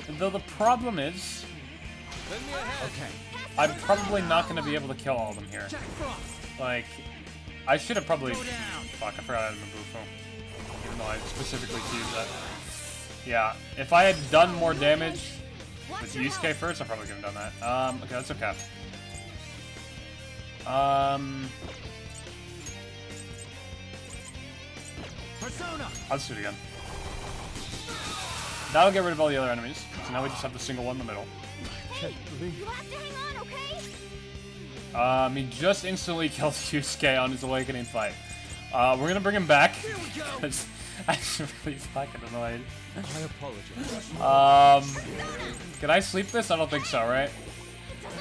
And though the problem is, okay, I'm probably not going to be able to kill all of them here. Like, I should have probably... Fuck, I forgot I had a Mabufo. Even though I specifically used that. Yeah, if I had done more damage with Yusuke first, I probably could have done that. Okay, that's okay. I'll just do it again. That'll get rid of all the other enemies. So now we just have the single one in the middle. Hey, you have to hang on, okay? He just instantly killed Yusuke on his awakening fight. We're gonna bring him back. Because I'm really fucking annoyed. I apologize. Can I sleep this? I don't think so, right?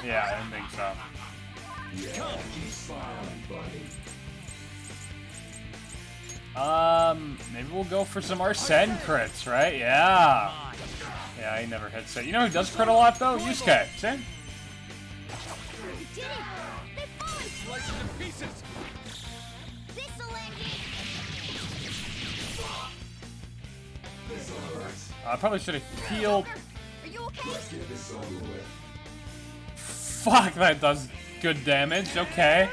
Yeah, I don't think so. Maybe we'll go for some Arsene crits, right? Yeah. Yeah, he never hits it. You know who does crit a lot, though? Yusuke. See? I probably should have healed. Are you okay? Fuck, that does good damage. Okay.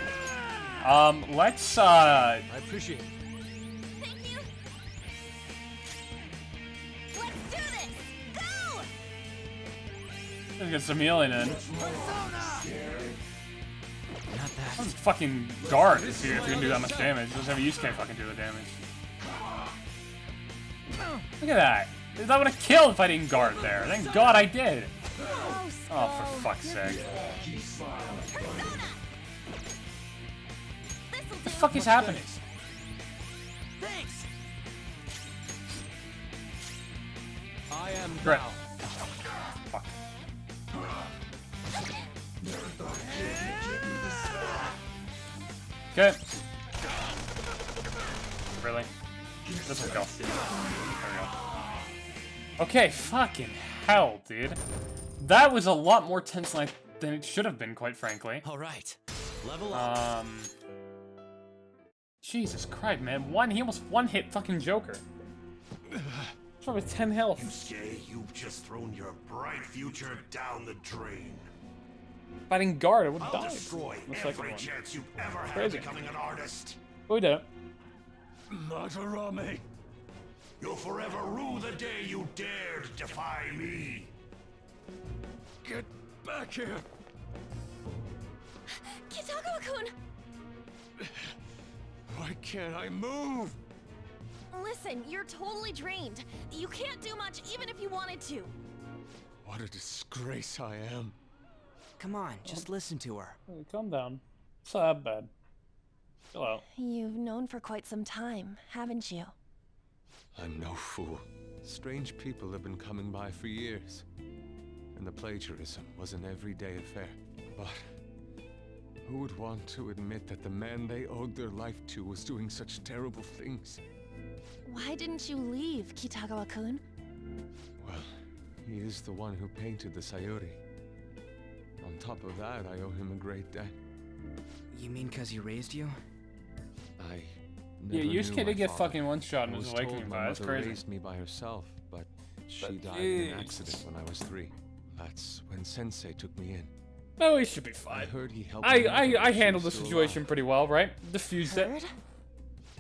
Let's I appreciate it. Thank you. Let's do this. Go! let's get some healing in. That was fucking guard if you're gonna do that much damage. Just have Yusuke fucking do the damage. Look at that. That would have killed if I didn't guard there. Thank God I did. Oh, for fuck's sake. What the fuck is happening? Thanks. I am Great. now. Fuck. Okay. Really? This will go. There we go. Okay, fucking hell, dude. That was a lot more tense than it should have been, quite frankly. All right, level up. Jesus Christ, man. He almost one-hit fucking Joker. What's wrong with 10 health? Yusuke, you've just thrown your bright future down the drain. If I didn't guard, I would have I'll died. destroy The second every one. chance you've ever had Crazy. of becoming an artist. We did it. Madarame, you'll forever rue the day you dared defy me. Get back here! Kitagawa-kun! Why can't I move? Listen, you're totally drained. You can't do much even if you wanted to. What a disgrace I am. Come on, just listen to her. Hey, calm down. It's not that bad. Chill out. You've known for quite some time, haven't you? I'm no fool. Strange people have been coming by for years. And the plagiarism was an everyday affair. But Who would want to admit that the man they owed their life to was doing such terrible things? Why didn't you leave, Kitagawa-kun? Well, he is the one who painted the Sayuri. On top of that, I owe him a great debt. You mean because he raised you? I Yeah, never Yusuke knew my did get father. fucking one shot in I his was awakening, told but my that's mother crazy. raised me by herself, but she But died in an jeez. accident when I was 3. That's when Sensei took me in. Oh, he should be I fine. heard he helped my mother, I but she handled the was still situation alive. pretty well, right? Diffused it.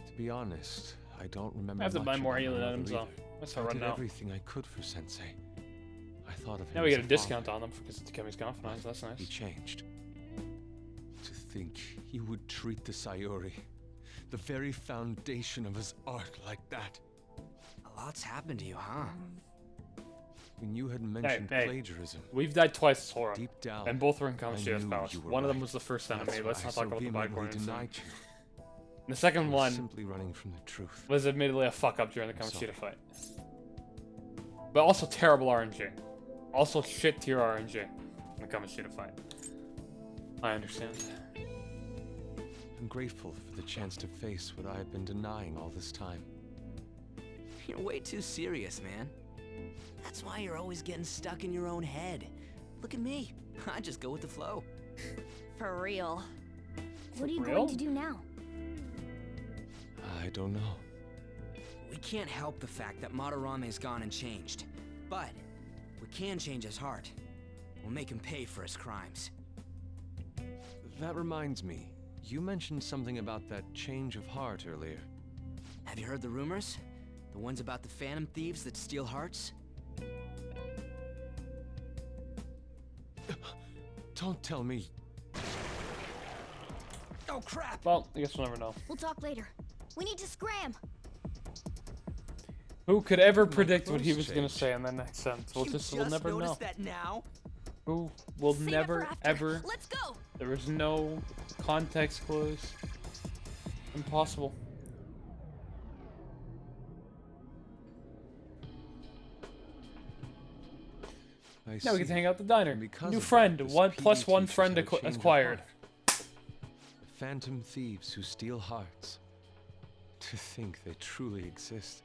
To be honest, I don't remember I have to much buy more about my healing mother items, though. either. That's I how I did run now. everything I could for Sensei. I thought of him Now we as get a father. discount on them because it's Kemi's confidence. That's nice. He changed. To think he would treat the Sayuri, the very foundation of his art, like that. A lot's happened to you, huh? When you had mentioned Hey, plagiarism, we've died twice this whole run. deep down, And both were in I Kamashida's knew palace. you were One of them right. was the first That's enemy. Let's why not I talk so about the vehemently Bicorn. denied you. The second I was one simply running from the truth. was admittedly a fuck up during the Sorry. Kamashita fight. But also terrible RNG. Also shit tier RNG in the Kamashita fight. I understand. I'm grateful for the chance to face what I had been denying all this time. You're way too serious, man. That's why you're always getting stuck in your own head. Look at me. I just go with the flow. For real. What are you real? going to do now? I don't know. We can't help the fact that Madarame's gone and changed. But we can change his heart. We'll make him pay for his crimes. That reminds me, you mentioned something about that change of heart earlier. Have you heard the rumors? The ones about the phantom thieves that steal hearts? Don't tell me. Oh crap! Well, I guess we'll never know. We'll talk later. We need to scram. Who could ever My predict what he clothes was gonna changed. say in the next sentence? We'll we'll never know. noticed that now? Who will Save it never for after. ever. Let's go. There is no context clues. Impossible. I Now we get see. to hang out at the diner. And because New of that, friend, the one PE plus one teachers friend had a change of acquired. heart. The phantom thieves who steal hearts. To think they truly exist.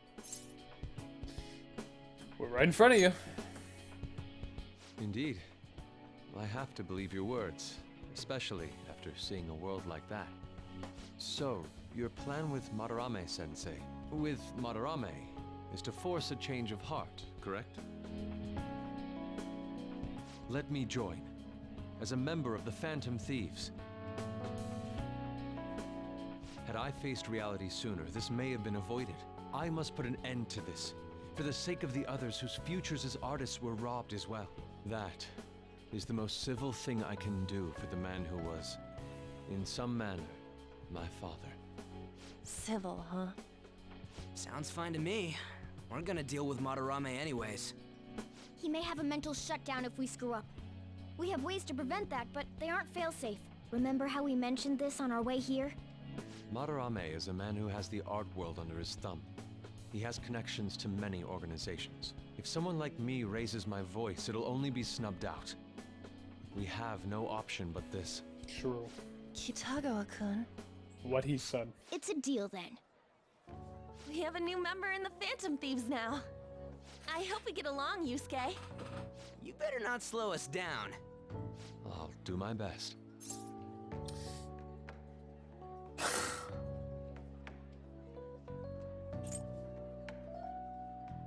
We're right in front of you. Indeed. I have to believe your words, especially after seeing a world like that. So, your plan with Madarame-sensei, with Madarame, is to force a change of heart, correct? Let me join, as a member of the Phantom Thieves. Had I faced reality sooner, this may have been avoided. I must put an end to this, for the sake of the others whose futures as artists were robbed as well. That is the most civil thing I can do for the man who was, in some manner, my father. Civil, huh? Sounds fine to me. We're gonna deal with Madarame anyways. He may have a mental shutdown if we screw up. We have ways to prevent that, but they aren't fail-safe. Remember how we mentioned this on our way here? Madarame is a man who has the art world under his thumb. He has connections to many organizations. If someone like me raises my voice, it'll only be snubbed out. We have no option but this. True. Kitagawa-kun. What he said. It's a deal then. We have a new member in the Phantom Thieves now. I hope we get along, Yusuke. You better not slow us down. I'll do my best.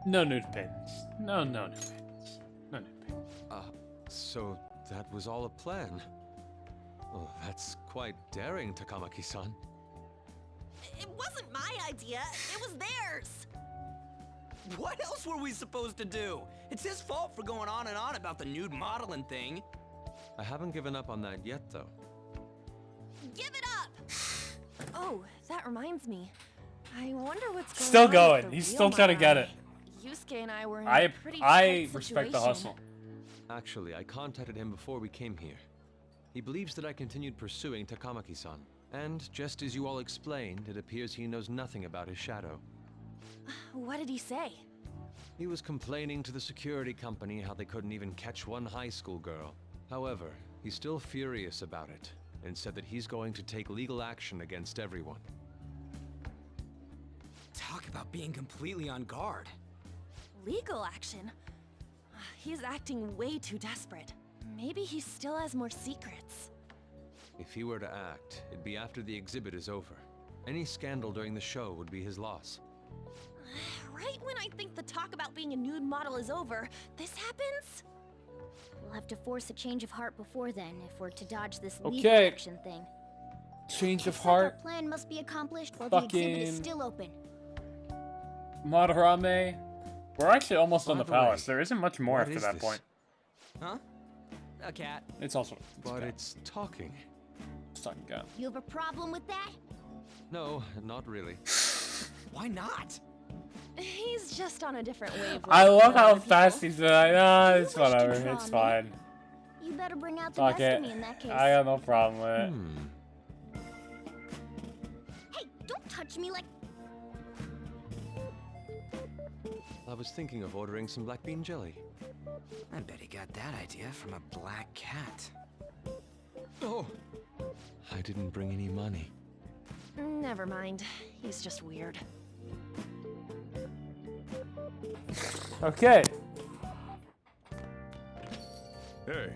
No nude paintings. No nude paintings. No nude paintings. So that was all a plan? Oh, that's quite daring, Takamaki-san. It wasn't my idea. It was theirs. What else were we supposed to do? It's his fault for going on and on about the nude modeling thing. I haven't given up on that yet, though. Give it up! Oh, that reminds me. I wonder what's going Still on going. with the He's real still trying to get Madarame. it. Yusuke and I were in I a pretty I tight respect the situation. hustle. Actually, I contacted him before we came here. He believes that I continued pursuing Takamaki-san. And just as you all explained, it appears he knows nothing about his shadow. What did he say? He was complaining to the security company how they couldn't even catch one high school girl. However, he's still furious about it, and said that he's going to take legal action against everyone. Talk about being completely on guard. Legal action? He's acting way too desperate. Maybe he still has more secrets. If he were to act, it'd be after the exhibit is over. Any scandal during the show would be his loss. Right when I think the talk about being a nude model is over, this happens? We'll have to force a change of heart before then if we're to dodge this legal Okay. action thing. Change of Looks like our heart. plan must be accomplished while the exhibit is Fucking- still open. Madarame. We're actually almost on the By the way, palace. There isn't much more what after is that this? point. Huh? A cat. It's also. But it's talking. It's talking cat. You have a problem with that? No, not really. Why not? He's just on a different wavelength. I love than how other fast he said, "Ah, it's wish to whatever. draw It's me. fine. You better bring out the Fuck best it. of me in that case. I got no problem with it." Hey, don't touch me like... I was thinking of ordering some black bean jelly. I bet he got that idea from a black cat. Oh! I didn't bring any money. Never mind. He's just weird. Okay. Hey.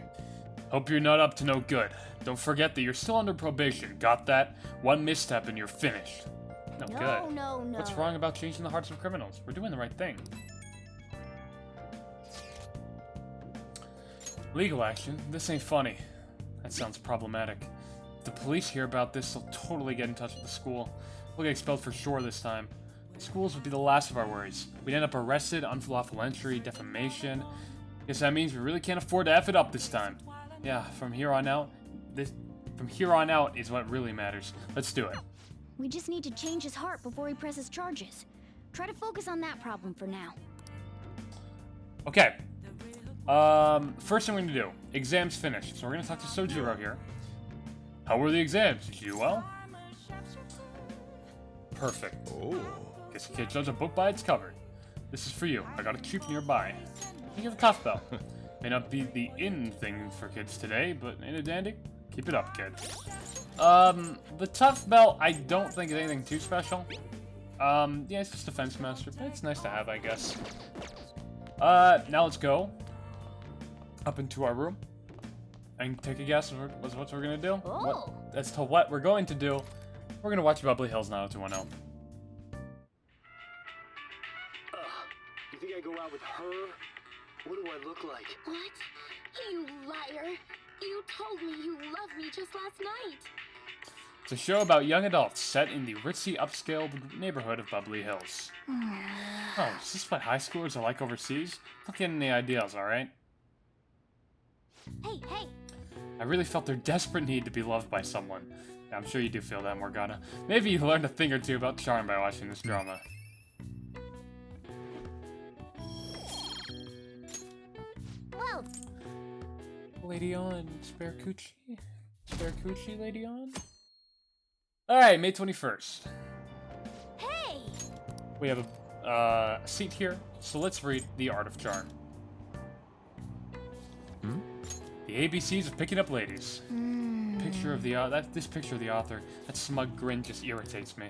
Hope you're not up to no good. Don't forget that you're still under probation. Got that? One misstep and you're finished. No, No, good. no, no. What's wrong about changing the hearts of criminals? We're doing the right thing. Legal action? This ain't funny. That sounds problematic. If the police hear about this, they'll totally get in touch with the school. We'll get expelled for sure this time. Schools would be the last of our worries. We'd end up arrested, unlawful entry, defamation. Guess that means we really can't afford to F it up this time. Yeah, from here on out is what really matters. Let's do it. We just need to change his heart before he presses charges. Try to focus on that problem for now. Okay. First thing we're gonna do. Exams finished. So we're gonna talk to Sojiro here. How were the exams? Did you do well? Perfect. Oh. Guess you can't judge a book by its cover. This is for you. I got a treat nearby. Think of the cuff bell. May not be the in thing for kids today, but ain't it dandy? Keep it up, kid. The tough belt, I don't think is anything too special. Yeah, it's just a fence master, but it's nice to have, I guess. Now let's go up into our room and take a guess what we're gonna do. Oh. As to what we're going to do, we're gonna watch Bubbly Hills 90210. You think I go out with her? What do I look like? What? You liar! You told me you loved me just last night! It's a show about young adults set in the ritzy, upscale neighborhood of Bubbly Hills. Oh, is this what high schoolers are like overseas? Don't get any ideas, alright? Hey, hey! I really felt their desperate need to be loved by someone. Yeah, I'm sure you do feel that, Morgana. Maybe you learned a thing or two about charm by watching this drama. Whoa! Lady on, spare coochie? Spare coochie, lady on? Alright, May 21st. Hey! We have a seat here, so let's read The Art of Charm. The ABCs of picking up ladies. Picture of the this picture of the author. That smug grin just irritates me.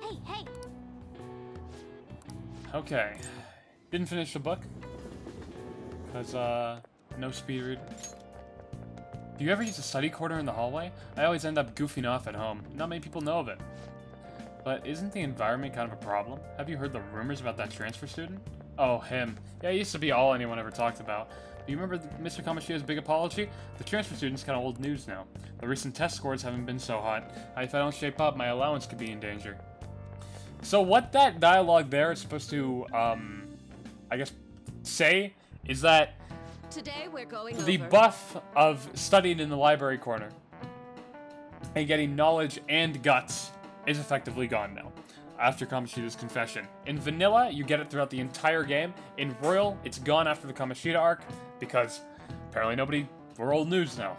Hey, hey! Okay. Didn't finish the book. Because, no speed read. Do you ever use a study corner in the hallway? I always end up goofing off at home. Not many people know of it. But isn't the environment kind of a problem? Have you heard the rumors about that transfer student? Oh, him. Yeah, he used to be all anyone ever talked about. Do you remember Mr. Kamashida's big apology? The transfer student's kind of old news now. The recent test scores haven't been so hot. If I don't shape up, my allowance could be in danger. So what that dialogue there is supposed to, I guess, say is that Today we're going the over... buff of studying in the library corner and getting knowledge and guts is effectively gone now, after Kamoshida's confession. In Vanilla, you get it throughout the entire game. In Royal, it's gone after the Kamoshida arc, because apparently we're old news now.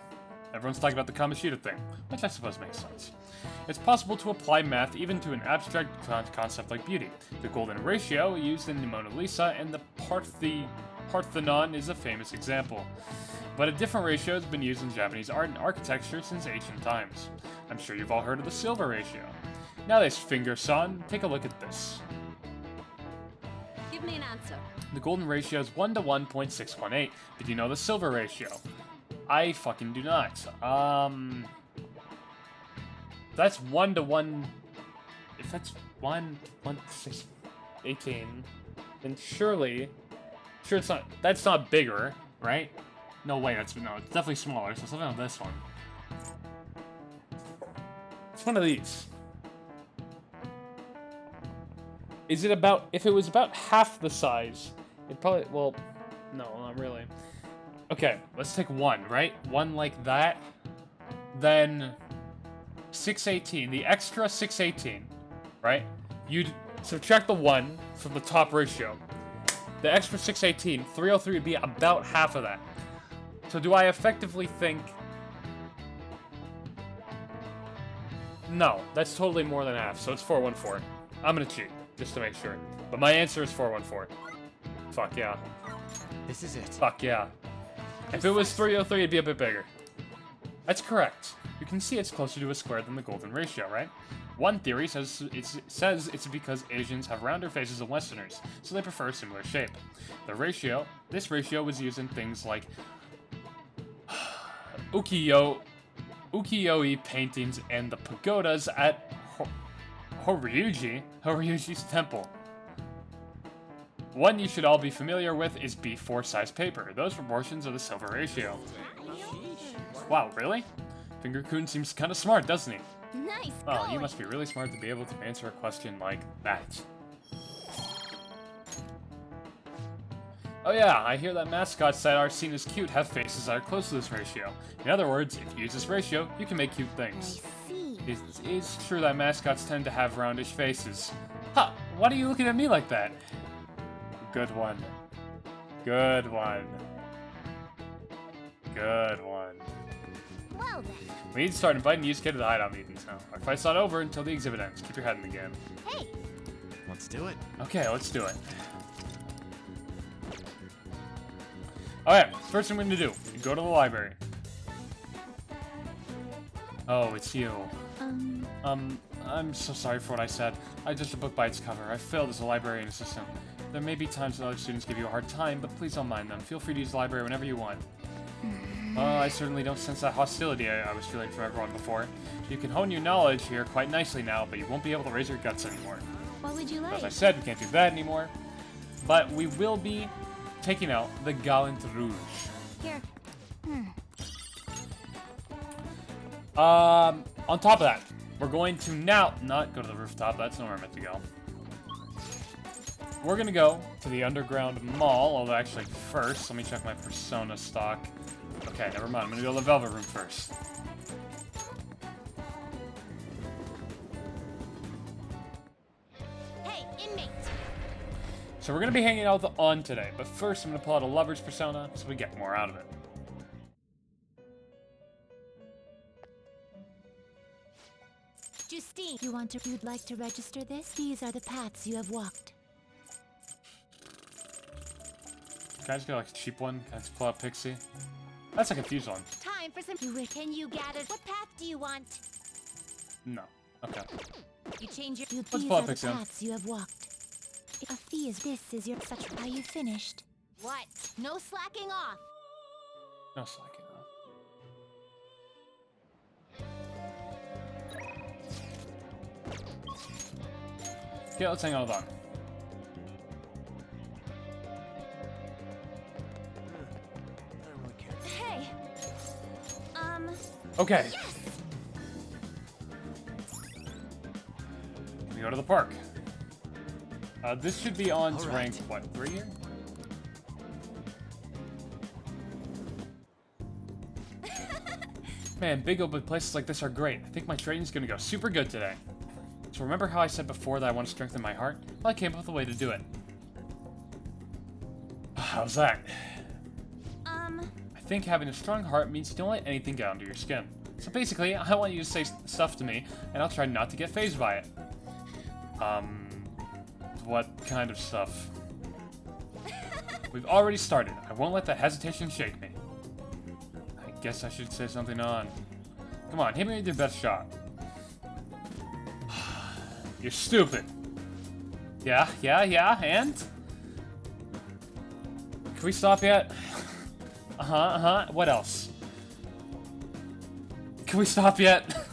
Everyone's talking about the Kamoshida thing, which I suppose makes sense. It's possible to apply math even to an abstract concept like beauty. The golden ratio used in the Mona Lisa and the Parthenon is a famous example. But a different ratio has been used in Japanese art and architecture since ancient times. I'm sure you've all heard of the silver ratio. Now this finger-san, take a look at this. Give me an answer. The golden ratio is 1 to 1.618. Did you know the silver ratio? I fucking do not. That's 1 to 1... If that's 1.618, then surely... Sure, it's not... That's not bigger, right? No way, no, it's definitely smaller, so something on this one. It's one of these. Is it about... If it was about half the size, it probably... Well, no, not really. Okay, let's take 1, right? 1 like that. Then 618, the extra 618, right? You'd subtract the 1 from the top ratio. The extra 618, 303 would be about half of that. So do I effectively think... No, that's totally more than half, so it's 414. I'm gonna cheat, just to make sure. But my answer is 414. Fuck yeah. This is it. Fuck yeah. If it was 303, it'd be a bit bigger. That's correct. You can see it's closer to a square than the golden ratio, right? One theory says it's because Asians have rounder faces than Westerners, so they prefer a similar shape. This ratio was used in things like ukiyo-e paintings and the pagodas at Horyuji's temple. One you should all be familiar with is B4 size paper. Those proportions are the silver ratio. Wow, really? Finger-kun seems kind of smart, doesn't he? Nice. Well, you must be really smart to be able to answer a question like that. Oh yeah, I hear that mascots that are seen as cute have faces that are close to this ratio. In other words, if you use this ratio, you can make cute things. It is true that mascots tend to have roundish faces. Huh, why are you looking at me like that? Good one. Good one. Good one. Well then. We need to start inviting Yusuke to the hideout meetings now. Our fight's not over until the exhibit ends. Keep your head in the game. Hey! Let's do it. Okay, let's do it. Alright, first thing I'm gonna do, go to the library. Oh, it's you. I'm so sorry for what I said. I judged a book by its cover. I failed as a librarian assistant. There may be times when other students give you a hard time, but please don't mind them. Feel free to use the library whenever you want. I certainly don't sense that hostility I was feeling from everyone before. You can hone your knowledge here quite nicely now, but you won't be able to raise your guts anymore. What would you like? As I said, we can't do that anymore. But we will be taking out the Gallant Rouge. Here. On top of that, we're going to now not go to the rooftop. That's not where I'm meant to go. We're gonna go to the underground mall. Although actually first, let me check my persona stock. Okay, never mind. I'm gonna go to the Velvet Room first. Hey, inmate. So we're gonna be hanging out with the On today, but first I'm gonna pull out a lover's persona so we get more out of it. Justine, you'd like to register this? These are the paths you have walked. Can I just get like a cheap one? Can I just pull out Pixie? That's a confused one. Time for some. Can you gather? What path do you want? No. Okay. You change your. Let's pull out Pixie. Paths you have walked. A fee is this is your such. Are you finished? What? No slacking off. No slacking off. Okay, let's hang out with On. Hey. Okay. Yes. We go to the park. This should be On's rank, what, 3 here? Man, big open places like this are great. I think my training's gonna go super good today. So remember how I said before that I want to strengthen my heart? Well, I came up with a way to do it. How's that? I think having a strong heart means you don't let anything get under your skin. So basically, I want you to say stuff to me, and I'll try not to get fazed by it. What kind of stuff? We've already started. I won't let that hesitation shake me. I guess I should say something on. Come on, hit me with your best shot. You're stupid. Yeah, and? Can we stop yet? What else? Can we stop yet?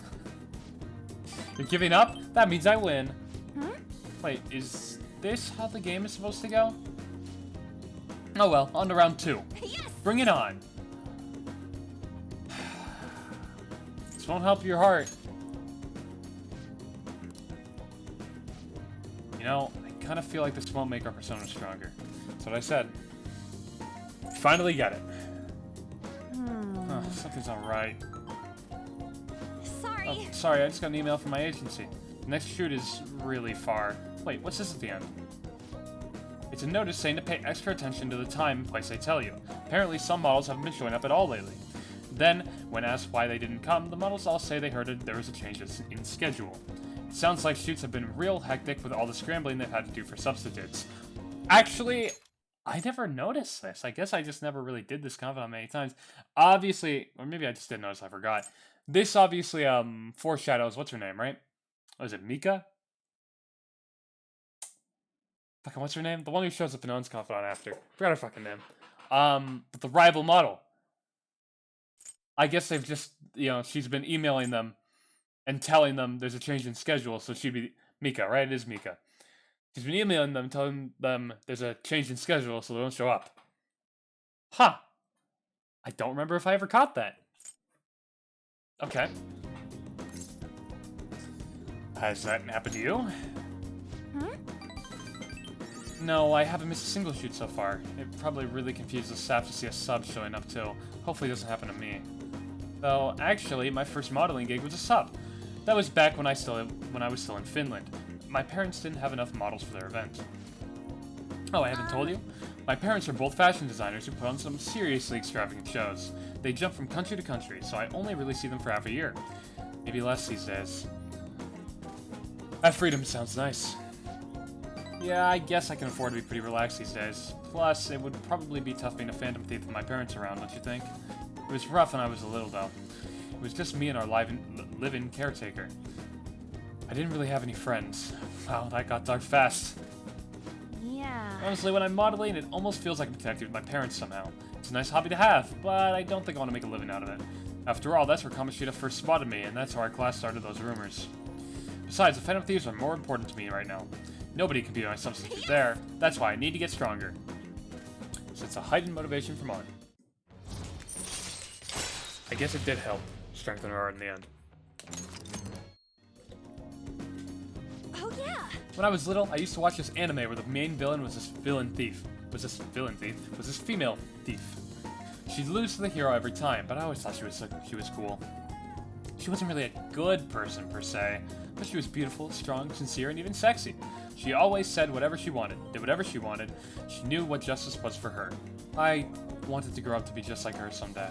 You're giving up? That means I win. Wait, is this how the game is supposed to go? Oh well, on to round 2. Yes! Bring it on. This won't help your heart. You know, I kind of feel like this won't make our persona stronger. That's what I said. Finally get it. Oh, something's not right. Sorry. Oh, sorry, I just got an email from my agency. The next shoot is really far. Wait, what's this at the end? It's a notice saying to pay extra attention to the time and place they tell you. Apparently, some models haven't been showing up at all lately. Then, when asked why they didn't come, the models all say they heard there was a change in schedule. It sounds like shoots have been real hectic with all the scrambling they've had to do for substitutes. Actually, I never noticed this. I guess I just never really did this confidant many times. Obviously, or maybe I just didn't notice, I forgot. This obviously foreshadows, what's her name, right? Was it Mika? Fucking what's her name? The one who shows up in Owen's confidant after. Forgot her fucking name. But the rival model. I guess they've just, you know, she's been emailing them and telling them there's a change in schedule, so she'd be Mika, right? It is Mika. She's been emailing them, telling them there's a change in schedule, so they don't show up. Huh. I don't remember if I ever caught that. Okay. Has that happened to you? No, I haven't missed a single shoot so far. It probably really confused the staff to see a sub showing up too. Hopefully it doesn't happen to me. Though, actually, my first modeling gig was a sub. That was back when I was still in Finland. My parents didn't have enough models for their event. Oh, I haven't told you? My parents are both fashion designers who put on some seriously extravagant shows. They jump from country to country, so I only really see them for half a year. Maybe less these days. That freedom sounds nice. Yeah, I guess I can afford to be pretty relaxed these days. Plus, it would probably be tough being a phantom thief with my parents around, don't you think? It was rough when I was little, though. It was just me and our live-in caretaker. I didn't really have any friends. Wow, that got dark fast. Yeah. Honestly, when I'm modeling, it almost feels like I'm connected with my parents somehow. It's a nice hobby to have, but I don't think I want to make a living out of it. After all, that's where Kamoshida first spotted me, and that's how our class started those rumors. Besides, the Phantom Thieves are more important to me right now. Nobody can be my substitute there. That's why I need to get stronger. So it's a heightened motivation from on. I guess it did help strengthen her art in the end. Oh yeah. When I was little, I used to watch this anime where the main villain was this female thief. She'd lose to the hero every time, but I always thought she was cool. She wasn't really a good person per se, but she was beautiful, strong, sincere, and even sexy. She always said whatever she wanted, did whatever she wanted. She knew what justice was for her. I wanted to grow up to be just like her someday.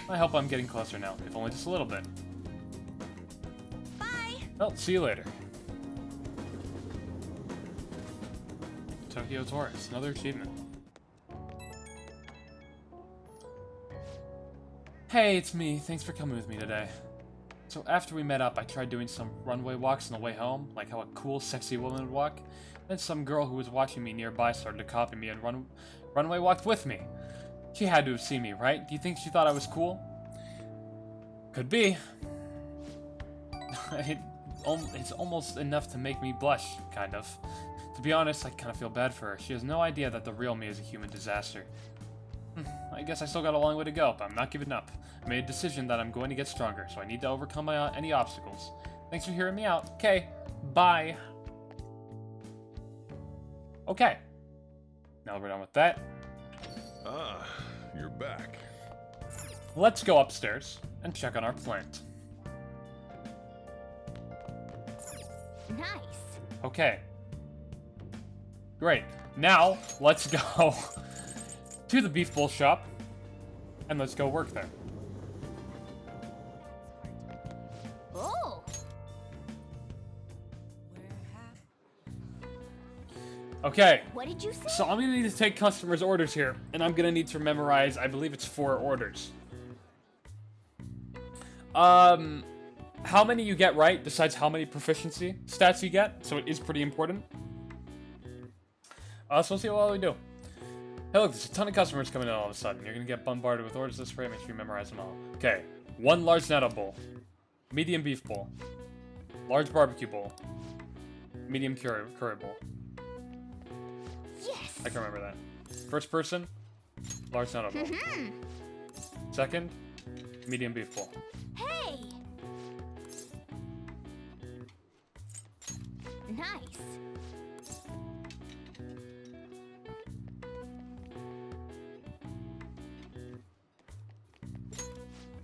I hope I'm getting closer now, if only just a little bit. Bye! Well, see you later. Tokyo Taurus, another achievement. Hey, it's me. Thanks for coming with me today. So after we met up, I tried doing some runway walks on the way home, like how a cool, sexy woman would walk. Then some girl who was watching me nearby started to copy me and runway walked with me. She had to have seen me, right? Do you think she thought I was cool? Could be. It's almost enough to make me blush, kind of. To be honest, I kind of feel bad for her. She has no idea that the real me is a human disaster. I guess I still got a long way to go, but I'm not giving up. I made a decision that I'm going to get stronger, so I need to overcome any obstacles. Thanks for hearing me out. Okay, bye. Okay. Now that we're done with that, Ah, you're back. let's go upstairs and check on our plant. Nice. Okay. Great. Now, let's go to the beef bowl shop, and let's go work there. Oh. Okay. What did you say? So I'm gonna need to take customers' orders here, and I'm gonna need to memorize, I believe it's 4 orders. How many you get right decides how many proficiency stats you get, so it is pretty important. So we'll see what we do. Hey look, there's a ton of customers coming in all of a sudden. You're gonna get bombarded with orders this rate, make sure you memorize them all. Okay, 1 large natto bowl, medium beef bowl, large barbecue bowl, medium curry bowl. Yes! I can remember that. First person, large natto bowl. Second, medium beef bowl. Hey! Nice.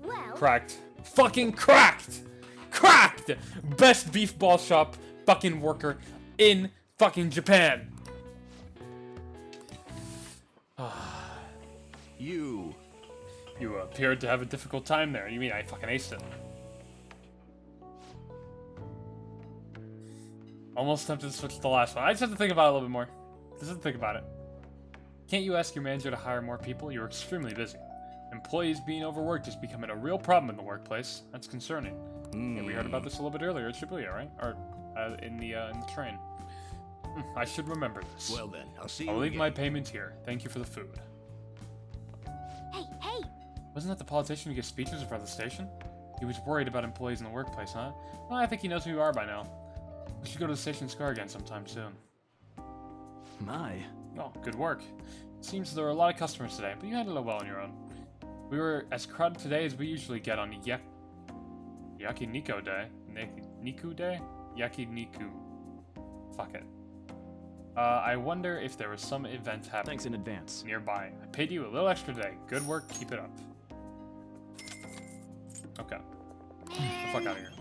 Well... Cracked. Fucking cracked! Cracked! Best beef ball shop fucking worker in fucking Japan. You appeared to have a difficult time there. You mean I fucking aced it? Almost tempted to switch to the last one. I just have to think about it a little bit more. Just have to think about it. Can't you ask your manager to hire more people? You're extremely busy. Employees being overworked is becoming a real problem in the workplace. That's concerning. Yeah, we heard about this a little bit earlier at Shibuya, right? Or in the train. I should remember this. Well then, I'll see you I'll leave again. my payment here. Thank you for the food. Hey, hey! Wasn't that the politician who gives speeches in front of the station? He was worried about employees in the workplace, huh? Well, I think he knows who you are by now. We should go to the station square again sometime soon. My. Oh, good work. Seems there were a lot of customers today, but you handled it well on your own. We were as crowded today as we usually get on Yakiniku Day. Niku Day? Yakiniku. Fuck it. I wonder if there was some event happening. Thanks in advance. Nearby. I paid you a little extra today. Good work, keep it up. Okay. Get the fuck out of here.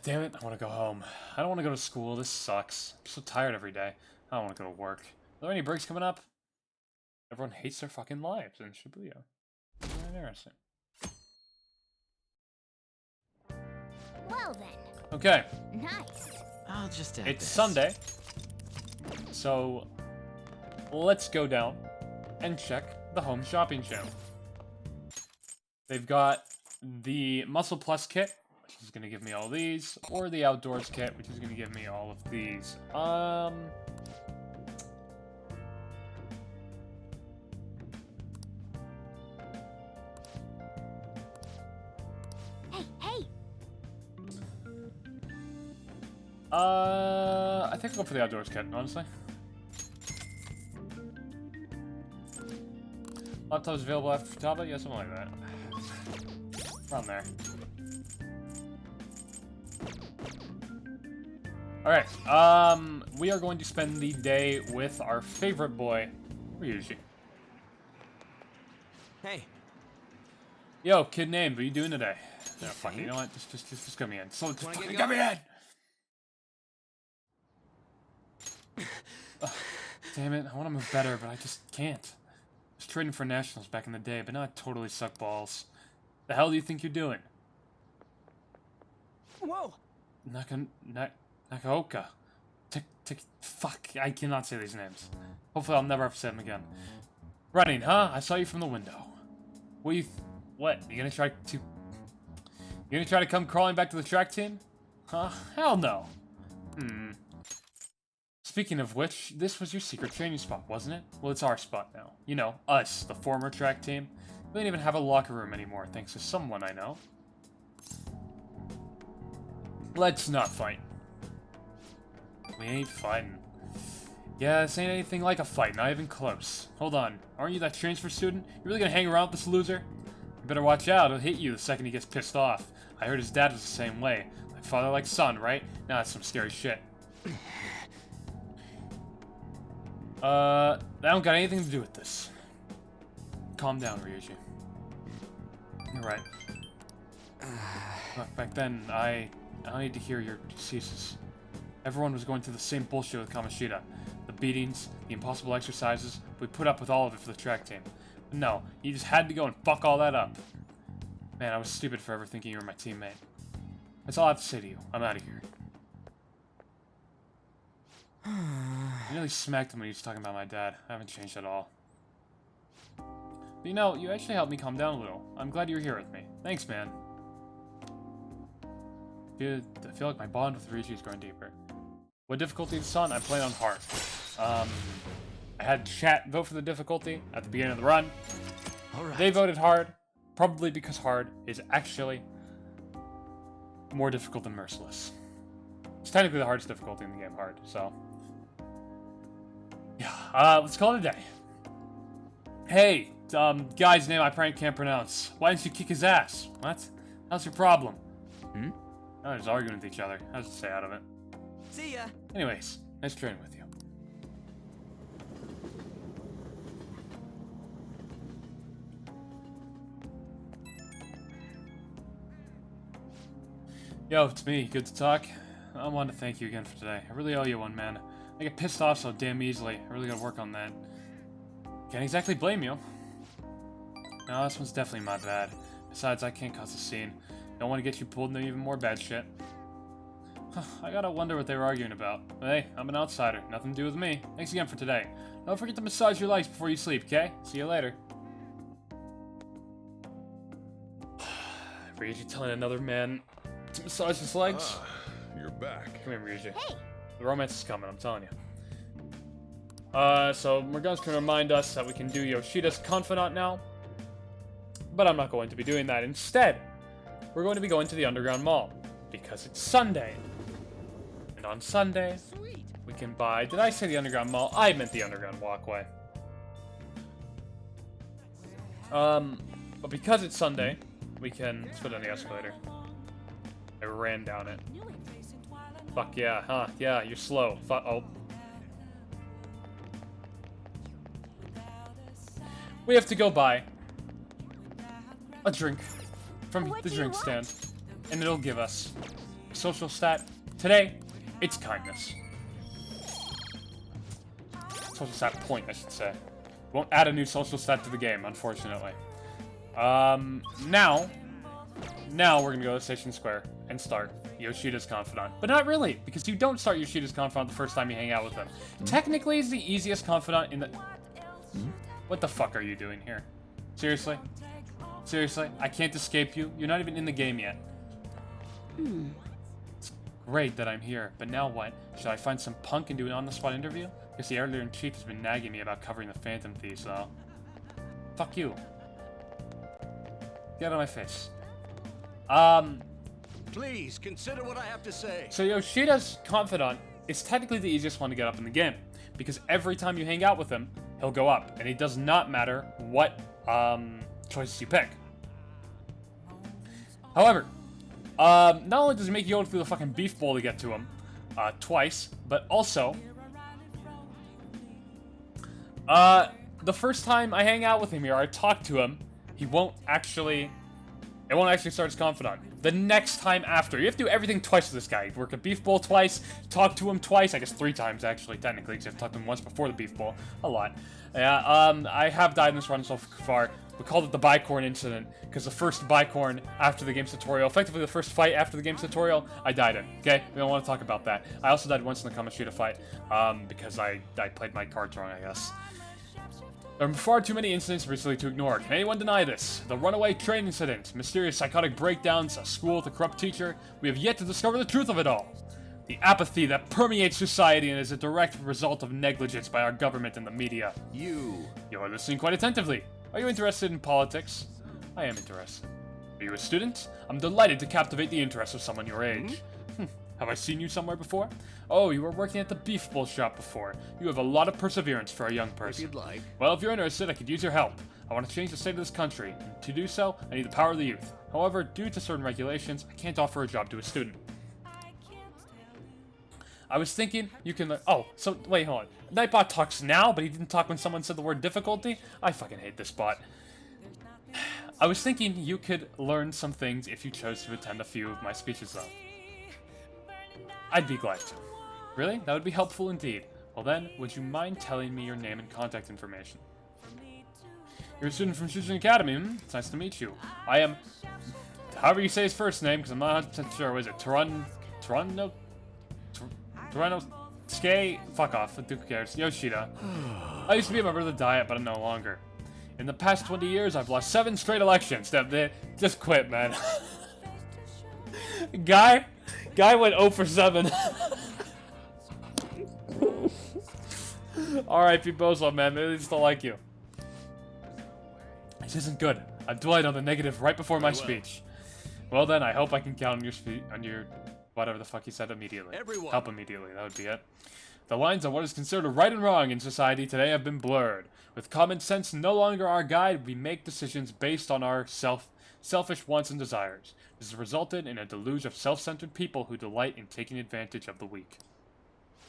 Damn it, I want to go home. I don't want to go to school, this sucks. I'm so tired every day. I don't want to go to work. Are there any breaks coming up? Everyone hates their fucking lives in Shibuya. Very interesting. Well then. Okay. Nice. I'll just add It's this. Sunday. So, let's go down and check the home shopping channel. They've got the Muscle Plus kit, which is going to give me all these, or the Outdoors kit, which is going to give me all of these. Hey, hey! I think I'll go for the Outdoors kit, honestly. Laptops available after tablet? Yeah, something like that. Around there. Alright, we are going to spend the day with our favorite boy, Ryuji. Hey. Yo, kid name, what are you doing today? No, fuck it, you know what? Just get me in. So, just fucking get me in! Ugh, damn it, I want to move better, but I just can't. I was trading for nationals back in the day, but now I totally suck balls. The hell do you think you're doing? Whoa! Nakaoka. Fuck, I cannot say these names. Hopefully I'll never have to say them again. Running, huh? I saw you from the window. What you gonna try to come crawling back to the track team? Huh? Hell no. Speaking of which, this was your secret training spot, wasn't it? Well, it's our spot now. You know, us, the former track team. We don't even have a locker room anymore, thanks to someone I know. Let's not fight. We ain't fighting. Yeah, this ain't anything like a fight, not even close. Hold on, aren't you that transfer student? You really gonna hang around with this loser? You better watch out, he'll hit you the second he gets pissed off. I heard his dad was the same way. Like father, like son, right? Now that's some scary shit. That don't got anything to do with this. Calm down, Ryuji. You're right. Look, back then, I don't need to hear your excuses. Everyone was going through the same bullshit with Kamoshida. The beatings, the impossible exercises, we put up with all of it for the track team. But no, you just had to go and fuck all that up. Man, I was stupid for ever thinking you were my teammate. That's all I have to say to you. I'm out of here. I nearly smacked him when he was talking about my dad. I haven't changed at all. But you know, you actually helped me calm down a little. I'm glad you're here with me. Thanks, man. I feel like my bond with Ryuji is growing deeper. What difficulty is on? I'm playing on hard. I had chat vote for the difficulty at the beginning of the run. Alright. They voted hard, probably because hard is actually more difficult than merciless. It's technically the hardest difficulty in the game, hard, so. Yeah, let's call it a day. Hey, guy's name I can't pronounce. Why didn't you kick his ass? What? How's your problem? Hmm? Oh, they're just arguing with each other. How's to stay out of it? See ya. Anyways, nice training with you. Yo, it's me. Good to talk. I wanted to thank you again for today. I really owe you one, man. I get pissed off so damn easily. I really gotta work on that. Can't exactly blame you. No, this one's definitely my bad. Besides, I can't cause a scene. Don't want to get you pulled into even more bad shit. I gotta wonder what they were arguing about. But hey, I'm an outsider. Nothing to do with me. Thanks again for today. Don't forget to massage your legs before you sleep, okay? See you later. Ryuji telling another man to massage his legs? You're back. Come here, Ryuji. Hey! The romance is coming, I'm telling you. So Morgan's gonna remind us that we can do Yoshida's Confidant now. But I'm not going to be doing that. Instead, we're going to be going to the Underground Mall. Because it's Sunday. And on Sunday, we can buy... Did I say the Underground Mall? I meant the Underground Walkway. But because it's Sunday, we can... Let's go down the escalator. I ran down it. Fuck yeah, huh? Yeah, you're slow. Oh. We have to go buy a drink from the drink stand. And it'll give us a social stat. Today, it's kindness. Social stat point, I should say. Won't add a new social stat to the game, unfortunately. Now we're gonna go to Station Square and start Yoshida's Confidant. But not really, because you don't start Yoshida's Confidant the first time you hang out with him. Technically, it's the easiest Confidant in the... What the fuck are you doing here? Seriously? Seriously? I can't escape you? You're not even in the game yet. It's great that I'm here, but now what? Should I find some punk and do an on-the-spot interview? Guess the editor-in-chief has been nagging me about covering the Phantom Thieves, though. Fuck you. Get out of my face. Please, consider what I have to say. So Yoshida's Confidant is technically the easiest one to get up in the game, because every time you hang out with him, he'll go up, and it does not matter what, choices you pick. However, not only does he make you go through the fucking beef bowl to get to him, twice, but also, the first time I hang out with him here, I talk to him, it won't actually start his Confidant. The next time after. You have to do everything twice with this guy. You work a beef bowl twice, talk to him twice, I guess 3 times actually, technically, because I've talked to him once before the beef bowl. A lot. Yeah, I have died in this run so far. We called it the Bicorn incident, because the first Bicorn after the game's tutorial, effectively the first fight after the game's tutorial, I died in, okay? We don't want to talk about that. I also died once in the Kamoshida fight, because I played my cards wrong, I guess. There are far too many incidents recently to ignore. Can anyone deny this? The runaway train incident, mysterious psychotic breakdowns, a school with a corrupt teacher. We have yet to discover the truth of it all. The apathy that permeates society and is a direct result of negligence by our government and the media. You are listening quite attentively. Are you interested in politics? I am interested. Are you a student? I'm delighted to captivate the interest of someone your age. Have I seen you somewhere before? Oh, you were working at the beef bowl shop before. You have a lot of perseverance for a young person. If you'd like. Well, if you're interested, I could use your help. I want to change the state of this country. And to do so, I need the power of the youth. However, due to certain regulations, I can't offer a job to a student. I was thinking you can... Oh, so wait, hold on. Nightbot talks now, but he didn't talk when someone said the word difficulty? I fucking hate this bot. I was thinking you could learn some things if you chose to attend a few of my speeches, though. I'd be glad to. Really? That would be helpful indeed. Well then, would you mind telling me your name and contact information? You're a student from Shujin Academy. It's nice to meet you. I am... However you say his first name, because I'm not 100% sure. Was it Toronto? Skate? Fuck off. Who cares? Yoshida. I used to be a member of the Diet, but I'm no longer. In the past 20 years, I've lost 7 straight elections. Just quit, man. Guy went 0 for 7. R.I.P. Bozo, man. They just don't like you. This isn't good. I dwelled on the negative right before my speech. Well then, I hope I can count on your whatever the fuck you said immediately. Help immediately, that would be it. The lines on what is considered right and wrong in society today have been blurred. With common sense no longer our guide, we make decisions based on our selfish wants and desires. This has resulted in a deluge of self-centered people who delight in taking advantage of the weak.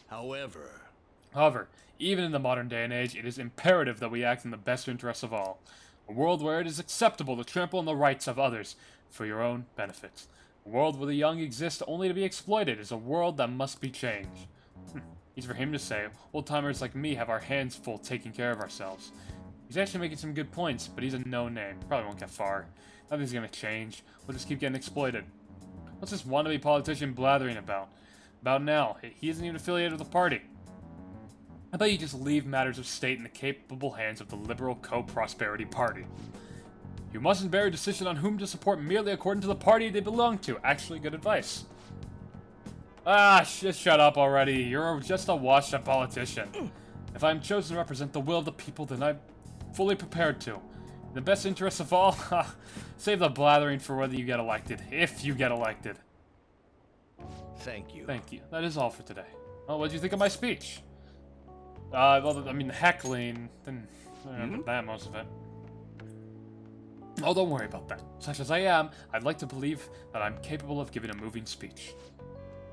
However, even in the modern day and age, it is imperative that we act in the best interests of all. A world where it is acceptable to trample on the rights of others for your own benefit. A world where the young exist only to be exploited is a world that must be changed. Easy for him to say. Old-timers like me have our hands full taking care of ourselves. He's actually making some good points, but he's a no-name. Probably won't get far. Nothing's gonna change. We'll just keep getting exploited. What's this wannabe politician blathering about? About now? He isn't even affiliated with the party. How about you just leave matters of state in the capable hands of the liberal co-prosperity party? You mustn't bear a decision on whom to support merely according to the party they belong to. Actually, good advice. Just shut up already. You're just a washed-up politician. If I'm chosen to represent the will of the people, then I'm fully prepared to. In the best interests of all, save the blathering for whether you get elected. If you get elected. Thank you. Thank you. That is all for today. Well, what did you think of my speech? Well, I mean, heckling, then that most of it. Oh, don't worry about that. Such as I am, I'd like to believe that I'm capable of giving a moving speech.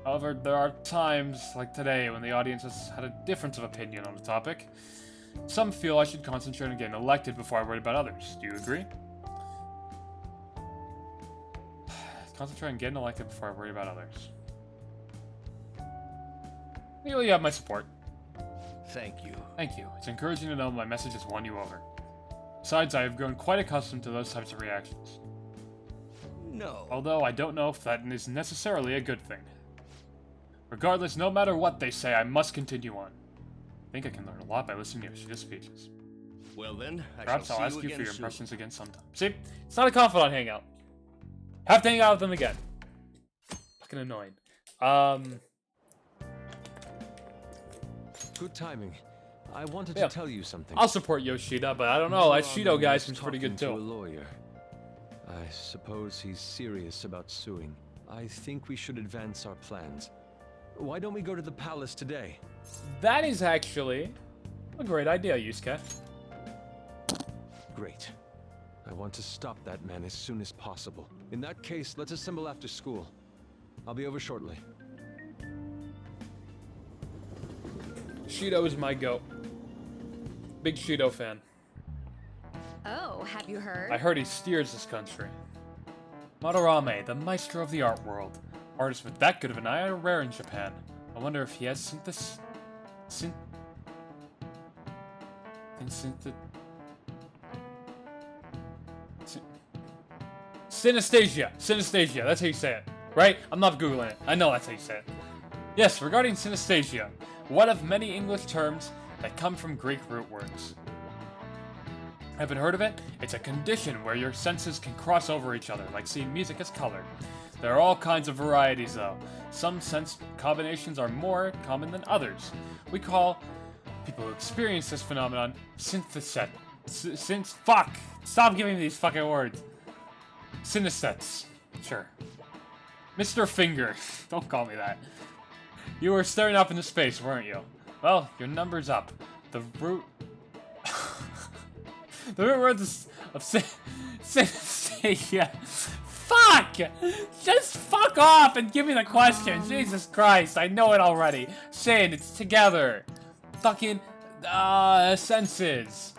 However, there are times, like today, when the audience has had a difference of opinion on the topic. Some feel I should concentrate on getting elected before I worry about others. Do you agree? Concentrate on getting elected before I worry about others. You have my support. Thank you. Thank you. It's encouraging to know my message has won you over. Besides, I have grown quite accustomed to those types of reactions. No. Although I don't know if that is necessarily a good thing. Regardless, no matter what they say, I must continue on. I think I can learn a lot by listening to Yoshida's speeches. Well then, Perhaps I'll ask you for your soon. impressions again sometime. See? It's not a confidant hangout. Have to hang out with them again. Fucking annoying. Good timing. I wanted to tell you something. I'll support Yoshida, but I don't know. That Shido guy seems pretty good too. To a lawyer. I suppose he's serious about suing. I think we should advance our plans. Why don't we go to the palace today? That is actually a great idea, Yusuke. Great. I want to stop that man as soon as possible. In that case, let's assemble after school. I'll be over shortly. Shido is my goat. Big Shido fan. Oh, have you heard? I heard he steers this country. Madarame, the maestro of the art world. Artists with that good of an eye are rare in Japan. I wonder if he has synesthesia. Synesthesia, that's how you say it. Right? I'm not Googling it. I know that's how you say it. Yes, regarding synesthesia, one of many English terms that come from Greek root words. Haven't heard of it? It's a condition where your senses can cross over each other, like seeing music as color. There are all kinds of varieties, though. Some sense combinations are more common than others. We call people who experience this phenomenon fuck! Stop giving me these fucking words. Synesthetes. Sure. Mr. Finger. Don't call me that. You were staring up into space, weren't you? Well, your number's up. The root... the root words of synesthesia... Fuck! Just fuck off and give me the question. Jesus Christ, I know it already. Shane, it's together. Fucking, senses.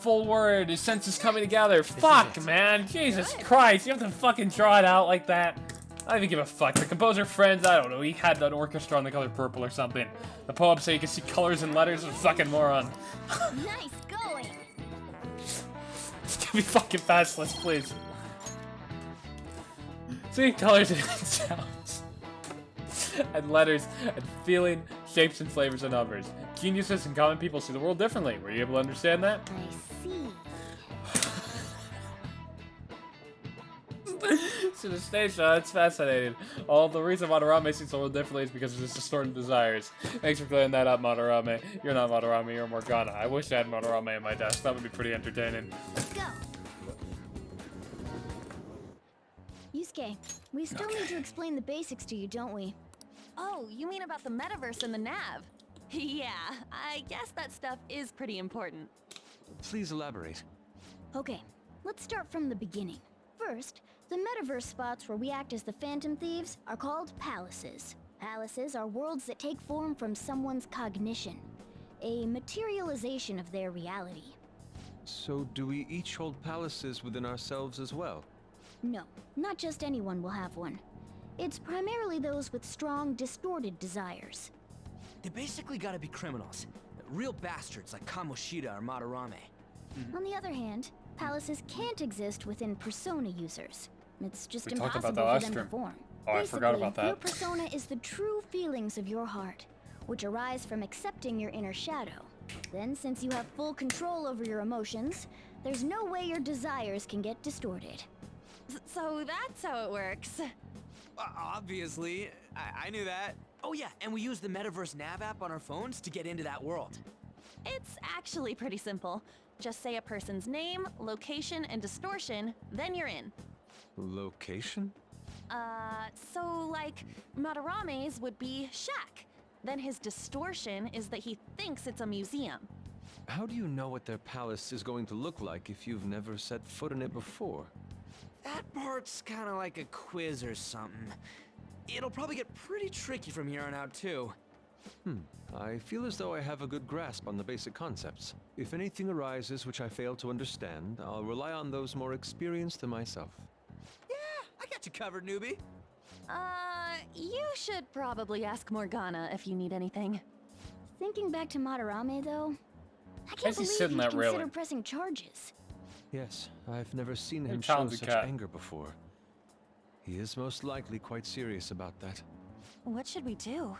Full word, senses coming together. Fuck, man. Jesus Christ, you have to fucking draw it out like that. I don't even give a fuck. The composer friends, I don't know, he had an orchestra on the color purple or something. The poem say you can see colors and letters. A fucking moron. Nice going. Be fucking fastless, please. Seeing colors and sounds. And letters, and feeling, shapes, and flavors and others. Geniuses and common people see the world differently. Were you able to understand that? I see. Synesthesia, it's fascinating. All the reason Madarame sees the world differently is because of his distorted desires. Thanks for clearing that up, Madarame. You're not Madarame, you're Morgana. I wish I had Madarame in my desk. That would be pretty entertaining. Let's go. Yusuke, we still need to explain the basics to you, don't we? Oh, you mean about the metaverse and the nav? Yeah, I guess that stuff is pretty important. Please elaborate. Okay, let's start from the beginning. First, the metaverse spots where we act as the Phantom Thieves are called palaces. Palaces are worlds that take form from someone's cognition, a materialization of their reality. So do we each hold palaces within ourselves as well? No, not just anyone will have one. It's primarily those with strong, distorted desires. They basically gotta be criminals. Real bastards like Kamoshida or Madarame. On the other hand, palaces can't exist within persona users. It's just We talked impossible about that for last them stream. to form. Oh, I forgot Basically, about that. your persona is the true feelings of your heart, which arise from accepting your inner shadow. Then, since you have full control over your emotions, there's no way your desires can get distorted. So that's how it works. Obviously, I knew that. Oh yeah, and we use the Metaverse Nav app on our phones to get into that world. It's actually pretty simple. Just say a person's name, location, and distortion, then you're in. Location? So like, Madarame's would be shack. Then his distortion is that he thinks it's a museum. How do you know what their palace is going to look like if you've never set foot in it before? That part's kind of like a quiz or something. It'll probably get pretty tricky from here on out, too. I feel as though I have a good grasp on the basic concepts. If anything arises which I fail to understand, I'll rely on those more experienced than myself. Yeah, I got you covered, newbie. You should probably ask Morgana if you need anything. Thinking back to Madarame, though, I As can't he's believe sitting he'd there consider railing. pressing charges. Yes, I've never seen him a show talented such cat. anger before. He is most likely quite serious about that. What should we do?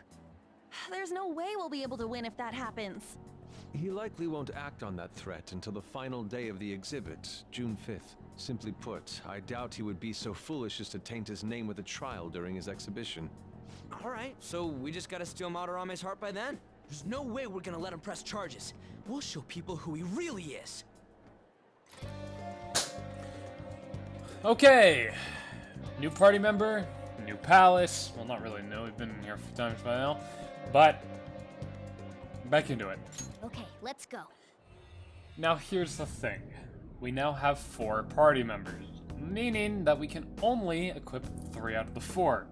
There's no way we'll be able to win if that happens. He likely won't act on that threat until the final day of the exhibit, June 5th. Simply put, I doubt he would be so foolish as to taint his name with a trial during his exhibition. Alright, so we just gotta steal Madarame's heart by then? There's no way we're gonna let him press charges. We'll show people who he really is. Okay. New party member, new palace. Well, not really new. We've been in here a few times by now. But, back into it. Okay, let's go. Now, here's the thing. We now have 4 party members, meaning that we can only equip 3 out of the 4.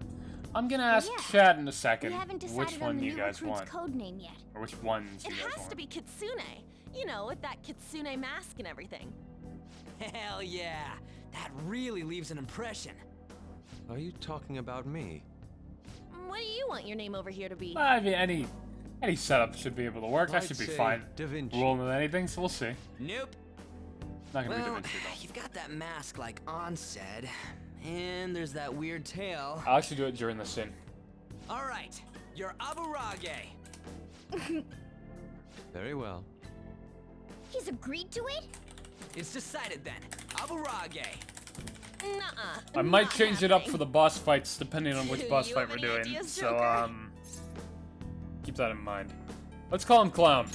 I'm gonna ask chat in a second We haven't which decided on one the you new guys recruit's want. code name yet. Or which ones It you guys has want. to be Kitsune. You know, with that Kitsune mask and everything. Hell yeah! That really leaves an impression. Are you talking about me? What do you want your name over here to be? I mean, any setup should be able to work. That I'd should be say fine. Da Vinci. Rolling with anything, so we'll see. Nope. Not gonna be Well, Da Vinci, though. you've got that mask like On said, and there's that weird tail. I'll actually do it during the scene. Alright, you're Aburage. Very well. He's agreed to it? It's decided then. Aburage. Nuh-uh. I might not change it up happening. for the boss fights depending on which boss You fight have we're any doing. ideas, So, Joker? keep that in mind. Let's call him Clown.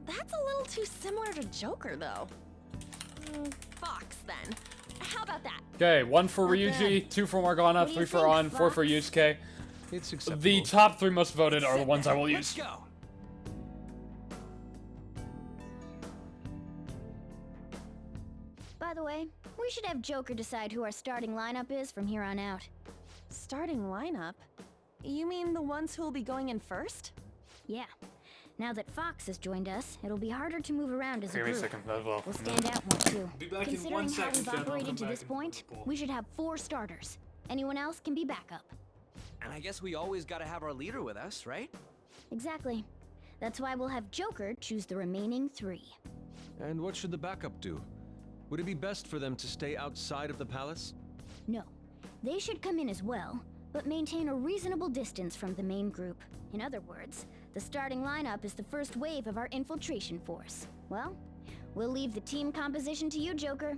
That's a little too similar to Joker, though. Fox, then. How about that? Okay, 1 for Not Ryuji, 2 for Morgana, What do 3 you for think, On, 4 for Fox? Yusuke. It's acceptable. The top 3 most voted are the ones I will Let's use. go. By the way, we should have Joker decide who our starting lineup is from here on out. Starting lineup? You mean the ones who will be going in first? Yeah. Now that Fox has joined us, it'll be harder to move around as a Give me a group. second, that will. We'll stand out more too. Be back in Considering one how second, we've Jen, I'll operated come to back this and point, pull. we should have 4 starters. Anyone else can be backup. And I guess we always gotta have our leader with us, right? Exactly. That's why we'll have Joker choose the remaining 3. And what should the backup do? Would it be best for them to stay outside of the palace? No. They should come in as well, but maintain a reasonable distance from the main group. In other words, the starting lineup is the first wave of our infiltration force. Well, we'll leave the team composition to you, Joker.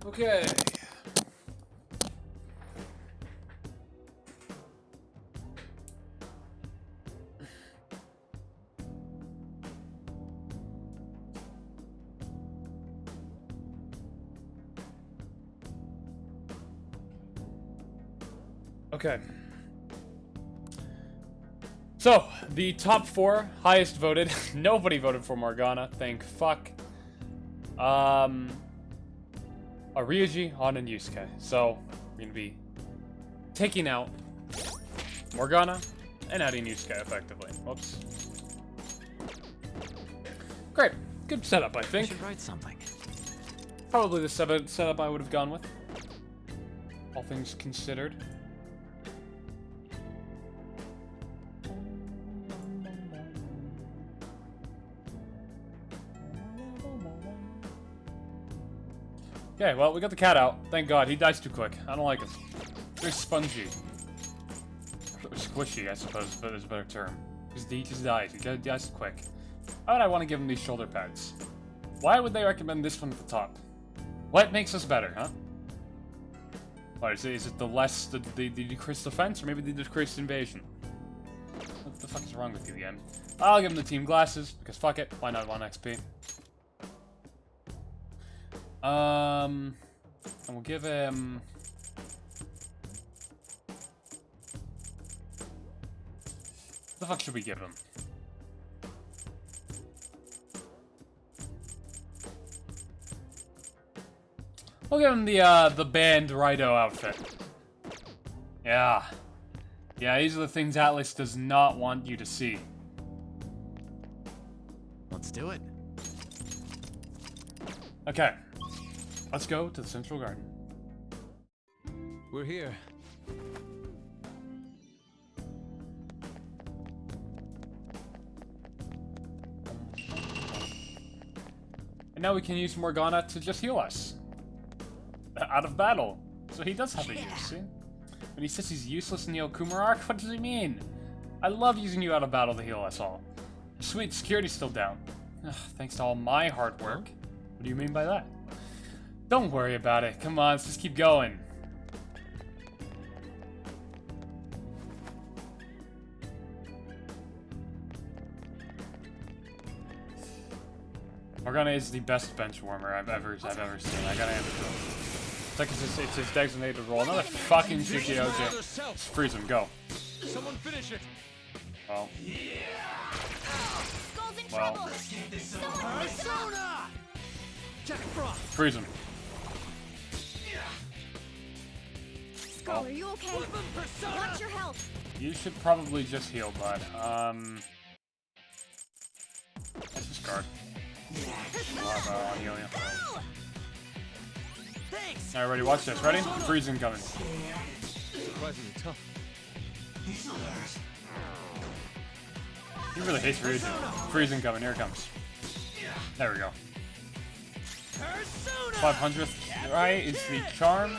Okay. Okay. So, the top 4 highest voted. Nobody voted for Morgana, thank fuck. Ryuji, Han, and Yusuke. So, we're gonna be taking out Morgana and adding Yusuke effectively. Whoops. Great. Good setup, I think. I should write something. Probably the setup I would have gone with. All things considered. Okay, well, we got the cat out. Thank God. He dies too quick. I don't like him. Very spongy. Squishy, I suppose, but there's a better term. He just dies. He dies quick. Why would I want to give him these shoulder pads? Why would they recommend this one at the top? What makes us better, huh? What, is it the decreased defense, or maybe the decreased invasion? What the fuck is wrong with you again? I'll give him the team glasses, because fuck it. Why not 1 XP? And we'll give him... What the fuck should we give him? We'll give him the band Rido outfit. Yeah. Yeah, these are the things Atlas does not want you to see. Let's do it. Okay. Let's go to the Central Garden. We're here. And now we can use Morgana to just heal us. Out of battle. So he does have a use, see? When he says he's useless in the Okuma arc, what does he mean? I love using you out of battle to heal us all. Sweet, security's still down. Ugh, thanks to all my hard work. What do you mean by that? Don't worry about it. Come on, let's just keep going. Morgana is the best bench warmer I've ever seen. I gotta hand it to him. It's like it's his designated role. Another fucking Shikioji. Just freeze him, go. Someone finish it. Well. Freeze him. Skull, are you okay? Watch your health. You should probably just heal, bud. Let's just guard. I'll heal you. Alright, ready? Watch this. Ready? Freeze incoming. Surprisingly tough. He really hates Ryujin. Freeze incoming. Here it comes. There we go. 500th, right, is the charm.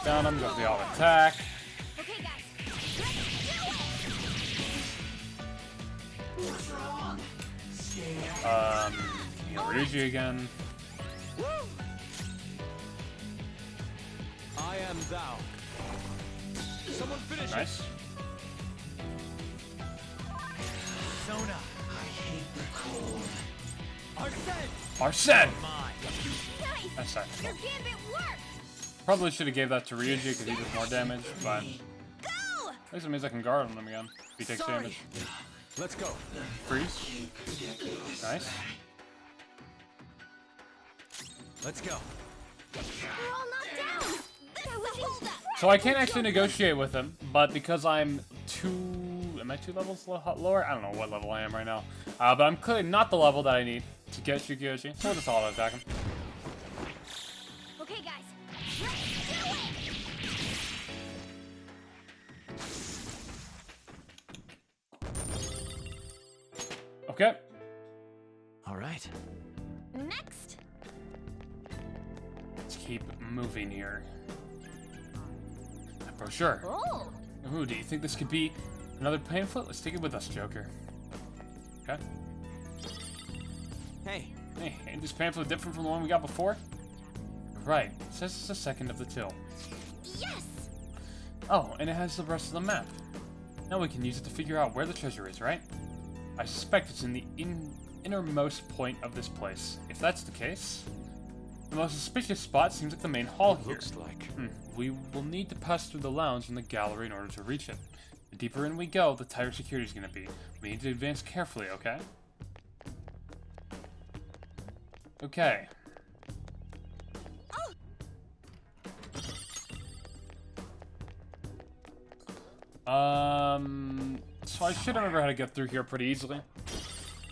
Down him, goes the auto attack. Ryuji again. I am thou. Someone finish Nice. Sona, I hate the cold. Arsene! Mine. That's not cool. Probably should have gave that to Ryuji because he does more damage, but at least it means I can guard on him again if he takes damage. Let's go. Freeze. Nice. Let's go. We're all knocked down. This is a holdup. So I can't actually negotiate with him, but because I'm am I 2 levels lower? I don't know what level I am right now. But I'm clearly not the level that I need to get Shikioshi, so I'll just auto attack him. Okay, guys. Let's do it! Okay. All right. Next. Let's keep moving here. Brochure. Oh. Ooh, do you think this could be another pamphlet? Let's take it with us, Joker. Okay. Hey. Hey, ain't this pamphlet different from the one we got before? Right. It says it's the second of the till. Yes. Oh, and it has the rest of the map. Now we can use it to figure out where the treasure is, right? I suspect it's in the innermost point of this place. If that's the case, the most suspicious spot seems like the main hall here. Looks like. We will need to pass through the lounge and the gallery in order to reach it. The deeper in we go, the tighter security is going to be. We need to advance carefully, okay? Okay. So I should remember how to get through here pretty easily.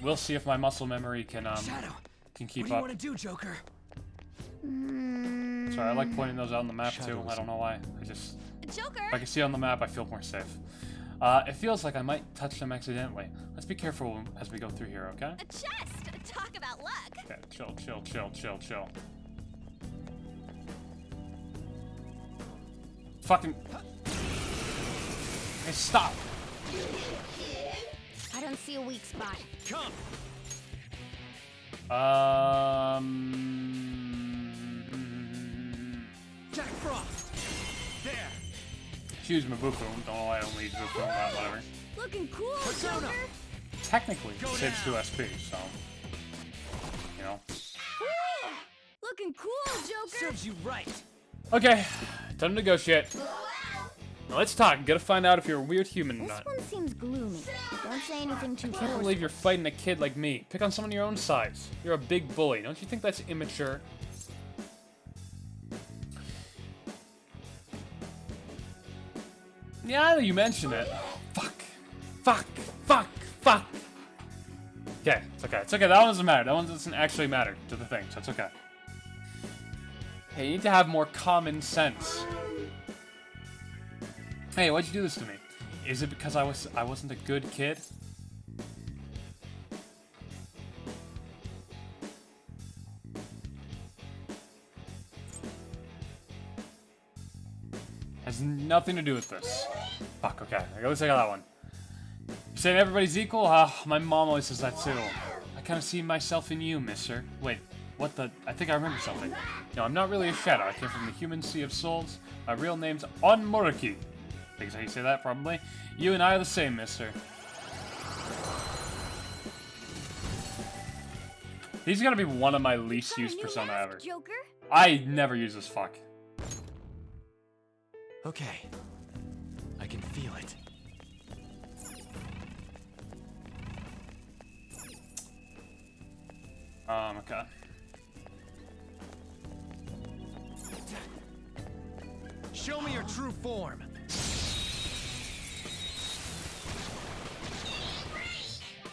We'll see if my muscle memory can keep What do you up. want to do, Joker? Sorry, I like pointing those out on the map too. I don't know why. Joker. If I can see on the map, I feel more safe. It feels like I might touch them accidentally. Let's be careful as we go through here, okay? A chest. Talk about luck. Okay, chill. Fucking. Hey, stop! I don't see a weak spot. Come. Jack Frost. There. Choose Mabufu. Don't know why I only use Mabufu, but whatever. Looking cool, Persona. Joker. Technically, it saves 2 SP, so. You know. Looking cool, Joker. Serves you right. Okay, time to negotiate. Now let's talk. Gotta find out if you're a weird human or This not. one seems gloomy. Don't say anything too I can't close. believe you're fighting a kid like me. Pick on someone your own size. You're a big bully. Don't you think that's immature? Yeah, you mention it. Fuck. Okay, it's okay. That one doesn't matter. That one doesn't actually matter to the thing, so it's okay. Hey, you need to have more common sense. Hey, why'd you do this to me? Is it because I wasn't a good kid? Has nothing to do with this. Fuck, okay. At least I got that one. You're saying everybody's equal? My mom always says that too. I kind of see myself in you, mister. Wait, what the? I think I remember something. No, I'm not really a shadow. I came from the human sea of souls. My real name's Onmuriki. I think is how you say that, probably. You and I are the same, mister. He's gonna be one of my least used persona ever. Joker? I never use this fuck. Okay. I can feel it. Okay. Show me your true form.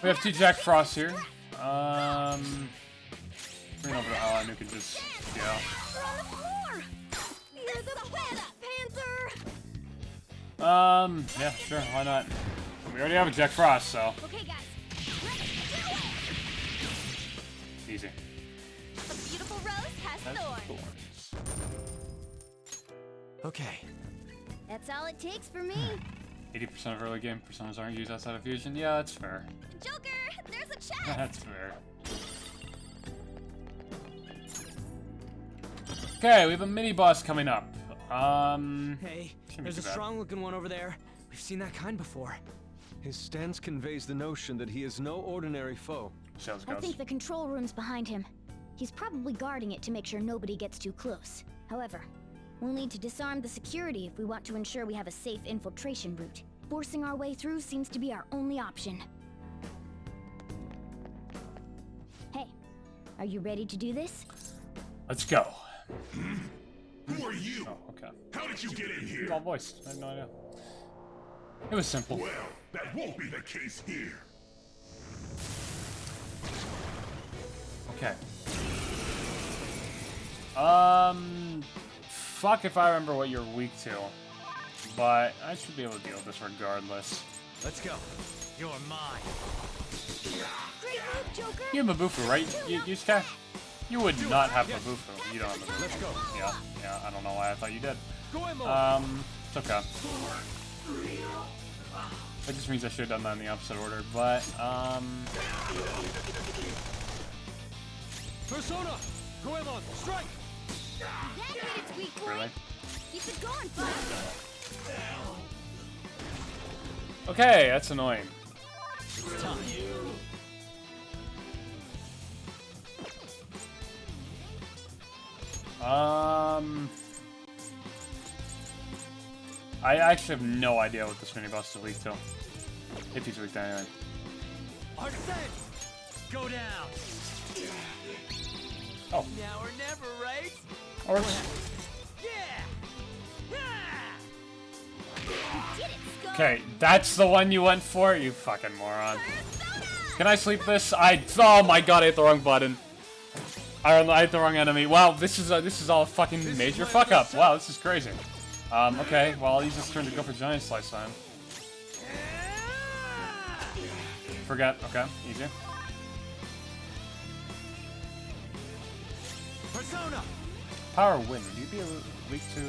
We have 2 Jack Frosts here. Bring over to Alan who can just, We're on the floor. You're the best, Panther. yeah, sure, why not? We already have a Jack Frost, so. Okay, guys. Easy. Okay. That's all it takes for me. 80% of early game personas aren't used outside of Fusion. Yeah, that's fair. Joker, there's a chest! That's fair. Okay, we have a mini boss coming up. Hey, shouldn't be there's too a bad. strong-looking one over there. We've seen that kind before. His stance conveys the notion that he is no ordinary foe. I think the control room's behind him. He's probably guarding it to make sure nobody gets too close. However, we'll need to disarm the security if we want to ensure we have a safe infiltration route. Forcing our way through seems to be our only option. Hey, are you ready to do this? Let's go. Who are you? Oh, okay. How did you get in here? All voiced. I have no idea. It was simple. Well, that won't be the case here. Okay. Fuck if I remember what you're weak to. But I should be able to deal with this regardless. Let's go. You're mine. Great move, Joker! You have Mabufu, right? Yusuke? You would not have Mabufu. You don't have Mabufu. Let's go. Yeah, I don't know why I thought you did. It's okay. That just means I should have done that in the opposite order, but, Persona! Goemon, strike! That hit its weak point. Really? Keep it going, bud. Okay, that's annoying. It's time. I actually have no idea what this mini boss is weak to. If he's weak to anything. Arsene! Go down! Oh. Now or never, right? Or okay, that's the one you went for? You fucking moron. Can I sleep this? Oh my god, I hit the wrong button. I hit the wrong enemy. Wow, this is all a fucking major fuck up. Wow, this is crazy. Okay, well I'll use this turn to go for Giant Slice then. Forget, okay, easy. Persona! Power Wind, would you be weak to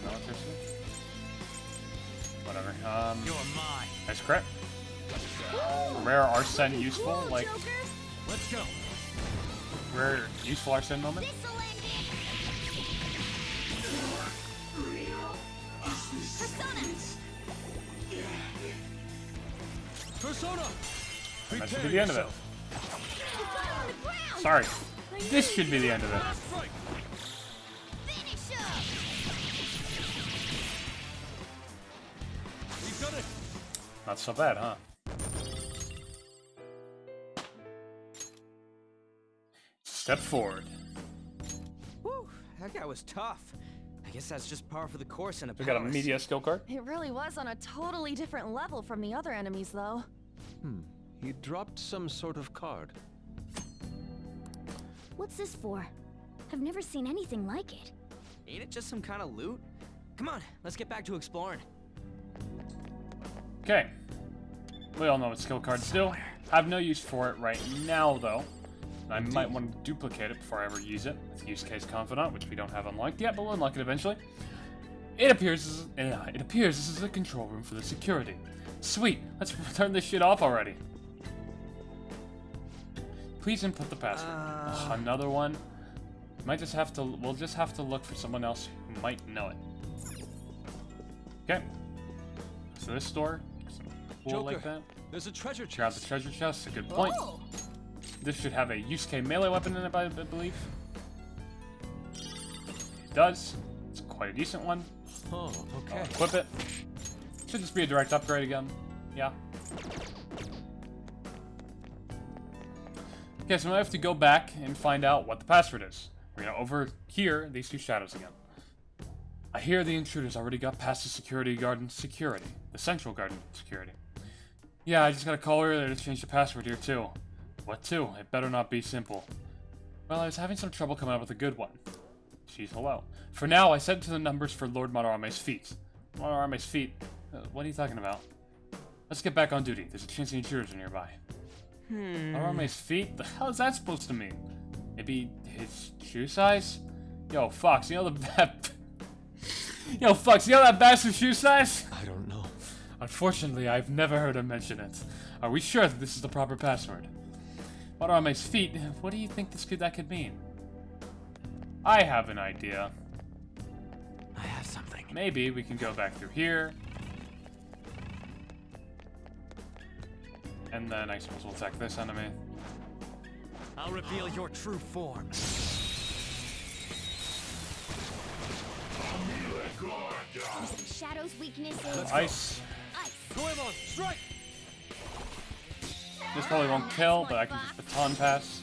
electricity? Whatever, You're mine. nice crit. Rare Arsene useful, like, Let's go. rare useful Arsene moment. Persona! And that should be the end of it. Sorry. This should be the end of it. Not so bad, huh? Step forward. Whew, that guy was tough. I guess that's just par for the course in a We got a palace. media skill card. It really was on a totally different level from the other enemies, though. He dropped some sort of card. What's this for? I've never seen anything like it. Ain't it just some kind of loot? Come on, let's get back to exploring. Okay. We all know what skill cards do. Have no use for it right now, though. I might want to duplicate it before I ever use it with Use Case Confidant, which we don't have unlocked yet, but we'll unlock it eventually. It appears this is the control room for the security. Sweet, let's turn this shit off already. Please input the password. Ugh, another one. We'll just have to look for someone else who might know it. Okay. So this door, cool Joker, like that. There's a treasure chest. Grab the treasure chest. A good point. Oh. This should have a Yusuke melee weapon in it, I believe. It does. It's quite a decent one. Oh, okay. I'll equip it. Should just be a direct upgrade again. Yeah. Okay, so now I have to go back and find out what the password is. We're gonna overhear these two shadows again. I hear the intruders already got past the security garden security. The central garden security. Yeah, I just got a call earlier to change the password here too. What to? It better not be simple. Well, I was having some trouble coming up with a good one. She's hello. For now, I set it to the numbers for Lord Madarame's feet. Madarame's feet? What are you talking about? Let's get back on duty. There's a chance the intruders are nearby. Madarame's feet? The hell is that supposed to mean? Maybe his shoe size? Yo, Fox, you know the Yo, fuck, see how that bastard's shoe size? I don't know. Unfortunately, I've never heard him mention it. Are we sure that this is the proper password? Madarame's feet, what do you think that could mean? I have an idea. I have something. Maybe we can go back through here. And then I suppose we'll attack this enemy. I'll reveal your true form. Shadow's weaknesses. Ice. Goemon, strike! This probably won't kill, but I can just baton pass.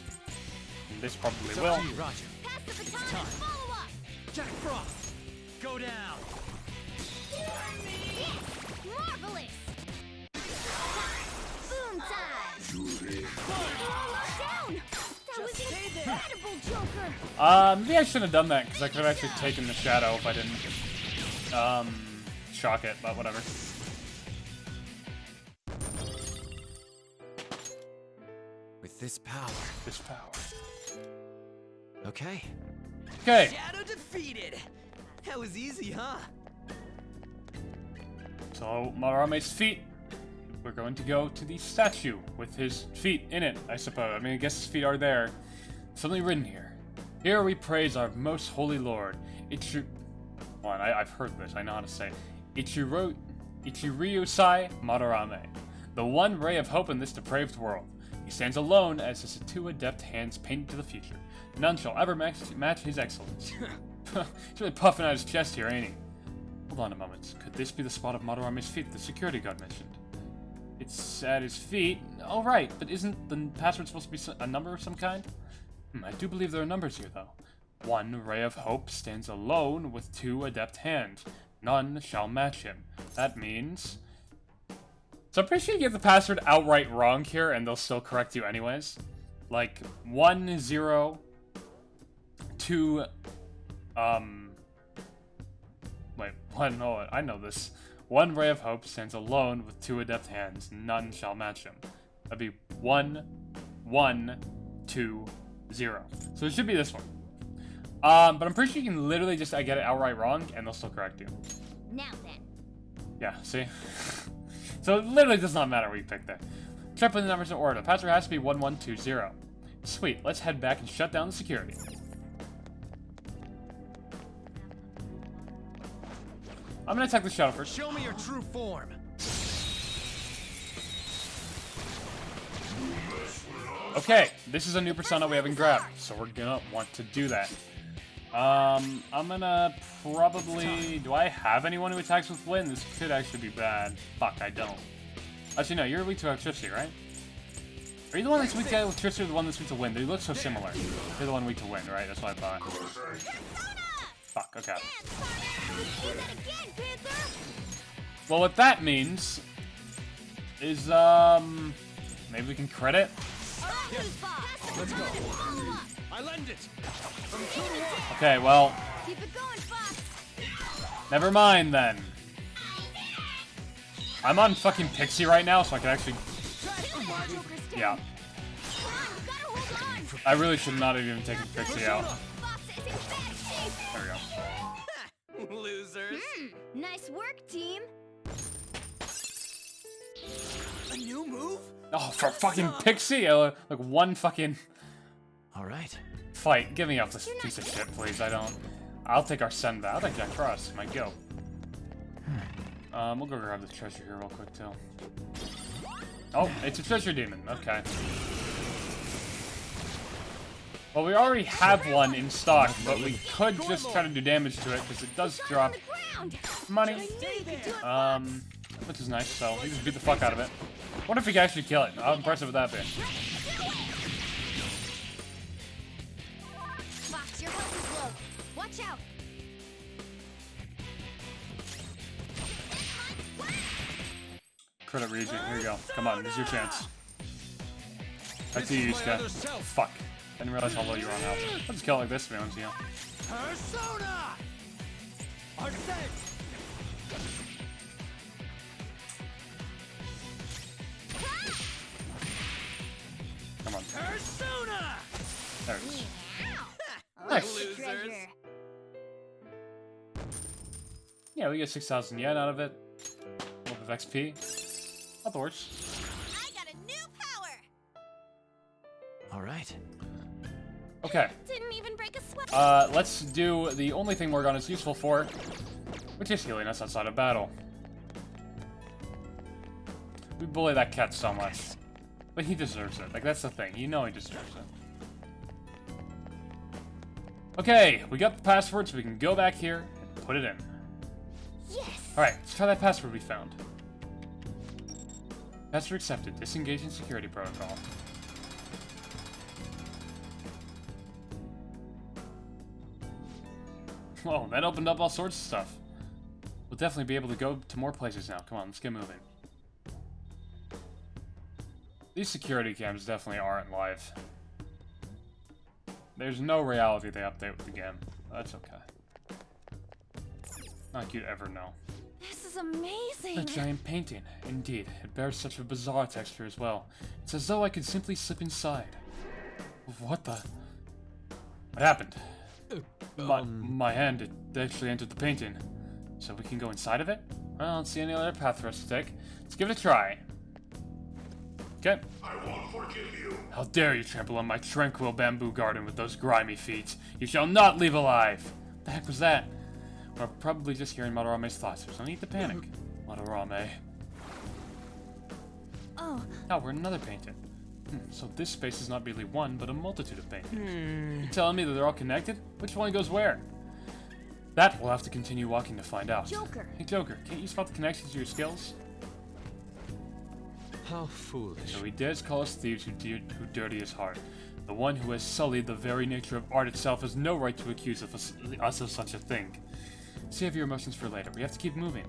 And this probably It's will. up to you, Roger. It's time. Jack Frost, go down. Yes! Marvelous! Boom time! Lock down! That was incredible, Joker! Maybe I shouldn't have done that, because I could have actually taken the shadow if I didn't, shock it, but whatever. With this power. This power. Okay. Okay. Shadow defeated. That was easy, huh? So, Madarame's feet. We're going to go to the statue with his feet in it, I suppose. I mean, I guess his feet are there. Something written here. Here we praise our most holy lord. I've heard this. I know how to say it. Ichiryusai Madarame. The one ray of hope in this depraved world. He stands alone as his two adept hands painted to the future. None shall ever match his excellence. He's really puffing out his chest here, ain't he? Hold on a moment. Could this be the spot of Madarame's feet the security guard mentioned? It's at his feet. Oh, right, but isn't the password supposed to be a number of some kind? I do believe there are numbers here, though. One ray of hope stands alone with two adept hands. None shall match him. That means... So I'm pretty sure you get the password outright wrong here, and they'll still correct you anyways. Like, 1, 0, 2, wait, one, no, I know this. One ray of hope stands alone with two adept hands. None shall match him. That'd be 1, 1, 2, 0. So it should be this one. But I'm pretty sure you can literally just get it outright wrong, and they'll still correct you. Now then. Yeah, see? So it literally does not matter what you pick there. Check with the numbers in order. The password has to be 1120. Sweet, let's head back and shut down the security. I'm gonna attack the shadow first. Show me your true form. Okay, this is a new persona we haven't grabbed, so we're gonna want to do that. I'm gonna probably... Do I have anyone who attacks with wind? This could actually be bad. Fuck, I don't. Actually, no, you're weak to electricity, right? Are you the one that's weak to electricity or the one that's weak to wind? They look so similar. You're the one weak to wind, right? That's what I thought. Fuck, okay. Well, what that means is, maybe we can credit? Let's go. I lend it. Okay, well, Keep it going, Fox. never mind then. I'm on fucking Pixie right now, so I can actually... Yeah. I really should not have even taken Pixie out. There we go. Losers. Nice work, team. A new move? Oh, for fucking Pixie? Like one fucking... Alright. Fight. Get me off this piece of shit, please. I'll take our send back. I'll take Jack Frost. My go. We'll go grab the treasure here real quick, too. Oh, it's a treasure demon. Okay. Well, we already have one in stock, but we could just try to do damage to it, because it does drop money. Which is nice, so we just beat the fuck out of it. What if we can actually kill it? How impressive would that be? Fox, your health is low. Watch out. Credit region. Here you go. Come on, this is your chance. Back to you, Yusuke. Fuck. Didn't realize how low you were on health. I'll just kill it like this, to be honest with you. Persona! Arcade! Come on. Persona! There it is. Nice. Losers. Yeah, we get 6,000 yen out of it. A little bit of XP. Not the worst. I got a new power. All right. Okay. Didn't even break a sweat. Let's do the only thing Morgana's useful for, which is healing us outside of battle. We bully that cat so much. But he deserves it. Like, that's the thing. You know he deserves it. Okay, we got the password, so we can go back here and put it in. Yes! Alright, let's try that password we found. Password accepted. Disengaging security protocol. Whoa, that opened up all sorts of stuff. We'll definitely be able to go to more places now. Come on, let's get moving. These security cams definitely aren't live. There's no reality they update with the game. That's okay. Not like you'd ever know. This is amazing. A giant painting. Indeed, it bears such a bizarre texture as well. It's as though I could simply slip inside. What the? What happened? My hand, it actually entered the painting. So we can go inside of it? Well, I don't see any other path for us to take. Let's give it a try. Okay. I won't forgive you. How dare you trample on my tranquil bamboo garden with those grimy feet? You shall not leave alive! What the heck was that? We're probably just hearing Madarame's thoughts. There's no need to panic. Madarame. Oh. Oh, we're in another painting. So this space is not really one, but a multitude of paintings. You telling me that they're all connected? Which one goes where? That we'll have to continue walking to find out. Joker. Hey, Joker, can't you spot the connections to your skills? How foolish. So he dares call us thieves who dirty his heart. The one who has sullied the very nature of art itself has no right to accuse us of such a thing. Save your emotions for later. We have to keep moving.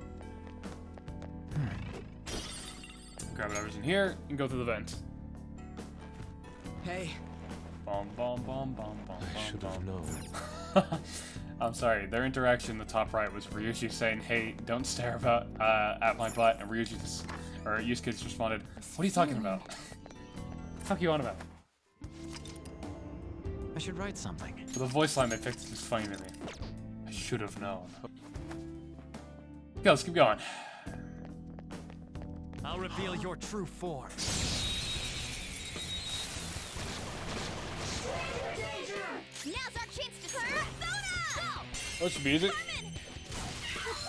Grab whatever's in here and go through the vent. Hey. Bom, bom, bom, bom, bom, I should have known. I'm sorry, their interaction in the top right was Ryuji saying, hey, don't stare at my butt, and Ryuji just, or Yusuke just responded, what are you talking about? What the fuck are you on about? I should write something. But the voice line they picked is just funny to me. I should have known. Okay, let's keep going. I'll reveal your true form. Now's our chance to Persona! What's music? See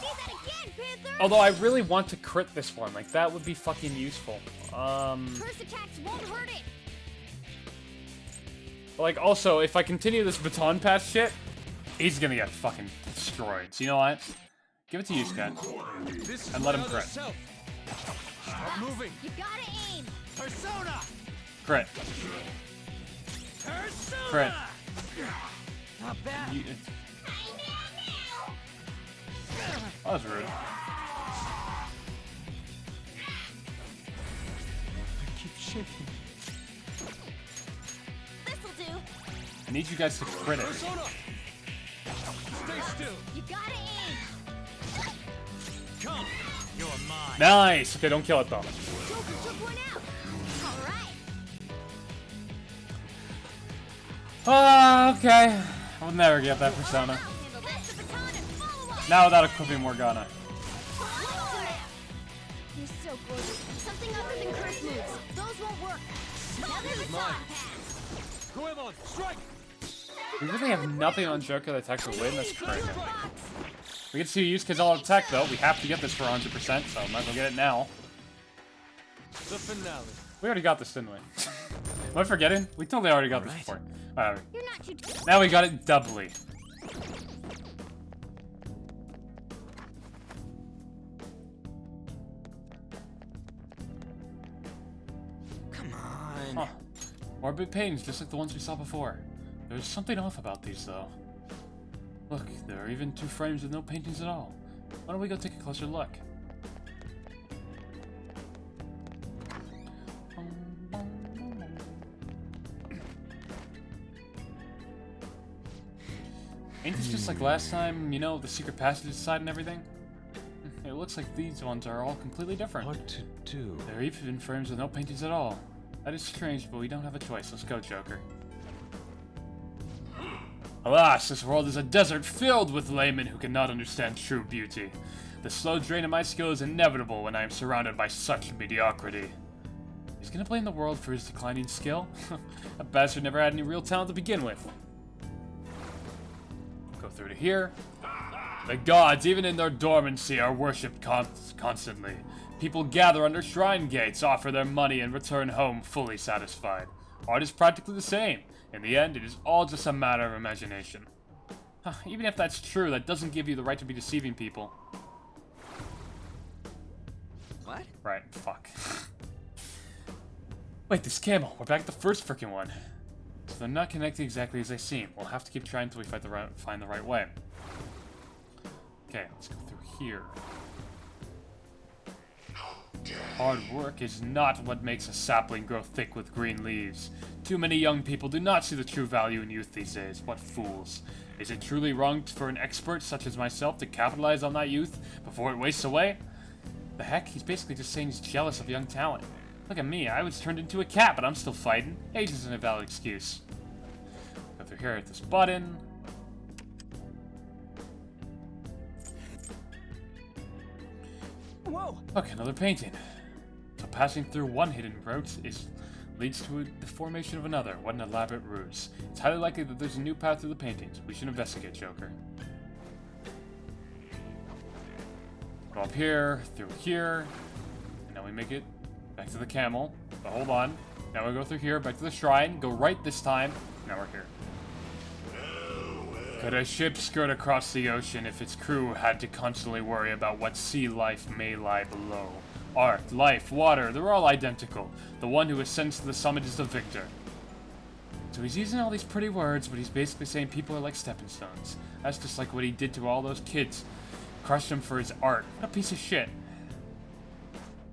that again, Panther! Although I really want to crit this one, like that would be fucking useful. Curse attacks won't hurt it. Like also, if I continue this baton pass shit, he's gonna get fucking destroyed. So you know what? Give it to Yusuke and let him crit. Stop moving. You gotta aim. Persona. Crit. Persona. Crit. Not bad. That was rude. I keep shaking. This'll do. I need you guys to crit it. Persona. Stay still. You gotta aim. Come. You're mine. Nice. Okay, don't kill it though. Joker took one out. All right. Okay. I'll never get that persona. Now without equipping Morgana. You're so gorgeous. Something other than curse moves. Those won't work. Now there's a top pass. Goemon, strike. We really have nothing on Joker that attacks a win. That's crazy. We can see Yusuke's all attack though. We have to get this for 100%, so might as well get it now. The finale. We already got this, didn't we? Am I forgetting? We totally already got this before. You're not too Now we got it doubly. Come on. Huh. More big paintings, just like the ones we saw before. There's something off about these, though. Look, there are even 2 frames with no paintings at all. Why don't we go take a closer look? Ain't this just like last time, you know, the secret passages side and everything? It looks like these ones are all completely different. What to do? There are even frames with no paintings at all. That is strange, but we don't have a choice. Let's go, Joker. Alas, this world is a desert filled with laymen who cannot understand true beauty. The slow drain of my skill is inevitable when I am surrounded by such mediocrity. He's gonna blame the world for his declining skill? That bastard never had any real talent to begin with. Go through to here. The gods, even in their dormancy, are worshipped constantly. People gather under shrine gates, offer their money, and return home fully satisfied. Art is practically the same. In the end, it is all just a matter of imagination. Even if that's true, that doesn't give you the right to be deceiving people. What? Right, fuck. Wait, this camel. We're back to the first freaking one. So they're not connected exactly as they seem. We'll have to keep trying until we find the right way. Okay, let's go through here. Hard work is not what makes a sapling grow thick with green leaves. Too many young people do not see the true value in youth these days. What fools. Is it truly wrong for an expert such as myself to capitalize on that youth before it wastes away? The heck? He's basically just saying he's jealous of young talent. Look at me, I was turned into a cat, but I'm still fighting. Age isn't a valid excuse. Go through here at this button. Whoa! Okay, another painting. So passing through one hidden route leads to the formation of another. What an elaborate ruse. It's highly likely that there's a new path through the paintings. We should investigate, Joker. Go up here, through here, and now we make it back to the camel. But hold on. Now we go through here, back to the shrine, go right this time. Now we're here. Could a ship skirt across the ocean if its crew had to constantly worry about what sea life may lie below? Art, life, water, they're all identical. The one who ascends to the summit is the victor. So he's using all these pretty words, but he's basically saying people are like stepping stones. That's just like what he did to all those kids. Crushed them for his art. What a piece of shit.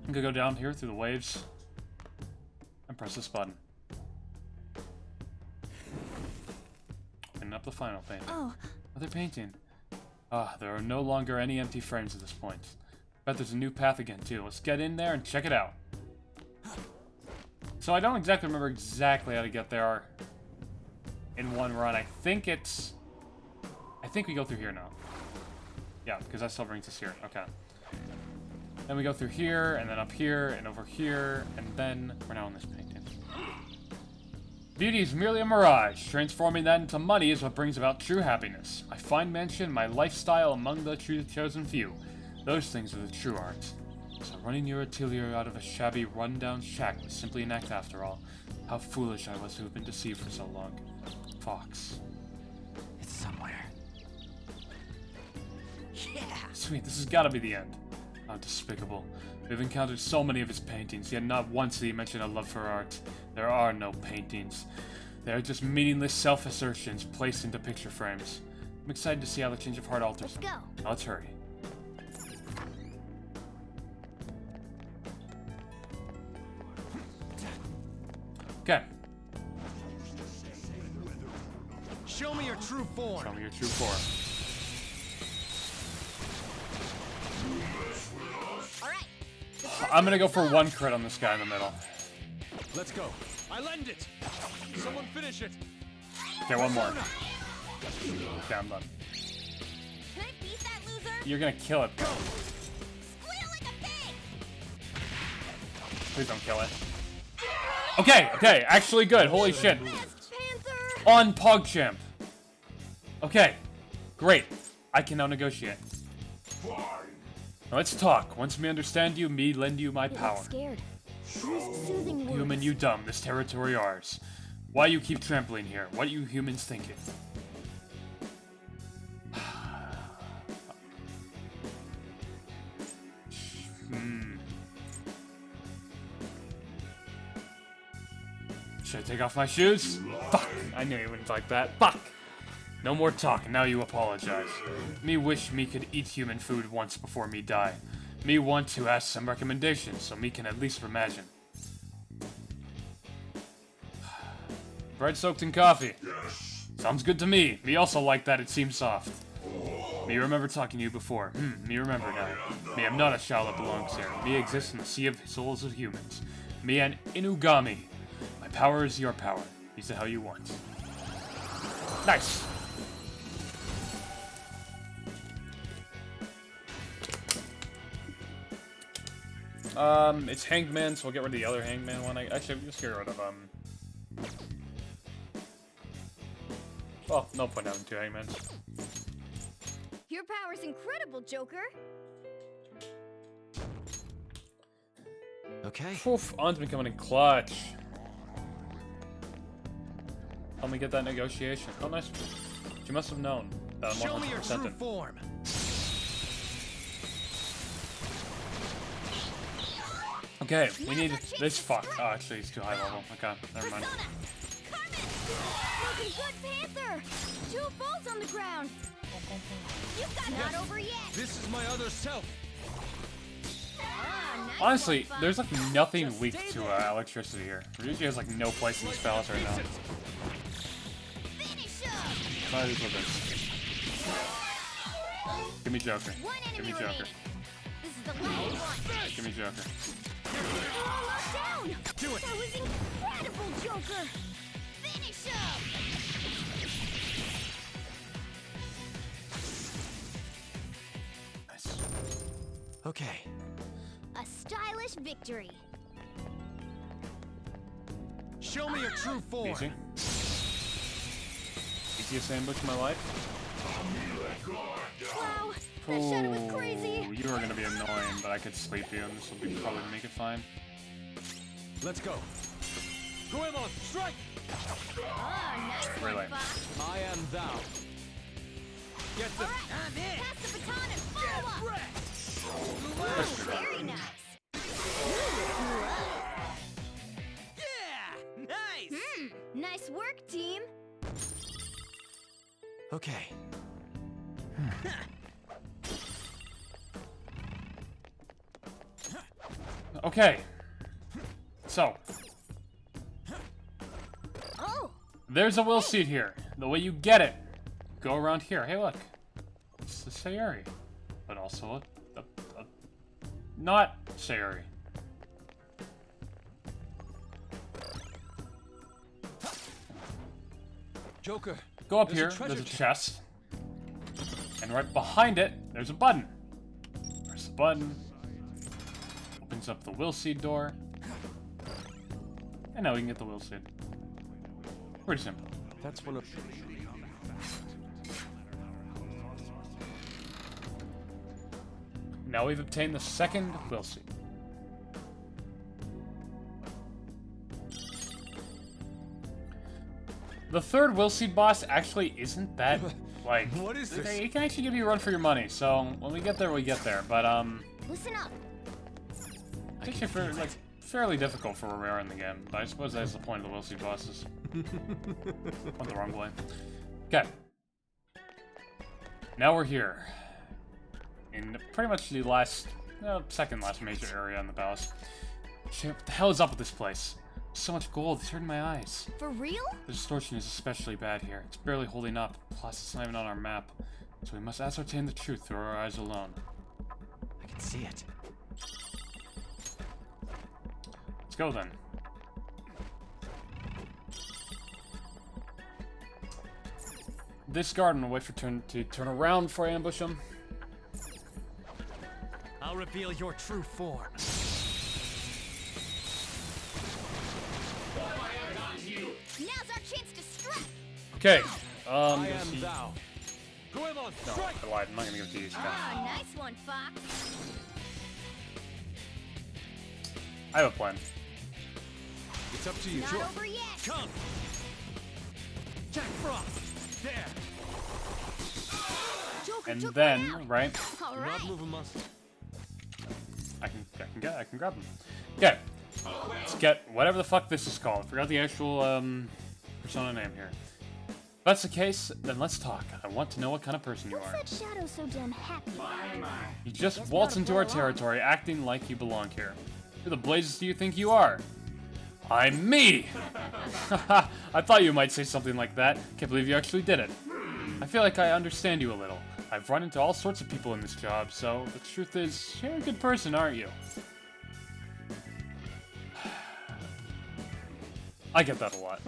I'm gonna go down here through the waves and press this button. Up the final painting. Oh. Another painting. There are no longer any empty frames at this point. Bet there's a new path again too. Let's get in there and check it out. So I don't exactly remember exactly how to get there in one run. I think we go through here now. Yeah, because that still brings us here. Okay. Then we go through here, and then up here, and over here, and then we're now on this painting. Beauty is merely a mirage. Transforming that into money is what brings about true happiness. My fine mansion, my lifestyle among the chosen few. Those things are the true art. So running your atelier out of a shabby, run-down shack was simply an act after all. How foolish I was to have been deceived for so long. Fox. It's somewhere. Yeah! Sweet, this has gotta be the end. How despicable. We've encountered so many of his paintings, yet not once did he mention a love for art. There are no paintings. They are just meaningless self-assertions placed into picture frames. I'm excited to see how the change of heart alters them. Now let's hurry. Okay. Show me your true form. Show me your true form. I'm gonna go for one crit on this guy in the middle. Let's go. I lend it. Someone finish it. Okay, one more. Okay, I'm done. Can I beat that loser? You're gonna kill it. Squeal like a pig! Please don't kill it. Okay, okay, actually good. Holy shit. On PogChamp. Okay, great. I can now negotiate. Now let's talk. Once me understand you, me lend you my power. Scared. Soothing words. Human, you dumb. This territory ours. Why you keep trampling here? What you humans thinking? Should I take off my shoes? Fuck! I knew you wouldn't like that. Fuck! No more talk, now you apologize. Me wish me could eat human food once before me die. Me want to ask some recommendations, so me can at least imagine. Bread soaked in coffee. Sounds good to me. Me also like that it seems soft. Me remember talking to you before. Me remember now. Me am not a shell that belongs here. Me exists in the sea of souls of humans. Me an Inugami. My power is your power. Use it how you want. Nice. It's Hangman, so we'll get rid of the other Hangman one. Actually, we'll just get rid of, well, no point having two Hangmans. Your power's incredible, Joker. Okay. Oof, On's been coming in clutch. Help me get that negotiation. Oh, nice. She must have known that I'm 100% Show me your true form. Okay, we need this fuck. Oh, actually, it's too high level. Okay, never mind. Looking good, Panther. 2 balls on the ground. You've got not over yet. This is my other self. Honestly, there's like nothing weak to electricity here. Ryuji has like no place in this palace right now. Try this with this. Give me Joker. Give me Joker. This is the last one. Give me Joker. Down. Do it. That was incredible, Joker. Finish him. Nice. Okay. A stylish victory. Show me your true form. Easy. Easiest ambush of my life. Wow, that shadow was crazy. You are gonna be annoying, but I could sleep you, and this will be probably make it fine. Let's go. Goemon, strike! Oh, nice Really? one, Fox. I am thou. Get the. All right, pass the baton and follow up. Very nice. Yeah! Nice! Nice work, team. Okay. Okay. So. Oh. There's a will seat here. The way you get it, go around here. Hey, look. It's the Sayuri. But also a not Sayuri. Joker. Go up there's here, a treasure there's a chest. chest. And right behind it, there's a button. Press the button. Opens up the will seed door. And now we can get the will seed. Pretty simple. That's one of. Now we've obtained the second will seed. The third will seed boss actually isn't that, like... What is this? It can actually give you a run for your money, so when we get there, we get there. But, Listen up. it's actually like, fairly difficult for where we are in the game. But I suppose that's the point of the will seed bosses. Went the wrong way. Okay. Now we're here. In pretty much the last, second last major area in the palace. Shit, what the hell is up with this place? So much gold, it's hurting my eyes. For real? The distortion is especially bad here. It's barely holding up. Plus, it's not even on our map. So we must ascertain the truth through our eyes alone. I can see it. Let's go then. This garden will wait for turn to turn around before I ambush him. I'll reveal your true form. Now's our chance to strike. Okay. I am thou. Goemon, No, strike! I lied. I'm not gonna give it to you. Oh, nice one, Fox. I have a plan. It's up to you, Not Joker. over yet. Come! Jack Frost! There! Joker And took then, one out. right? All Do right. not move a muscle. I can grab them. Okay. Let's get whatever the fuck this is called. Forgot the actual persona name here. If that's the case, then let's talk. I want to know what kind of person you What's are. that shadow so damn happy? You just Guess we waltz oughta into play our along. territory acting like you belong here. Who the blazes do you think you are? I'm me! I thought you might say something like that. Can't believe you actually did it. I feel like I understand you a little. I've run into all sorts of people in this job, so the truth is, you're a good person, aren't you? I get that a lot.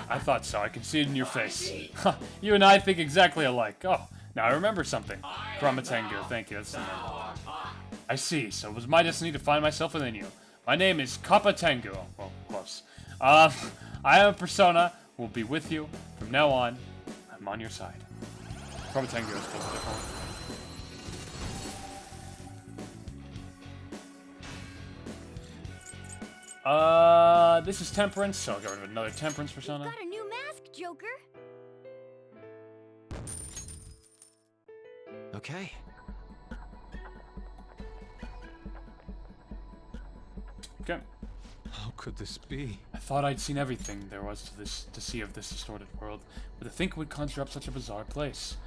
I thought so. I can see it in your face. You and I think exactly alike. Oh, now I remember something. Kuramatengu. Thank you. That's the name. I see, so it was my destiny to find myself within you. My name is Kappa Tengu. Well, close. I am a persona who will be with you from now on. I'm on your side. Kappa Tengu is supposed to be different. This is Temperance, so I'll get rid of another Temperance persona. Got a new mask, Joker. Okay. Okay. How could this be? I thought I'd seen everything there was to see of this distorted world, but to think we'd conjure up such a bizarre place.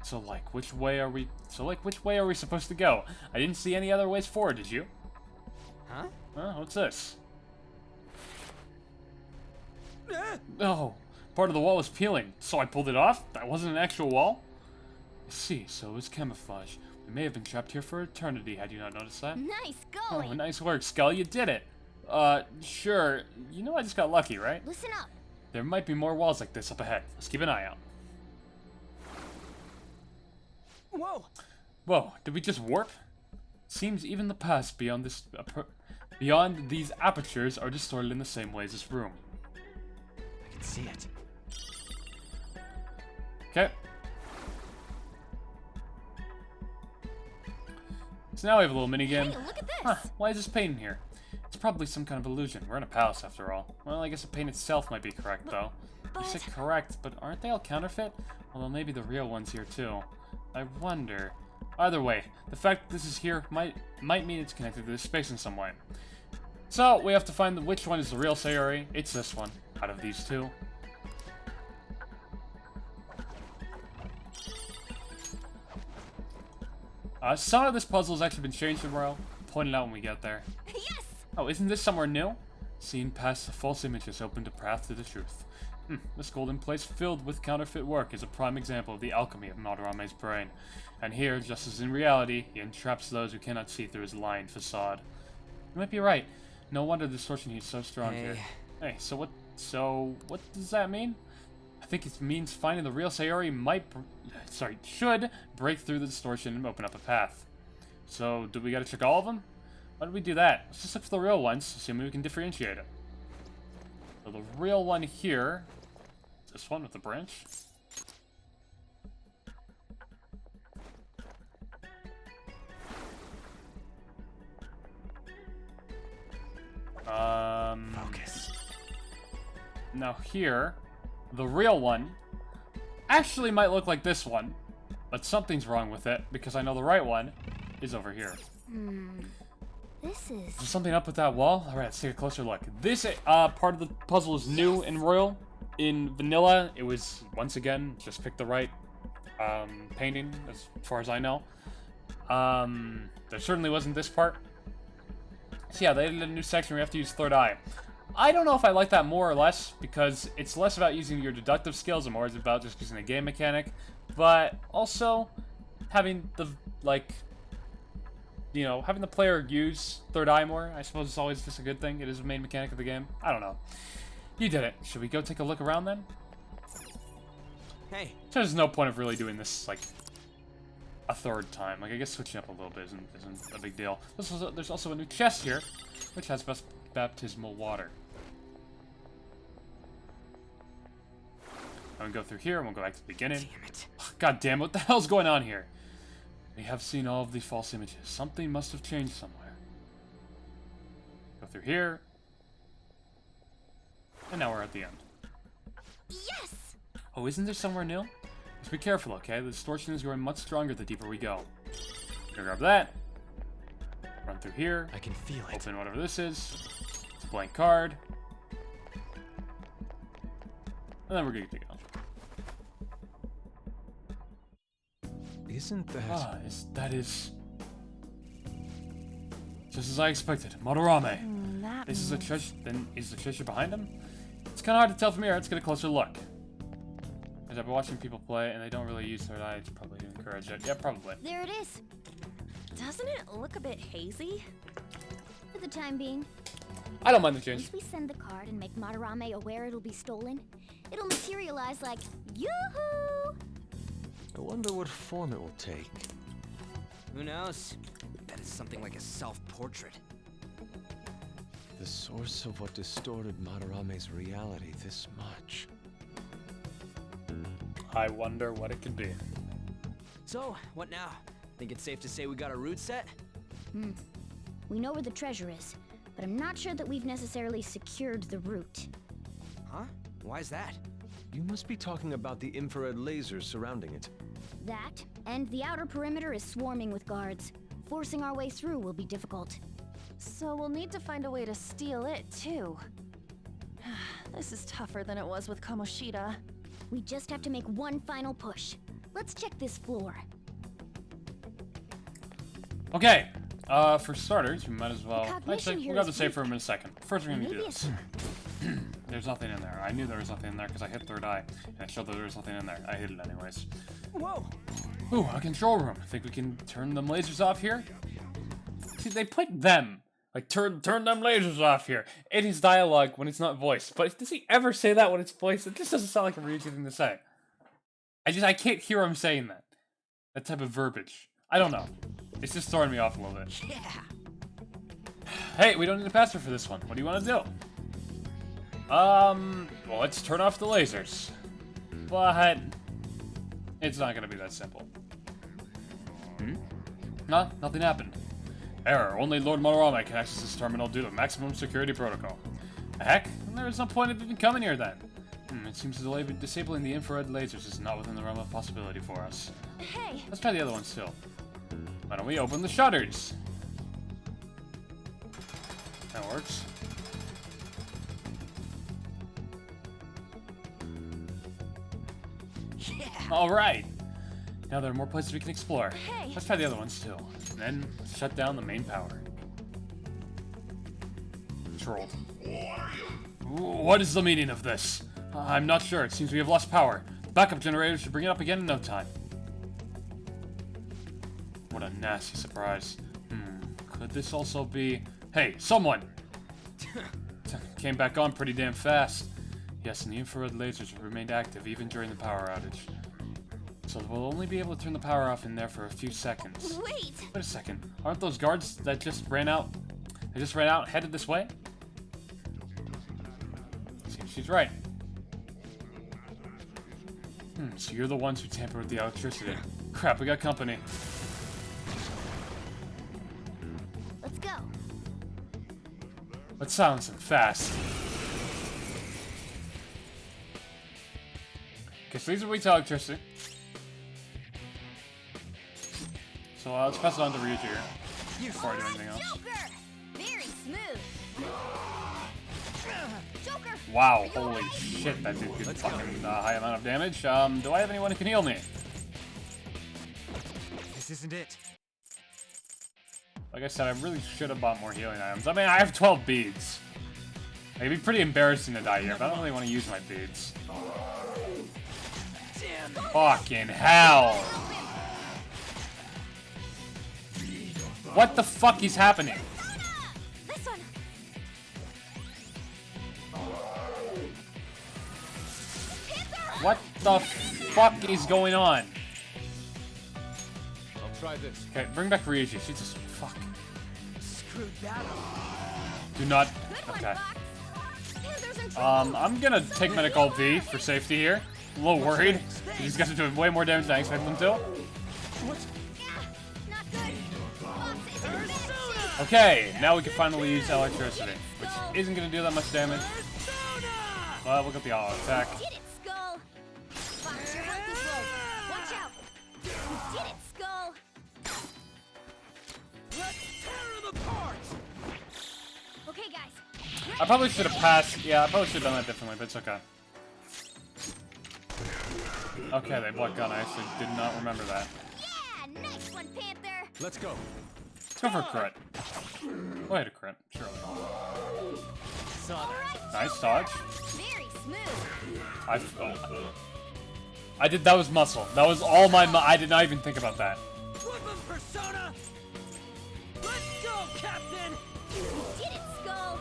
So which way are we supposed to go? I didn't see any other ways forward, did you? Huh? What's this? Oh, part of the wall was peeling, so I pulled it off? That wasn't an actual wall? I see, so it was camouflage. We may have been trapped here for eternity, had you not noticed that? Nice going. Oh, nice work, Skull, you did it! Sure. You know I just got lucky, right? Listen up. There might be more walls like this up ahead. Let's keep an eye out. Whoa! Whoa, did we just warp? Seems even the paths beyond beyond these apertures are distorted in the same way as this room. I can see it. Okay. So now we have a little minigame. Hey, look at this! Huh, why is this paint in here? It's probably some kind of illusion. We're in a palace after all. Well, I guess the paint itself might be correct, though. You said correct, but aren't they all counterfeit? Although maybe the real one's here, too. I wonder. Either way, the fact that this is here might mean it's connected to this space in some way. So, we have to find which one is the real Sayori. It's this one, out of these two. Some of this puzzle has actually been changed in Royal. Point it out when we get there. Yes! Oh, isn't this somewhere new? Seen past the false images opened a path to the truth. This golden place filled with counterfeit work is a prime example of the alchemy of Madarame's brain. And here, just as in reality, he entraps those who cannot see through his lying facade. You might be right. No wonder the distortion he's so strong here. Hey, so what does that mean? I think it means finding the real Sayori should break through the distortion and open up a path. So, do we gotta check all of them? Why don't we do that? Let's just look for the real ones, assuming we can differentiate it. So the real one here, this one with the branch. Focus. Now here, the real one actually might look like this one, but something's wrong with it because I know the right one is over here. This is... There's something up with that wall? Alright, let's take a closer look. This part of the puzzle is new in Royal. In Vanilla, it was, once again, just pick the right painting, as far as I know. There certainly wasn't this part. So yeah, they added a new section where you have to use third eye. I don't know if I like that more or less, because it's less about using your deductive skills and more is about just using a game mechanic. But also, having the, having the player use third eye more, I suppose it's always just a good thing. It is a main mechanic of the game. I don't know. You did it. Should we go take a look around then? Hey. So there's no point of really doing this, a third time. I guess switching up a little bit isn't a big deal. There's also a new chest here, which has baptismal water. I'm gonna go through here, and we'll go back to the beginning. Damn it. God damn, what the hell's going on here? We have seen all of these false images. Something must have changed somewhere. Go through here. And now we're at the end. Yes! Oh, isn't there somewhere new? Just be careful, okay? The distortion is growing much stronger the deeper we go. Gonna grab that. Run through here. I can feel it. Open whatever this is. It's a blank card. And then we're good to go. Isn't that... that is... just as I expected. Madarame. This is a treasure... Then is the treasure behind him? It's kind of hard to tell from here. Let's get a closer look. As I've been watching people play, and they don't really use third eye, it's probably to encourage it. Yeah, probably. There it is. Doesn't it look a bit hazy? For the time being. I don't mind the change. Once we send the card and make Madarame aware it'll be stolen, it'll materialize like, yoo-hoo! I wonder what form it will take. Who knows? Better is something like a self-portrait. The source of what distorted Madarame's reality this much. I wonder what it could be. So, what now? Think it's safe to say we got a route set? We know where the treasure is, but I'm not sure that we've necessarily secured the route. Huh? Why's that? You must be talking about the infrared lasers surrounding it. That, and the outer perimeter is swarming with guards. Forcing our way through will be difficult. So we'll need to find a way to steal it, too. This is tougher than it was with Kamoshida. We just have to make one final push. Let's check this floor. Okay, for starters, we might as well... cognition Actually, here we'll grab the is safe room in a second. First, we're gonna do Maybe this. There's nothing in there. I knew there was nothing in there because I hit third eye, and it showed that there was nothing in there. I hit it anyways. Whoa! Ooh, a control room. Think we can turn them lasers off here? See, they put them. Like, turn them lasers off here. In his dialogue when it's not voiced. But does he ever say that when it's voiced? It just doesn't sound like a Ryuji thing to say. I can't hear him saying that. That type of verbiage. I don't know. It's just throwing me off a little bit. Yeah! Hey, we don't need a password for this one. What do you want to do? Well, let's turn off the lasers. But it's not going to be that simple. No, nothing happened. Error. Only Lord Madarame can access this terminal due to maximum security protocol. Heck, there was no point of even coming here then. It seems disabling the infrared lasers is not within the realm of possibility for us. Hey! Let's try the other one still. Why don't we open the shutters? That works. Yeah! Alright! Now there are more places we can explore. Hey! Let's try the other ones too. And then shut down the main power. Controlled. What is the meaning of this? I'm not sure. It seems we have lost power. The backup generator should bring it up again in no time. What a nasty surprise. Could this also be... Hey, someone! Came back on pretty damn fast. Yes, and the infrared lasers have remained active even during the power outage. So we'll only be able to turn the power off in there for a few seconds. Wait a second. Aren't those guards that just ran out? They just ran out headed this way? Seems she's right. So you're the ones who tampered with the electricity. Crap, we got company. Let's go. Let's silence them fast. Okay, so these are weak to electricity. So let's pass it on to Ryuji here. Before I do anything else. Joker! Very smooth. Joker! Wow, holy shit, that did a fucking high amount of damage. Do I have anyone who can heal me? This isn't it. Like I said, I really should have bought more healing items. I mean, I have 12 beads. It'd be pretty embarrassing to die here, but I don't really want to use my beads. Fucking hell! What the fuck is happening? This one. What the fuck is going on? I'll try this. Okay, bring back Ryuji. She's just fuck. Screwed that up. Do not. Okay. I'm gonna take medical V for safety here. I'm a little worried. These guys are doing way more damage than I expected them to. Okay, now we can finally use electricity, which isn't gonna do that much damage. But we'll get the auto attack. Did it, Skull! Fox, your health is low. Watch out! You did it, Skull! Let's tear him apart! Okay, guys. I probably should have passed. Yeah, I probably should have done that differently, but it's okay. Okay, they block gun. I actually did not remember that. Yeah, nice one, Panther! Let's go. Let's go for a crit. Go ahead, a crit, surely. Nice dodge. Very smooth. I did. That was muscle. That was all my. I did not even think about that. Flip him, Persona! Let's go, Captain! You did it, Skull!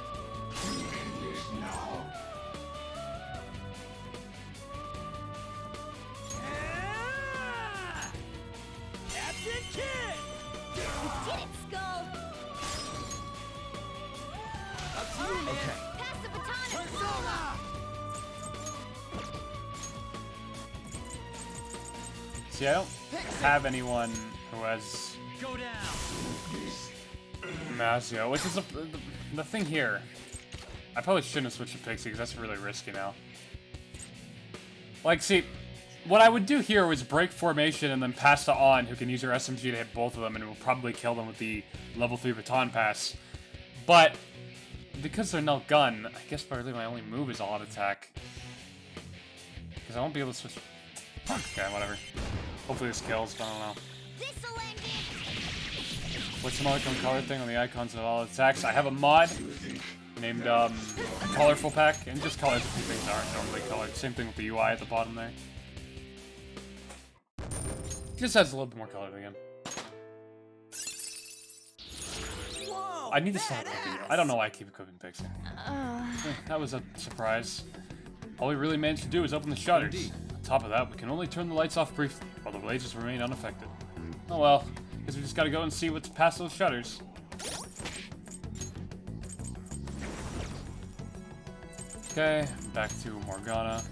Captain Kid! You did it, Skull! Okay. Pass the baton and follow. See, I don't have anyone who has Go down. Masio, which is the thing here. I probably shouldn't have switched to Pixie because that's really risky now. Like, see, what I would do here was break formation and then pass to On, who can use her SMG to hit both of them, and it will probably kill them with the level 3 baton pass. But because they're no gun, I guess probably my only move is all-out attack. Because I won't be able to switch. Okay, whatever. Hopefully this kills, but I don't know. What's the icon color thing on the icons of all attacks? I have a mod named Colorful Pack, and just colors a few things that aren't normally colored. Same thing with the UI at the bottom there. Just adds a little bit more color again. Whoa, I need to stop equipping you. I don't know why I keep equipping Pixie. That was a surprise. All we really managed to do is open the shutters. Indeed. On top of that, we can only turn the lights off briefly, while the lasers remain unaffected. Oh well, guess we just gotta go and see what's past those shutters. Okay, back to Morgana.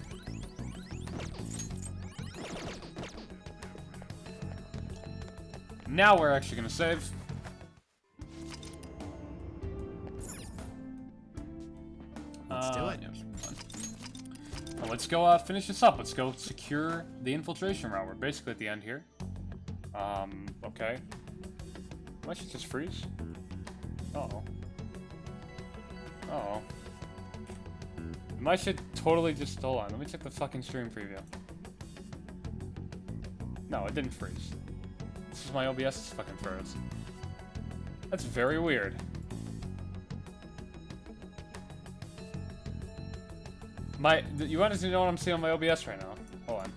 Now we're actually gonna save. Let's do it. Yeah, well, let's go finish this up. Let's go secure the infiltration route. We're basically at the end here. Okay. I should just freeze. Uh-oh. Uh-oh. I should totally just... Hold on, let me check the fucking stream preview. No, it didn't freeze. This is my OBS, it's fucking froze. That's very weird. You want to know what I'm seeing on my OBS right now? Hold on.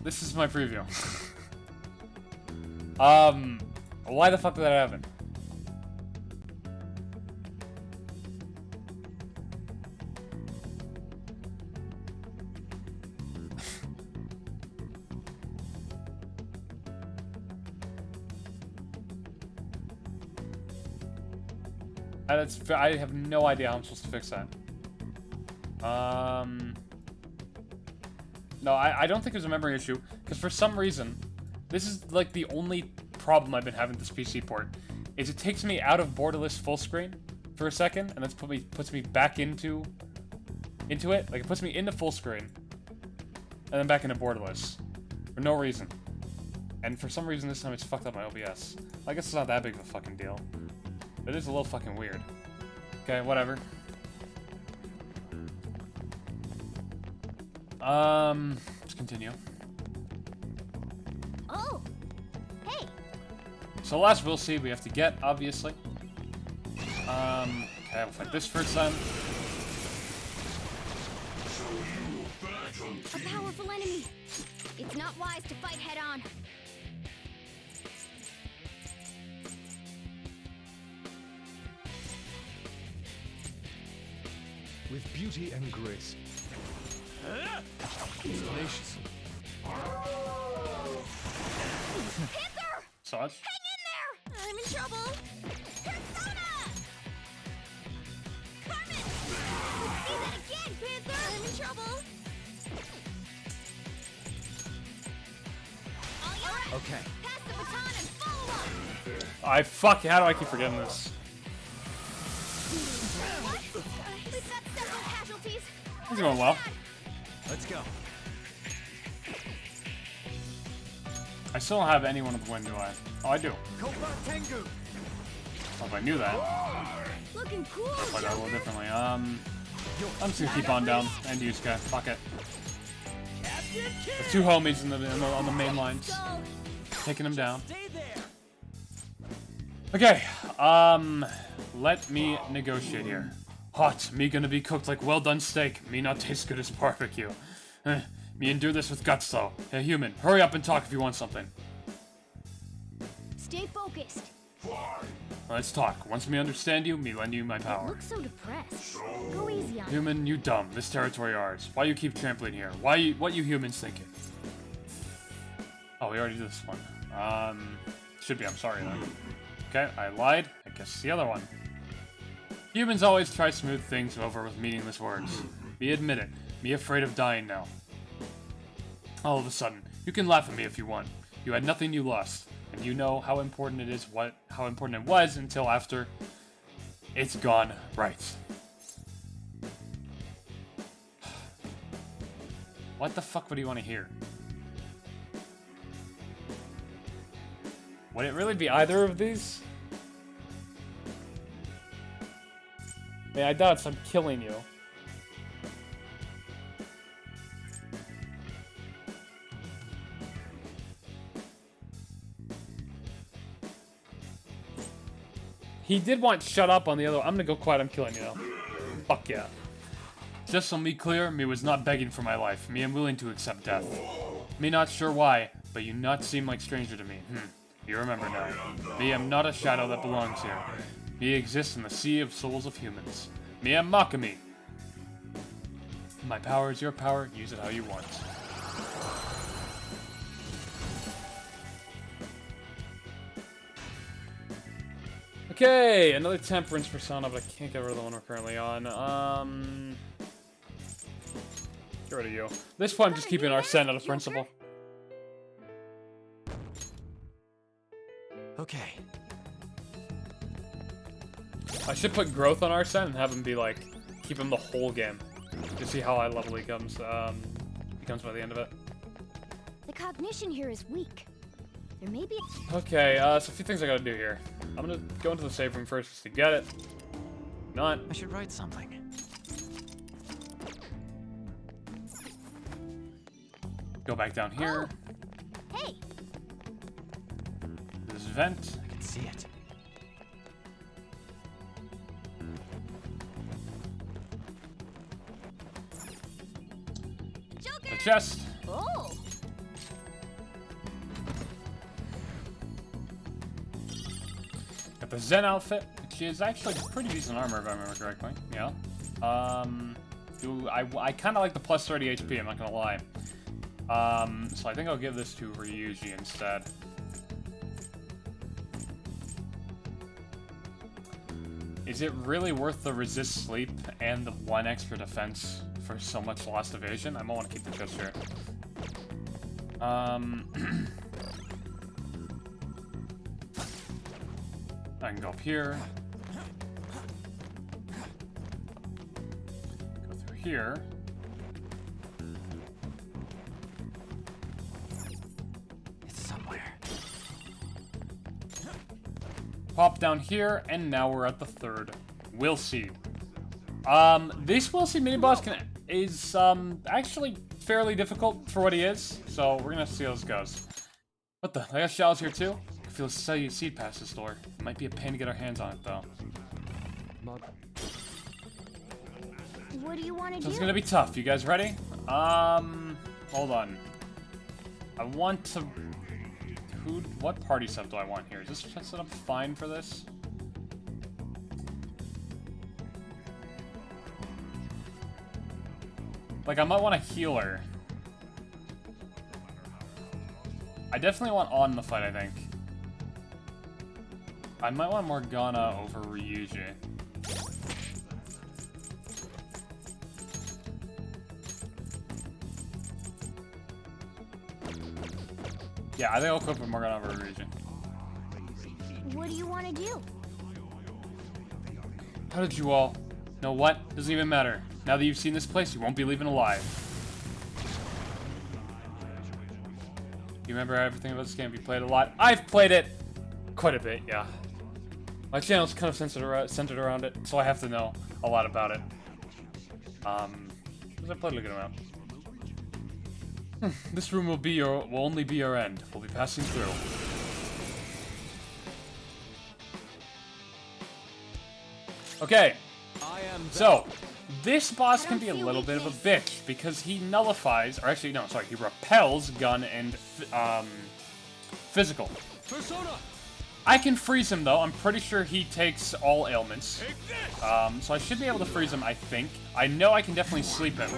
This is my preview. Why the fuck did that happen? I have no idea how I'm supposed to fix that. No, I don't think it was a memory issue, because for some reason, this is like the only problem I've been having with this PC port, is it takes me out of borderless full screen for a second, and then puts me back into it. Like, it puts me into full screen, and then back into borderless, for no reason. And for some reason this time it's fucked up my OBS. I guess it's not that big of a fucking deal. But it is a little fucking weird. Okay, whatever. Let's continue. Oh, hey. So last we'll see we have to get, obviously. Okay, we'll fight this first then. A powerful enemy. It's not wise to fight head on. With beauty and grace. Tenacious. Panther! Sarge? Hang in there! I'm in trouble. Persona! Carmen! Let's do that again, Panther! I'm in trouble. All right. Okay. Pass the baton and follow up. How do I keep forgetting this? What? We've got several casualties. This is going well. Let's go. I still don't have anyone with wind, do I? Oh, I do. Cobra Tengu. Oh, if I knew that. Looking cool. I'll play that a little differently. I'm just gonna keep on down. And use guy. Fuck it. There's two homies on the main lines. Taking them down. Okay, let me negotiate here. Hot, me gonna be cooked like well done steak, me not taste good as barbecue. Me endure this with guts though. Hey human, hurry up and talk if you want something. Stay focused. Let's talk. Once me understand you, me lend you my power. Look so depressed. Go easy on him. Human, you dumb. This territory ours. Why you keep trampling here? What you humans thinking? Oh, we already did this one. Should be I'm sorry then. Okay, I lied. I guess it's the other one. Humans always try to smooth things over with meaningless words. Me admit it. Me afraid of dying now. All of a sudden, you can laugh at me if you want. You had nothing you lost, and you know how important it is, how important it was until after it's gone right. What the fuck would you want to hear? Would it really be either of these? Man, I doubt it's I'm killing you. He did want shut up on the other one. I'm gonna go quiet, I'm killing you now. Fuck yeah. Just so me clear, me was not begging for my life. Me am willing to accept death. Me not sure why, but you not seem like stranger to me. You remember now. Me am not a shadow that belongs here. Me exists in the sea of souls of humans. Me am Makami. My power is your power, use it how you want. Okay, another temperance persona, but I can't get rid of the one we're currently on. Get rid of you. This point I'm just keeping our scent out of principle. Okay. I should put growth on our scent and have him be like, keep him the whole game. To see how high level he becomes by the end of it. The cognition here is weak. There may be. Okay, so a few things I gotta do here. I'm gonna go into the save room first just to get it. Not. I should write something. Go back down here. Oh. Hey. This vent. I can see it. The chest. Oh. Got the Zen outfit, which is actually pretty decent armor if I remember correctly. Yeah. I kind of like the plus 30 HP, I'm not gonna lie. So I think I'll give this to Ryuji instead. Is it really worth the resist sleep and the 1 extra defense for so much lost evasion? I might want to keep the chest here. I can go up here. Go through here. It's somewhere. Pop down here, and now we're at the third. We'll see. This We'll See mini-boss is actually fairly difficult for what he is, so we're gonna see how this goes. What the? I got shells here too? I can feel a cellular seed past this door. It might be a pain to get our hands on it though. What do you want to do? So it's gonna be tough. You guys ready? Hold on. I want to... What party sub do I want here? Is this set up fine for this? Like, I might want a healer. I definitely want on the fight, I think. I might want Morgana over Ryuji. Yeah, I think I'll equip with Morgana over Ryuji. What do you want to do? How did you all... Know what? Doesn't even matter. Now that you've seen this place, you won't be leaving alive. You remember everything about this game? You played a lot? I've played it quite a bit, yeah. My channel's kind of centered around it, so I have to know a lot about it. Because I played a good amount. This room will only be your end. We'll be passing through. Okay. So, this boss can be a little bit of a bitch because he nullifies, or actually, no, sorry, he repels gun and physical. Persona! I can freeze him though. I'm pretty sure he takes all ailments. So I should be able to freeze him, I think. I know I can definitely sleep him.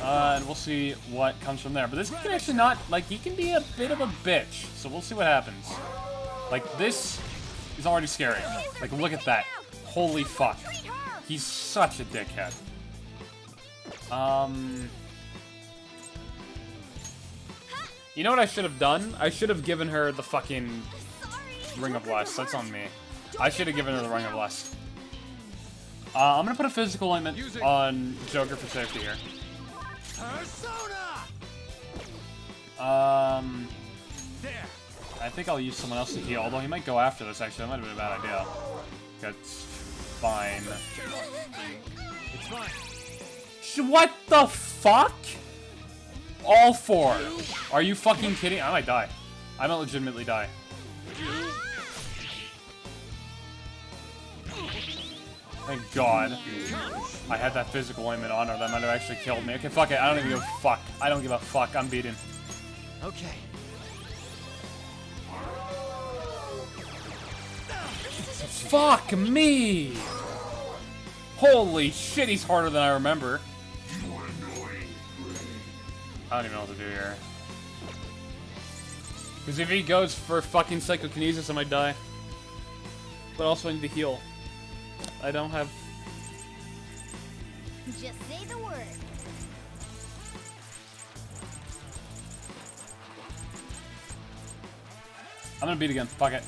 And we'll see what comes from there. But this can actually not, like, he can be a bit of a bitch. So we'll see what happens. Like, this is already scary. Like, look at that. Holy fuck. He's such a dickhead. You know what I should have done? I should have given her the fucking Ring of Lust. That's on me. I should have given her the Ring of Lust. I'm gonna put a physical ointment on Joker for safety here. I think I'll use someone else to heal, although he might go after this, actually. That might have been a bad idea. That's fine. It's fine. What the fuck? All four. Are you fucking kidding? I might die. I might legitimately die. Thank God. I had that physical ointment on her. That might have actually killed me. Okay, fuck it. I don't even give a fuck. I don't give a fuck. I'm beaten. Okay. Fuck me! Holy shit, he's harder than I remember. I don't even know what to do here. Because if he goes for fucking psychokinesis, I might die. But also I need to heal. I don't have... Just say the word. I'm gonna beat again. Fuck it.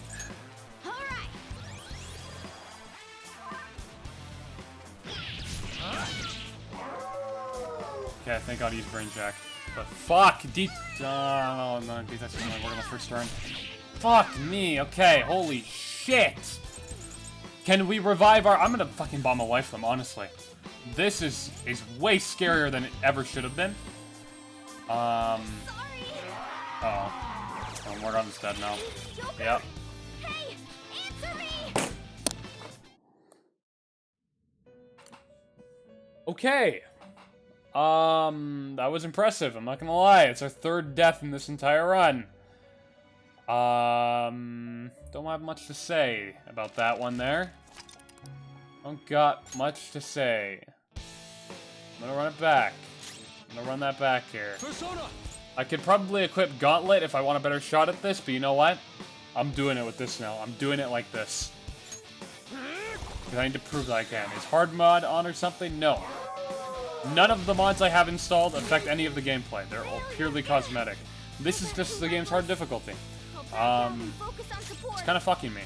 Okay, thank God he's Brain Jack. But fuck! No, that's gonna work on the first turn. Fuck me! Okay, holy shit! Can we revive our... I'm gonna fucking bomb a life them, honestly. This is way scarier than it ever should have been. Oh. Oh, Morgan's dead now. Yep. Hey, answer me! Okay. That was impressive, I'm not gonna lie. It's our third death in this entire run. Don't have much to say about that one there. Don't got much to say. I'm gonna run it back. I'm gonna run that back here. Persona! I could probably equip Gauntlet if I want a better shot at this, but you know what? I'm doing it with this now. I'm doing it like this. Because I need to prove that I can. Is hard mod on or something? No. None of the mods I have installed affect any of the gameplay. They're all purely cosmetic. This is just the game's hard difficulty. It's kind of fucking me.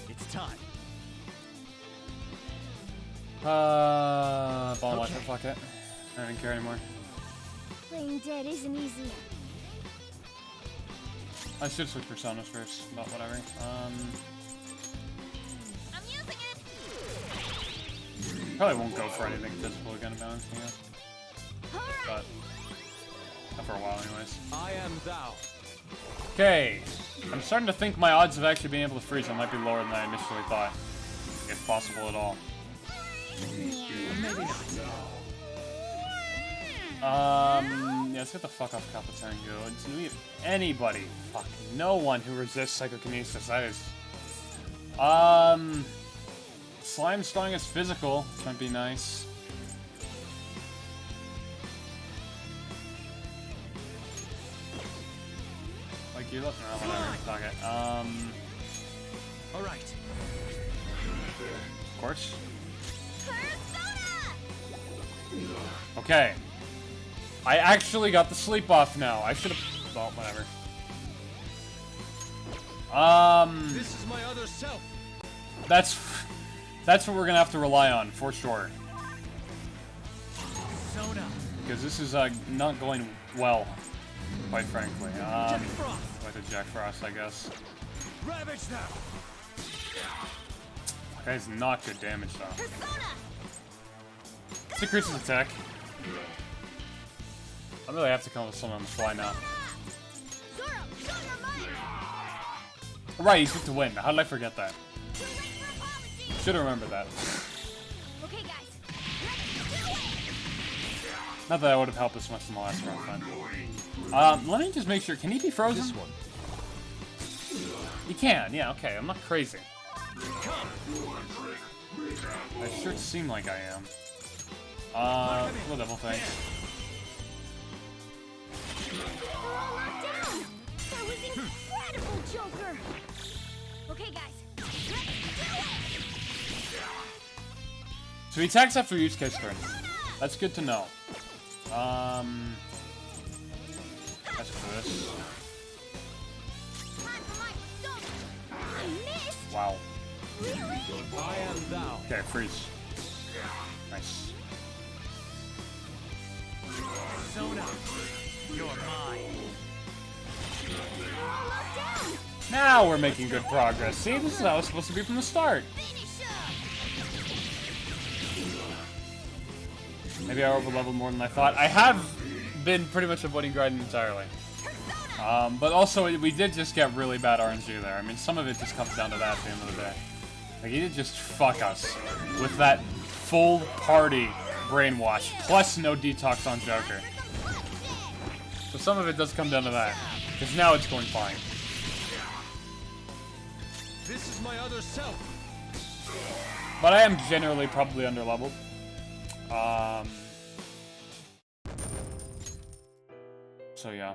It's time. Ball watch it, fuck it. I don't care anymore. Playing dead isn't easy. I should switch personas first, but whatever. I'm using it. Probably won't go for anything physical again, about anything else. But not for a while, anyways. I am thou. Okay, I'm starting to think my odds of actually being able to freeze them might be lower than I initially thought, if possible at all. Maybe not. Yeah, let's get the fuck off Capitango. Do we have anybody? Fuck, no one who resists psychokinesis. That is... Slime strong is physical, which might be nice. Like, you're looking at whatever, fuck it. Alright. Of course. Okay. I actually got the sleep off now. I should have... Well, whatever. This is my other self. That's what we're gonna have to rely on, for sure. Soda. Because this is, not going well, quite frankly. Like a Jack Frost, I guess. Ravage now. That guy's not good damage, though. It's increases attack. I really have to come up with something on the fly now. Right, he's good to win. How did I forget that? Should have remembered that. Okay, guys. Not that I would have helped as much in the last run, but... let me just make sure. Can he be frozen? This one. You can, yeah, okay, I'm not crazy. I sure seem like I am. Little devil thing. They're all locked down! That was incredible, Joker! Okay, guys, let's do it! So he attacks after Yusuke's turn. That's good to know. That's for this. I missed! Wow. Really? I am thou. Okay, freeze. Nice. Sona, you're mine. They're all locked down! Now we're making good progress. See, this is how it's supposed to be from the start. Maybe I over-leveled more than I thought. I have been pretty much avoiding grinding entirely. But also, we did just get really bad RNG there. I mean, some of it just comes down to that at the end of the day. Like, he did just fuck us with that full party brainwash, plus no detox on Joker. So some of it does come down to that. Because now it's going fine. This is my other self. But I am generally probably under-leveled. So yeah.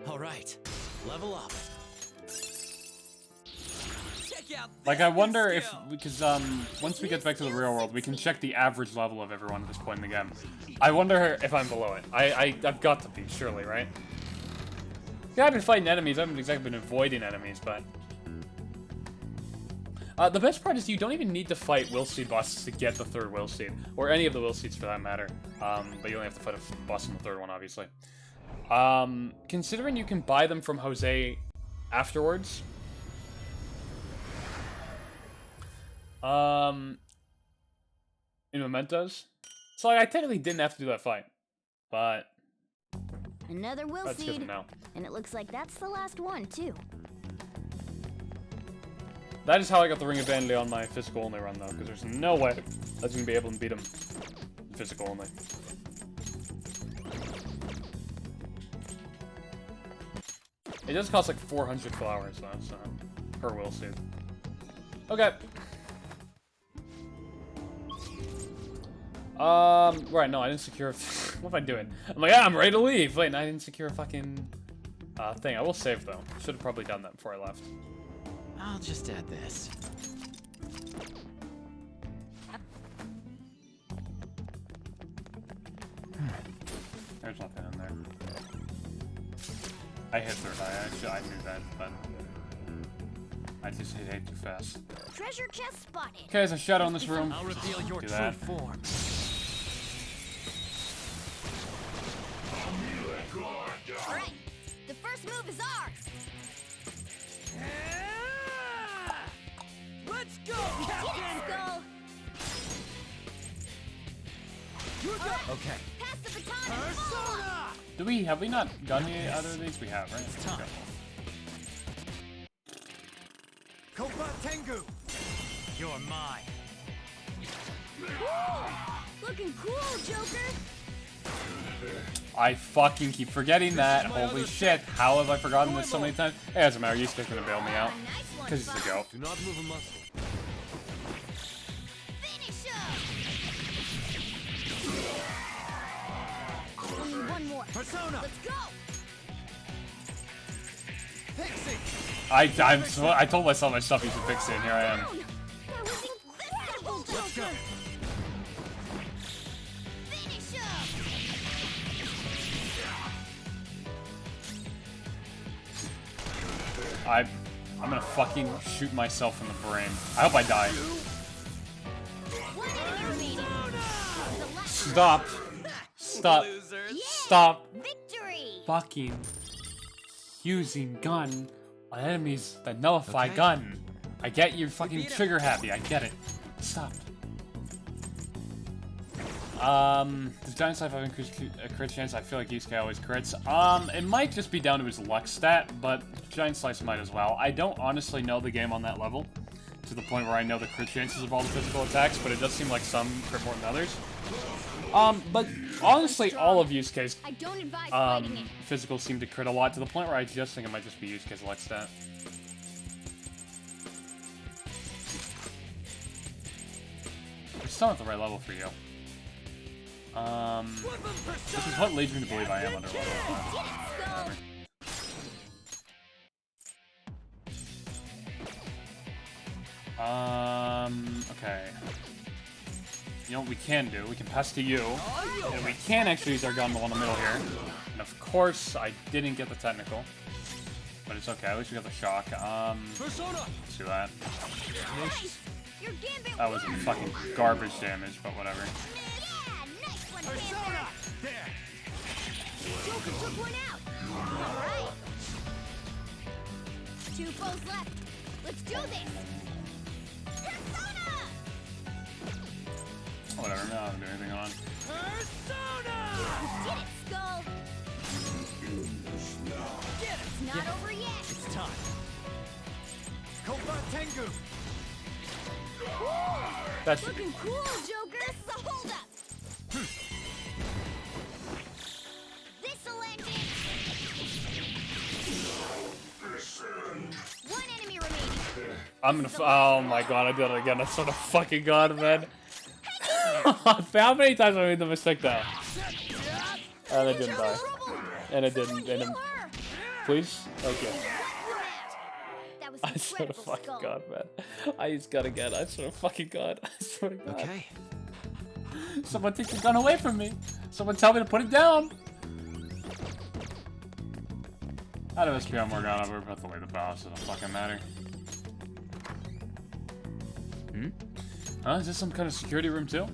All right, level up. Check out Like, I wonder if, because, once we get back to the real world, we can check the average level of everyone at this point in the game. I wonder if I'm below it. I've got to be, surely, right? Yeah, I've been fighting enemies. I haven't exactly been avoiding enemies, but... the best part is you don't even need to fight will seed bosses to get the third will seed, or any of the will seeds for that matter. But you only have to fight a boss in the third one, obviously. Considering you can buy them from Jose afterwards, in mementos, so like, I technically didn't have to do that fight, but Another will that's good to seed, know. and it looks like that's the last one, too. That is how I got the Ring of Vanity on my physical only run, though, because there's no way that's gonna be able to beat him physical only. It does cost like 400 flowers, though, so per will seed. Okay. Right, no, I didn't secure. What am I doing? I'm like, I'm ready to leave. Wait, no, I didn't secure a fucking thing. I will save though. Should have probably done that before I left. I'll just add this. There's nothing in there. I hit third eye. I knew that, but I just hit A too fast. Treasure chest spotted. Okay, there's a shadow in this room. I'll reveal your Do true that. form. Alright, the first move is ours! Let's go, Captain! Skull! Okay. Pass the baton and follow up! Have we not done any other of these? We have, right? It's time. Okay. Koba Tengu! You're mine. Woo! Looking cool, Joker! I fucking keep forgetting that. Holy shit. How have I forgotten this so many times? Hey, it doesn't matter. Yusuke's gonna bail me out. Because he's a goat. Do not move a muscle. Finish him! Only one more. Persona! Let's go! Pixie! I told myself my stuff used to fix it, and here I am. That was incredible, Joker! Let's go! Finish him! I'm gonna fucking shoot myself in the brain. I hope I die. One in remaining. The last Stop. Stop. Yeah! Stop Victory! fucking using gun on enemies that nullify Okay. gun. I get you're fucking trigger happy. I get it. Stop. Does Giant Slife have increased a crit chance? I feel like Yusuke always crits. It might just be down to his luck stat, but Giant Slice might as well. I don't honestly know the game on that level, to the point where I know the crit chances of all the physical attacks, but it does seem like some crit more than others. But honestly, all of Yusuke's physical seem to crit a lot, to the point where I just think it might just be Yusuke's luck stat. We're still at the right level for you. This is what leads me to believe I am under level. Okay. You know what we can do? We can pass to you, and we can actually use our gun in the middle here. And of course, I didn't get the technical, but it's okay. At least we got the shock. Let's do that. That was a fucking garbage damage, but whatever. Joker took one out. All right. 2 foes left. Let's do this. Persona! Whatever, no, I don't do anything on. Persona! You did it, Skull. It's not over yet. It's time. Koba Tengu. That's looking cool, Joker. This is a holdup. This'll end it. One enemy remaining. I'm gonna. Oh my god, I did it again. I sort of fucking god, man. How many times have I made the mistake now? And it didn't die. And it didn't. And please? Thank you. I swear to fucking god, man. I just got again. I swear to fucking god. I swear to god. Okay. Someone take the gun away from me. Someone tell me to put it down. Out of SP on Morgana, we're about to lay the boss. It don't fucking matter. Is this some kind of security room too?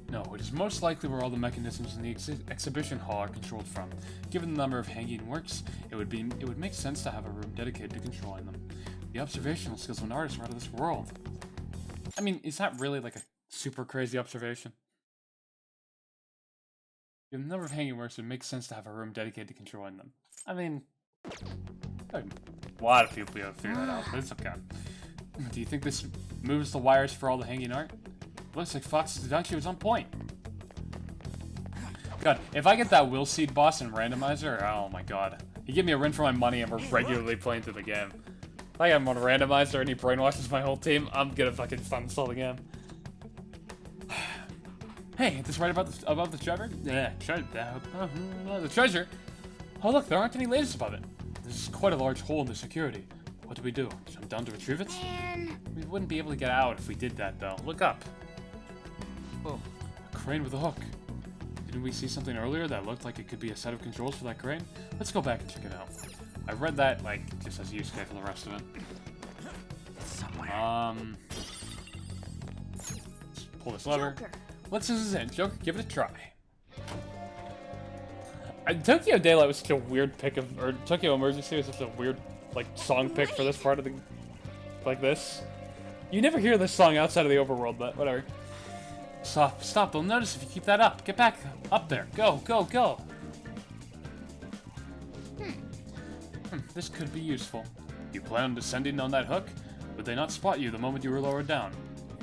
No, it is most likely where all the mechanisms in the exhibition hall are controlled from. Given the number of hanging works, it would make sense to have a room dedicated to controlling them. The observational skills of an artist are out of this world. I mean, is that really like a super crazy observation? Given the number of hanging works, it would make sense to have a room dedicated to controlling them. I mean, a lot of people be able to figure that out, but it's okay. Do you think this moves the wires for all the hanging art? Looks like Fox's deduction was on point. God, if I get that Will Seed boss in Randomizer, oh my god. You give me a run for my money and we're regularly playing through the game. If I get him on Randomizer and he brainwashes my whole team, I'm gonna fucking uninstall the game. Hey, this right about the treasure? Yeah, the treasure? Oh look, there aren't any layers above it. This is quite a large hole in the security. What do we do? Jump down to retrieve it? We wouldn't be able to get out if we did that, though. Look up. Oh, a crane with a hook. Didn't we see something earlier that looked like it could be a set of controls for that crane? Let's go back and check it out. I read that, like, just as Yusuke for the rest of it. Somewhere. Let's pull this lever. Let's this is in. Joker, give it a try. Tokyo Daylight was such a weird pick of, or Tokyo Emergency was such a weird, like, song pick for this part of the, like this. You never hear this song outside of the overworld, but whatever. Stop, they'll notice if you keep that up. Get back up there. Go. This could be useful. You plan on descending on that hook? Would they not spot you the moment you were lowered down?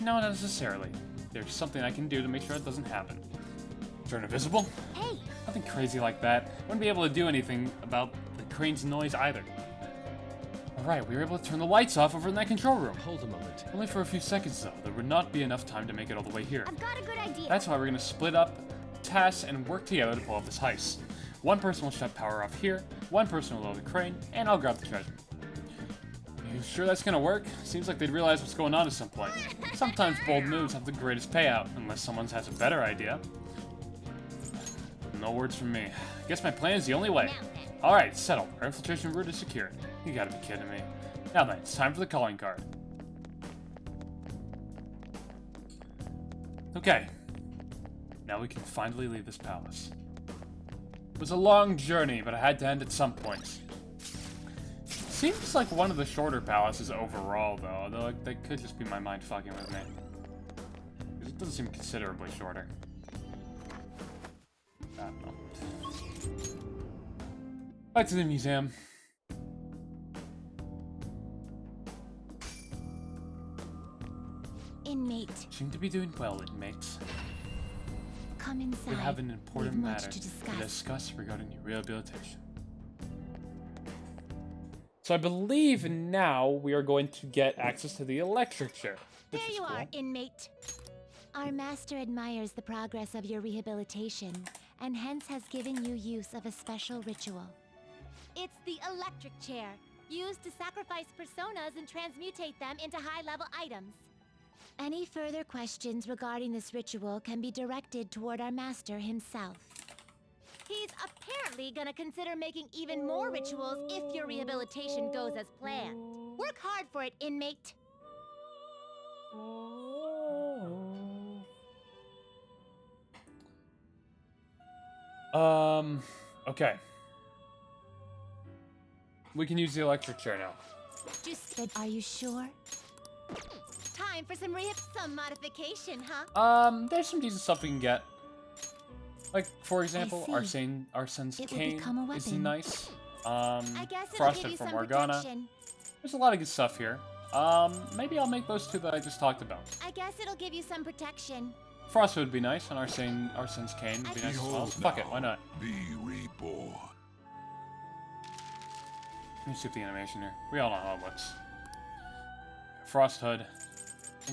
No, not necessarily. There's something I can do to make sure it doesn't happen. Turn invisible? Hey! Nothing crazy like that. Wouldn't be able to do anything about the crane's noise either. Alright, we were able to turn the lights off over in that control room. Hold a moment. Only for a few seconds though. There would not be enough time to make it all the way here. I've got a good idea. That's why we're gonna split up tasks and work together to pull off this heist. One person will shut power off here, one person will lower the crane, and I'll grab the treasure. You sure that's gonna work? Seems like they'd realize what's going on at some point. Sometimes bold moves have the greatest payout, unless someone has a better idea. No words from me. Guess my plan is the only way. Alright, settled. Our infiltration route is secured. You gotta be kidding me. Now then, it's time for the calling card. Okay. Now we can finally leave this palace. It was a long journey, but I had to end at some point. Seems like one of the shorter palaces overall, though. Although that could just be my mind fucking with me. It doesn't seem considerably shorter. I don't know. Back to the museum. inmate. Seem to be doing well, inmates. Come inside. We have an important We've much matter to discuss. regarding your rehabilitation. So I believe now we are going to get access to the electric chair. There you are, inmate. Our master admires the progress of your rehabilitation, and hence has given you use of a special ritual. It's the electric chair, used to sacrifice personas and transmutate them into high-level items. Any further questions regarding this ritual can be directed toward our master himself. He's apparently gonna consider making even more rituals if your rehabilitation goes as planned. Work hard for it, inmate. Okay. We can use the electric chair now. Are you sure? Time for some modification, huh? There's some decent stuff we can get. Like, for example, Arsene's cane is nice. I guess it'll Frosted give you from some Morgana. protection. There's a lot of good stuff here. Maybe I'll make those two that I just talked about. I guess it'll give you some protection. Frostwood would be nice, and Arsene's cane would be nice as well. Fuck it, why not? Be reborn. Let me see the animation here. We all know how it looks. Frost Hood.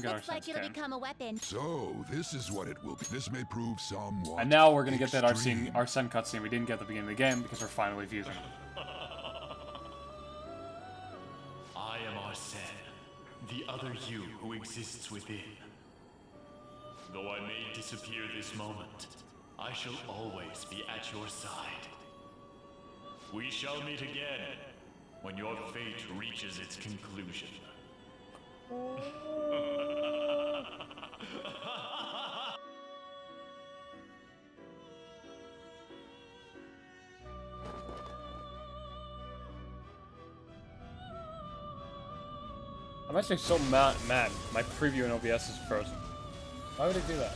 Looks like it'll become a weapon. So, this is what it will be. This may prove somewhat. And now we're gonna get that Arsene cutscene we didn't get at the beginning of the game because we're finally fusing. I am Arsene, the other you who exists within. Though I may disappear this moment, I shall always be at your side. We shall meet again when your fate reaches its conclusion. I'm actually so mad. My preview in OBS is frozen. Why would it do that?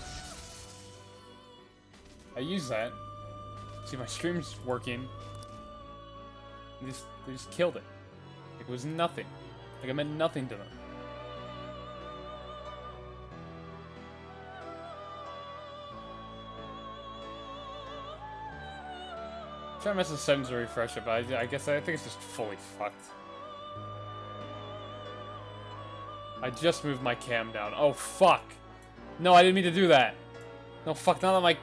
I use that. See, my stream's working. They just killed it. Like, it was nothing. Like, it meant nothing to them. I'm trying to mess with settings to refresh it, but I think it's just fully fucked. I just moved my cam down. Oh, fuck. No, I didn't mean to do that. No, fuck. Not like...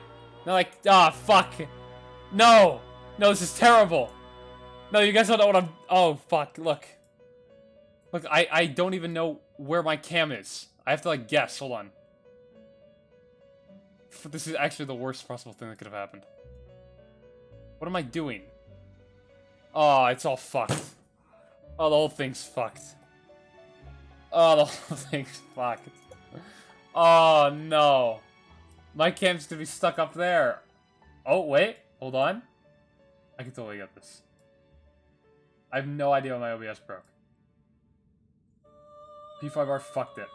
fuck. No. No, this is terrible. No, you guys don't know what I'm... Oh, fuck. Look. Look, I don't even know where my cam is. I have to, like, guess. Hold on. This is actually the worst possible thing that could have happened. What am I doing? Oh, it's all fucked. Oh, the whole thing's fucked. Oh, the whole thing's fucked. Oh, no. My cam's gonna be stuck up there. Oh, wait. Hold on. I can totally get this. I have no idea why my OBS broke. P5R fucked it.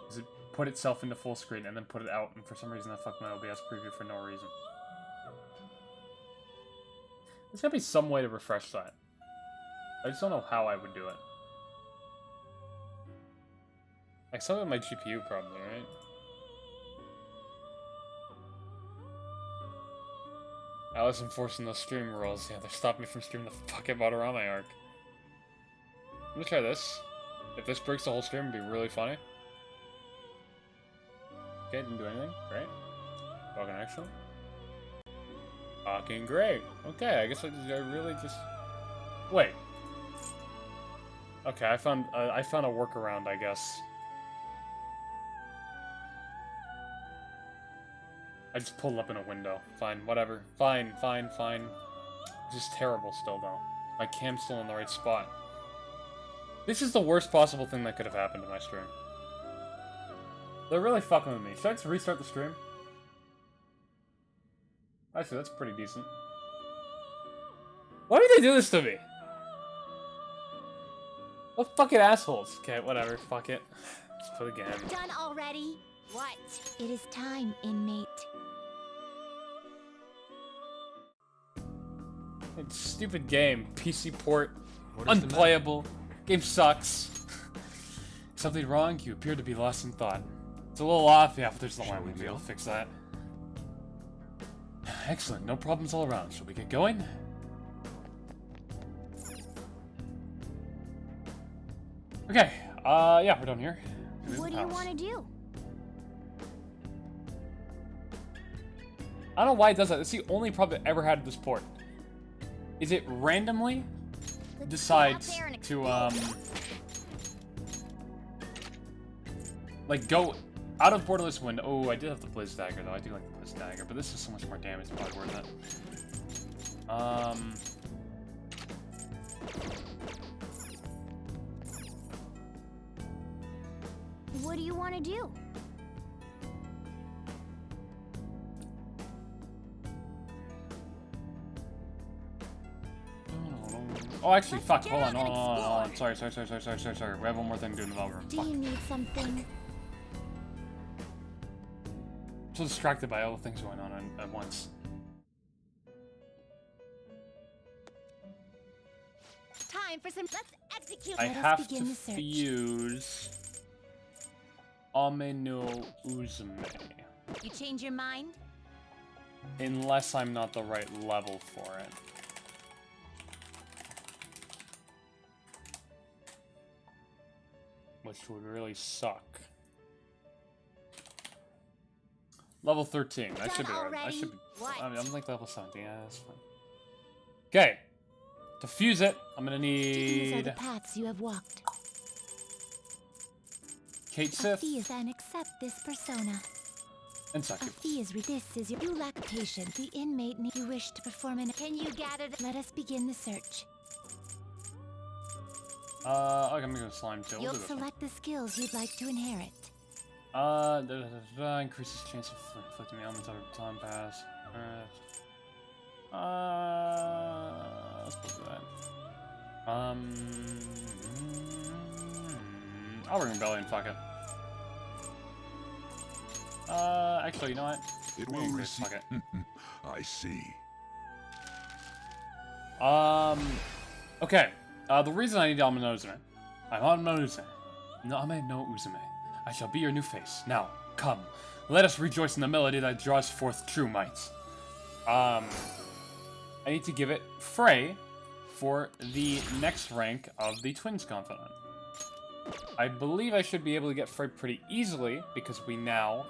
Because it put itself into full screen and then put it out, and for some reason that fucked my OBS preview for no reason. There's gotta be some way to refresh that. I just don't know how I would do it. Like, something with my GPU probably, right? Alice enforcing those stream rules. Yeah, they're stopping me from streaming the fucking Madarame arc. I'm gonna try this. If this breaks the whole stream, it'd be really funny. Okay, didn't do anything. Great. Fucking excellent. Fucking great. Okay, I guess I really just... Wait. Okay, I found a workaround, I guess. I just pulled up in a window. Fine, whatever. Fine. It's just terrible still, though. My cam's still in the right spot. This is the worst possible thing that could have happened to my stream. They're really fucking with me. Should I just restart the stream? Actually, that's pretty decent. Why do they do this to me? What fucking assholes? Okay, whatever. Fuck it. Let's play the game. Done already? What? It is time, inmate. It's a stupid game. PC port. Unplayable. Game sucks. Something wrong? You appear to be lost in thought. a little off. Yeah, but there's no way I'm gonna be able to fix that. Excellent. No problems all around. Shall we get going? Okay. Yeah, we're done here. What do you want to do? I don't know why it does that. It's the only problem it ever had at this port. Is it randomly decides to, like, go out of borderless window. Oh, I did have the Blizz Dagger, though. I do like the Blizz Dagger, but this is so much more damage. It's probably worth it. What do you want to do? Oh, actually, fuck. Hold on, hold on. Sorry. We have one more thing to do in the Velvet Room. Do Fuck. you need something? I'm so distracted by all the things going on at once. Time for some. Let's execute. I Let us have begin to the search. fuse Ame no Uzume. You change your mind? Unless I'm not the right level for it. Which would really suck. Level 13. I should be right. I should be. I mean, I'm like level 17. Yeah, that's fine. Okay. To fuse it, I'm gonna These are the need paths you have walked. Kate Sith These and accept this persona. and Succubus. This is your. You lack patience. The inmate you wish to perform an. Can you gather? Let us begin the search. Okay, I'm gonna go slime too. We'll You'll do this one. select the skills you'd like to inherit. Increases chance of inflicting the elements over time pass. Let's put that. I'll bring Rebellion, fuck it. Actually, you know what? It will receive. Fuck it. I see. Okay. The reason I need Ame no Uzume. I'm Ame no Uzume. Ame no Uzume. I shall be your new face. Now, come. Let us rejoice in the melody that draws forth true might. I need to give it Frey for the next rank of the Twins Confidant. I believe I should be able to get Frey pretty easily because we now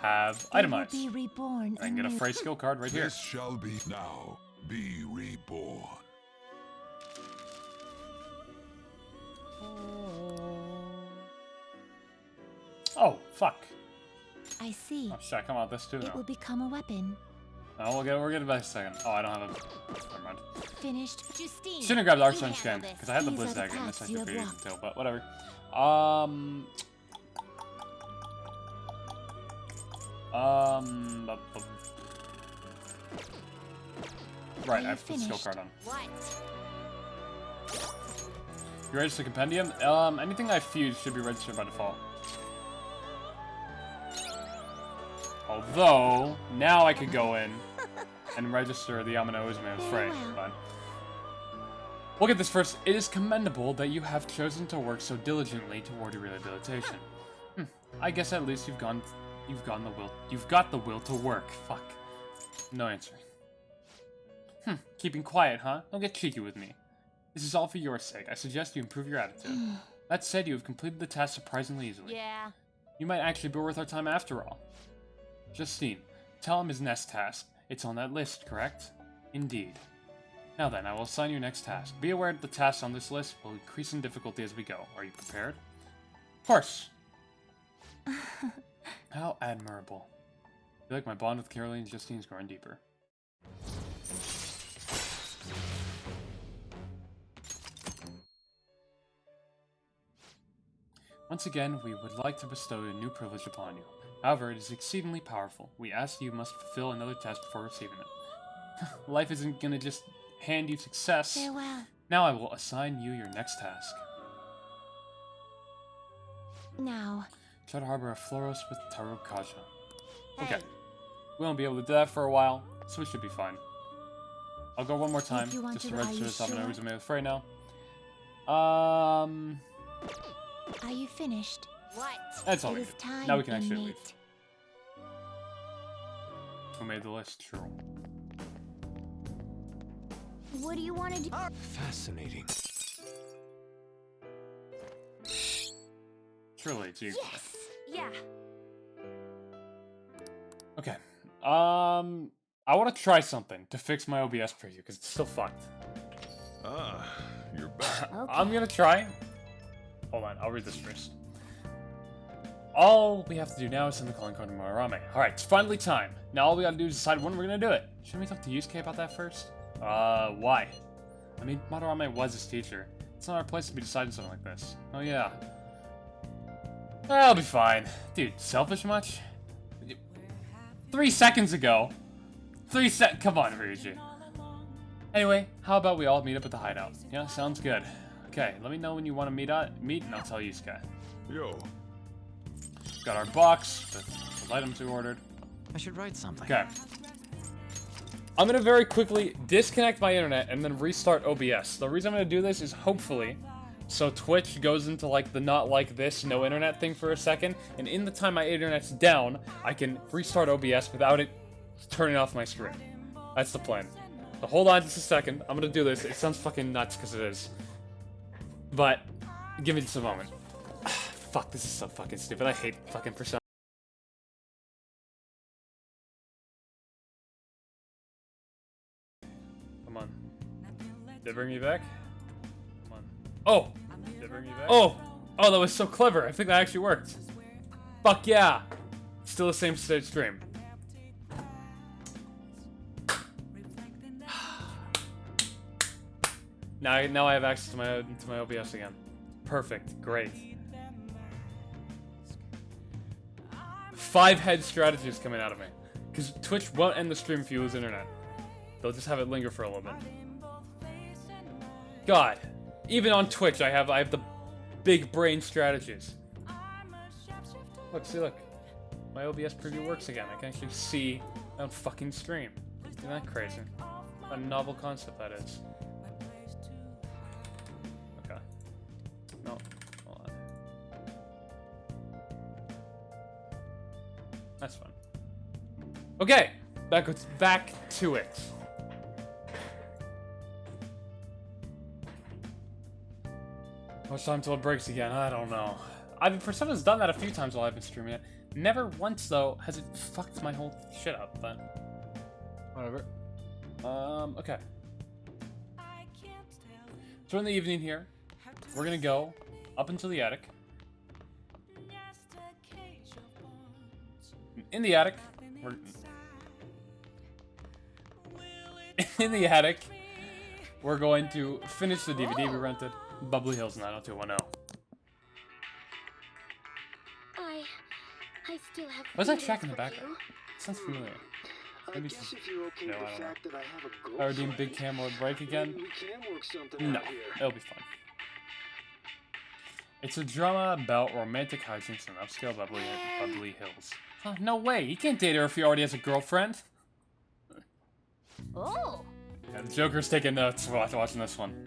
have itemized. Be reborn. I can get a Frey skill card right here. This shall be now. Be reborn. Oh, fuck. I see. Oh, shit, I come out this too It now. will become a weapon. Oh, we'll get it back in a second. Oh, I don't have a... Never mind. Finished. Justine. Shouldn't have grabbed the you Archstone scan, handle because I had the this. Blizz These are Dagger, and this I paths you could have be walked. until, but whatever. Right, I have to put the skill card on. What? You register compendium? Anything I fuse should be registered by default. Although, now I could go in and register the Ame no Uzume with Frey. Fine. We'll get this first. It is commendable that you have chosen to work so diligently toward your rehabilitation. I guess at least you've got the will to work. Fuck. No answer. Keeping quiet, huh? Don't get cheeky with me. This is all for your sake. I suggest you improve your attitude. That said, you have completed the task surprisingly easily. Yeah. You might actually be worth our time after all. Justine, tell him his next task. It's on that list, correct? Indeed. Now then, I will assign you next task. Be aware that the tasks on this list will increase in difficulty as we go. Are you prepared? Of course. How admirable. I feel like my bond with Caroline and Justine is growing deeper. Once again, we would like to bestow a new privilege upon you. However, it is exceedingly powerful. We ask you must fulfill another task before receiving it. Life isn't gonna just hand you success. Farewell. Now I will assign you your next task. Now. Try to harbor a Floros with Taro Kaja. Okay. We won't be able to do that for a while, so we should be fine. I'll go one more time, just to register this Ame no Uzume with Frey now. Are you finished? What? That's all It we is did. time, Now we can actually leave. inmate. Who made the list? True. What do you want to do? Fascinating. Truly, it's you. Yes. Yeah. Okay. I want to try something to fix my OBS preview because it's still fucked. Ah, you're back. I'm gonna try. Hold on, I'll read this first. All we have to do now is send the calling card to Madarame. Alright, it's finally time. Now all we gotta do is decide when we're gonna do it. Shouldn't we talk to Yusuke about that first? Why? I mean, Madarame was his teacher. It's not our place to be deciding something like this. Oh yeah. I'll be fine. Dude, selfish much? 3 seconds ago. Come on, Ryuji. Anyway, how about we all meet up at the hideout? Yeah, sounds good. Okay, let me know when you want to meet and I'll tell Yusuke. Yo. Got our box, the items we ordered. I should write something. Okay. I'm gonna very quickly disconnect my internet and then restart OBS. The reason I'm gonna do this is hopefully so Twitch goes into like the not like this, no internet thing for a second, and in the time my internet's down, I can restart OBS without it turning off my screen. That's the plan. So hold on just a second. I'm gonna do this. It sounds fucking nuts because it is. But give me just a moment. Fuck, this is so fucking stupid. I hate fucking Persona. Come on. Did it bring me back? Come on. Oh! Did it bring me back? Oh! Oh, that was so clever. I think that actually worked. Fuck yeah! Still the same stream. Now I have access to my OBS again. Perfect. Great. 5 head strategies coming out of me. Because Twitch won't end the stream if you lose internet. They'll just have it linger for a little bit. God. Even on Twitch I have the big brain strategies. Look. My OBS preview works again. I can actually see my own fucking stream. Isn't that crazy? What a novel concept that is. Okay. No. Hold on. That's fun. Okay! Back to it. How much time till it breaks again? I don't know. Persona's done that a few times while I've been streaming it. Never once, though, has it fucked my whole shit up, but... whatever. Okay. So in the evening here, we're gonna go up into the attic. In the attic, we're going to finish the DVD we rented, Bubbly Hills 90210. I still have. What's that track in the background? It sounds familiar. Maybe guess if you're okay with the fact that I have a girlfriend, I redeem big camera break again? we can work something No, out here. it'll be fun. It's a drama about romantic hijinks in upscale Bubbly Hills. Huh, no way, he can't date her if he already has a girlfriend. Oh. Yeah, the Joker's taking notes watching this one.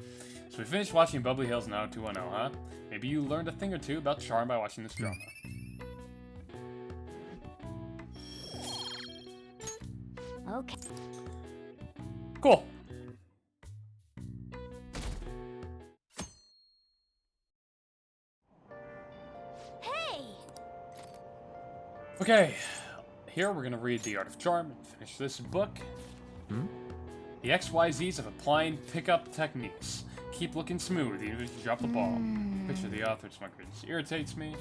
So we finished watching Bubbly Hills 90210, huh? Maybe you learned a thing or two about charm by watching this drama. Okay. Cool. Hey. Okay, here we're gonna read The Art of Charm and finish this book. The XYZs of applying pickup techniques. Keep looking smooth even if you drop the ball. Picture the author's smuckers. Irritates me.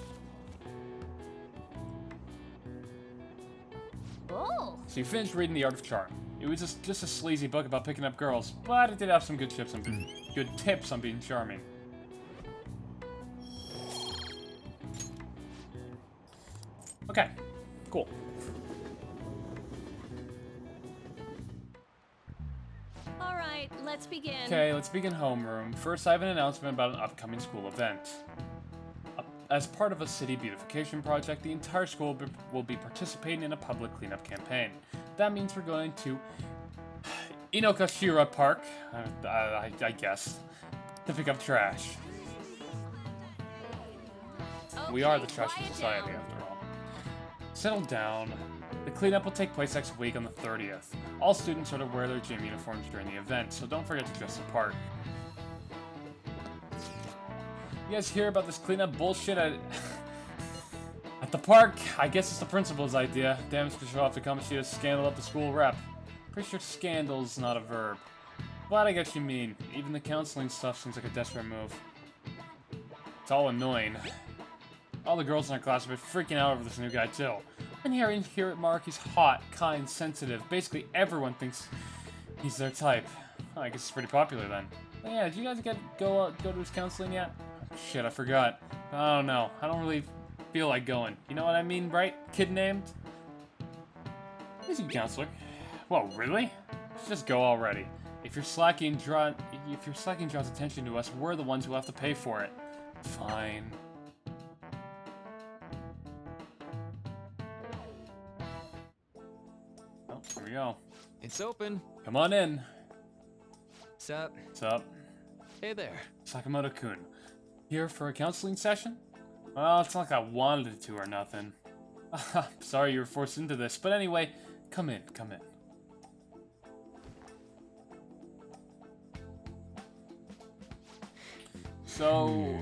Oh. So you finished reading The Art of Charm. It was just a sleazy book about picking up girls, but it did have some good tips on being charming. Okay, cool. All right, let's begin. Okay, let's begin homeroom. First, I have an announcement about an upcoming school event. As part of a city beautification project, the entire school will be participating in a public cleanup campaign. That means we're going to Inokashira Park, I guess, to pick up trash. We are the Trust Society, after all. Settle down. The cleanup will take place next week on the 30th. All students are to wear their gym uniforms during the event, so don't forget to dress the part. You guys hear about this cleanup bullshit at the park? I guess it's the principal's idea. Damage control have to come to scandal up the school rep. Pretty sure scandal's not a verb. But I get what you mean. Even the counseling stuff seems like a desperate move. It's all annoying. All the girls in our class have been freaking out over this new guy too. And here at Mark, he's hot, kind, sensitive. Basically everyone thinks he's their type. Oh, I guess it's pretty popular then. But yeah, did you guys go to his counseling yet? Shit, I forgot. I don't know. I don't really feel like going. You know what I mean, right? Kid named? He's a counselor. Whoa, really? Let's just go already. If you're slacking draws attention to us, we're the ones who have to pay for it. Fine. Oh, here we go. It's open. Come on in. What's up? What's up? Hey there. Sakamoto-kun. Here for a counseling session? Well, it's not like I wanted to or nothing. Sorry you were forced into this, but anyway, come in, come in. So,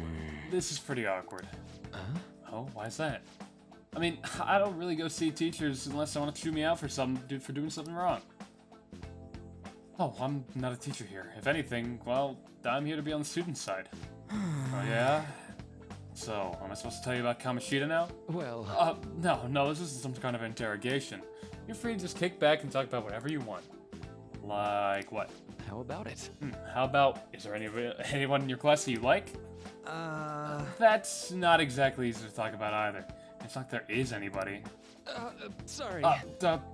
this is pretty awkward. Oh, why is that? I mean, I don't really go see teachers unless I want to chew me out for doing something wrong. Oh, I'm not a teacher here. If anything, well, I'm here to be on the student side. Oh, yeah? So, am I supposed to tell you about Kamoshida now? Well... No, this isn't some kind of interrogation. You're free to just kick back and talk about whatever you want. Like what? How about it? How about, is there anyone in your class that you like? That's not exactly easy to talk about either. It's not like there is anybody. Sorry.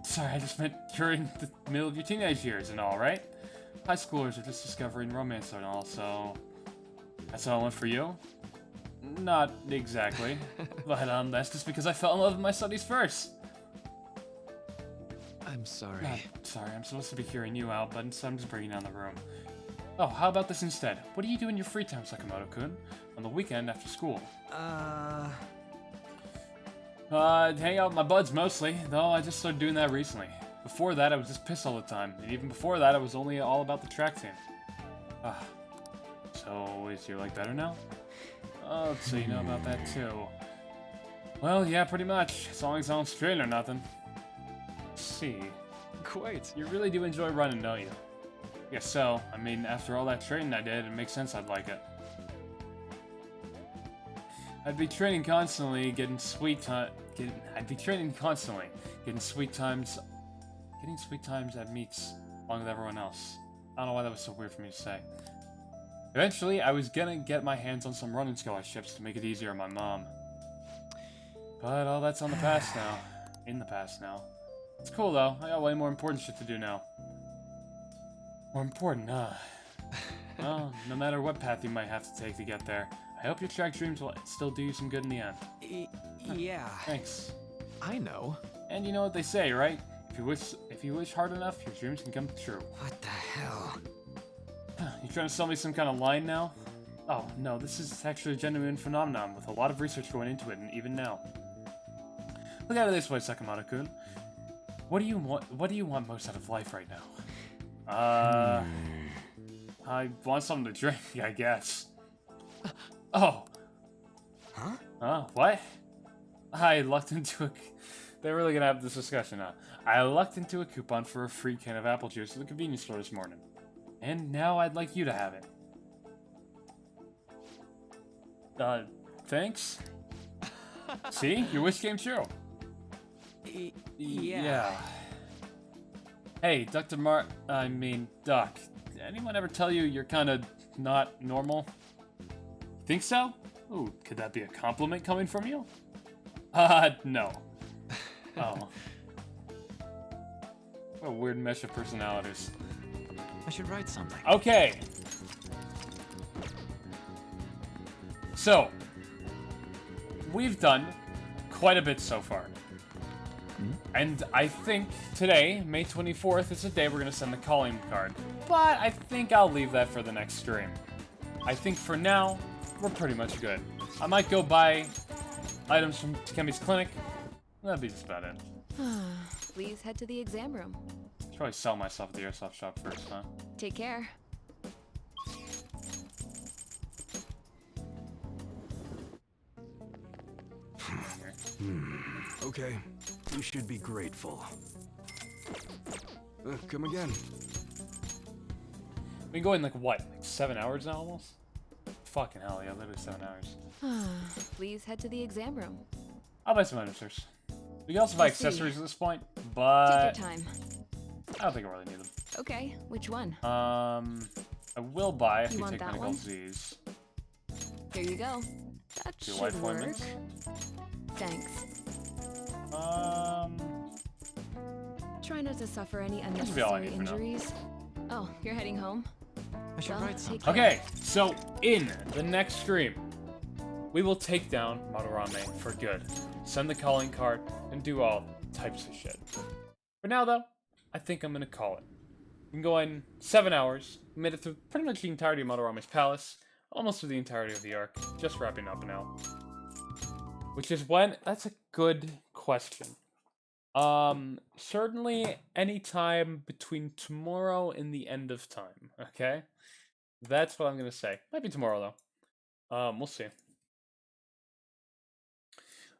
Sorry, I just meant you're in the middle of your teenage years and all, right? High schoolers are just discovering romance and all, so... That's all I want for you? Not exactly. But, that's just because I fell in love with my studies first. I'm sorry. Sorry, I'm supposed to be hearing you out, but instead I'm just bringing down the room. Oh, how about this instead? What do you do in your free time, Sakamoto-kun? On the weekend after school? Hang out with my buds mostly, though I just started doing that recently. Before that, I was just pissed all the time, and even before that, I was only all about the track team. So, is your leg better now? Oh, so you know about that too. Well, yeah, pretty much. As long as I don't strain or nothing. See. Quite. You really do enjoy running, don't you? Guess so. I mean, after all that training I did, it makes sense I'd like it. I'd be training constantly, getting sweet times at meets along with everyone else. I don't know why that was so weird for me to say. Eventually, I was gonna get my hands on some running scholarships to make it easier on my mom. But all that's on the past now. In the past now. It's cool though. I got way more important shit to do now. More important, huh? Well, no matter what path you might have to take to get there, I hope your track dreams will still do you some good in the end. Yeah. Thanks. I know. And you know what they say, right? If you wish hard enough, your dreams can come true. What the hell? You trying to sell me some kind of line now? Oh, no, this is actually a genuine phenomenon with a lot of research going into it, and even now. Look at it this way, Sakamoto-kun. What do you want most out of life right now? I want something to drink, I guess. Oh. Huh? Huh? What? I lucked into a... They're really gonna have this discussion, huh? I lucked into a coupon for a free can of apple juice at the convenience store this morning. And now I'd like you to have it. Thanks? See? Your wish came true. Yeah. Hey, Duck. Did anyone ever tell you you're kinda not normal? Think so? Ooh, could that be a compliment coming from you? No. Oh. What a weird mesh of personalities. I should write something. Okay. So, we've done quite a bit so far. And I think today, May 24th, is the day we're going to send the calling card. But I think I'll leave that for the next stream. I think for now, we're pretty much good. I might go buy items from Takemi's clinic. That'd be just about it. Please head to the exam room. Should probably sell myself at the airsoft shop first, huh? Take care. Okay, you should be grateful. Come again. We can go in like what? Like 7 hours now almost? Fucking hell, yeah, literally 7 hours. Please head to the exam room. I'll buy some items first. We can also buy accessories at this point, but Take your time. I don't think I really need them. Okay, which one? I will buy if You you want take that medical one? disease. Here you go. That Your should life work. appointments. Thanks. Try not to suffer any should be all I unnecessary need for now. injuries. Oh, you're heading home? I should Well, write something. take care. Okay, so in the next stream, we will take down Madarame for good, send the calling card, and do all types of shit. For now, though, I think I'm gonna call it. We can go in 7 hours, made it through pretty much the entirety of Madarame's palace, almost through the entirety of the arc, just wrapping up now. Which is when? That's a good question. Certainly any time between tomorrow and the end of time, okay? That's what I'm gonna say. Might be tomorrow, though. We'll see.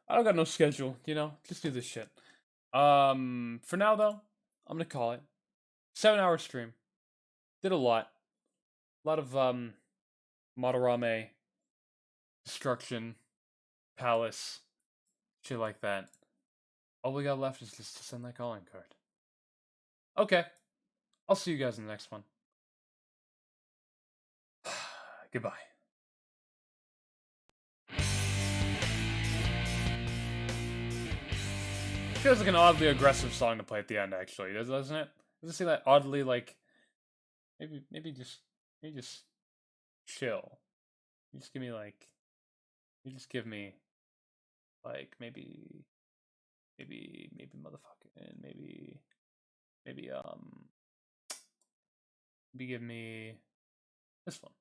I don't got no schedule, you know? Just do this shit. For now, though, I'm gonna call it. 7-hour stream. Did a lot. A lot of, Madarame, destruction, palace, shit like that. All we got left is just to send that calling card. Okay. I'll see you guys in the next one. Goodbye. Feels like an oddly aggressive song to play at the end, actually, doesn't it? Does it seem like oddly like maybe just chill? You just give me like maybe motherfucking maybe give me this one.